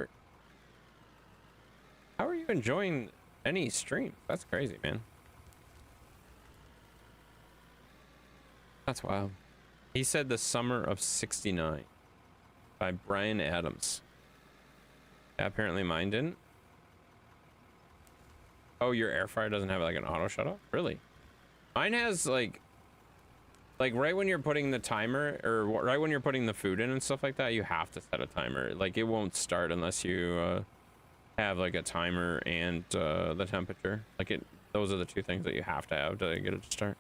are you enjoying any stream? That's crazy, man. That's wild. He said The Summer of '69 by Bryan Adams. Apparently mine didn't. Oh, your air fryer doesn't have like an auto shut off? Really? Mine has like right when you're putting the timer, or right when you're putting the food in and stuff like that, you have to set a timer. Like it won't start unless you have like a timer and the temperature. Like those are the two things that you have to have to get it to start.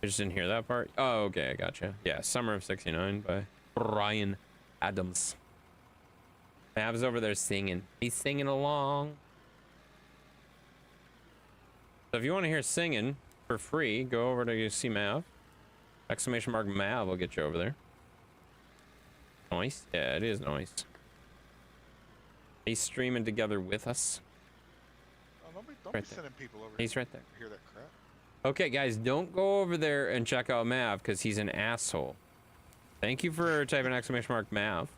I just didn't hear that part. Oh, okay, I gotcha. Yeah, Summer of '69 by Bryan Adams. Mav's over there singing. He's singing along. So if you want to hear singing for free, go over to see Mav. Exclamation mark Mav will get you over there. Nice. Yeah, it is nice. He's streaming together with us. Oh, don't Right be there. sending people over. He's here right there. to hear that crap. Okay, guys, don't go over there and check out Mav because he's an asshole. Thank you for typing exclamation mark Mav.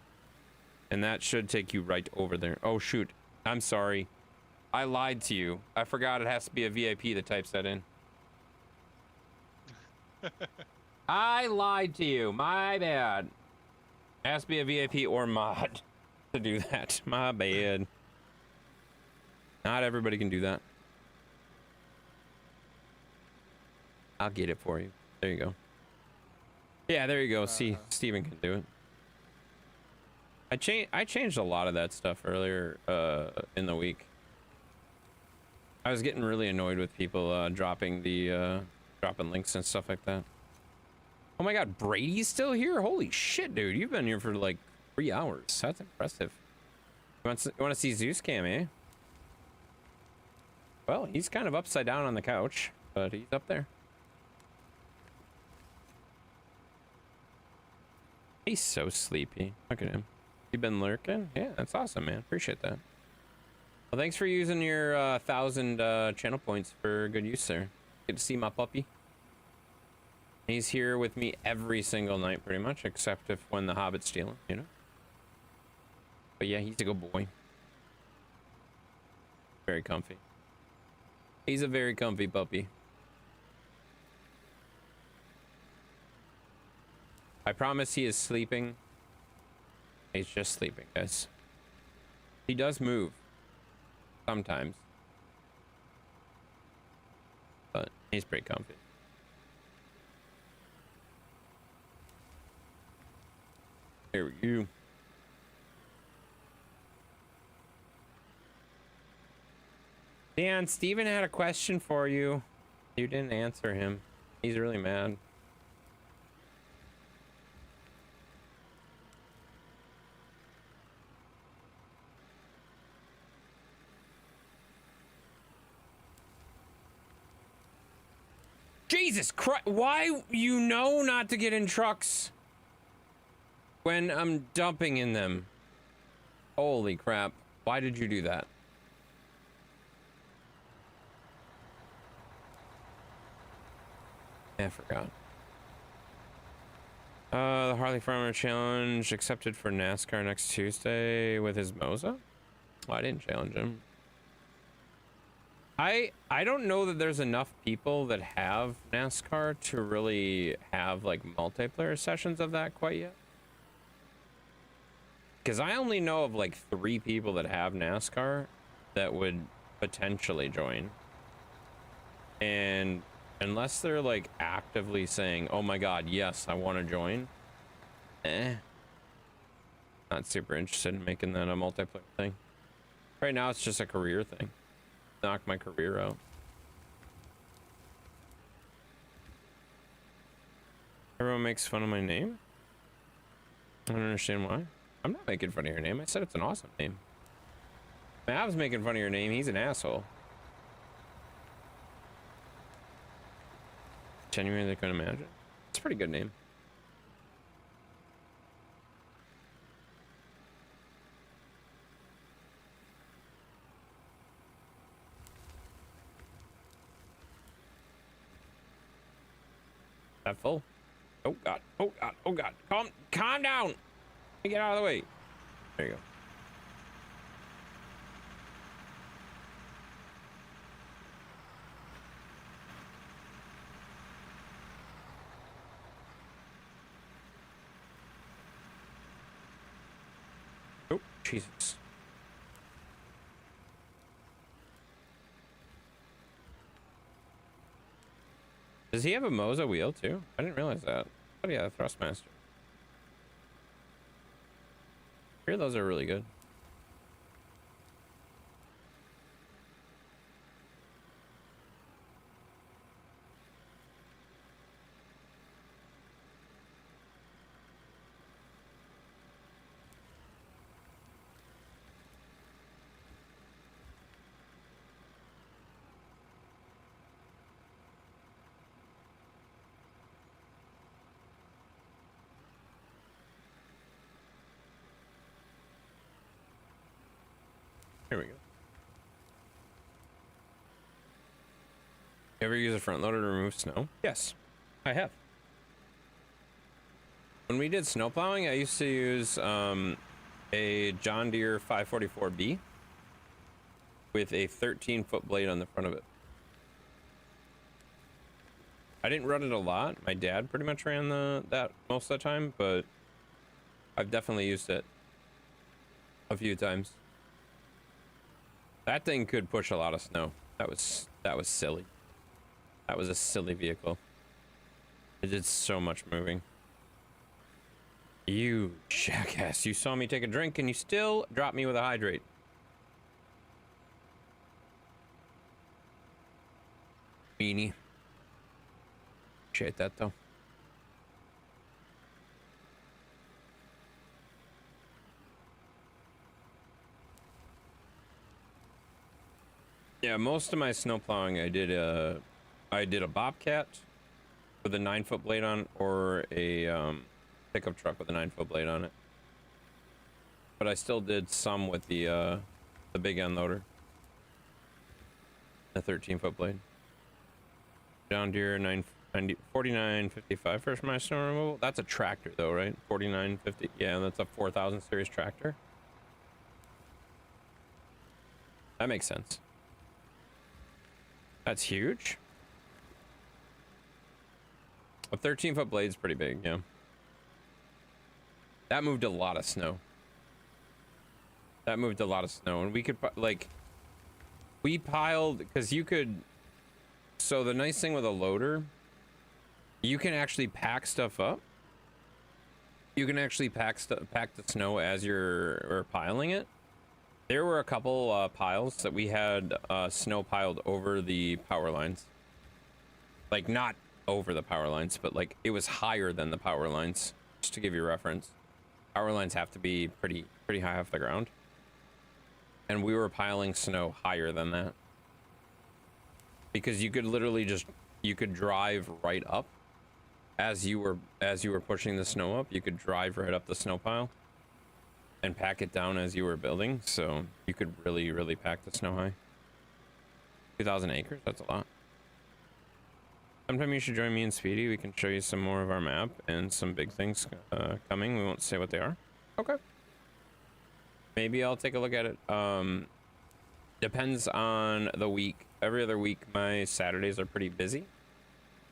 And that should take you right over there. Oh, shoot. I'm sorry. I lied to you. I forgot it has to be a VIP that types that in. I lied to you. My bad. It has to be a VIP or mod to do that. My bad. Not everybody can do that. I'll get it for you. There you go. Yeah, there you go. See, Steven can do it. I changed a lot of that stuff earlier in the week. I was getting really annoyed with people dropping links and stuff like that. Oh my god, Brady's still here? Holy shit, dude. You've been here for like 3 hours. That's impressive. You want to see Zeus Cam, eh? Well, he's kind of upside down on the couch, but he's up there. He's so sleepy. Look at him. You been lurking? Yeah, that's awesome, man. Appreciate that. Well, thanks for using your 1,000 channel points for good use there. Good to see my puppy. He's here with me every single night, pretty much, except if when the Hobbit's stealing, you know? But yeah, he's a good boy. Very comfy. He's a very comfy puppy. I promise he is sleeping. He's just sleeping, guys. He does move. Sometimes. But he's pretty comfy. There we go. Dan, Steven had a question for you. You didn't answer him. He's really mad. Jesus Christ, why you know not to get in trucks when I'm dumping in them? Holy crap. Why did you do that? I forgot. The Harley Farmer Challenge accepted for NASCAR next Tuesday with his Moza? Oh, I didn't challenge him. I don't know that there's enough people that have NASCAR to really have like multiplayer sessions of that quite yet. Because I only know of like 3 people that have NASCAR that would potentially join. And unless they're like actively saying, oh my god, yes, I want to join. Not super interested in making that a multiplayer thing. Right now it's just a career thing. Knock my career out. Everyone makes fun of my name? I don't understand why. I'm not making fun of your name. I said it's an awesome name. Mav's making fun of your name. He's an asshole. Genuinely, they couldn't imagine. It's a pretty good name. That full? Oh god. Oh god. Oh god. Calm down. Let me get out of the way. There you go. Oh, Jesus. Does he have a Moza wheel too? I didn't realize that. Oh yeah, Thrustmaster. I hear those are really good. Here we go. You ever use a front loader to remove snow? Yes, I have. When we did snow plowing, I used to use a John Deere 544B with a 13-foot blade on the front of it. I didn't run it a lot. My dad pretty much ran that most of the time, but I've definitely used it a few times. That thing could push a lot of snow. That was silly. That was a silly vehicle. It did so much moving. You jackass. You saw me take a drink and you still dropped me with a hydrate. Meanie. Appreciate that though. Yeah, most of my snow plowing I did a Bobcat with a 9-foot blade on, or a pickup truck with a 9-foot blade on it. But I still did some with the big end loader, the 13-foot blade. John Deere 4955 for my snow removal. That's a tractor though, right? 4950. Yeah, that's a 4000 series tractor. That makes sense. That's huge. A 13-foot blade's pretty big, yeah. That moved a lot of snow. That moved a lot of snow, and we could, like, we piled, because you could, so the nice thing with a loader, you can actually pack stuff up. You can actually pack the snow as you're piling it. There were a couple piles that we had snow piled over the power lines. Like, not over the power lines, but like it was higher than the power lines. Just to give you a reference, power lines have to be pretty high off the ground, and we were piling snow higher than that because you could literally you could drive right up as you were pushing the snow up. You could drive right up the snow pile and pack it down as you were building, so you could really pack the snow high. 2,000 acres, that's a lot. Sometime you should join me and Speedy. We can show you some more of our map and some big things coming. We won't say what they are. Okay. Maybe I'll take a look at it. Depends on the week. Every other week my Saturdays are pretty busy.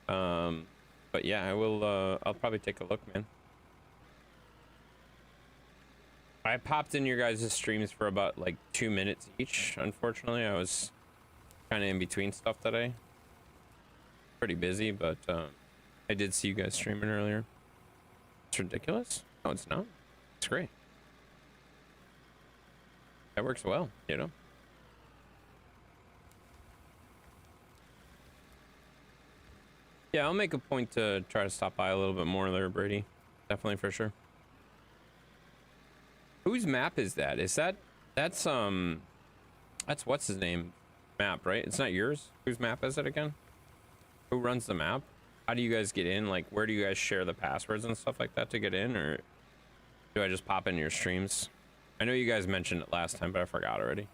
But yeah, I will I'll probably take a look, man. I popped in your guys' streams for about like 2 minutes each. Unfortunately, I was kind of in between stuff today. Pretty busy, but I did see you guys streaming earlier. It's ridiculous. No, it's not. It's great. That works well, you know. Yeah, I'll make a point to try to stop by a little bit more there, Brady. Definitely, for sure. Whose map is that? That's what's his name map, right? It's not yours. Whose map is it again? Who runs the map? How do you guys get in? Like, where do you guys share the passwords and stuff like that to get in, or do I just pop in your streams? I know you guys mentioned it last time, but I forgot already.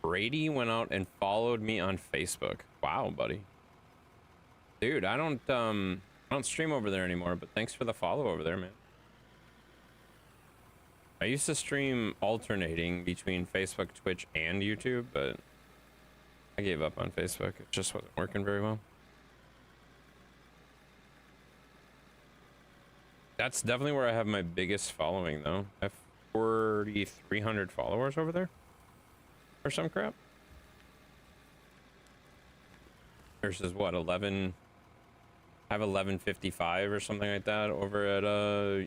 Brady went out and followed me on Facebook. Wow, buddy. Dude, I don't stream over there anymore, but thanks for the follow over there, man. I used to stream alternating between Facebook, Twitch, and YouTube, but I gave up on Facebook. It just wasn't working very well. That's definitely where I have my biggest following, though. I have 4,300 followers over there, or some crap. Versus what, 11? I have 1155 or something like that over at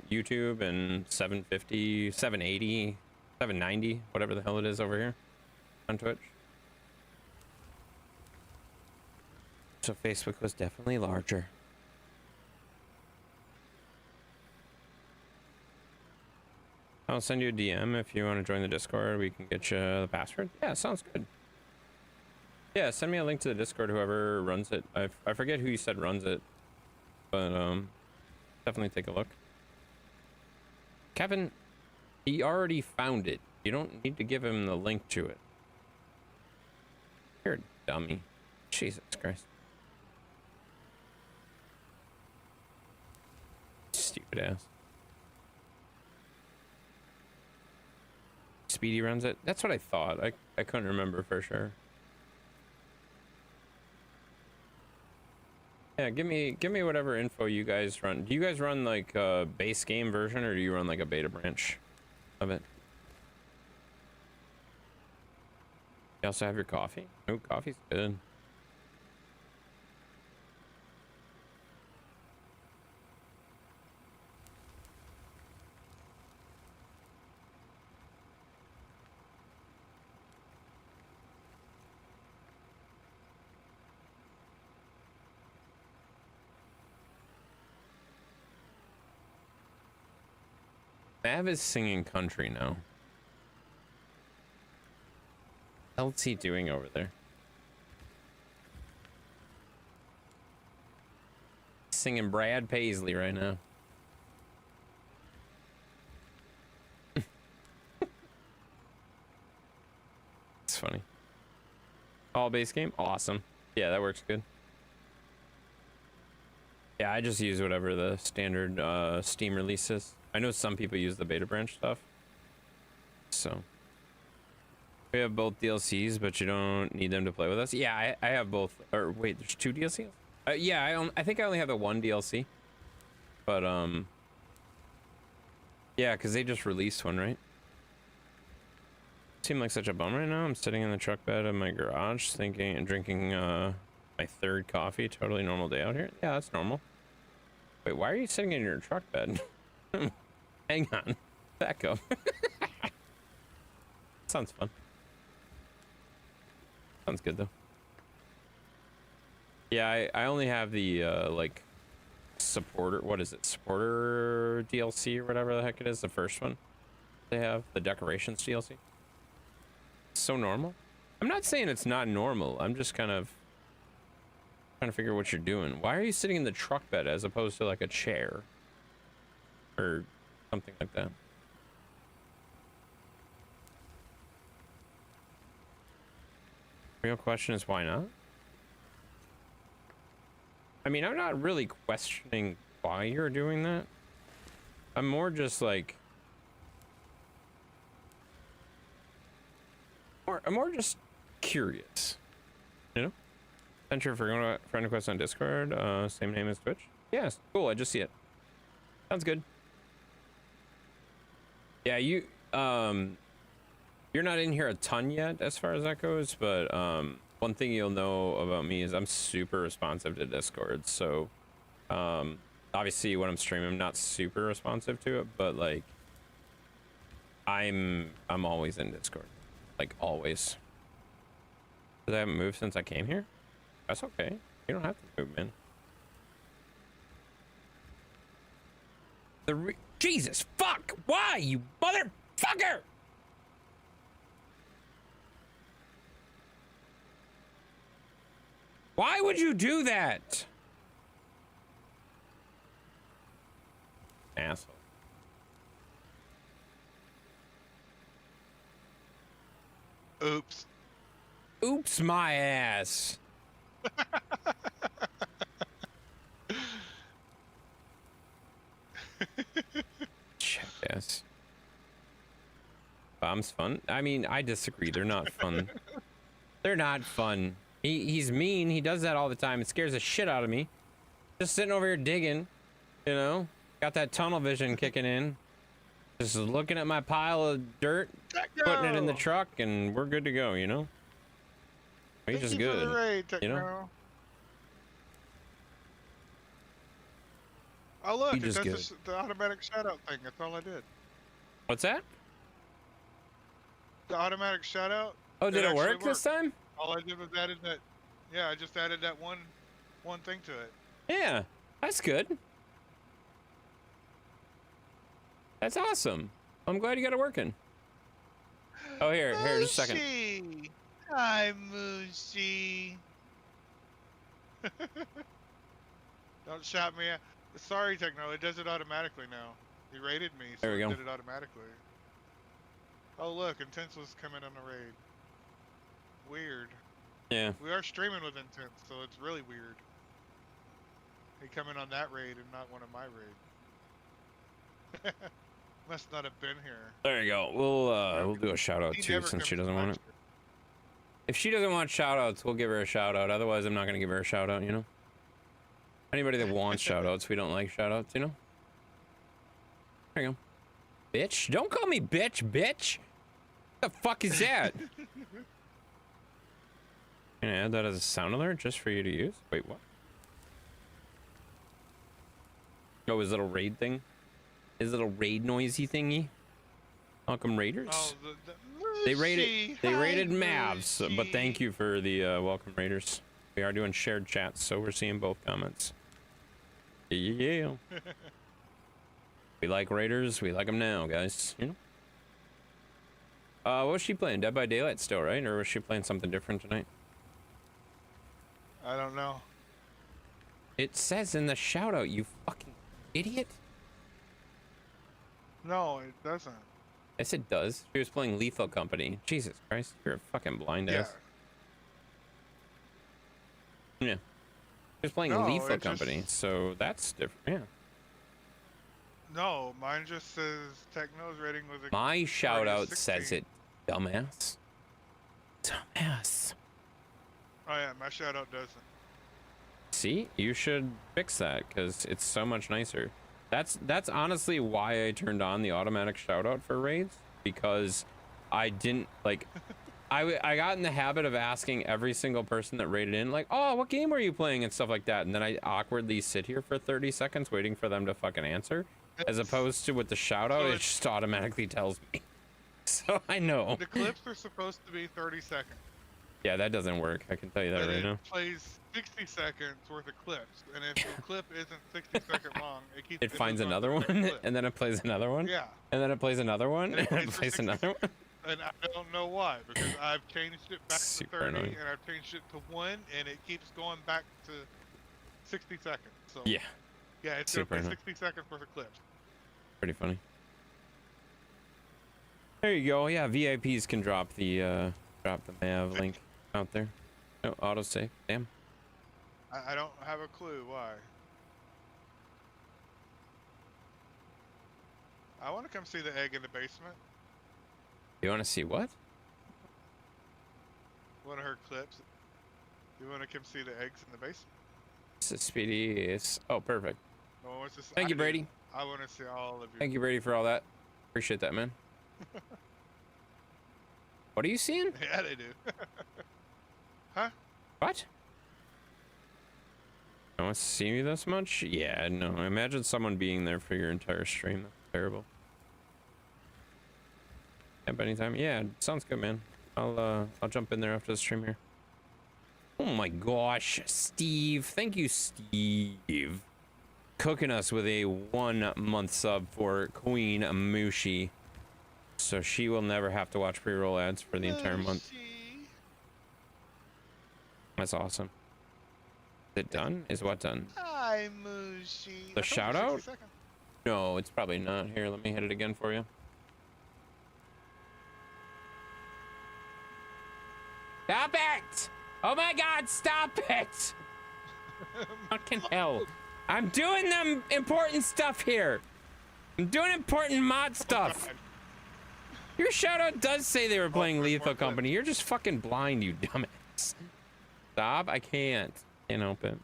YouTube, and 750, 780, 790, whatever the hell it is over here on Twitch. So Facebook was definitely larger. I'll send you a DM if you want to join the Discord. We can get you the password. Yeah, sounds good. Yeah, send me a link to the Discord, whoever runs it. I forget who you said runs it, but definitely take a look. Kevin, he already found it. You don't need to give him the link to it. You're a dummy. Jesus Christ. Stupid ass. Speedy runs it. That's what I thought. I couldn't remember for sure. Yeah, give me whatever info you guys run. Do you guys run like a base game version, or do you run like a beta branch of it? You also have your coffee? Oh, coffee's good. Mav is singing country now. What's he doing over there? Singing Brad Paisley right now. It's funny. All base game? Awesome. Yeah, that works good. Yeah, I just use whatever the standard Steam release is. I know some people use the beta branch stuff. So we have both DLCs, but you don't need them to play with us. Yeah, I have both. Or wait, there's 2 DLCs? Yeah, I think I only have the 1 DLC. But yeah, because they just released one, right? Seem like such a bum right now. I'm sitting in the truck bed of my garage, thinking and drinking my 3rd coffee. Totally normal day out here. Yeah, that's normal. Wait, why are you sitting in your truck bed? Hang on. Back up. Sounds fun. Sounds good though. Yeah, I only have the like supporter, what is it? Supporter DLC or whatever the heck it is, the first one. They have the decorations DLC. So normal. I'm not saying it's not normal. I'm just kind of trying to figure what you're doing. Why are you sitting in the truck bed as opposed to like a chair? Or something like that. Real question is why not? I mean, I'm not really questioning why you're doing that. I'm more just like... I'm more just curious. You know? Sent your friend request on Discord. Same name as Twitch. Yes, cool, I just see it. Sounds good. Yeah, you're not in here a ton yet as far as that goes, but one thing you'll know about me is I'm super responsive to Discord. So obviously when I'm streaming, I'm not super responsive to it, but like I'm always in Discord, like always. Because I haven't moved since I came here. That's okay. You don't have to move, man. Jesus fuck! Why, you motherfucker? Why would you do that? Asshole. Oops. Oops, my ass. Jackass. Bombs fun? I mean, I disagree. They're not fun. They're not fun. He's mean. He does that all the time. It scares the shit out of me. Just sitting over here digging, you know? Got that tunnel vision kicking in. Just looking at my pile of dirt, putting it in the truck, and we're good to go, you know? He's just Thank you for the good, raid, you know? Techno. Oh look, He it just does the automatic shout out thing. That's all I did. What's that? The automatic shout out. Oh, did it actually work this time? All I did was added that. Yeah, I just added that one thing to it. Yeah, that's good. That's awesome. I'm glad you got it working. Oh, here, just a second. Moosey! Hi, Moosey. Don't shout me out. Sorry, Techno. It does it automatically now. You rated me, so There we it go. did it automatically. Oh, look. Intense was coming on the raid. Weird. Yeah. We are streaming with Intense, so it's really weird. He coming on that raid and not one of my raids. Must not have been here. There you go. We'll do a shout out He too never since she comes doesn't to my want it. stream. If she doesn't want shout outs, we'll give her a shout out. Otherwise, I'm not going to give her a shout out, you know? Anybody that wants shout outs, we don't like shout outs, you know? There you go. Bitch. Don't call me bitch, bitch. What the fuck is that? Can I add that as a sound alert just for you to use? Wait, what? Oh, his little raid thing? His little raid noisy thingy? Welcome Raiders. Oh, They Moosey! raided Hi, Mavs, but thank Moosey. you for the welcome Raiders. We are doing shared chats, so we're seeing both comments. Yeah. We like Raiders. We like them now, guys. You know. What was she playing? Dead by Daylight still, right? Or was she playing something different tonight? I don't know. It says in the shout out, you fucking idiot. No, it doesn't. Yes, it does. She was playing Lethal Company. Jesus Christ, you're a fucking blind ass. Yeah. She was playing No, Lethal it just- Company, so that's different. Yeah. No, mine just says Techno's rating was a. My shout out 16. says it, dumbass. Dumbass. Oh yeah, my shout out doesn't. See, you should fix that because it's so much nicer. That's honestly why I turned on the automatic shout out for raids, because I didn't like. I got in the habit of asking every single person that raided in, like, oh, what game were you playing and stuff like that, and then I awkwardly sit here for 30 seconds waiting for them to fucking answer, as opposed to with the shout out, So it it's- just automatically tells me. So I know. The clips are supposed to be 30 seconds. Yeah, that doesn't work. I can tell you that But right it now. plays 60 seconds worth of clips, and if the clip isn't 60 seconds long, it keeps. It finds moves on to another the next one, clip. and then it plays another one, Yeah, and then it plays another one, And and it it plays for plays 60 another one. and I don't know why, because I've changed it back Super to 30, annoying. and I've changed it to 1, and it keeps going back to 60 seconds. So Yeah, yeah, it's gonna super play annoying. 60 seconds worth of clips. pretty funny. There you go. Yeah, VIPs can drop the Mav link out there. No autosave. Damn. I don't have a clue why. I want to come see the egg in the basement. You want to see what? One of her clips. You want to come see the eggs in the basement? This is Speedy. Is oh, perfect. No one wants to Thank I you, do. Brady. I want to see all of you. Thank you, Brady, for all that. Appreciate that, man. What are you seeing? Yeah, they do. What? No one's seeing you this much? Yeah, no. Imagine someone being there for your entire stream. That's terrible. Yep, anytime. Yeah, sounds good, man. I'll jump in there after the stream here. Oh my gosh, Steve. Thank you, Steve. Cooking us with a 1 month sub for Queen Mushi. So she will never have to watch pre-roll ads for the entire month. Mushy. That's awesome. Is it done? Is what done? Hi, Mushy. The I thought it was shout 60 out? seconds. No, it's probably not. Here, let me hit it again for you. Stop it! God, stop it! Fucking hell. I'm doing them important stuff here. I'm doing important mod stuff. Your shout out does say they were playing there's more Lethal clips. Company. You're just fucking blind, you dumbass. Stop. I can't. Can't help it.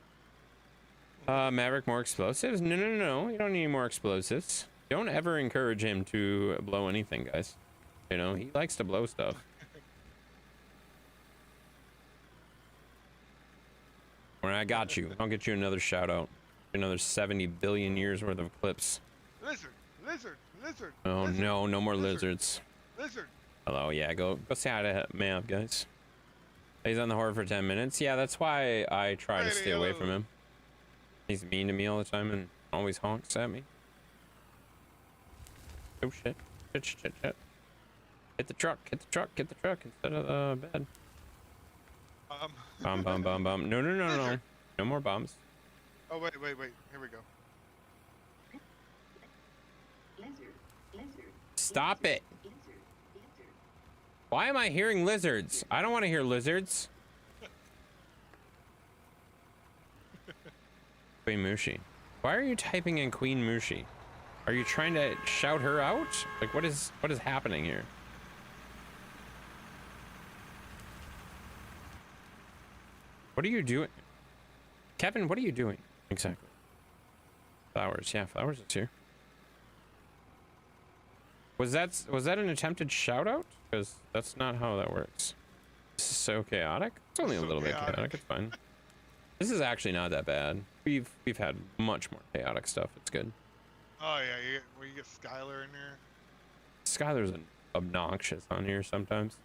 Maverick, more explosives? No, no, no, no. You don't need more explosives. Don't ever encourage him to blow anything, guys. You know, he likes to blow stuff. When I got you, I'll get you another shout out. Another 70 billion years worth of clips. Lizard, lizard, lizard. Oh lizard, no, no more lizard, lizards. Lizard. Hello, yeah, go say hi to Mav, guys. He's on the horde for 10 minutes. Yeah, that's why I try to stay away from him. He's mean to me all the time and always honks at me. Oh shit. Shit, shit, shit, shit. Hit the truck, hit the truck, hit the truck instead of the bed. Bomb, bomb, bomb, bomb. No, no, no, no, no. No more bombs. Oh, wait, wait, wait. Here we go. Stop it. Why am I hearing lizards? I don't want to hear lizards. Queen Mushi. Why are you typing in Queen Mushi? Are you trying to shout her out? Like, what is happening here? What are you doing? Kevin, what are you doing? Exactly. Flowers. Yeah, Flowers is here. Was that an attempted shout out? Because that's not how that works. This is so chaotic. It's only a little bit chaotic. It's fine. This is actually not that bad. We've had much more chaotic stuff. It's good. Oh yeah, you get Skylar in there. Skylar's obnoxious on here sometimes.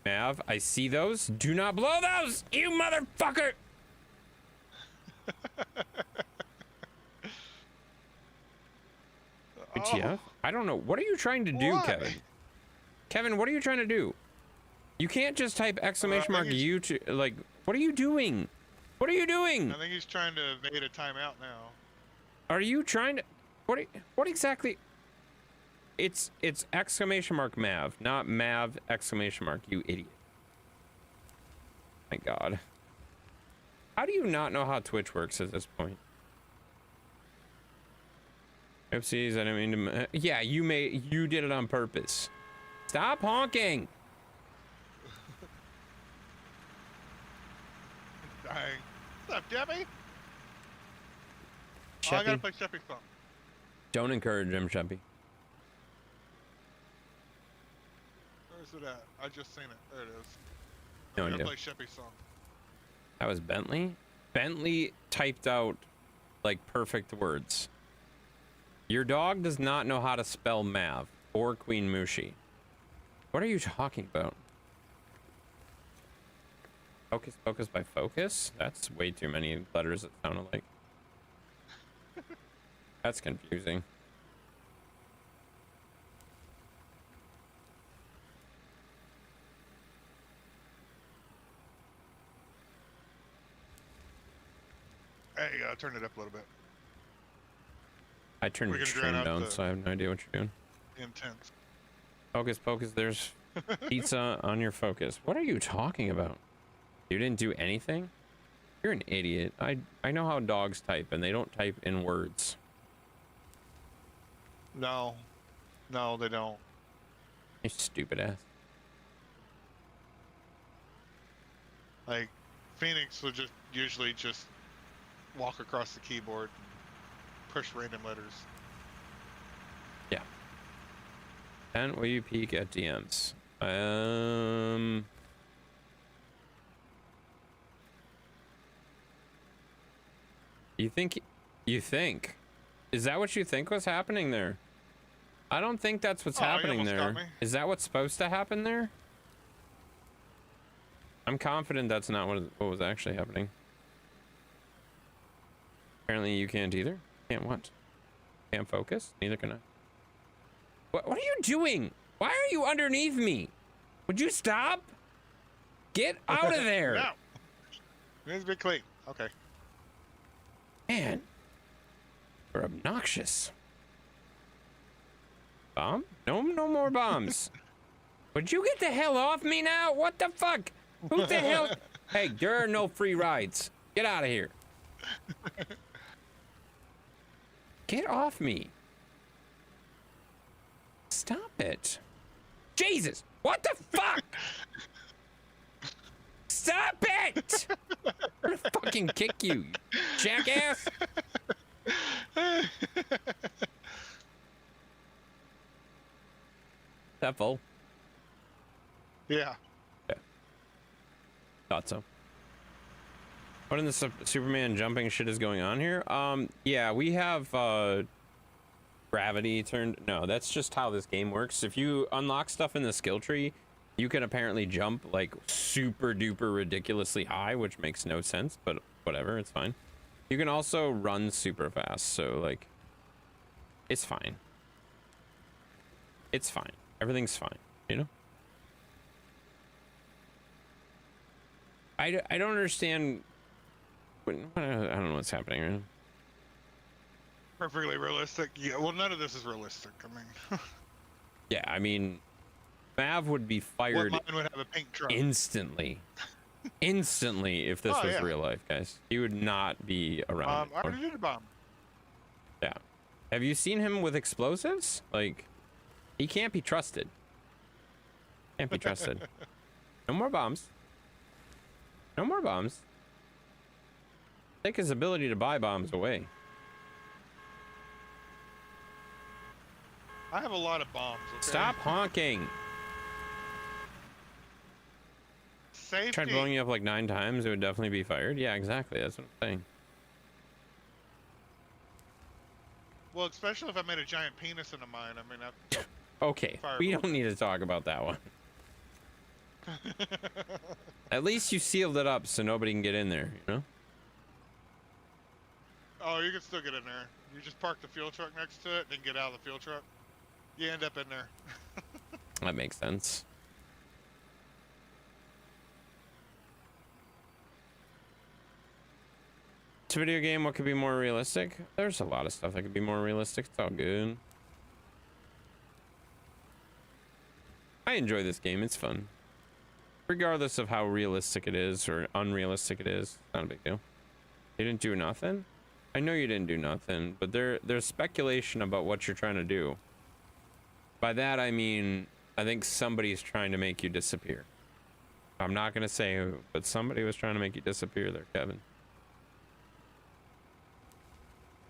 Mav, I see those. Do not blow those, you motherfucker! WTF? I don't know. What are you trying to do, Why? Kevin? Kevin, what are you trying to do? You can't just type exclamation mark you to, like, what are you doing? What are you doing? I think he's trying to evade a timeout now. Are you trying to, what exactly? It's exclamation mark Mav, not Mav exclamation mark, you idiot. My God. How do you not know how Twitch works at this point? Oopsies, I didn't mean to. Yeah, you did it on purpose. Stop honking. Dying. What's up, Debbie? Sheppy, Oh, I gotta play Sheppy song. don't encourage him, Sheppy. Where's it at? I just seen it. There it is. No I gotta idea. play Sheppy song. That was Bentley. Bentley typed out like perfect words. Your dog does not know how to spell Mav or Queen Mushi. What are you talking about? Focus, focus by focus? That's way too many letters that sound alike. That's confusing. Hey, turn it up a little bit. I turned We're the gonna drown stream out down, the- so I have no idea what you're doing. Intense. Focus, focus, there's pizza on your focus. What are you talking about? You didn't do anything? You're an idiot. I know how dogs type, and they don't type in words. No. No, they don't. You stupid ass. Like, Phoenix will just usually just walk across the keyboard and push random letters. Yeah. And will you peek at DMs? You think? Is that what you think was happening there? I don't think that's what's Oh, you happening almost there. got me. Is that what's supposed to happen there? I'm confident that's not what was actually happening. Apparently you can't either. Can't what? Can't focus? Neither can I. What are you doing? Why are you underneath me? Would you stop? Get out of there. No. It needs to be clean. Okay. Man. You're obnoxious. Bomb? No more bombs. Would you get the hell off me now? What the fuck? Who the hell? Hey, there are no free rides. Get out of here. Get off me. Stop it. Jesus. What the fuck? Stop it! I'm gonna fucking kick you, jackass. That full? Yeah. Thought so. What in the Superman jumping shit is going on here? Yeah, we have gravity turned. No, that's just how this game works. If you unlock stuff in the skill tree, you can apparently jump like super duper ridiculously high, which makes no sense, but whatever, it's fine. You can also run super fast, so like, it's fine. It's fine. Everything's fine, you know? I don't understand. I don't know what's happening right now. Perfectly realistic. Yeah. Well, none of this is realistic. I mean, Yeah, I mean, Mav would be what fired mine would have a pink truck? instantly. Instantly, if this Oh, was yeah. real life, guys. He would not be around. I already did a bomb. Yeah. Have you seen him with explosives? Like, he can't be trusted. Can't be trusted. No more bombs. No more bombs. Take his ability to buy bombs away. I have a lot of bombs. Okay? Stop honking. Safety. Tried blowing you up like 9 times, it would definitely be fired. Yeah, exactly. That's what I'm saying. Well, especially if I made a giant penis in a mine. I mean, Okay, we don't need to talk about that one. At least you sealed it up so nobody can get in there, you know? oh, you can still get in there. You just park the fuel truck next to it, then get out of the fuel truck. You end up in there. That makes sense. It's a video game. What could be more realistic? There's a lot of stuff that could be more realistic. It's all good. I enjoy this game. It's fun. Regardless of how realistic it is or unrealistic it is, not a big deal. You didn't do nothing? I know you didn't do nothing, but there's speculation about what you're trying to do. By that, I mean, I think somebody's trying to make you disappear. I'm not going to say who, but somebody was trying to make you disappear there, Kevin.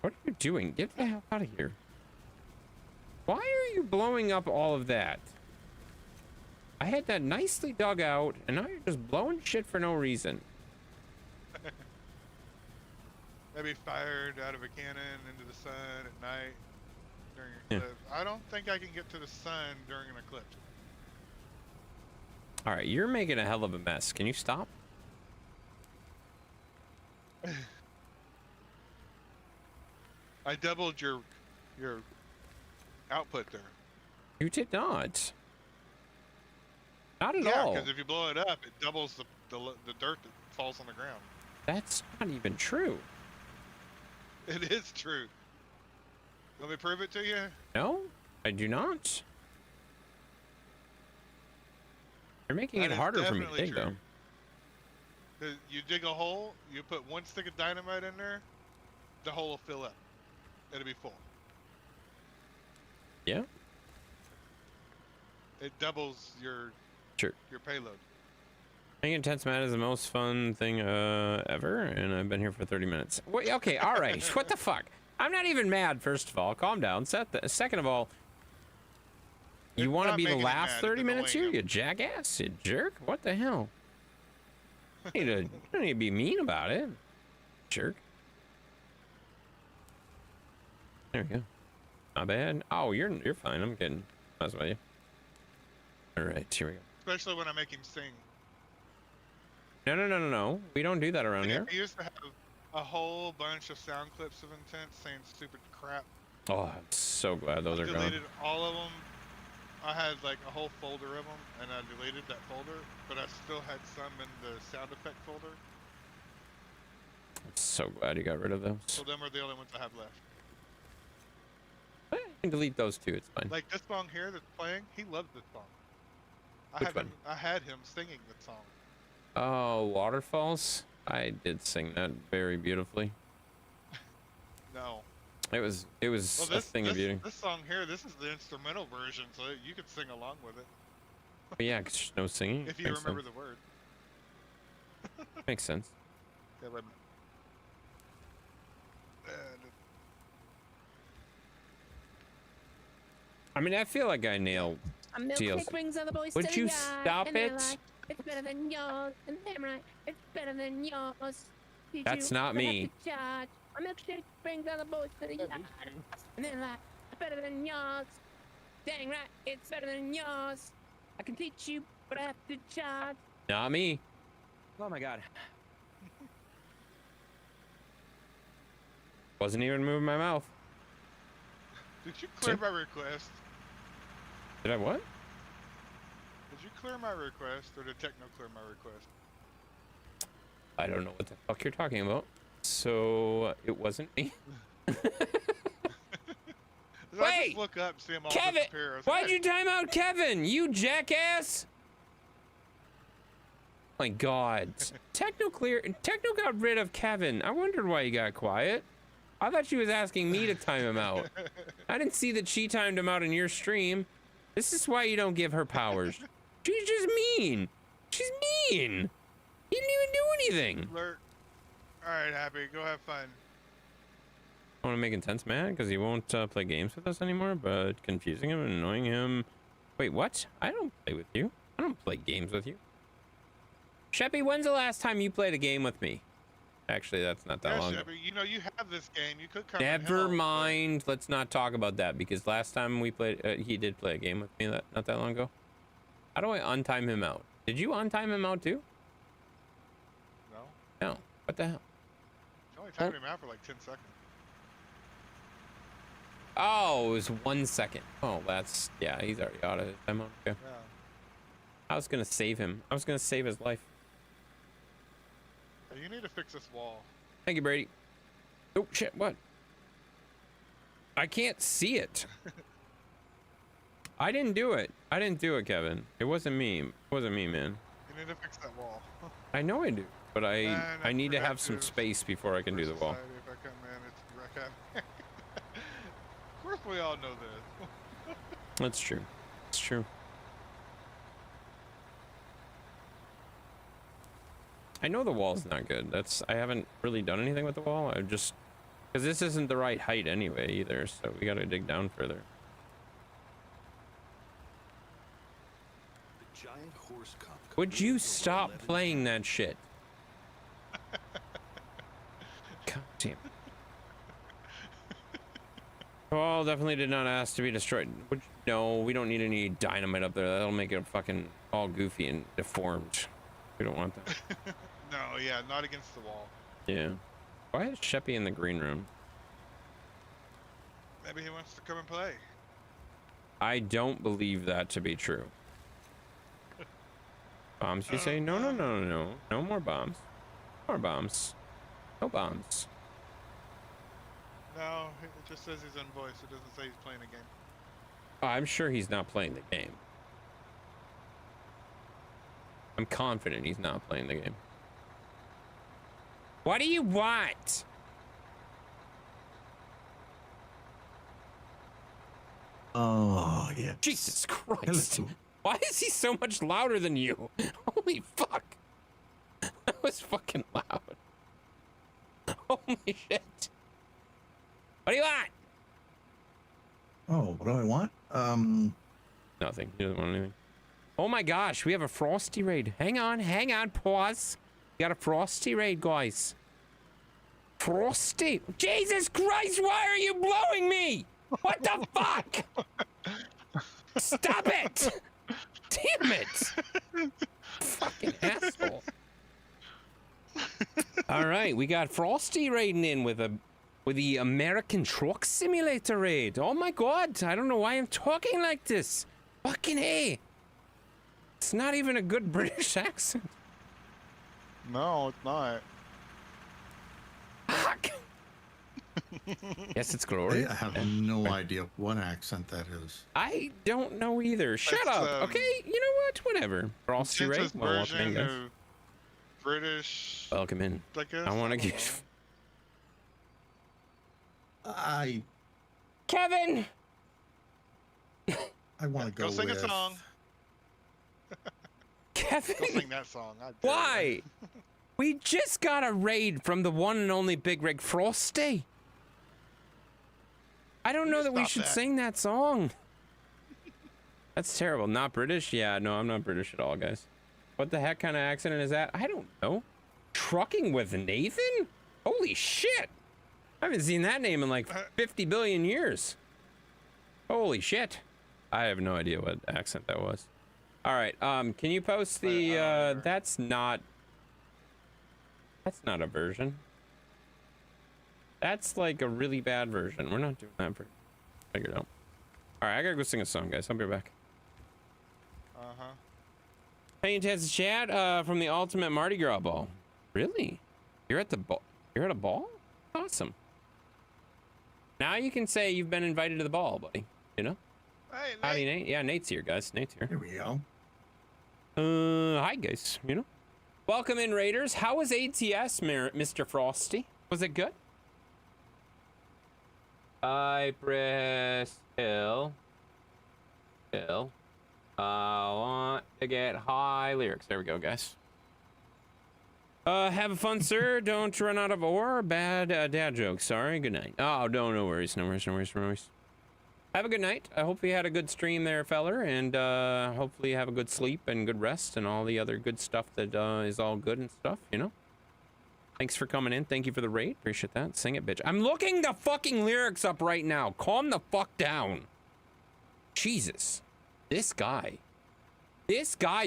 What are you doing? Get the hell out of here. Why are you blowing up all of that? I had that nicely dug out, and now you're just blowing shit for no reason. Maybe fired out of a cannon into the sun at night during Yeah. eclipse. I don't think I can get to the sun during an eclipse. All right, you're making a hell of a mess. Can you stop? I doubled your output there. You did not. Not at Yeah, all. because if you blow it up, it doubles the dirt that falls on the ground. That's not even true. It is true. Let me prove it to you. No, I do not. You're making That it is harder for me to definitely dig, true. though. 'Cause you dig a hole, you put one stick of dynamite in there, the hole will fill up. It'll be full. Yeah, It doubles your sure. payload. I think Intense Matt is the most fun thing ever, and I've been here for 30 minutes. Wait, okay, all right. What the fuck? I'm not even mad, first of all. Calm down. Second of all, you It's want to not be the making him last mad, 30 it's minutes here, annoying you him. jackass, you jerk? What the hell? You don't need to be mean about it, jerk. There we go. Not bad. Oh, you're fine. I'm kidding. That's why you. All right, here we go. Especially when I make him sing. No. We don't do that around Like, here. I used to have a whole bunch of sound clips of Intense saying stupid crap. Oh, I'm so glad those I are gone. deleted all of them. I had like a whole folder of them, and I deleted that folder, but I still had some in the sound effect folder. I'm so glad you got rid of those. So them are the only ones I have left. You can delete those too. It's fine. Like this song here that's playing, he loves this song. Which one? I had him singing the song. Oh, Waterfalls. I did sing that very beautifully. No. It was Well, a thing of beauty. this song here, this is the instrumental version, so you could sing along with it But yeah, 'cause there's no singing. if you Makes remember sense. the word. Makes sense. Yeah, but, I mean, I feel like I nailed. A milkshake Deals. brings all the boys Would to the you yard, stop and they're it? like, it's better than yours, and they're right, it's better than yours. Did That's you not but have me. to charge? A milkshake brings all the boys to the yard, and they're like, it's better than yours. Dang right, it's better than yours. I can teach you, but I have to charge. Not me. Oh my god. Wasn't even moving my mouth. did you clear See? my request? Did I what? Did you clear my request, or did Techno clear my request? I don't know what the fuck you're talking about. So it wasn't me. 'Cause I Wait! just look up, see them all Kevin, disappear. I was like, why'd you time out Kevin? You jackass! My God, Techno got rid of Kevin. I wondered why he got quiet. I thought she was asking me to time him out. I didn't see that she timed him out in your stream. This is why you don't give her powers. She's just mean. She's mean. He didn't even do anything. Alert. Alright, Happy, go have fun. I want to make Intense mad because he won't play games with us anymore, but confusing him and annoying him. Wait, what? I don't play with you. I don't play games with you. Sheppy, when's the last time you played a game with me? Actually, that's not that Yeah, long ago. Chevy, you know you have this game. You could come. and Never help, but- mind. Let's not talk about that because last time we played, he did play a game with me not that long ago. How do I untime him out? Did you untime him out too? No. No. What the hell? You only timed him out for like 10 seconds. Oh, it was 1 second. Oh, that's, yeah, he's already out of his time out. Okay. Yeah. I was gonna save him. I was gonna save his life. Hey, you need to fix this wall. Thank you, Brady. Oh shit! What? I can't see it. I didn't do it. I didn't do it, Kevin. It wasn't me. It wasn't me, man. You need to fix that wall. I know I do, but And I need to forgot have some to- space before I can do the wall. Society, if I can manage to wreck it. Of course, we all know this. That's true. It's true. I know the wall's not good. I haven't really done anything with the wall. I just, because this isn't the right height anyway either, so we gotta dig down further. The giant horse cup Would you over stop 11 playing that shit? God damn. Well, definitely did not ask to be destroyed. No, we don't need any dynamite up there. That'll make it fucking all goofy and deformed. We don't want that. No, yeah, not against the wall. Yeah. Why is Sheppy in the green room? Maybe he wants to come and play. I don't believe that to be true. Bombs, you say? No, no, no, no, no. No more bombs. More bombs. No bombs. No, it just says he's in voice. It doesn't say he's playing a game. I'm sure he's not playing the game. I'm confident he's not playing the game. What do you want? Oh, yeah. Jesus Christ. Hello. Why is he so much louder than you? Holy fuck. That was fucking loud. Holy shit. What do you want? Oh, what do I want? Nothing. He doesn't want anything. Oh my gosh, we have a Frosty raid. Hang on, pause. We got a Frosty raid, guys. Frosty. Jesus Christ, why are you blowing me? What the fuck? Stop it! Damn it! Fucking asshole. All right, we got Frosty raiding in with the American Truck Simulator raid. Oh my god, I don't know why I'm talking like this. Fucking hey. It's not even a good British accent. No, it's not. Fuck. Yes, it's I glorious. have no idea what accent that is. I don't know either. Shut It's, up. Okay, you know what? Whatever. Frosty raid. Jinx's Well, welcome in, version guys. of British. Welcome in. I guess. I want to don't give I Kevin. want to know. go Go sing with a song. Kevin. Go sing that song. I dare you. Why? We just got a raid from the one and only Big Rig Frosty. I don't Will know you that we stop should that? sing that song. That's terrible. Not British? Yeah, no, I'm not British at all, guys. What the heck kind of accent is that? I don't know. Trucking with Nathan? Holy shit. I haven't seen that name in like 50 billion years. Holy shit. I have no idea what accent that was. All right, can you post the, that's not a version. That's like a really bad version. We're not doing that. Figure it out. All right, I gotta go sing a song, guys. I'll be right back. Hey, chance to chat from the Ultimate Mardi Gras Ball. Really? You're at the ball? You're at a ball? Awesome. Now you can say you've been invited to the ball, buddy. You know? Hey, Howdy, Nate. Yeah, Nate's here, guys. Nate's here. Here we go. Hi, guys. You know? Welcome in, Raiders. How was ATS, Mr. Frosty? Was it good? Cypress Hill. I want to get high lyrics. There we go, guys. Have fun, sir. Don't run out of ore. Bad dad joke. Sorry. Good night. Oh, no worries. No worries. Have a good night. I hope you had a good stream there, feller, and hopefully you have a good sleep and good rest and all the other good stuff that is all good and stuff, you know? Thanks for coming in. Thank you for the raid. Appreciate that. Sing it, bitch. I'm looking the fucking lyrics up right now. Calm the fuck down. Jesus. This guy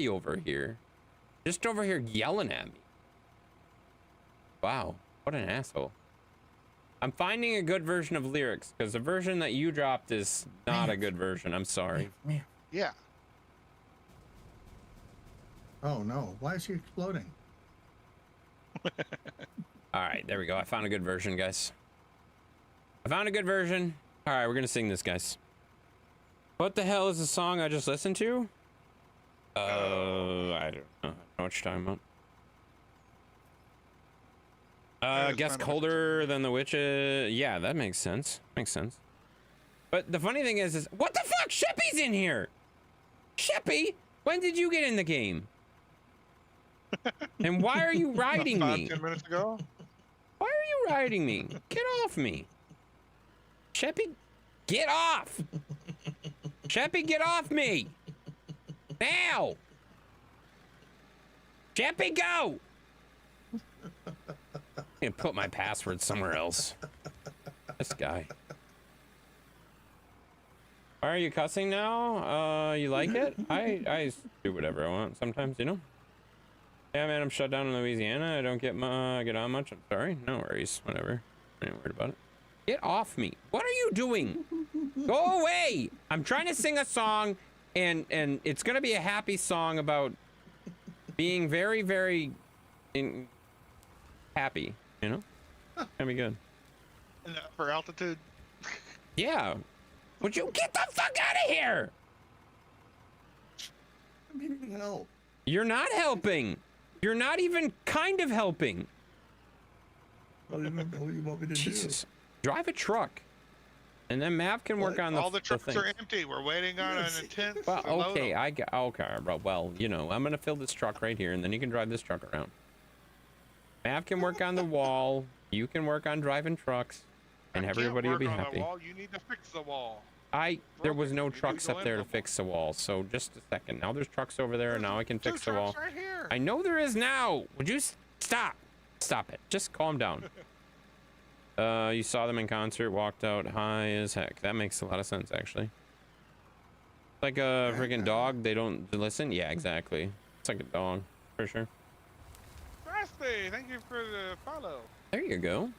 over here, just over here yelling at me. Wow, what an asshole. I'm finding a good version of lyrics because the version that you dropped is not a good version. I'm sorry. Yeah. Oh no! Why is he exploding? All right, there we go. I found a good version, guys. I found a good version. All right, we're gonna sing this, guys. What the hell is the song I just listened to? I don't know. I don't know what you're talking about. It's Guess kind of colder than the witches. Yeah, that makes sense. But the funny thing is what the fuck? Sheppy's in here. Sheppy, when did you get in the game? And why are you riding me? 10 minutes ago. Why are you riding me? Get off me. Sheppy, get off. Sheppy, get off me. Now. Sheppy, go. I'm gonna put my password somewhere else. This guy. Why are you cussing now? You like it? I do whatever I want sometimes, you know? Yeah, man, I'm shut down in Louisiana. I don't get on much. I'm sorry. No worries. Whatever. I ain't worried about it. Get off me. What are you doing? Go away. I'm trying to sing a song, and it's gonna be a happy song about being very, very happy, you know? Gonna be good. And for altitude. Yeah. Would you get the fuck out of here? I need help. You're not helping. You're not even kind of helping. What do you want me to Jesus. Drive a truck. And then Mav can work on All the trucks things. are empty. We're waiting on an intense. Well, to load okay, 'em. okay, bro. Well, you know, I'm gonna fill this truck right here, and then you can drive this truck around. Mav can work on the wall. You can work on driving trucks, and I can't everybody will work be on the happy. wall. You need to fix the wall. There was no You need to trucks go up in there to the fix the wall, so just a second. Now there's trucks over there, and now I can Two fix the wall. trucks right here. I know there is now. Would you stop? Stop it. Just calm down. You saw them in concert, walked out high as heck. That makes a lot of sense, actually. Like a freaking dog, they don't listen? Yeah, exactly. It's like a dog, for sure. Frosty, thank you for the follow. There you go.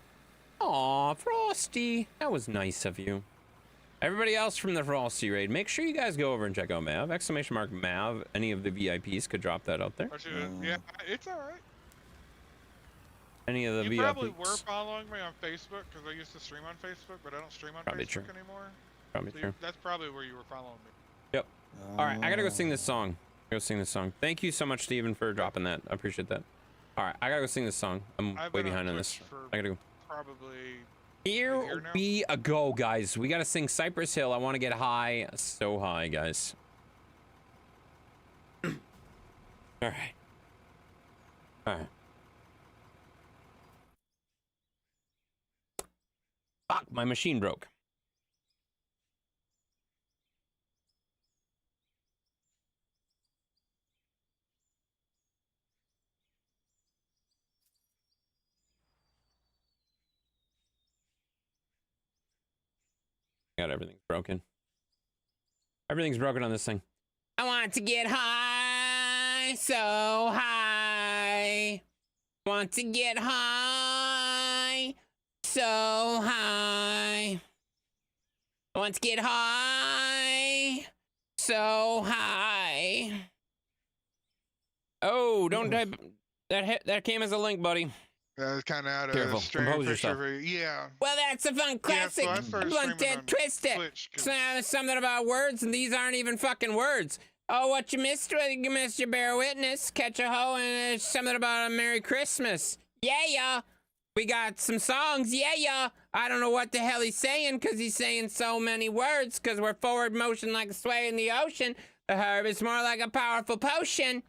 Aw, Frosty. That was nice of you. Everybody else from the Frosty raid, make sure you guys go over and check out Mav. Exclamation mark Mav. Any of the VIPs could drop that out there. Yeah, it's all right. Any of the You VIPs. probably were following me on Facebook because I used to stream on Facebook, but I don't stream on Probably Facebook true. anymore. Probably So true. that's probably where you were following me. Yep. All right, I gotta go sing this song. Thank you so much, Steven, for dropping that. I appreciate that. All right, I gotta go sing this song. I'm I've way been behind on Twitch this. for I gotta go. probably Here year now? we go, guys. We gotta sing Cypress Hill. I want to get high, so high, guys. All right. All right. Fuck, my machine broke. God, everything's broken. Everything's broken on this thing. I want to get high, so high. Want to get high, so high. I want to get high, so high. Oh, don't type. That came as a link, buddy. That's kind of out of Careful, stream compose picture. yourself. Yeah. Well, that's a fun classic. so I started Blunt streaming and on Twisted. Twitch 'cause- Something about words, and these aren't even fucking words. Oh, what you missed? Well, you missed your bear witness. Catch a hoe, and it's something about a Merry Christmas. Yeah. We got some songs. Yeah. I don't know what the hell he's saying, because he's saying so many words, because we're forward motion like a sway in the ocean. The herb is more like a powerful potion.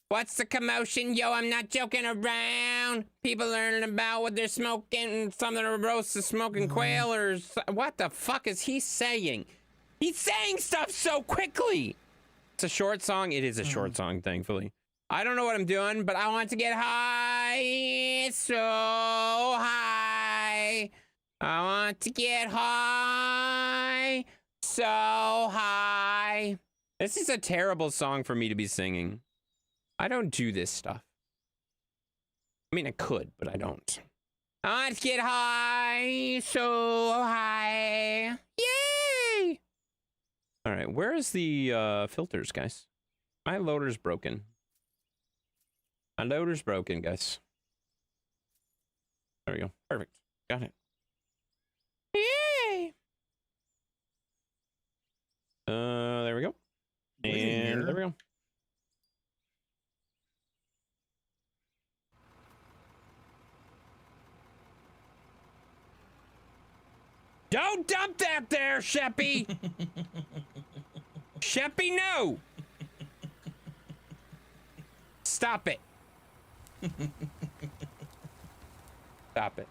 What's the commotion? Yo, I'm not joking around. People learning about what they're smoking. Something to roast the smoking quail or... What the fuck is he saying? He's saying stuff so quickly. It's a short song. It is a short song, thankfully. I don't know what I'm doing, but I want to get high, so high. I want to get high, so high. This is a terrible song for me to be singing. I don't do this stuff. I mean, I could, but I don't. I want to get high, so high. Yay! All right, where is the filters, guys? My loader's broken. My loader's broken, guys. There we go. Perfect. Got it. Yay! There we go. And there we go. Don't dump that there, Sheppy! Sheppy, no! Stop it. Stop it.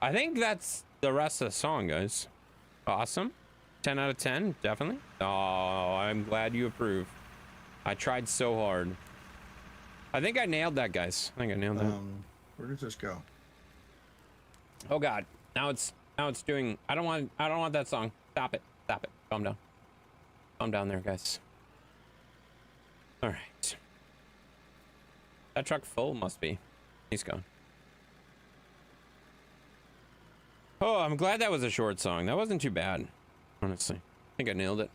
I think that's the rest of the song, guys. Awesome. 10 out of 10, definitely. Oh, I'm glad you approve. I tried so hard. I think I nailed that, guys. I think I nailed that. Where does this go? Oh God. Now it's doing. I don't want that song. Stop it. Stop it. Calm down. Calm down there, guys. All right. That truck full must be. He's gone. Oh, I'm glad that was a short song. That wasn't too bad, honestly. I think I nailed it.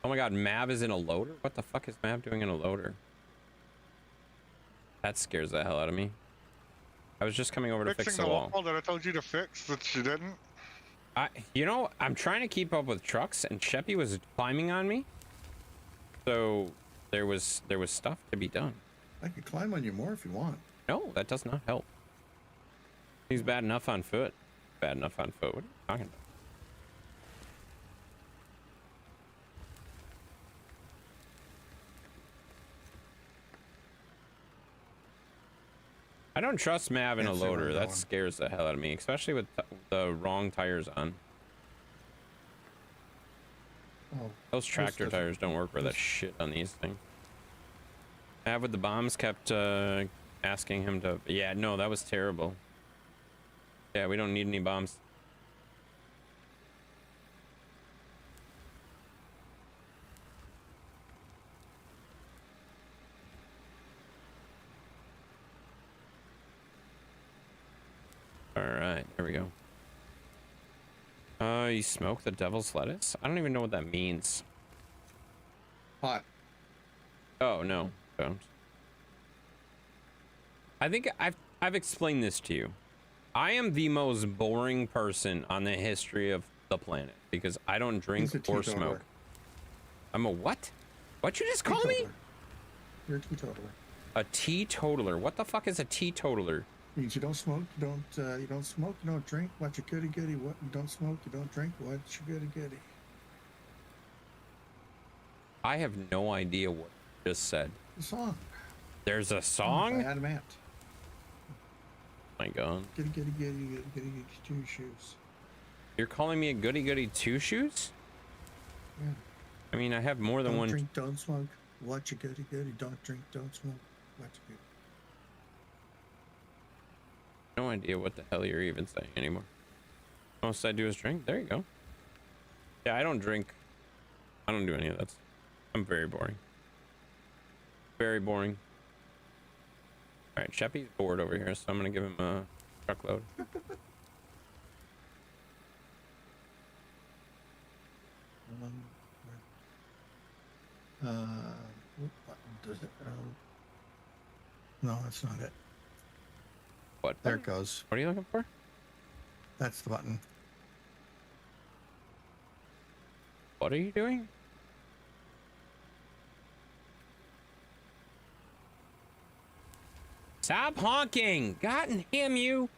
Oh my God, Mav is in a loader? What the fuck is Mav doing in a loader? That scares the hell out of me. I was just coming over to fix Fixing the wall. that I told you to fix that you didn't. You know, I'm trying to keep up with trucks, and Sheppy was climbing on me. So there was stuff to be done. I could climb on you more if you want. No, that does not help. He's bad enough on foot. Bad enough on foot. What are you talking about? I don't trust Mav in a Can't see where loader. I'm That going. scares the hell out of me, especially with the wrong tires on. Oh, Those tractor doesn't- tires don't work for that this- shit on these things. Mav with the bombs kept asking him to... Yeah, no, that was terrible. Yeah, we don't need any bombs. Alright, there we go. You smoke the devil's lettuce? I don't even know what that means. hot. Oh, no, don't. I think I've explained this to you. I am the most boring person on the history of the planet because I don't drink He's a or teetotaler. smoke. I'm a what? What'd you just call me? Teetotaler. You're a teetotaler. A teetotaler. What the fuck is a teetotaler? Means you don't smoke, you don't smoke, you don't drink. Watch your goody goody. What you don't smoke, you don't drink. Watch your goody goody. I have no idea what you just said. The song. There's a By song? Adam Ant. My God. Goody goody goody goody goody goody two shoes. You're calling me a goody goody two shoes? Yeah. I mean, I have more than Don't one. drink, don't smoke. Watch your goody goody. Don't drink, don't smoke. Watch your goody. No idea what the hell you're even saying anymore. Most I do is drink. There you go. Yeah, I don't drink. I don't do any of that. I'm very boring. Very boring. All right, Sheppy's bored over here, so I'm gonna give him a truckload. What button does it? No, that's not it. What? There it goes. What are you looking for? That's the button. What are you doing? Stop honking! God damn you!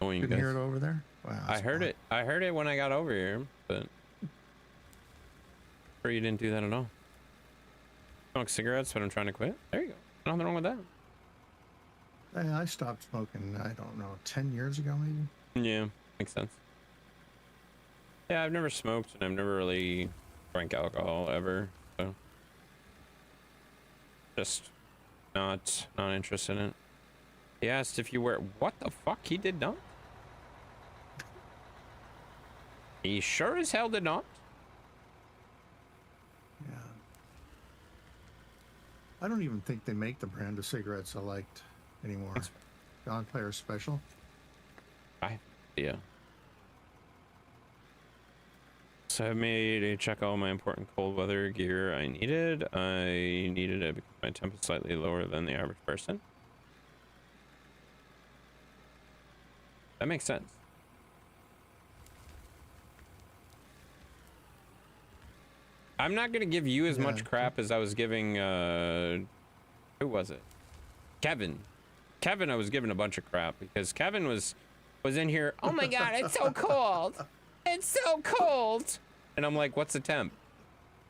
Annoying Didn't hear guys. it over there? Wow. I that's heard fine. it. I heard it when I got over here, but sure you didn't do that at all. Smoke cigarettes, but I'm trying to quit. There you go. Nothing wrong with that. Hey, I stopped smoking, I don't know, 10 years ago maybe? Yeah, makes sense. Yeah, I've never smoked and I've never really drank alcohol ever, so just not interested in it. He asked if you wear what the fuck? He did not. He sure as hell did not. Yeah. I don't even think they make the brand of cigarettes I liked anymore. That's- John Player Special. Yeah. So I made a check all my important cold weather gear I needed. I needed it because my temp is slightly lower than the average person. That makes sense. I'm not gonna give you as Yeah, much crap as I was giving who was it? Kevin. Kevin I was giving a bunch of crap because Kevin was in here, oh my god, it's so cold. It's so cold. And I'm like, what's the temp?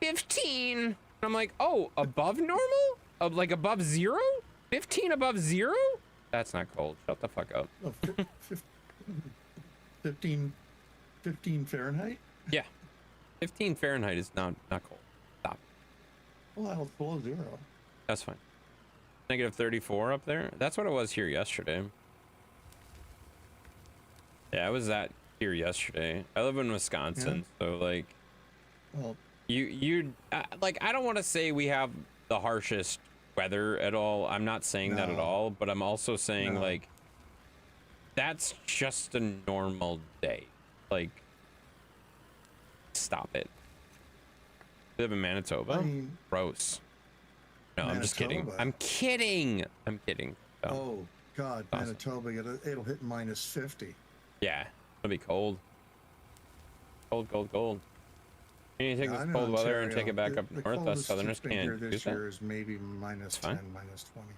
15. And I'm like, oh, above normal? Like above zero? 15 above zero? That's not cold. Shut the fuck up. Oh, 15 Fahrenheit? Yeah. 15 Fahrenheit is not cold. Stop. Well, that was below zero. That's fine. Negative 34 up there. That's what it was here yesterday. Yeah, I was at here yesterday. I live in Wisconsin, so like Well, like I don't want to say we have the harshest weather at all. I'm not saying that at No. all, but I'm also saying No. like that's just a normal day. Like stop it. We live in Manitoba. I mean, Gross. No, I'm just kidding. Manitoba. I'm kidding. I'm kidding. So, oh, God, Awesome. Manitoba, it'll hit minus 50. yeah, it'll be cold. Cold, cold, cold. You need to take Yeah, this I'm in cold weather and Ontario. take it back The- up the north. Us coldest Southerners it's been here can't do this that. year is maybe minus That's fine. 10, minus 20.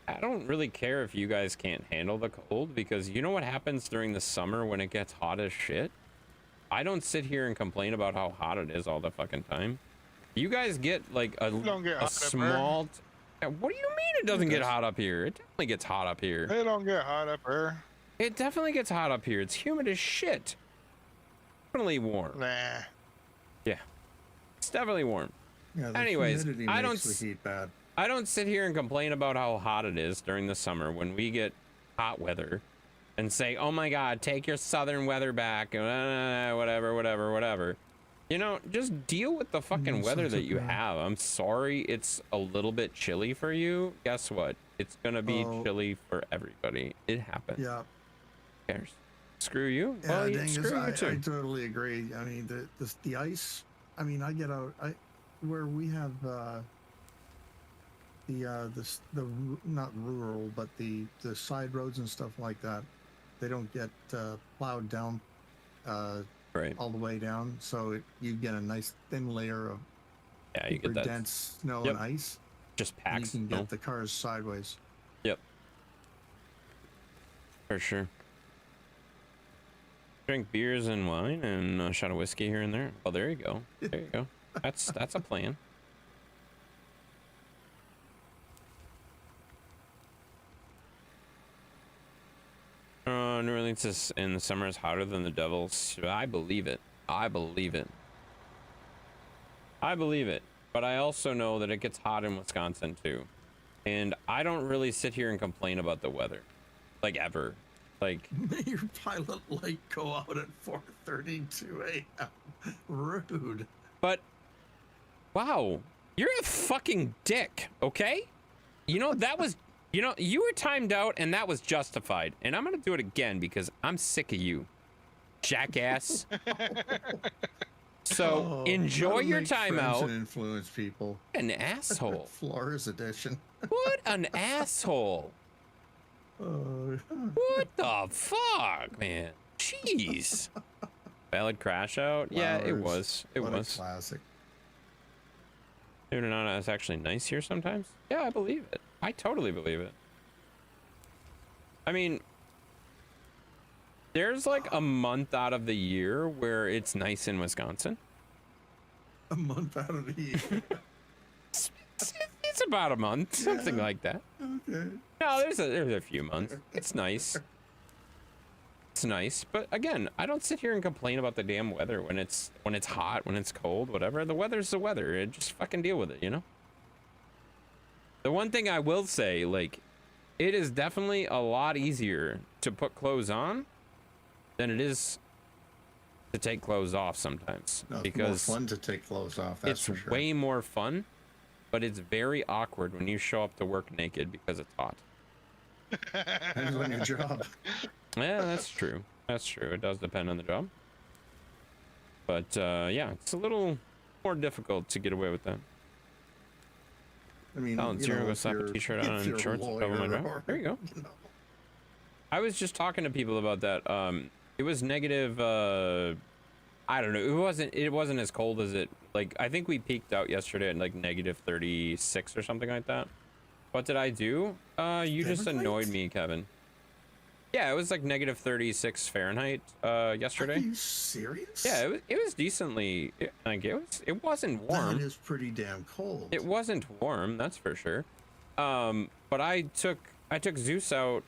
I don't really care if you guys can't handle the cold because you know what happens during the summer when it gets hot as shit? I don't sit here and complain about how hot it is all the fucking time. You guys get like a don't get hot up here. small. What do you mean it doesn't get does. hot up here? It definitely gets hot up here. They don't get hot up there. It definitely gets hot up here. It's humid as shit. Definitely warm. Nah. Yeah. It's definitely warm. Yeah, the Anyways, humidity I don't makes s- the heat bad. I don't sit here and complain about how hot it is during the summer when we get hot weather and say, oh my God, take your southern weather back, whatever. You know, just deal with the fucking weather sounds that so you bad. have. I'm sorry it's a little bit chilly for you. Guess what? It's going to be Oh. chilly for everybody. It happens. Yeah. Who cares? Screw you. Yeah, Well, dang, screw you I too. totally agree. I mean, the ice. I mean, I get out. Where we have not rural, but the side roads and stuff like that. they don't get plowed down Right. all the way down, so you get a nice thin layer of Yeah, you super get that. dense snow Yep. and ice. Just And you packs. can No? get the cars sideways. Yep. For sure. Drink beers and wine and a shot of whiskey here and there. Well, there you go. There you go. That's a plan. New Orleans is in the summer is hotter than the Devils. I believe it. I believe it. I believe it. But I also know that it gets hot in Wisconsin too. And I don't really sit here and complain about the weather. Like ever. Like May your pilot light go out at 4:32 a.m. Rude. But wow, you're a fucking dick, okay? You know that was you were timed out and that was justified. And I'm gonna do it again because I'm sick of you, jackass. So Oh, enjoy how to your make time friends out. and influence people. An asshole. Flores edition. What an asshole. What the fuck, man? Jeez. Valid crash out? Yeah, it Flowers. was. It What a was. classic. Believe it or not, it's actually nice here sometimes. Yeah, I believe it. I totally believe it. I mean, there's like a month out of the year where it's nice in Wisconsin. A month out of the year. It's about a month, something Yeah. like that. Okay. No, there's a few months. It's nice. It's nice, but again, I don't sit here and complain about the damn weather when it's hot, when it's cold, whatever. The weather's the weather. Just fucking deal with it, you know? The one thing I will say, like, it is definitely a lot easier to put clothes on than it is to take clothes off sometimes. No, it's because more fun to take clothes off. That's it's for sure. way more fun, but it's very awkward when you show up to work naked because it's hot. Depends on your job. Yeah, that's true. That's true. It does depend on the job. But yeah, it's a little more difficult to get away with that. I mean, Oh, Zero go if slap a you're- t-shirt if on and you're a shorts to cover my lawyer drive. or, There you go. you know, I was just talking to people about that. It was negative. I don't know. It wasn't as cold as it. Like I think we peaked out yesterday at like negative 36 or something like that. What did I do? You just Fahrenheit? annoyed me, Kevin. Yeah, it was like negative 36 Fahrenheit Are yesterday. you serious? Yeah, it was decently. It wasn't warm. That is pretty damn cold. It wasn't warm, that's for sure. But I took Zeus out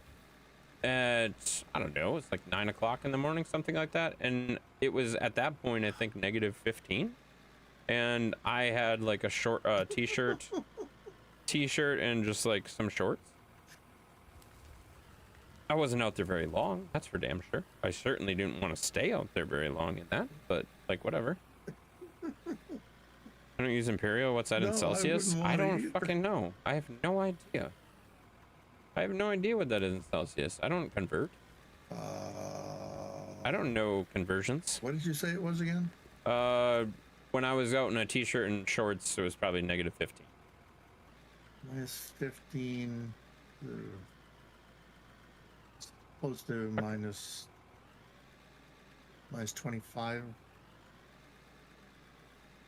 at I don't know, it's like 9 o'clock in the morning, something like that, and it was at that point I think negative 15, and I had like a short t-shirt and just like some shorts. I wasn't out there very long, that's for damn sure. I certainly didn't want to stay out there very long in that, but like whatever. I don't use Imperial. What's that in No, I Celsius? wouldn't I wanna don't either. fucking know. I have no idea. I have no idea what that is in Celsius. I don't convert. I don't know conversions. What did you say it was again? When I was out in a t-shirt and shorts, it was probably negative 15. Minus 15. Close to minus 25.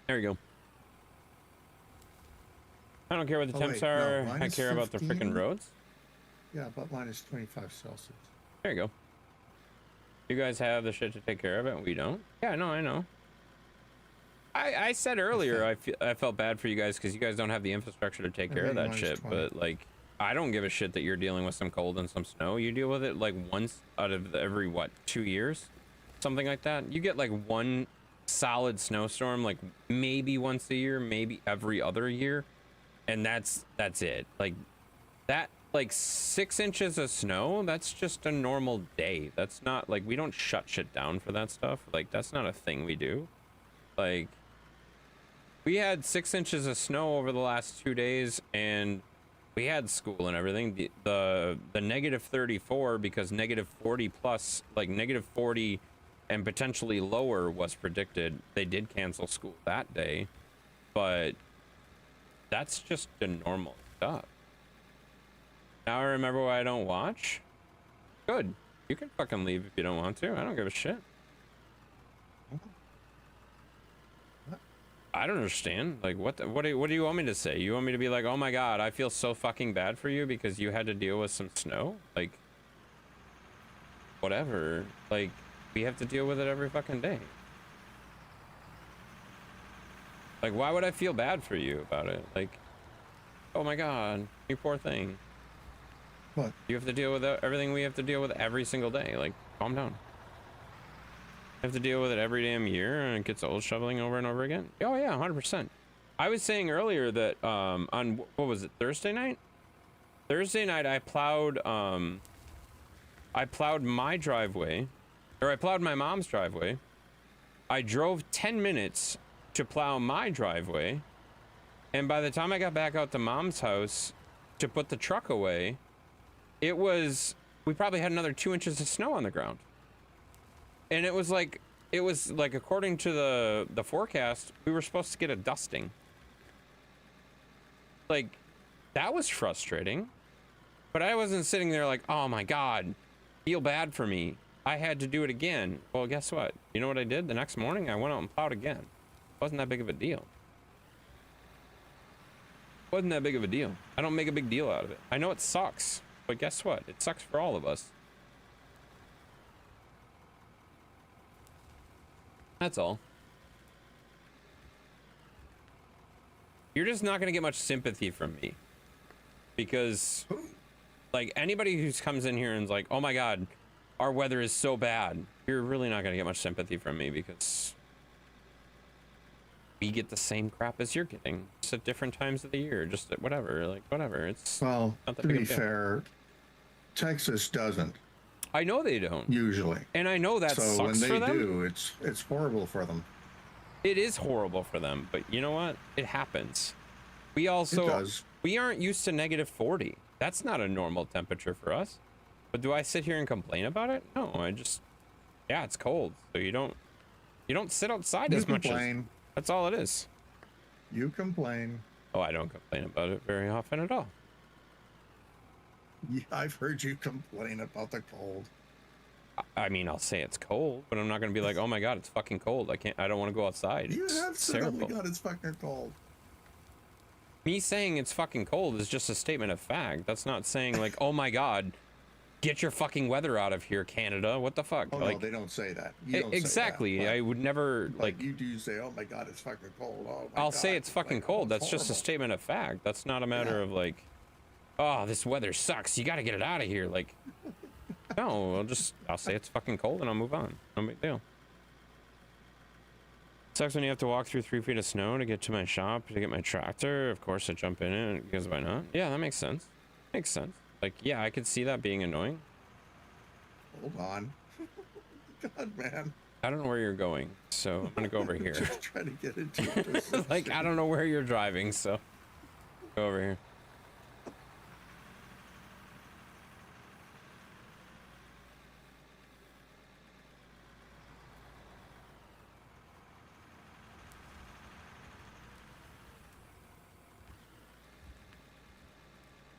There you go. I don't care what the Oh, temps wait, no, are. I minus care about the 15? freaking roads. Yeah, about minus 25 Celsius. There you go. You guys have the shit to take care of it. We don't. Yeah, no, I know. I said earlier I felt bad for you guys because you guys don't have the infrastructure to take I care of think that mine's shit. 20. But like, I don't give a shit that you're dealing with some cold and some snow. You deal with it like once out of every what 2 years, something like that. You get like one solid snowstorm, like maybe once a year, maybe every other year, and that's it. Like that. Like 6 inches of snow, that's just a normal day. That's not like we don't shut shit down for that stuff. Like that's not a thing we do. Like we had 6 inches of snow over the last 2 days and we had school and everything. The negative 34 because negative 40 plus, like negative 40 and potentially lower was predicted. They did cancel school that day, but that's just the normal stuff. Now I remember why I don't watch. Good. You can fucking leave if you don't want to. I don't give a shit. I don't understand. Like, what do you want me to say? You want me to be like, oh my god, I feel so fucking bad for you because you had to deal with some snow? Like, whatever. Like, we have to deal with it every fucking day. Like, why would I feel bad for you about it? Like, oh my god, you poor thing. What? You have to deal with everything we have to deal with every single day. Like, calm down. I have to deal with it every damn year, and it gets old shoveling over and over again. Oh yeah, 100%. I was saying earlier that on what was it, Thursday night? Thursday night I plowed my driveway, or I plowed my mom's driveway. I drove 10 minutes to plow my driveway, and by the time I got back out to mom's house to put the truck away, we probably had another 2 inches of snow on the ground. And it was like according to the forecast, we were supposed to get a dusting. Like, that was frustrating. But I wasn't sitting there like, oh my god, feel bad for me. I had to do it again. Well, guess what? You know what I did? The next morning, I went out and plowed again. Wasn't that big of a deal. Wasn't that big of a deal. I don't make a big deal out of it. I know it sucks, but guess what? It sucks for all of us. That's all. You're just not gonna get much sympathy from me. Because, like, anybody who comes in here and is like, oh my god, our weather is so bad, you're really not gonna get much sympathy from me because we get the same crap as you're getting, just at different times of the year, just at whatever, like, whatever. It's Well, not that to big be of a deal. fair, Texas doesn't I know they don't, usually. and I know that So sucks when they for them. do, it's horrible for them. It is horrible for them, but you know what? It happens. We It also does. we aren't used to -40. That's not a normal temperature for us. But do I sit here and complain about it? No, I just, yeah, it's cold, so you don't sit outside You as much as. complain. That's all it is. You complain. Oh, I don't complain about it very often at all. Yeah, I've heard you complain about the cold. I mean, I'll say it's cold, but I'm not gonna be like, oh my god, it's fucking cold. I don't want to go outside. You It's have said, oh my terrible. god, it's fucking cold. Me saying it's fucking cold is just a statement of fact. That's not saying like, oh my god, get your fucking weather out of here, Canada. What the fuck? Oh like, no, they don't say that. You don't say that, exactly. but- I would never but like. you do say, oh my god, it's fucking cold. Oh my I'll god, say it's fucking like, cold. oh, That's it's just a horrible. statement of fact. That's not a matter Yeah. of like, oh, this weather sucks. You got to get it out of here. Like, no, I'll say it's fucking cold and I'll move on. No big deal. Sucks when you have to walk through 3 feet of snow to get to my shop to get my tractor. Of course, I jump in it because why not? Yeah, that makes sense. Makes sense. Like, yeah, I could see that being annoying. Hold on. God, man. I don't know where you're going, so I'm gonna go over here. Just trying to get into your position. Like, I don't know where you're driving, so go over here.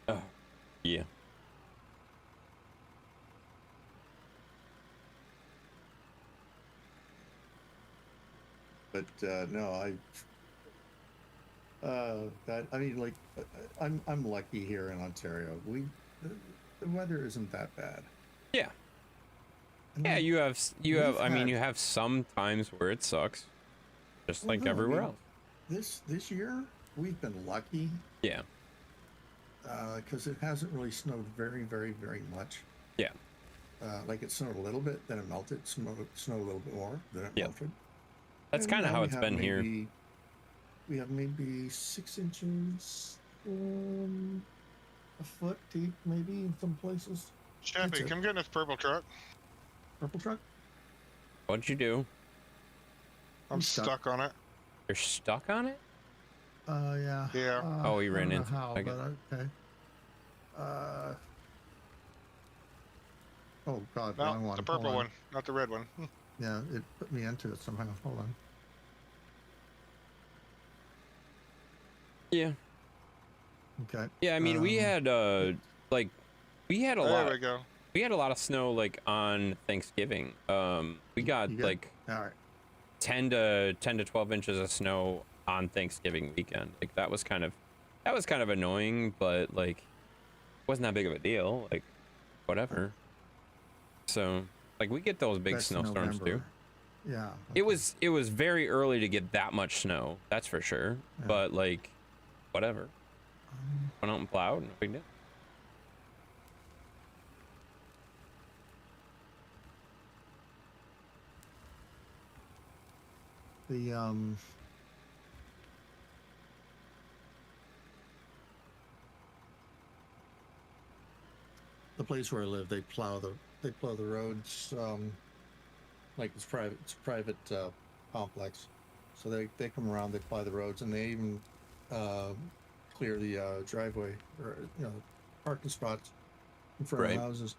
Oh, yeah. But no, I mean, like, I'm lucky here in Ontario. The weather isn't that bad. Yeah. I Yeah, mean, you have I mean, had- you have some times where it sucks, just Well, like no, I everywhere mean, else. this year we've been lucky Yeah. because it hasn't really snowed very, very, very much. Yeah. Like it snowed a little bit, then it melted. Snowed a little bit more, then it Yeah. melted. That's And kind of now how we it's have been here. We have maybe 6 inches, a foot deep, maybe in some places. Chappie, That's it. come get in this purple truck. Purple truck. What'd you do? I'm I'm stuck. stuck on it. You're stuck on it? Yeah. Yeah. Oh, he I ran don't know into it. how, I get but okay. Oh God, No, wrong one. the Hold purple on. one, not the red one. Yeah, it put me into it somehow. Hold on. Yeah. Okay. Yeah, I mean, we had like we had a There lot. we go. we had a lot of snow like on Thanksgiving. We got You got- like All right. 10 to 12 inches of snow on Thanksgiving weekend. Like that was kind of annoying, but like wasn't that big of a deal. Like whatever. So like we get those big That's snowstorms too. November. Yeah. It was very early to get that much snow, that's for sure. Yeah. But like whatever. Went out and plowed, no big deal. The place where I live, they plow the roads. Like it's private complex, so they come around, they plow the roads, and they even clear the driveway or parking spots in front Right. of houses.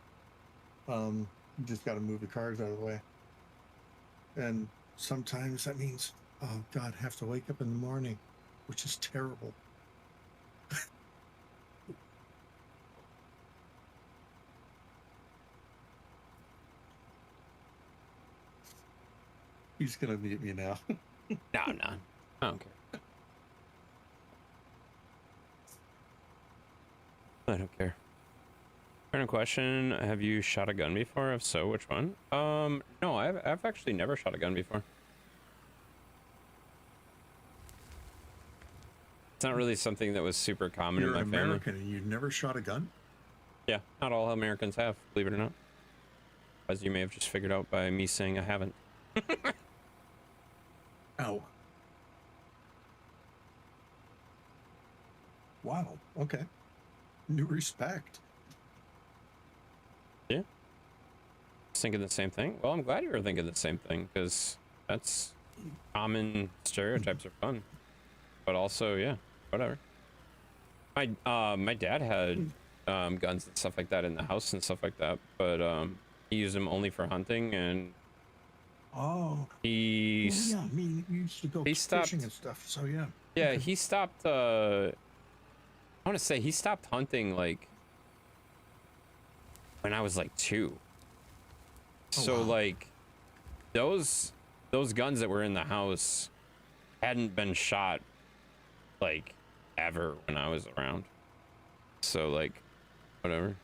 You just got to move the cars out of the way, and sometimes that means, oh God, have to wake up in the morning, which is terrible. He's gonna mute me now. No, I don't care. I don't care. Random question: have you shot a gun before? If so, which one? No, I've actually never shot a gun before. It's not really something that was super common You're in an my family. American and you've never shot a gun? Yeah, not all Americans have, believe it or not. As you may have just figured out by me saying I haven't. Ow. Wow. Okay. New respect. Thinking the same thing. Well, I'm glad you were thinking the same thing because that's common stereotypes are fun, but also yeah, whatever. My dad had guns and stuff like that in the house and stuff like that, but he used them only for hunting, and Oh. he Yeah. I mean, we used to go he stopped- fishing and stuff. So yeah. yeah he stopped. I want to say he stopped hunting like when I was like 2. Oh, So wow. like those guns that were in the house hadn't been shot like ever when I was around. So like whatever.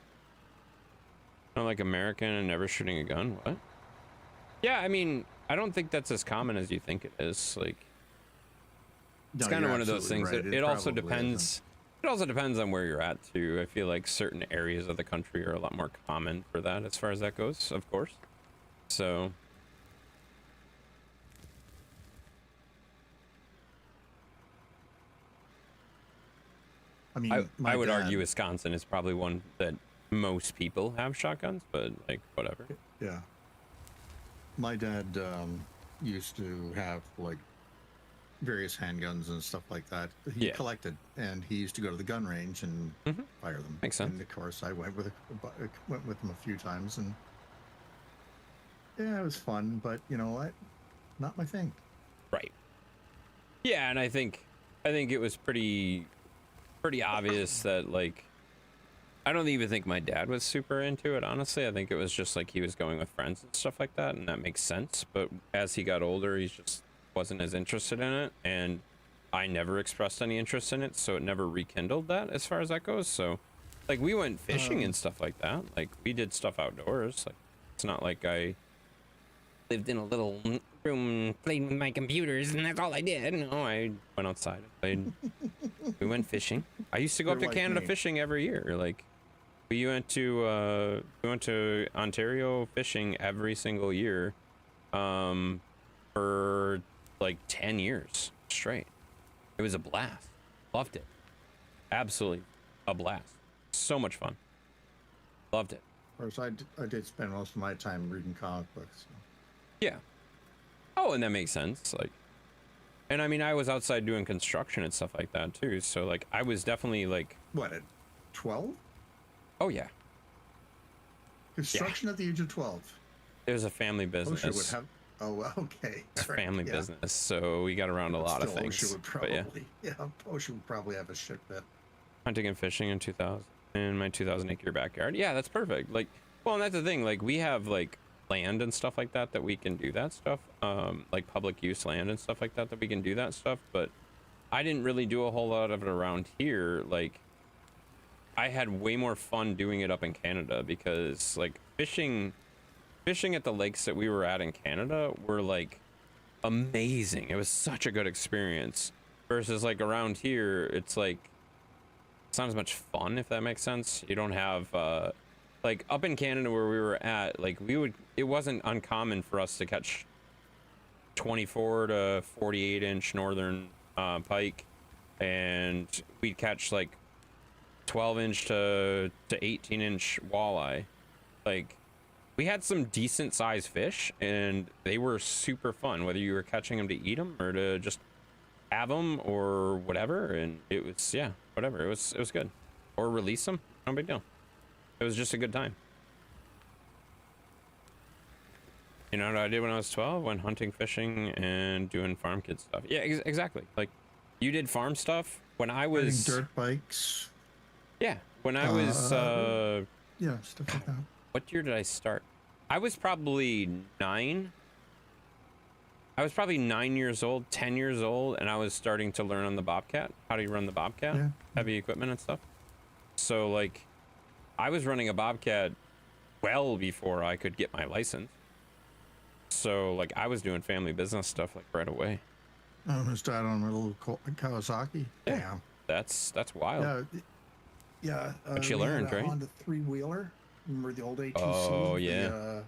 I'm like American and never shooting a gun. What? Yeah, I mean, I don't think that's as common as you think it is. Like it's No, kind of you're one of those absolutely things right. that it also probably depends. isn't. It also depends on where you're at too. I feel like certain areas of the country are a lot more common for that as far as that goes, of course. So I mean, I my would dad- argue Wisconsin is probably one that most people have shotguns, but like whatever. Yeah. My dad used to have like various handguns and stuff like that. He Yeah. collected, and he used to go to the gun range and Mhm. fire them. Makes sense. And of course, I went with him a few times, and yeah, it was fun. But you know what? Not my thing. Right. Yeah, and I think it was pretty obvious that like I don't even think my dad was super into it, honestly. I think it was just like he was going with friends and stuff like that, and that makes sense. But as he got older, he just wasn't as interested in it, and I never expressed any interest in it, so it never rekindled that as far as that goes. So like we went fishing and stuff like that. Like we did stuff outdoors. Like it's not like I lived in a little room playing with my computers and that's all I did. No, I went outside and played. We went fishing. I used to go up to You're like Canada me. fishing every year. Like we went to Ontario fishing every single year for like 10 years straight. It was a blast. Loved it. Absolutely a blast. So much fun. Loved it. Of course, I did spend most of my time reading comic books. So. Yeah. Oh, and that makes sense. Like, and I mean, I was outside doing construction and stuff like that too. So like, I was definitely like, What, at 12? oh yeah, Construction at the age of 12. it was a family business. OSHA would have. Oh, well, okay. a That's right, family yeah. business. So we got around a lot of Still, things. OSHA would But probably, yeah, OSHA would probably have a shit bit. hunting and fishing in 2000 in my 2000 acre backyard. Yeah, that's perfect. Like Well, and that's the thing. Like, we have like land and stuff like that we can do that stuff. Like public use land and stuff like that we can do that stuff. But I didn't really do a whole lot of it around here. Like, I had way more fun doing it up in Canada because like fishing at the lakes that we were at in Canada were like amazing. It was such a good experience versus like around here, it's like it's not as much fun, if that makes sense. You don't have like up in Canada where we were at, like it wasn't uncommon for us to catch 24 to 48 inch northern pike, and we'd catch like 12 inch to 18 inch walleye. Like, we had some decent sized fish and they were super fun, whether you were catching them to eat them or to just have them or whatever. And it was, yeah, whatever. It was good. Or release them. No big deal. It was just a good time. You know what I did when I was 12? Went hunting, fishing, and doing farm kid stuff. Yeah, exactly. Like, you did farm stuff when I was... Riding dirt bikes. Yeah, when I was... Yeah, stuff like that. What year did I start? I was probably 9. I was probably 9 years old, 10 years old, and I was starting to learn on the Bobcat, how do you run the Bobcat, Yeah. heavy equipment and stuff. So, like, I was running a Bobcat well before I could get my license. So, like, I was doing family business stuff, like, right away. I almost died on my little Kawasaki. Yeah. Damn. That's wild. Yeah. But you we had learned, a right? Honda 3-wheeler. Remember the old ATC? Oh, yeah.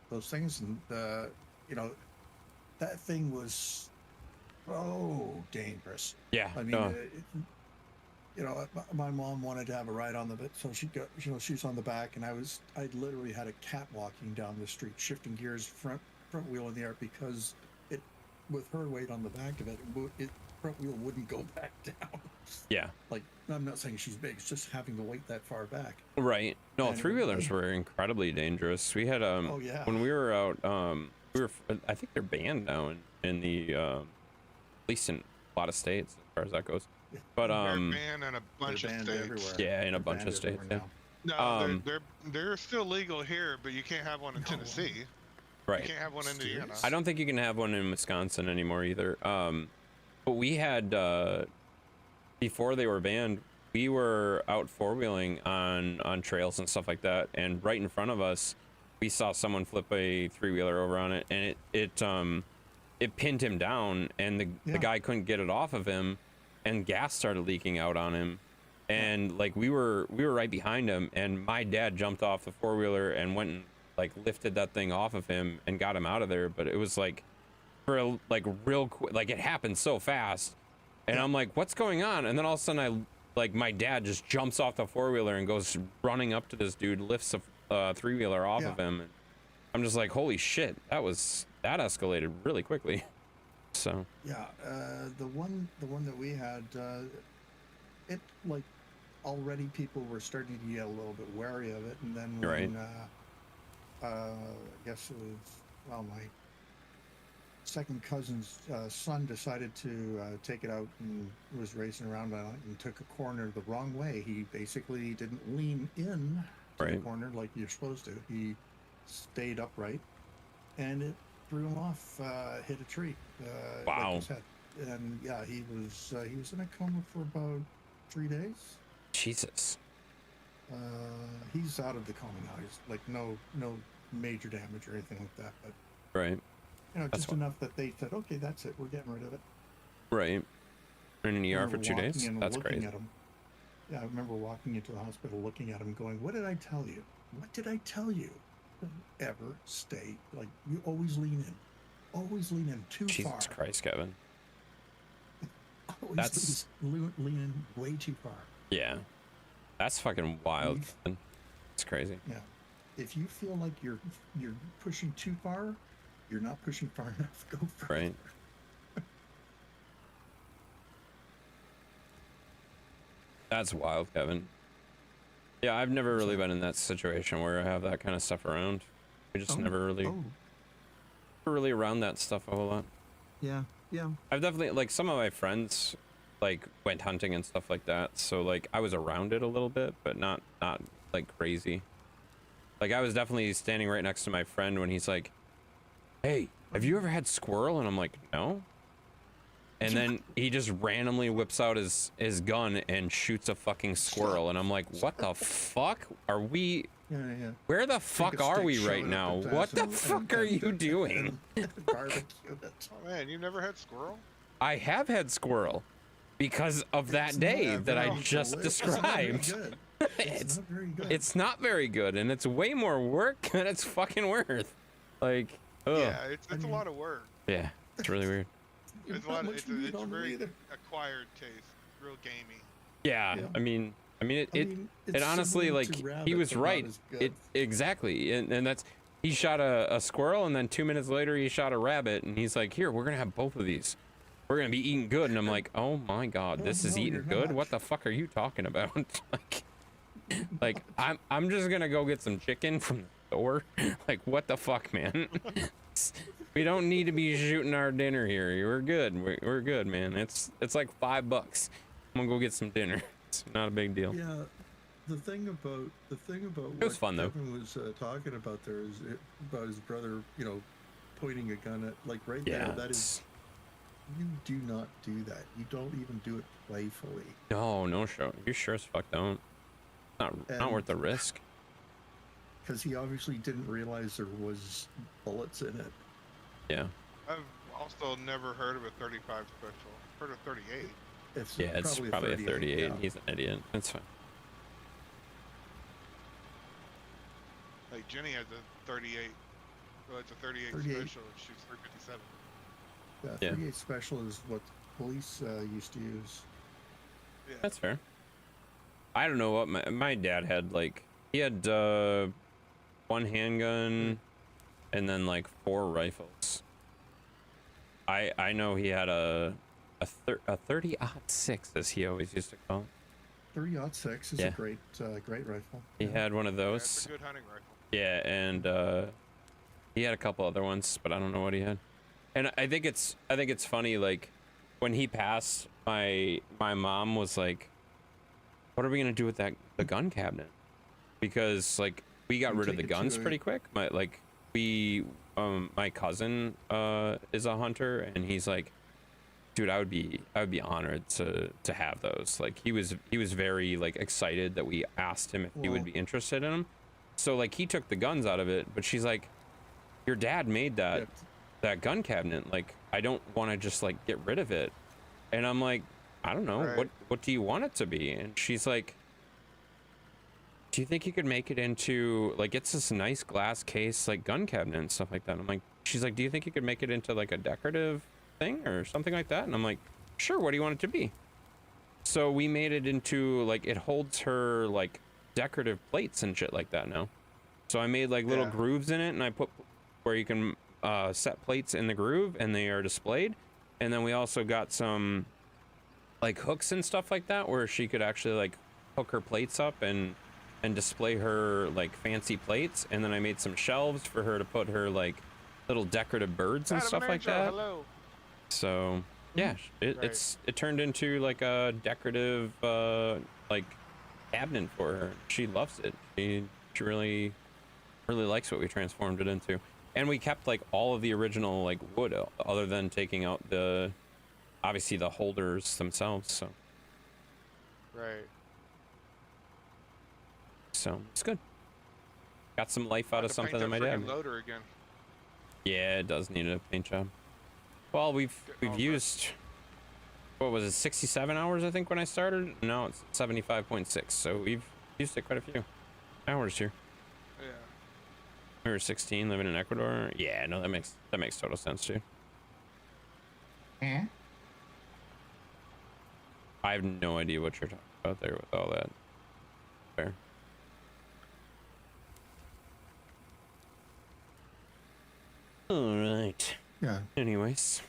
Those things, and you know, that thing was so dangerous. Yeah, I mean, no. You know, my mom wanted to have a ride on the bit, so she got, you know, she was on the back, and I literally had a cat walking down the street, shifting gears, front wheel in the air, because it, with her weight on the back of it, front wheel wouldn't go back down. Yeah. Like, I'm not saying she's big, it's just having the weight that far back. Right. No, And- 3-wheelers were incredibly dangerous. We had Oh, yeah. when we were out, I think they're banned now in the at least in a lot of states as far as that goes. But They're banned in a bunch They're of banned states. everywhere. yeah, in a They're bunch of banned states. Yeah. everywhere now. No, Um, they're still legal here, but you can't have one in No. Tennessee. You Right. can't have one in Indiana. Serious? I don't think you can have one in Wisconsin anymore either. But we had before they were banned, we were out 4-wheeling on trails and stuff like that, and right in front of us, we saw someone flip a 3-wheeler over on it, and it pinned him down, and the Yeah. guy couldn't get it off of him, and gas started leaking out on him, and like we were right behind him, and my dad jumped off the 4-wheeler and went and like lifted that thing off of him and got him out of there. But it was like like real quick, like it happened so fast, and I'm like, what's going on? And then all of a sudden my dad just jumps off the 4-wheeler and goes running up to this dude, lifts a 3-wheeler off of him, and I'm just like, holy shit, that escalated really quickly. So Yeah, the one that we had, it like already people were starting to get a little bit wary of it, and then when Right. I guess it was my second cousin's son decided to take it out and was racing around on it and took a corner the wrong way. He basically didn't lean in to the Right. corner like you're supposed to. He stayed upright, and it threw him off, hit a tree. Wow. Like his head. And yeah, he was in a coma for about 3 days. Jesus. He's out of the coma now. He's like no major damage or anything like that, but Right. you know, That's just fine. enough that they said, okay, that's it, we're getting rid of it. Right. In an I ER for remember 2 walking days. in and That's looking crazy. at him. Yeah, I remember walking into the hospital, looking at him, going, "What did I tell you? What did I tell you? Don't ever stay like you always lean in, always lean in too Jesus far. Christ, Kevin. Always That's- lean in way too far. Yeah. That's fucking wild. We've- Man. It's crazy. Yeah, if you feel like you're pushing too far, you're not pushing far enough. Go further. Right. That's wild, Kevin. Yeah, I've never really been in that situation where I have that kind of stuff around. We just Oh, never really around that stuff a whole lot. yeah. I've definitely, like, some of my friends like went hunting and stuff like that, so like I was around it a little bit, but not like crazy. Like I was definitely standing right next to my friend when he's like, "Hey, have you ever had squirrel?" And I'm like, "No." And then he just randomly whips out his gun and shoots a fucking squirrel, and I'm like, "What the fuck are we? Yeah. Where the Take fuck a are stick, we shove right it up now? its What the asshole, fuck are you doing?" Barbecue it. Oh man, you've never had squirrel? I have had squirrel because of that day not that I very just good. It's not very described. good. It's not very good. it's not very good, and it's way more work than it's fucking worth. Like, ugh. Yeah, it's I a mean- lot of work. Yeah, it's really weird. There's It's a not lot. much It's meat a on it very either. acquired taste, real gamey. Yeah, Yeah. I mean, I mean, it it's honestly, similar like, to he rabbit, was but not right. as good. It exactly, and that's he shot a squirrel, and then 2 minutes later he shot a rabbit, and he's like, "Here, we're gonna have both of these. We're gonna be eating good." And I'm like, "Oh my god, this is No, eating you're good? not. What the fuck are you talking about?" like I'm just gonna go get some chicken from the store. Like, what the fuck, man? We don't need to be shooting our dinner here. We're good. We're good, man. It's like $5. I'm gonna go get some dinner. It's not a big deal. Yeah, the thing about It was what fun, though. Kevin was talking about there is about his brother, pointing a gun at like Yeah. there. That is, you do not do that. You don't even do it playfully. No show. You sure as fuck don't. Not And- worth the risk. Because he obviously didn't realize there was bullets in it. Yeah. I've also never heard of a 35 special. Heard of 38. It's It's probably a 38. yeah. He's an idiot. That's fine. Like Jenny has a 38. Well, it's a 38, 38. special. It shoots 357. Yeah, Yeah. 38 special is what police used to use. Yeah. That's fair. I don't know what my dad had. Like, he had one handgun and then like 4 rifles. I know he had a 30-06, as he always used to call it. 30-06 is Yeah. a great rifle. He Yeah. had one of Yeah, those. it's a good hunting rifle. Yeah, and he had a couple other ones, but I don't know what he had. And I think it's funny, like when he passed, my mom was like, "What are we gonna do with the gun cabinet?" Because like we got You rid of take the it guns to- pretty quick. My cousin is a hunter, and he's like, "Dude, I would be honored to have those." Like he was very like excited that we asked him if he would Well- be interested in them. So like he took the guns out of it, but she's like, "Your dad made that gun cabinet. Like I don't want to just like get rid of it." And I'm like, "I don't know. Right. What do you want it to be?" And she's like, "Do you think you could make it into like it's this nice glass case like gun cabinet and stuff like that?" I'm like, she's like, "Do you think you could make it into like a decorative thing or something like that?" And I'm like, "Sure, what do you want it to be?" So we made it into like it holds her like decorative plates and shit like that now. So I made like little Yeah. grooves in it, and I put where you can set plates in the groove and they are displayed. And then we also got some like hooks and stuff like that where she could actually like hook her plates up and display her like fancy plates. And then I made some shelves for her to put her like little decorative birds and Adam stuff like Angel, that. Hello. So yeah, it turned into like a decorative like cabinet for her. She loves it. She really likes what we transformed it into. And we kept like all of the original like wood other than taking out obviously the holders themselves. Right. So it's good. Got some life out Had of to something paint that my dad freaking made. loader again. Yeah, it does need a paint job. Well, we've Getting all used, what was it, 67 hours I think when I started. Now it's 75.6. So we've used it quite a few hours here. Yeah. We were 16 living in Ecuador. Yeah, no, that makes total sense, dude. Yeah. I have no idea what you're talking about there with all that. Fair. All right. Yeah. Anyways.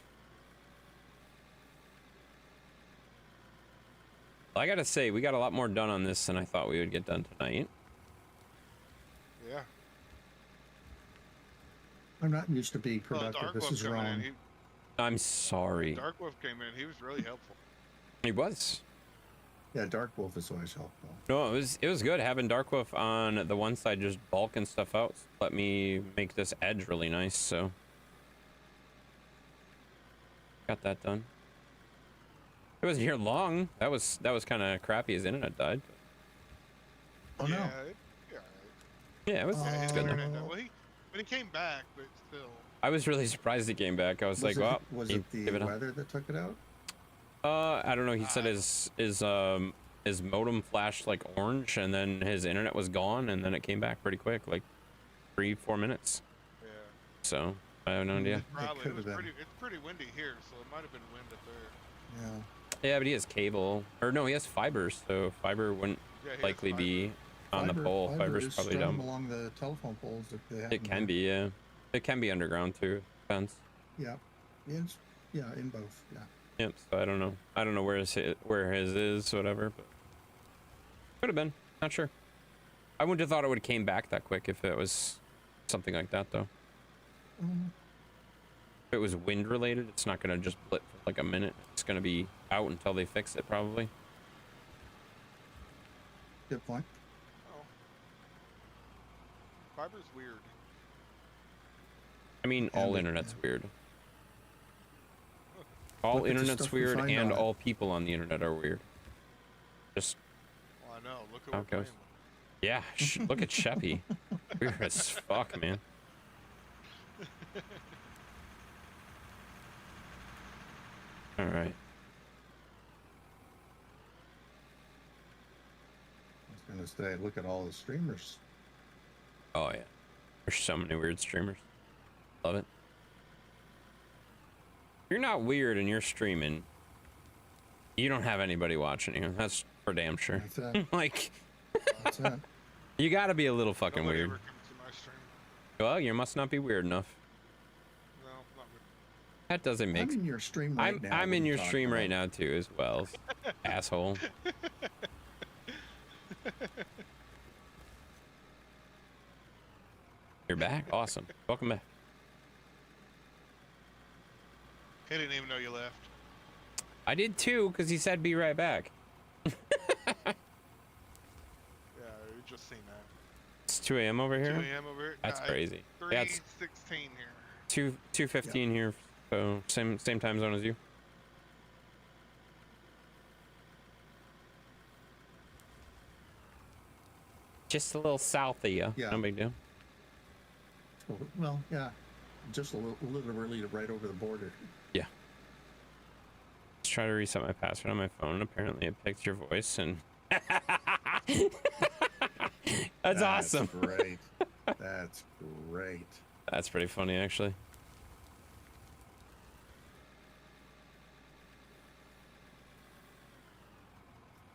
I gotta say, we got a lot more done on this than I thought we would get done tonight. Yeah. I'm not used to being Well, productive. Dark This Wolf is coming wrong. in. I'm sorry. Dark Wolf came in. He was really helpful. He was. Yeah, Dark Wolf is always helpful. No, it was good having Dark Wolf on the one side, just bulking stuff out. Let me make this edge really nice. So got that done. It wasn't here long. That was kind of crappy. His internet died. Oh yeah, no. Yeah. Yeah, it was. Yeah, his good though. internet. Well, when he came back, but still. I was really surprised he came back. I was like, well, was you it the give it up. weather that took it out? I don't know. He said his modem flashed like orange, and then his internet was gone, and then it came back pretty quick, like 3-4 minutes. Yeah. So I have no idea. Probably. It could've was been. it's pretty windy here, so it might have been wind up there. Yeah. Yeah, but he has cable, or no, he has fiber, so fiber wouldn't Yeah, he has likely fiber. be on the pole. Fiber's is probably strung dumb. along the telephone poles if they have It them. can be, yeah. It can be underground too. Depends. Yeah. In both. Yeah. Yep. So I don't know. I don't know where his is, whatever. But could have been. Not sure. I wouldn't have thought it would have came back that quick if it was something like that, though. If it was wind related, it's not gonna just blip for like a minute. It's gonna be out until they fix it, probably. Good point. Oh. Fiber's weird. I mean, all be, internet's yeah. weird. All Look at the internet's stuff we weird, find and on it. all people on the internet are weird. Just Well, I know. Look at How what it goes. we're playing with. yeah. Look at Sheppy. Weird as fuck, man. All right. I was gonna say, look at all the streamers. Oh yeah. There's so many weird streamers. Love it. If you're not weird and you're streaming, you don't have anybody watching you. That's for damn sure. That's it. Like, That's it. you gotta be a little fucking Nobody weird. ever comes to my stream. Well, you must not be weird enough. No, not weird. That doesn't make I'm sense. in your stream right now. I'm what in are you your talking stream right about? now too, as well. Asshole. You're back. Awesome. Welcome back. He didn't even know you left. I did too, because he said be right back. Yeah, you just seen that. It's 2 a.m. over 2 here. a.m. over here. That's crazy. 3:16 Yeah, it's here. 2:15 here, so same time zone as you. Just a little south of you. Yeah. No big deal. Well, yeah. Just a little early to right over the border. Let's try to reset my password on my phone. Apparently, it picked your voice, and that's awesome. Great. That's great. That's pretty funny, actually.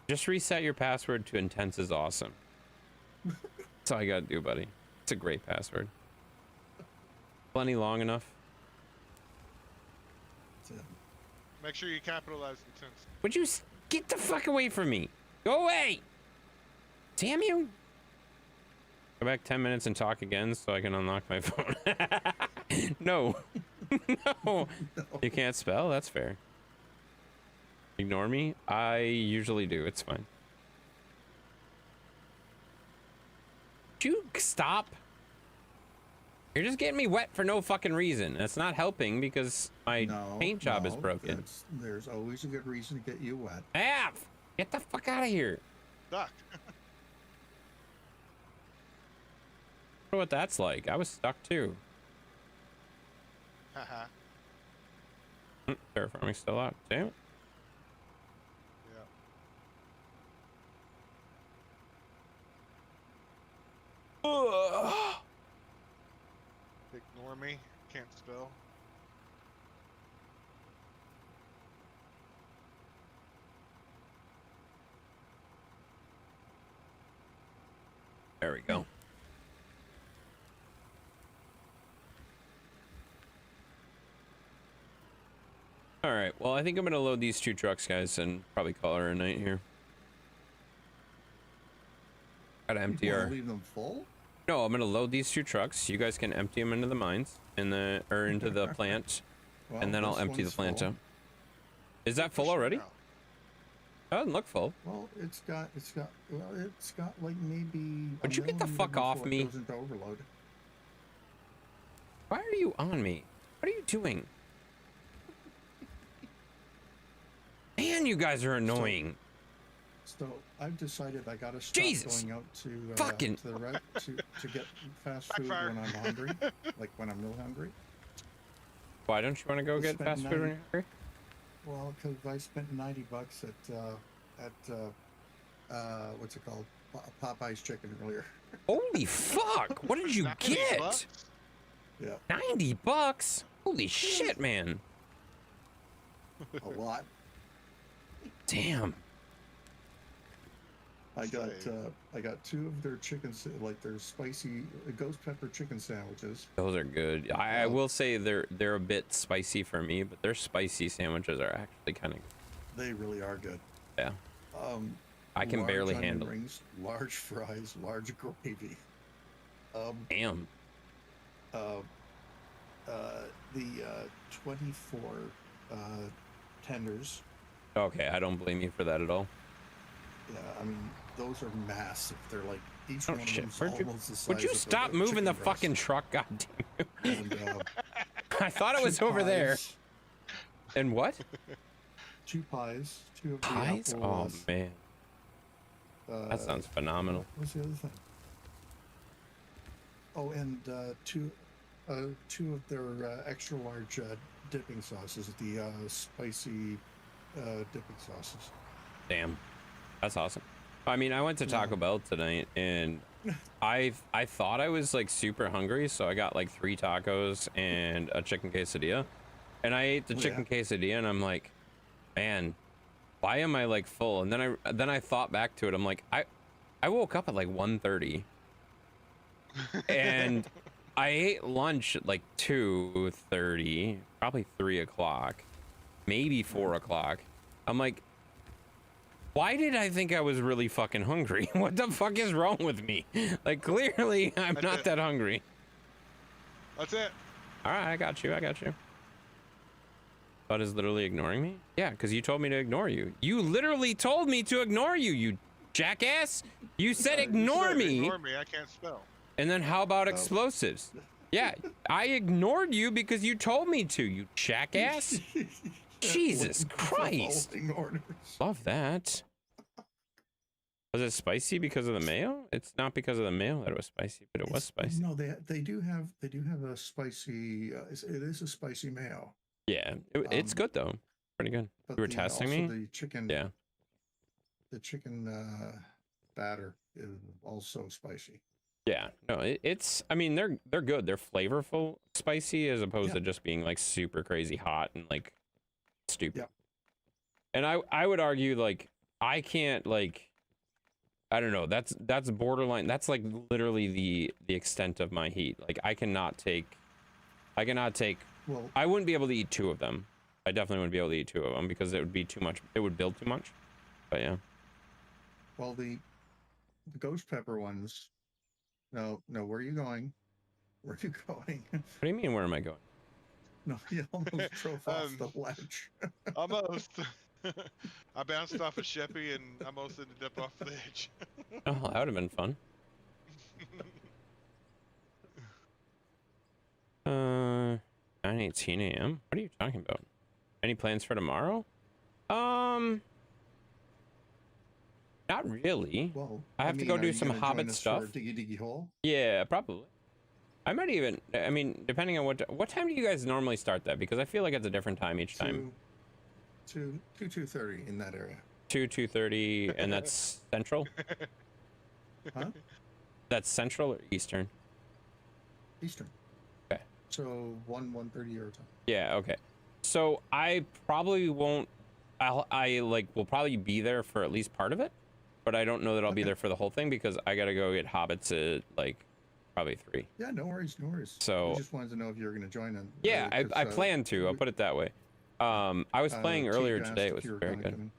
Just reset your password to intense is awesome. That's all you gotta do, buddy. It's a great password. Plenty long enough. That's it. Make sure you capitalize the tense. Would you get the fuck away from me? Go away! Damn you! Go back 10 minutes and talk again so I can unlock my phone. No. No. You can't spell? That's fair. Ignore me? I usually do. It's fine. Would you stop? You're just getting me wet for no fucking reason. That's not helping because my paint job is broken. There's always a good reason to get you wet. Av! Get the fuck out of here. Stuck. I wonder what that's like. I was stuck too. Haha. Terraforming still out. Damn it. Yeah. Ugh. Ignore me. Can't spell. There we go. All right. Well, I think I'm gonna load these 2 trucks, guys, and probably call her a night here. Gotta empty You wanna our. leave them full? No, I'm gonna load these 2 trucks. You guys can empty them into the mines and into the plant, Well, and then I'll this empty the one's plant full. out. Is that full Push it already? out. Doesn't look full. Well, it's got like maybe. Would you get the 1 fuck millimeter off before it me? goes into overload. Why are you on me? What are you doing? Man, you guys are annoying. So I've decided I gotta stop Jesus. going out to Fucking- to the to get fast food Backfire. when I'm hungry, like when I'm real hungry. Why don't you want to go I get spent fast food when you're hungry? Well, because I spent $90 at what's it called, Popeye's Chicken earlier. Holy fuck! What did you 90 get? bucks? Yeah, $90? Holy shit, man! a lot. Damn. I got Say. I got 2 of their like their spicy ghost pepper chicken sandwiches. Those are good. I will say they're a bit spicy for me, but their spicy sandwiches are actually kind of. They really are good. Yeah. I can Large barely onion handle. rings, large fries, large gravy. Damn. The 24 tenders. Okay, I don't blame you for that at all. Yeah, I mean those are massive. They're like each Oh one shit! of them's Would you, almost the size would you of a stop moving chicken the breast. fucking truck? God damn you! And, I thought it was 2 over there. pies, And what? 2 pies, 2 of the Pies? apple, Oh man, that sounds phenomenal. What's the other thing? Oh, and two of their extra large dipping sauces, the spicy dipping sauces. Damn, that's awesome. I mean, I went to Taco Bell tonight, and I thought I was like super hungry, so I got like 3 tacos and a chicken quesadilla, and I ate the chicken quesadilla, and I'm like, man, why am I like full? And then I thought back to it. I'm like, I woke up at like 1:30, and I ate lunch at like 2:30, probably 3 o'clock, maybe 4 o'clock. I'm like, why did I think I was really fucking hungry? What the fuck is wrong with me? Like, clearly I'm That's not it. that hungry. That's it. All right, I got you. Bud is literally ignoring me? Yeah, because you told me to ignore you. You literally told me to ignore you, you jackass. You said ignore Said me. Ignore me. I can't spell. And then how about explosives? Yeah, I ignored you because you told me to, you jackass. Jesus Christ. Following orders. Love that. Was it spicy because of the mayo? It's not because of the mayo that it was spicy, but it was spicy. No, they do have a spicy. It is a spicy mayo. Yeah, it's good though. Pretty good. But You were testing also me? The chicken. Yeah. The chicken batter is also spicy. Yeah, no, it's. I mean, they're good. They're flavorful, spicy, as opposed to just being like super crazy hot and like stupid. Yeah. And I would argue like I can't like. I don't know. That's borderline. That's like literally the extent of my heat. Like I cannot take. Well, I wouldn't be able to eat 2 of them. I definitely wouldn't be able to eat 2 of them because it would be too much. It would build too much. But yeah. well, the ghost pepper ones. No, where are you going? Where are you going? What do you mean? Where am I going? No, you almost drove off the Um, ledge. Almost. I bounced off a Sheppy and I almost ended up off the edge. Oh, that would have been fun. 9:18 a.m. What are you talking about? Any plans for tomorrow? Not really. Well, I have to go are do you some gonna join Hobbit us for stuff. Diggy Diggy Hole. Yeah, probably. I might even. I mean, depending on what time do you guys normally start that? Because I feel like it's a different time each time. 2:30 in that area. 2:30, and that's central. Huh? That's central or eastern? Eastern. Okay. So 1:30 your time. Yeah. Okay. So I probably won't. I like will probably be there for at least part of it, but I don't know that I'll be Okay. there for the whole thing because I gotta go get hobbits at like probably 3. Yeah, no worries, no worries. So- I just wanted to know if you were going to join in. Yeah, I plan to. I'll put it that way. I was playing earlier today. It was very good.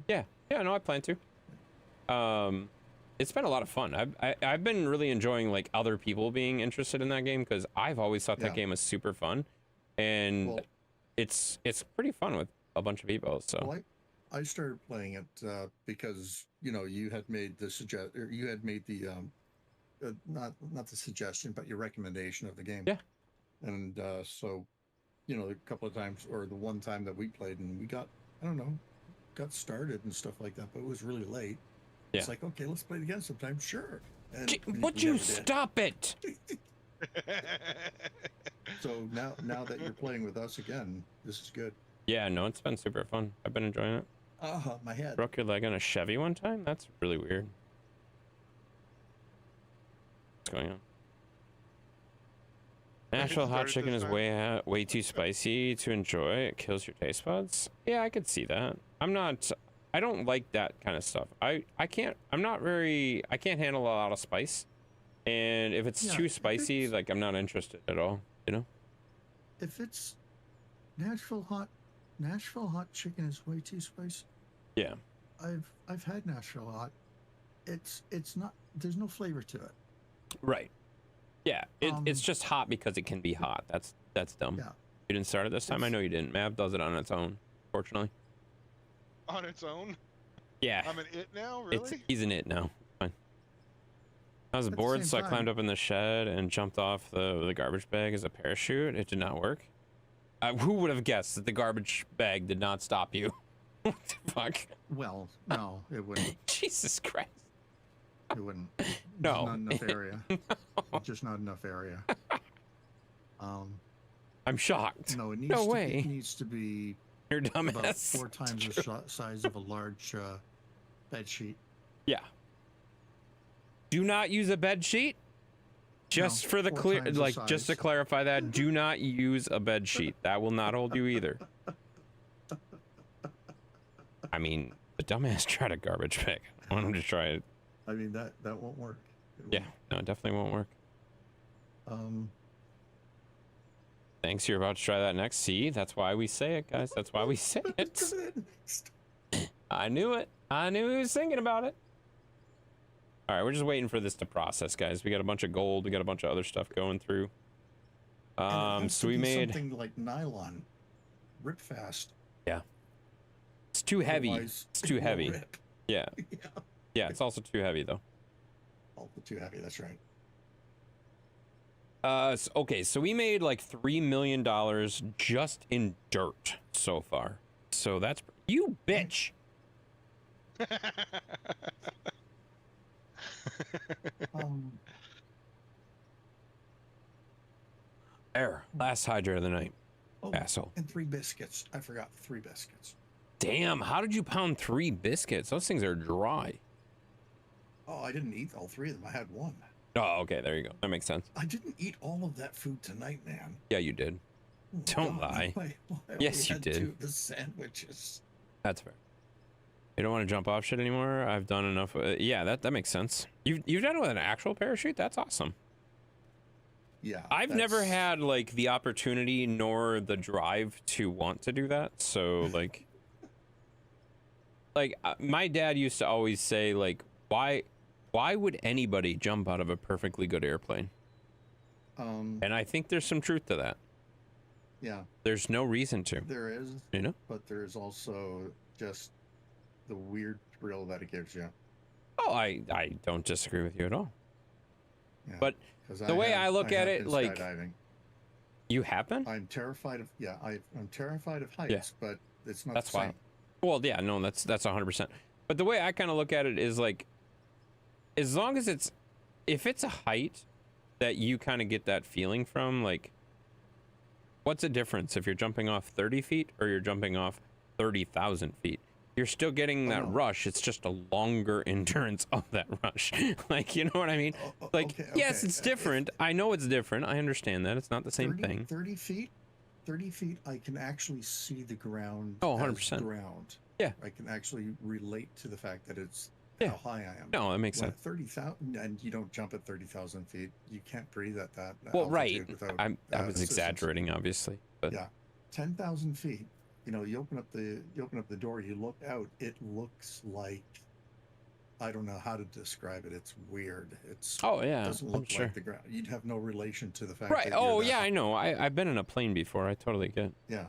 Yeah, no, I plan to. It's been a lot of fun. I've been really enjoying like other people being interested in that game because I've always thought that Yeah. game was super fun, and Well, it's pretty fun with a bunch of people. So well, I started playing it because you had made the not the suggestion, but your recommendation of the game. Yeah. And so, a couple of times, or the one time that we played, and we got started and stuff like that, but it was really late. Yeah. It's like, okay, let's play it again sometime. Sure. And Gee, we would never you did. stop it? So now that you're playing with us again, this is good. Yeah, no, it's been super fun. I've been enjoying it. My head. Broke your leg on a Chevy one time? That's really weird. What's going on? Nashville hot started chicken this is time? way too spicy to enjoy. It kills your taste buds. Yeah, I could see that. I don't like that kind of stuff. I can't handle a lot of spice. And if it's Yeah, too if spicy, it's- like I'm not interested at all, If it's Nashville hot chicken is way too spicy. Yeah. I've had Nashville hot. It's not. There's no flavor to it. Right. Yeah, it's Um, just hot because it can be hot. That's dumb. Yeah. You didn't start it this time? I It's- know you didn't. Mav does it on its own, fortunately. On its own. Yeah. I'm an it now, really? He's in it now. Fine. I was At the bored, same so I time- climbed up in the shed and jumped off the garbage bag as a parachute. It did not work. Who would have guessed that the garbage bag did not stop you? What the fuck? Well, no, it wouldn't. Jesus Christ. It wouldn't. No. There's not enough area. Just not enough area. I'm shocked. No, it needs No to way. Be, it needs to be You're about dumbass. 4 times the size of a large bed sheet. Yeah. Do not use a bed sheet. Just No, for the 4 clear, times the like, just to size. clarify that, do not use a bed sheet. That will not hold you either. I mean, the dumbass tried a garbage bag. I want him to try it. I mean that won't work. It Yeah, no, it definitely won't work. won't. Thanks, you're about to try that next. See, that's why we say it, guys. That's why we say it. I knew it. I knew he was thinking about it. All right, we're just waiting for this to process, guys. We got a bunch of gold. We got a bunch of other stuff going through. And it has So to we be made. something like nylon, rip fast. It's too heavy. Otherwise, It's too it will heavy. rip. Yeah, Yeah, yeah. It's also too heavy though. too heavy. That's right. Okay, so we made like $3 million just in dirt so far. So that's you bitch. There, last Hydra of the night, Oh, asshole. and 3 biscuits. I forgot 3 biscuits. Damn, how did you pound 3 biscuits? Those things are dry. Oh, I didn't eat all 3 of them. I had 1. Oh, okay, there you go. That makes sense. I didn't eat all of that food tonight, man. Yeah, you did. Oh, Don't God, lie. I Yes, only you had did. 2 of the sandwiches. That's fair. You don't want to jump off shit anymore? I've done enough. Yeah, that makes sense. You've done it with an actual parachute? That's awesome. Yeah. I've never that's- had like the opportunity nor the drive to want to do that. So like my dad used to always say like why would anybody jump out of a perfectly good airplane? And I think there's some truth to that. Yeah, There's no reason to, there is, you know? but there's also just the weird thrill that it gives you. Oh, I don't disagree with you at all. Yeah, But 'cause the way I look at have it, been like- skydiving. You happen? I'm terrified of I'm terrified of heights, but it's not That's the why. same. Well, yeah, no, that's 100%. But the way I kind of look at it is like, as long as if it's a height that you kind of get that feeling from, like, what's the difference if you're jumping off 30 feet or you're jumping off 30,000 feet? You're still getting that no. rush. It's just a longer endurance of that rush. Like, you know what I mean? Like, Okay, yes, okay. it's different. I know it's different. I understand that. It's not the same 30 thing. 30 feet, 30 feet. I can actually see the ground. Oh, as 100%. ground. Yeah. I can actually relate to the fact that it's Yeah. how high I am. No, that makes When sense. at 30,000, and you don't jump at 30,000 feet. You can't breathe at that. Well, right. altitude without, I was assistance. exaggerating, obviously. But Yeah, 10,000 feet. You know, you open up the door, you look out. It looks like, I don't know how to describe it. It's weird. It's oh, yeah, doesn't I'm look sure. like the ground. You'd have no relation to the fact. Right. That you're Oh, that yeah, high. I know. I've been in a plane before. I totally get. Yeah.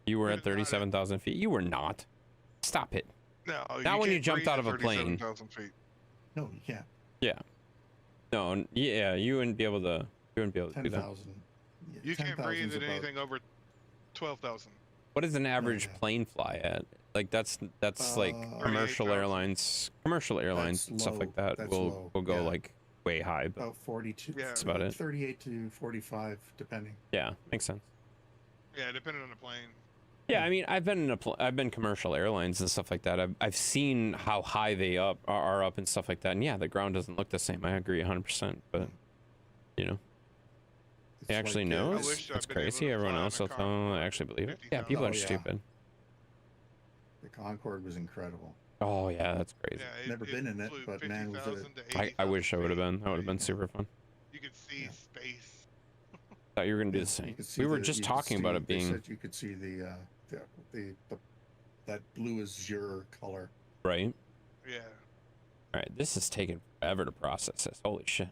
You were You're at not 37,000 feet. You were not. Stop it. No, Not when you can't jumped breathe out at of a plane. 37,000 feet. No, you can't. No, yeah, you wouldn't be able to. You wouldn't be able to do that. 10,000. Yeah, You can't 10,000 breathe 's at about- anything over 12,000. What does an average yeah. plane fly at? Like that's like commercial 38,000. airlines, and stuff low. like that That's will low, go yeah. like way high. But About 42. Yeah. That's about it. 38 to 45, depending. yeah, makes sense. Yeah, depending on the plane. Yeah, I mean, I've been I've been commercial airlines and stuff like that. I've seen how high they are up and stuff like that. And yeah, the ground doesn't look the same. I agree 100%. But you know, It's he actually like, knows. I wish I'd That's been able crazy. to Everyone fly in else a will tell actually believe it. Yeah, 50,000. people Oh, are yeah. stupid. The Concorde was incredible. Oh yeah, that's crazy. Yeah, Never been in it, flew but man, was it 50,000 to I wish I 80,000 would have feet. been. That would have been Yeah, super fun. You could see Yeah. space. Thought you were gonna do Yeah, the you same. could see We were the- just you could talking about see- it they being said you could see the that blue azure color. right. Yeah. All right, this is taking forever to process this. Holy shit.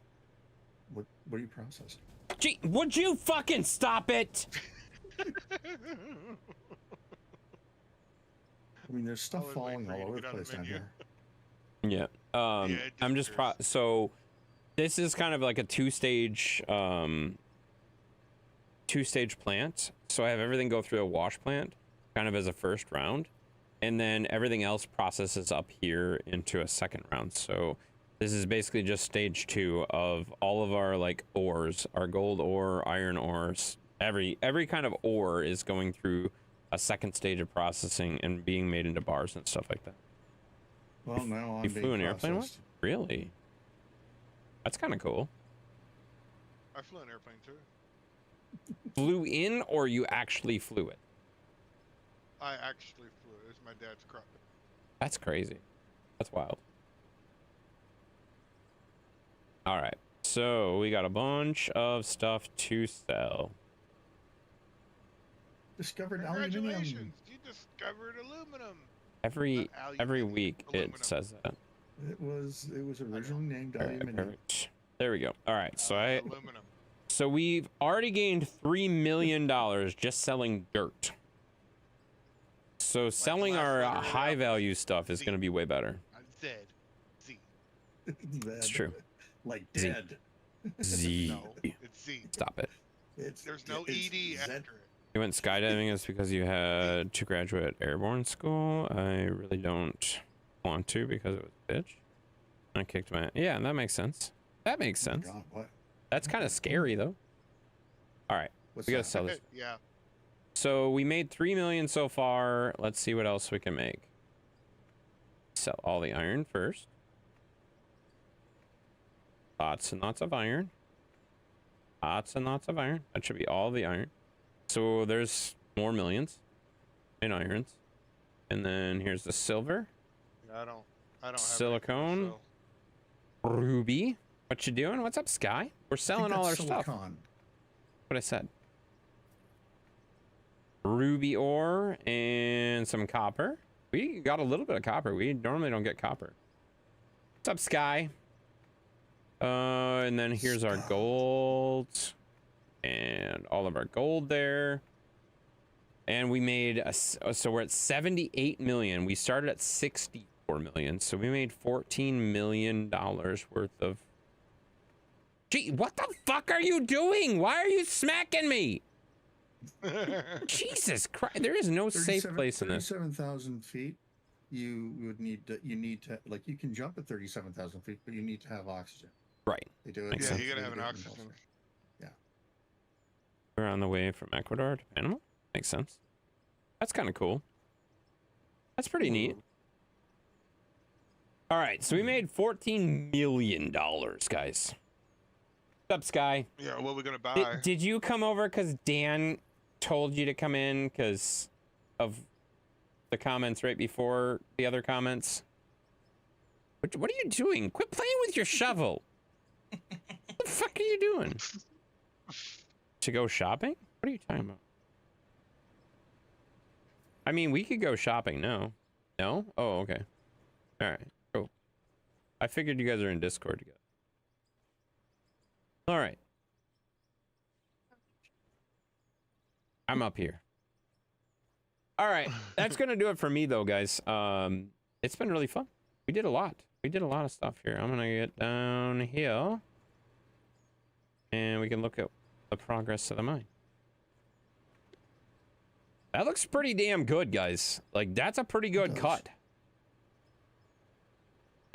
What are you processing? Gee, would you fucking stop it? I mean, there's stuff I'll wait falling for you all to over get the out of place down menu. here. Yeah. Yeah, it I'm just disappears. so this is kind of like a two-stage plant. So I have everything go through a wash plant kind of as a first round, and then everything else processes up here into a second round. So this is basically just stage 2 of all of our like ores, our gold ore, iron ores, every kind of ore is going through a second stage of processing and being made into bars and stuff like that. Well, now I'm You being flew an airplane once? processed. Really? That's kind of cool. I flew an airplane too. Flew in, or you actually flew it? I actually flew it. It was my dad's crop. That's crazy. That's wild. All right. So we got a bunch of stuff to sell. Discovered aluminium. Congratulations! You discovered aluminum. Every Not aluminium, week aluminum. it says that. It was originally named All right, aluminium. perfect. There we go. All right. Aluminum. So we've already gained $3 million just selling dirt. So selling last our letter of the high value alphabet. stuff is Z. going to be way better. Z. Z. It's true. Like Z. dead. Z. No, it's Z. Stop it. There's no it's ED Z- after it. You went skydiving is because you had to graduate airborne school. I really don't want to because it was a bitch. I kicked my... Yeah, that makes sense. That makes sense. God, what? That's kind of scary, though. All right, What's we gotta that? sell this. Yeah. So we made 3 million so far. Let's see what else we can make. Sell all the iron first. Lots and lots of iron. Lots and lots of iron. That should be all the iron. So there's more millions in irons. And then here's the silver. I don't have Silicone. anything to Ruby. What you doing? What's up, Sky? We're I think selling all our that's stuff. silicon. What I said. Ruby ore and some copper. We got a little bit of copper. We normally don't get copper. What's up, Sky? And then here's our Sky. gold. And all of our gold there. And we made so we're at 78 million. We started at 64 million. So we made $14 million worth of... Gee, what the fuck are you doing? Why are you smacking me? Jesus Christ, there is no safe place in this. 37,000 feet. You need to like you can jump at 37,000 feet, but you need to have oxygen. Right. They do it. Makes Yeah, sense. you gotta they have an do it oxygen. compulsory. We're on the way from Ecuador to Panama. Makes sense. That's kind of cool. That's pretty neat. All right, so we made $14 million, guys. What's up, Sky? Yeah, what we gonna buy? Did you come over because Dan told you to come in because of the comments right before the other comments? What are you doing? Quit playing with your shovel. What the fuck are you doing? To go shopping? What are you talking about? I mean, we could go shopping now. No? Oh, okay. All right, cool. I figured you guys are in Discord together. All right. I'm up here. All right, that's gonna do it for me though, guys. It's been really fun. We did a lot. We did a lot of stuff here. I'm gonna get down here, and we can look at the progress of the mine. That looks pretty damn good, guys. Like, that's a pretty good does. cut.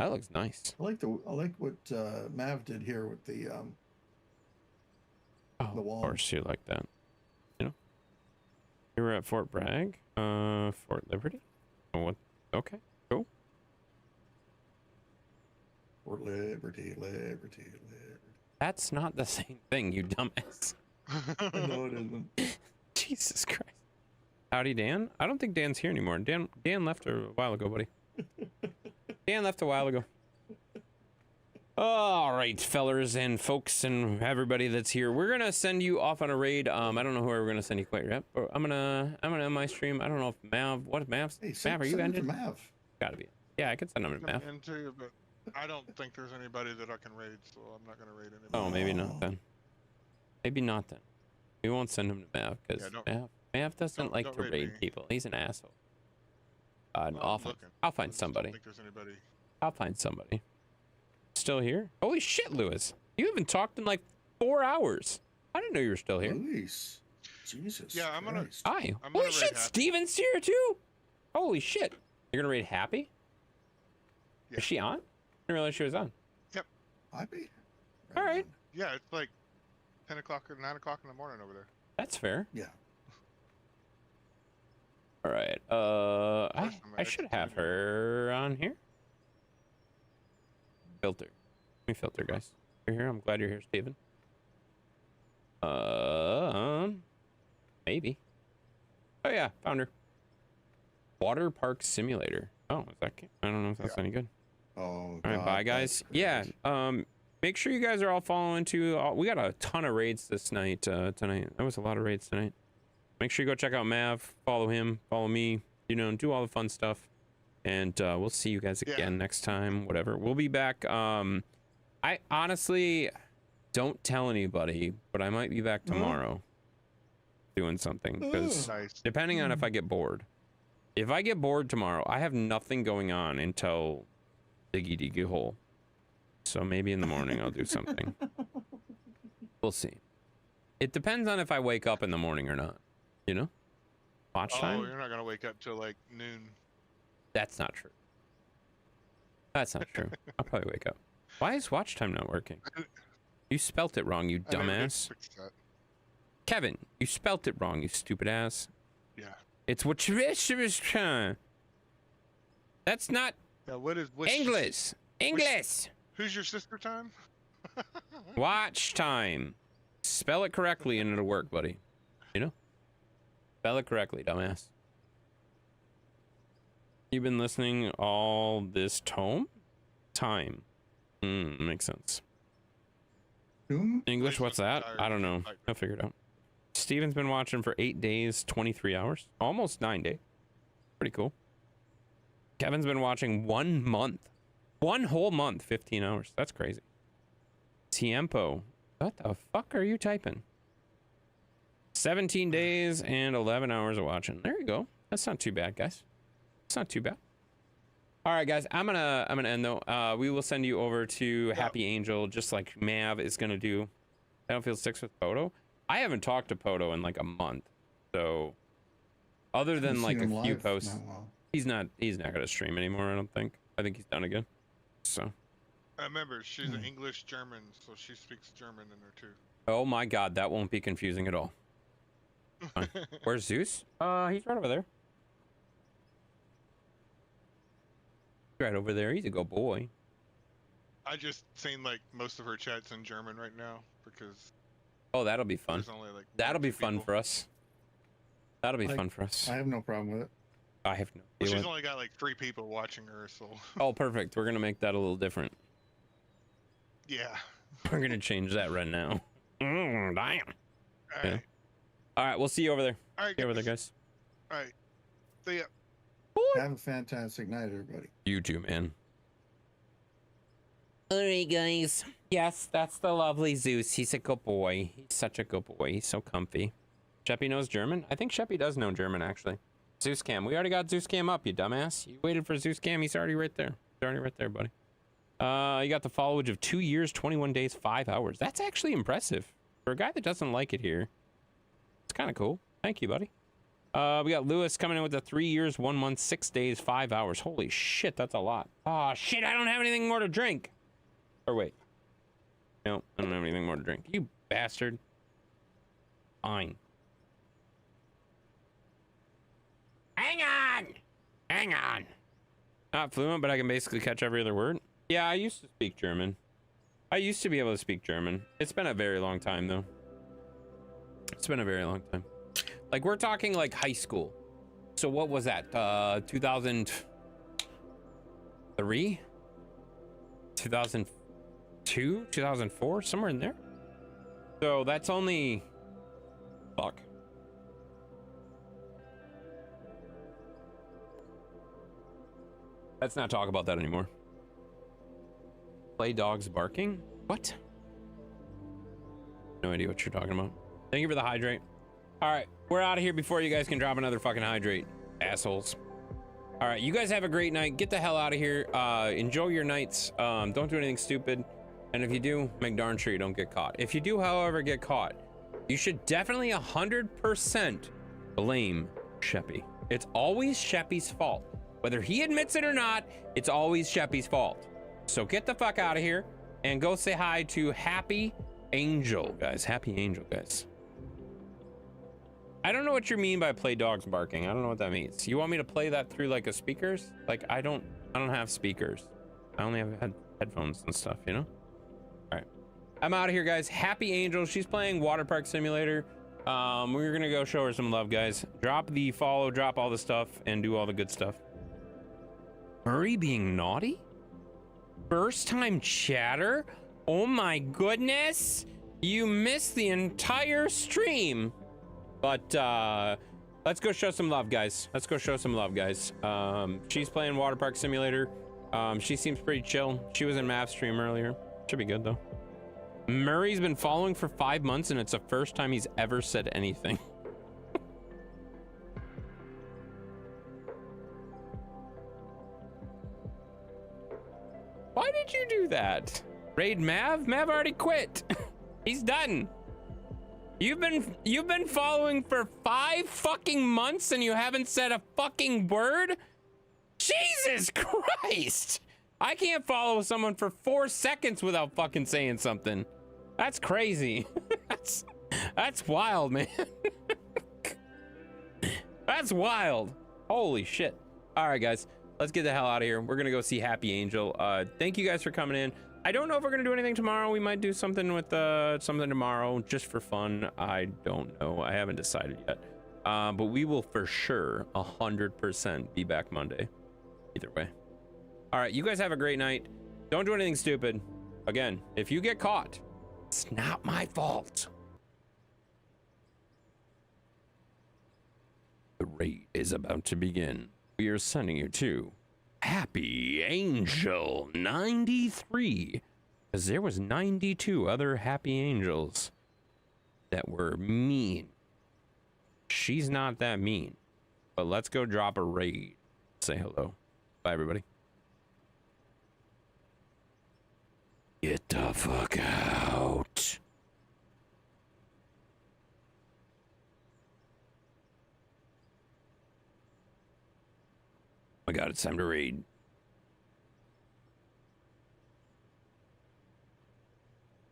That looks nice. I like what Mav did here with the Oh, the wall. of course you like that. You know? You were at Fort Bragg, Fort Liberty. Oh, what? Okay, cool. Or Liberty. That's not the same thing, you dumbass. No, it isn't. Jesus Christ. Howdy, Dan. I don't think Dan's here anymore. Dan left a while ago, buddy. Dan left a while ago. All right, fellers and folks and everybody that's here. We're gonna send you off on a raid. I don't know where we're gonna send you quite yet, but I'm gonna end my stream. I don't know if Mav. What Mav's? Hey, Mav, are you send it ended? to Mav. Gotta be. Yeah, I could send them to Mav. Into, but I don't think there's anybody that I can raid, so I'm not gonna raid anybody. Oh, maybe not then. Maybe not then. We won't send him to Mav because Yeah, Mav doesn't don't- like don't to raid raid me. people. He's an asshole. Well, I'm I'll looking. find I just somebody. Don't think there's anybody. I'll find somebody. Still here? Holy shit, Lewis. You haven't talked in like 4 hours. I didn't know you were still here. Luis. Jesus. Yeah, I'm gonna- Christ. Hi. I'm Holy gonna shit, raid Happy. Steven's here too. Holy shit. You're gonna raid Happy? Yeah. Is she on? I didn't realize she was on. Happy? All right. Yeah, it's like 10 o'clock or 9 o'clock in the morning over there. That's fair. Yeah. All right. First time I I should executed have it. her on here. Filter. Let me filter, guys. You're here. I'm glad you're here, Steven. Maybe. Oh yeah, found her. Water Park Simulator. Oh, is that? I don't know if that's any good. Oh, All right, God, bye guys. that's Yeah. great. Make sure you guys are all following too. We got a ton of raids this night. Tonight. That was a lot of raids tonight. Make sure you go check out Mav. Follow him. Follow me. You know, do all the fun stuff. And we'll see you guys again Yeah. next time. Whatever. We'll be back. I honestly don't tell anybody, but I might be back tomorrow doing something because Nice. depending on if I get bored. If I get bored tomorrow, I have nothing going on until Diggy Diggy Hole. So maybe in the morning I'll do something. We'll see. It depends on if I wake up in the morning or not. You know? Watch Oh, time? you're not gonna wake up till like noon. That's not true. That's not true. I'll probably wake up. Why is watch time not working? You spelt it wrong, you I never did dumbass. fix that. Kevin, you spelt it wrong, you stupid ass. Yeah. It's what you That's not Yeah. What's English. English. Who's your sister time? Watch time. Spell it correctly and it'll work, buddy. You know? Spell it correctly, dumbass. You've been listening all this time. Makes sense. Doom? English, Please what's look that? tired. I don't know. I'll figure it out. Steven's been watching for 8 days, 23 hours. Almost 9 days. Pretty cool. Kevin's been watching 1 month. 1 whole month, 15 hours. That's crazy. Tiempo. What the fuck are you typing? 17 days and 11 hours of watching. There you go. That's not too bad, guys. It's not too bad. All right, guys. I'm gonna end though. We will send you over to Happy Angel, just like Mav is gonna do. Battlefield 6 with Poto. I haven't talked to Poto in like a month, so other than Haven't like seen a him few live posts, in a while. he's not gonna stream anymore. I don't think. I think he's done again. So. Remember, she's an Hmm. English German, so she speaks German in there too. Oh my God, that won't be confusing at all. Fine. Where's Zeus? He's right over there. Right over there. He's a good boy. I just seen like most of her chats in German right now because Oh, that'll be fun. there's only like That'll be fun for us. That'll be Like, fun for us. I have no problem with it. I have no Well, idea. she's what- only got like 3 people watching her, so Oh, perfect. We're gonna make that a little different. yeah. We're gonna change that right now. Damn. All Yeah. right, All right, we'll see you over there. all right, See you over there, guys. guys. All right. See ya. Have a fantastic night, everybody. You too, man. Alright, guys. Yes, that's the lovely Zeus. He's a good boy. He's such a good boy. He's so comfy. Sheppy knows German? I think Sheppy does know German, actually. Zeus Cam. We already got Zeus Cam up, you dumbass. You waited for Zeus Cam. He's already right there. He's already right there, buddy. You got the followage of 2 years, 21 days, 5 hours. That's actually impressive. For a guy that doesn't like it here, it's kind of cool. Thank you, buddy. We got Lewis coming in with the 3 years, 1 month, 6 days, 5 hours. Holy shit, that's a lot. Oh, shit, I don't have anything more to drink. Or wait. No, I don't have anything more to drink. You bastard. Fine. Hang on! Hang on. Not fluent, but I can basically catch every other word. Yeah, I used to speak German. I used to be able to speak German. It's been a very long time, though. It's been a very long time. Like, we're talking, like, high school. So what was that? 2003? 2002? 2004? Somewhere in there? So that's only... Fuck. Let's not talk about that anymore. Play dogs barking? What? No idea what you're talking about. Thank you for the hydrate. All right, we're out of here before you guys can drop another fucking hydrate, assholes. All right, you guys have a great night. Get the hell out of here. Enjoy your nights. Don't do anything stupid. And if you do, make darn sure you don't get caught. If you do, however, get caught, you should definitely 100% blame Sheppy. It's always Sheppy's fault. Whether he admits it or not, it's always Sheppy's fault. So get the fuck out of here and go say hi to Happy Angel, guys. Happy Angel, guys. I don't know what you mean by play dogs barking. I don't know what that means. You want me to play that through like a speakers? Like I don't have speakers. I only have headphones and stuff, you know? All right. I'm out of here, guys. Happy Angel. She's playing Water Park Simulator. We're gonna go show her some love, guys. Drop the follow, drop all the stuff, and do all the good stuff. Murray being naughty? First time chatter? Oh my goodness. You missed the entire stream. But let's go show some love, guys. Let's go show some love, guys. She's playing Water Park Simulator. She seems pretty chill. She was in Mav's stream earlier. Should be good though. Murray's been following for 5 months and it's the first time he's ever said anything. Why did you do that? Raid Mav? Mav already quit. He's done. You've been following for 5 fucking months and you haven't said a fucking word? Jesus Christ! I can't follow someone for 4 seconds without fucking saying something. That's crazy. That's wild, man. That's wild. Holy shit. All right, guys. Let's get the hell out of here. We're gonna go see Happy Angel. Thank you guys for coming in. I don't know if we're gonna do anything tomorrow. We might do something with something tomorrow just for fun. I don't know. I haven't decided yet. But we will for sure 100% be back Monday. Either way. All right, you guys have a great night. Don't do anything stupid. Again, if you get caught, it's not my fault. The raid is about to begin. We are sending you to Happy Angel 93. Because there was 92 other Happy Angels that were mean. She's not that mean. But let's go drop a raid. Say hello. Bye, everybody. Get the fuck out. Oh my god, it's time to raid.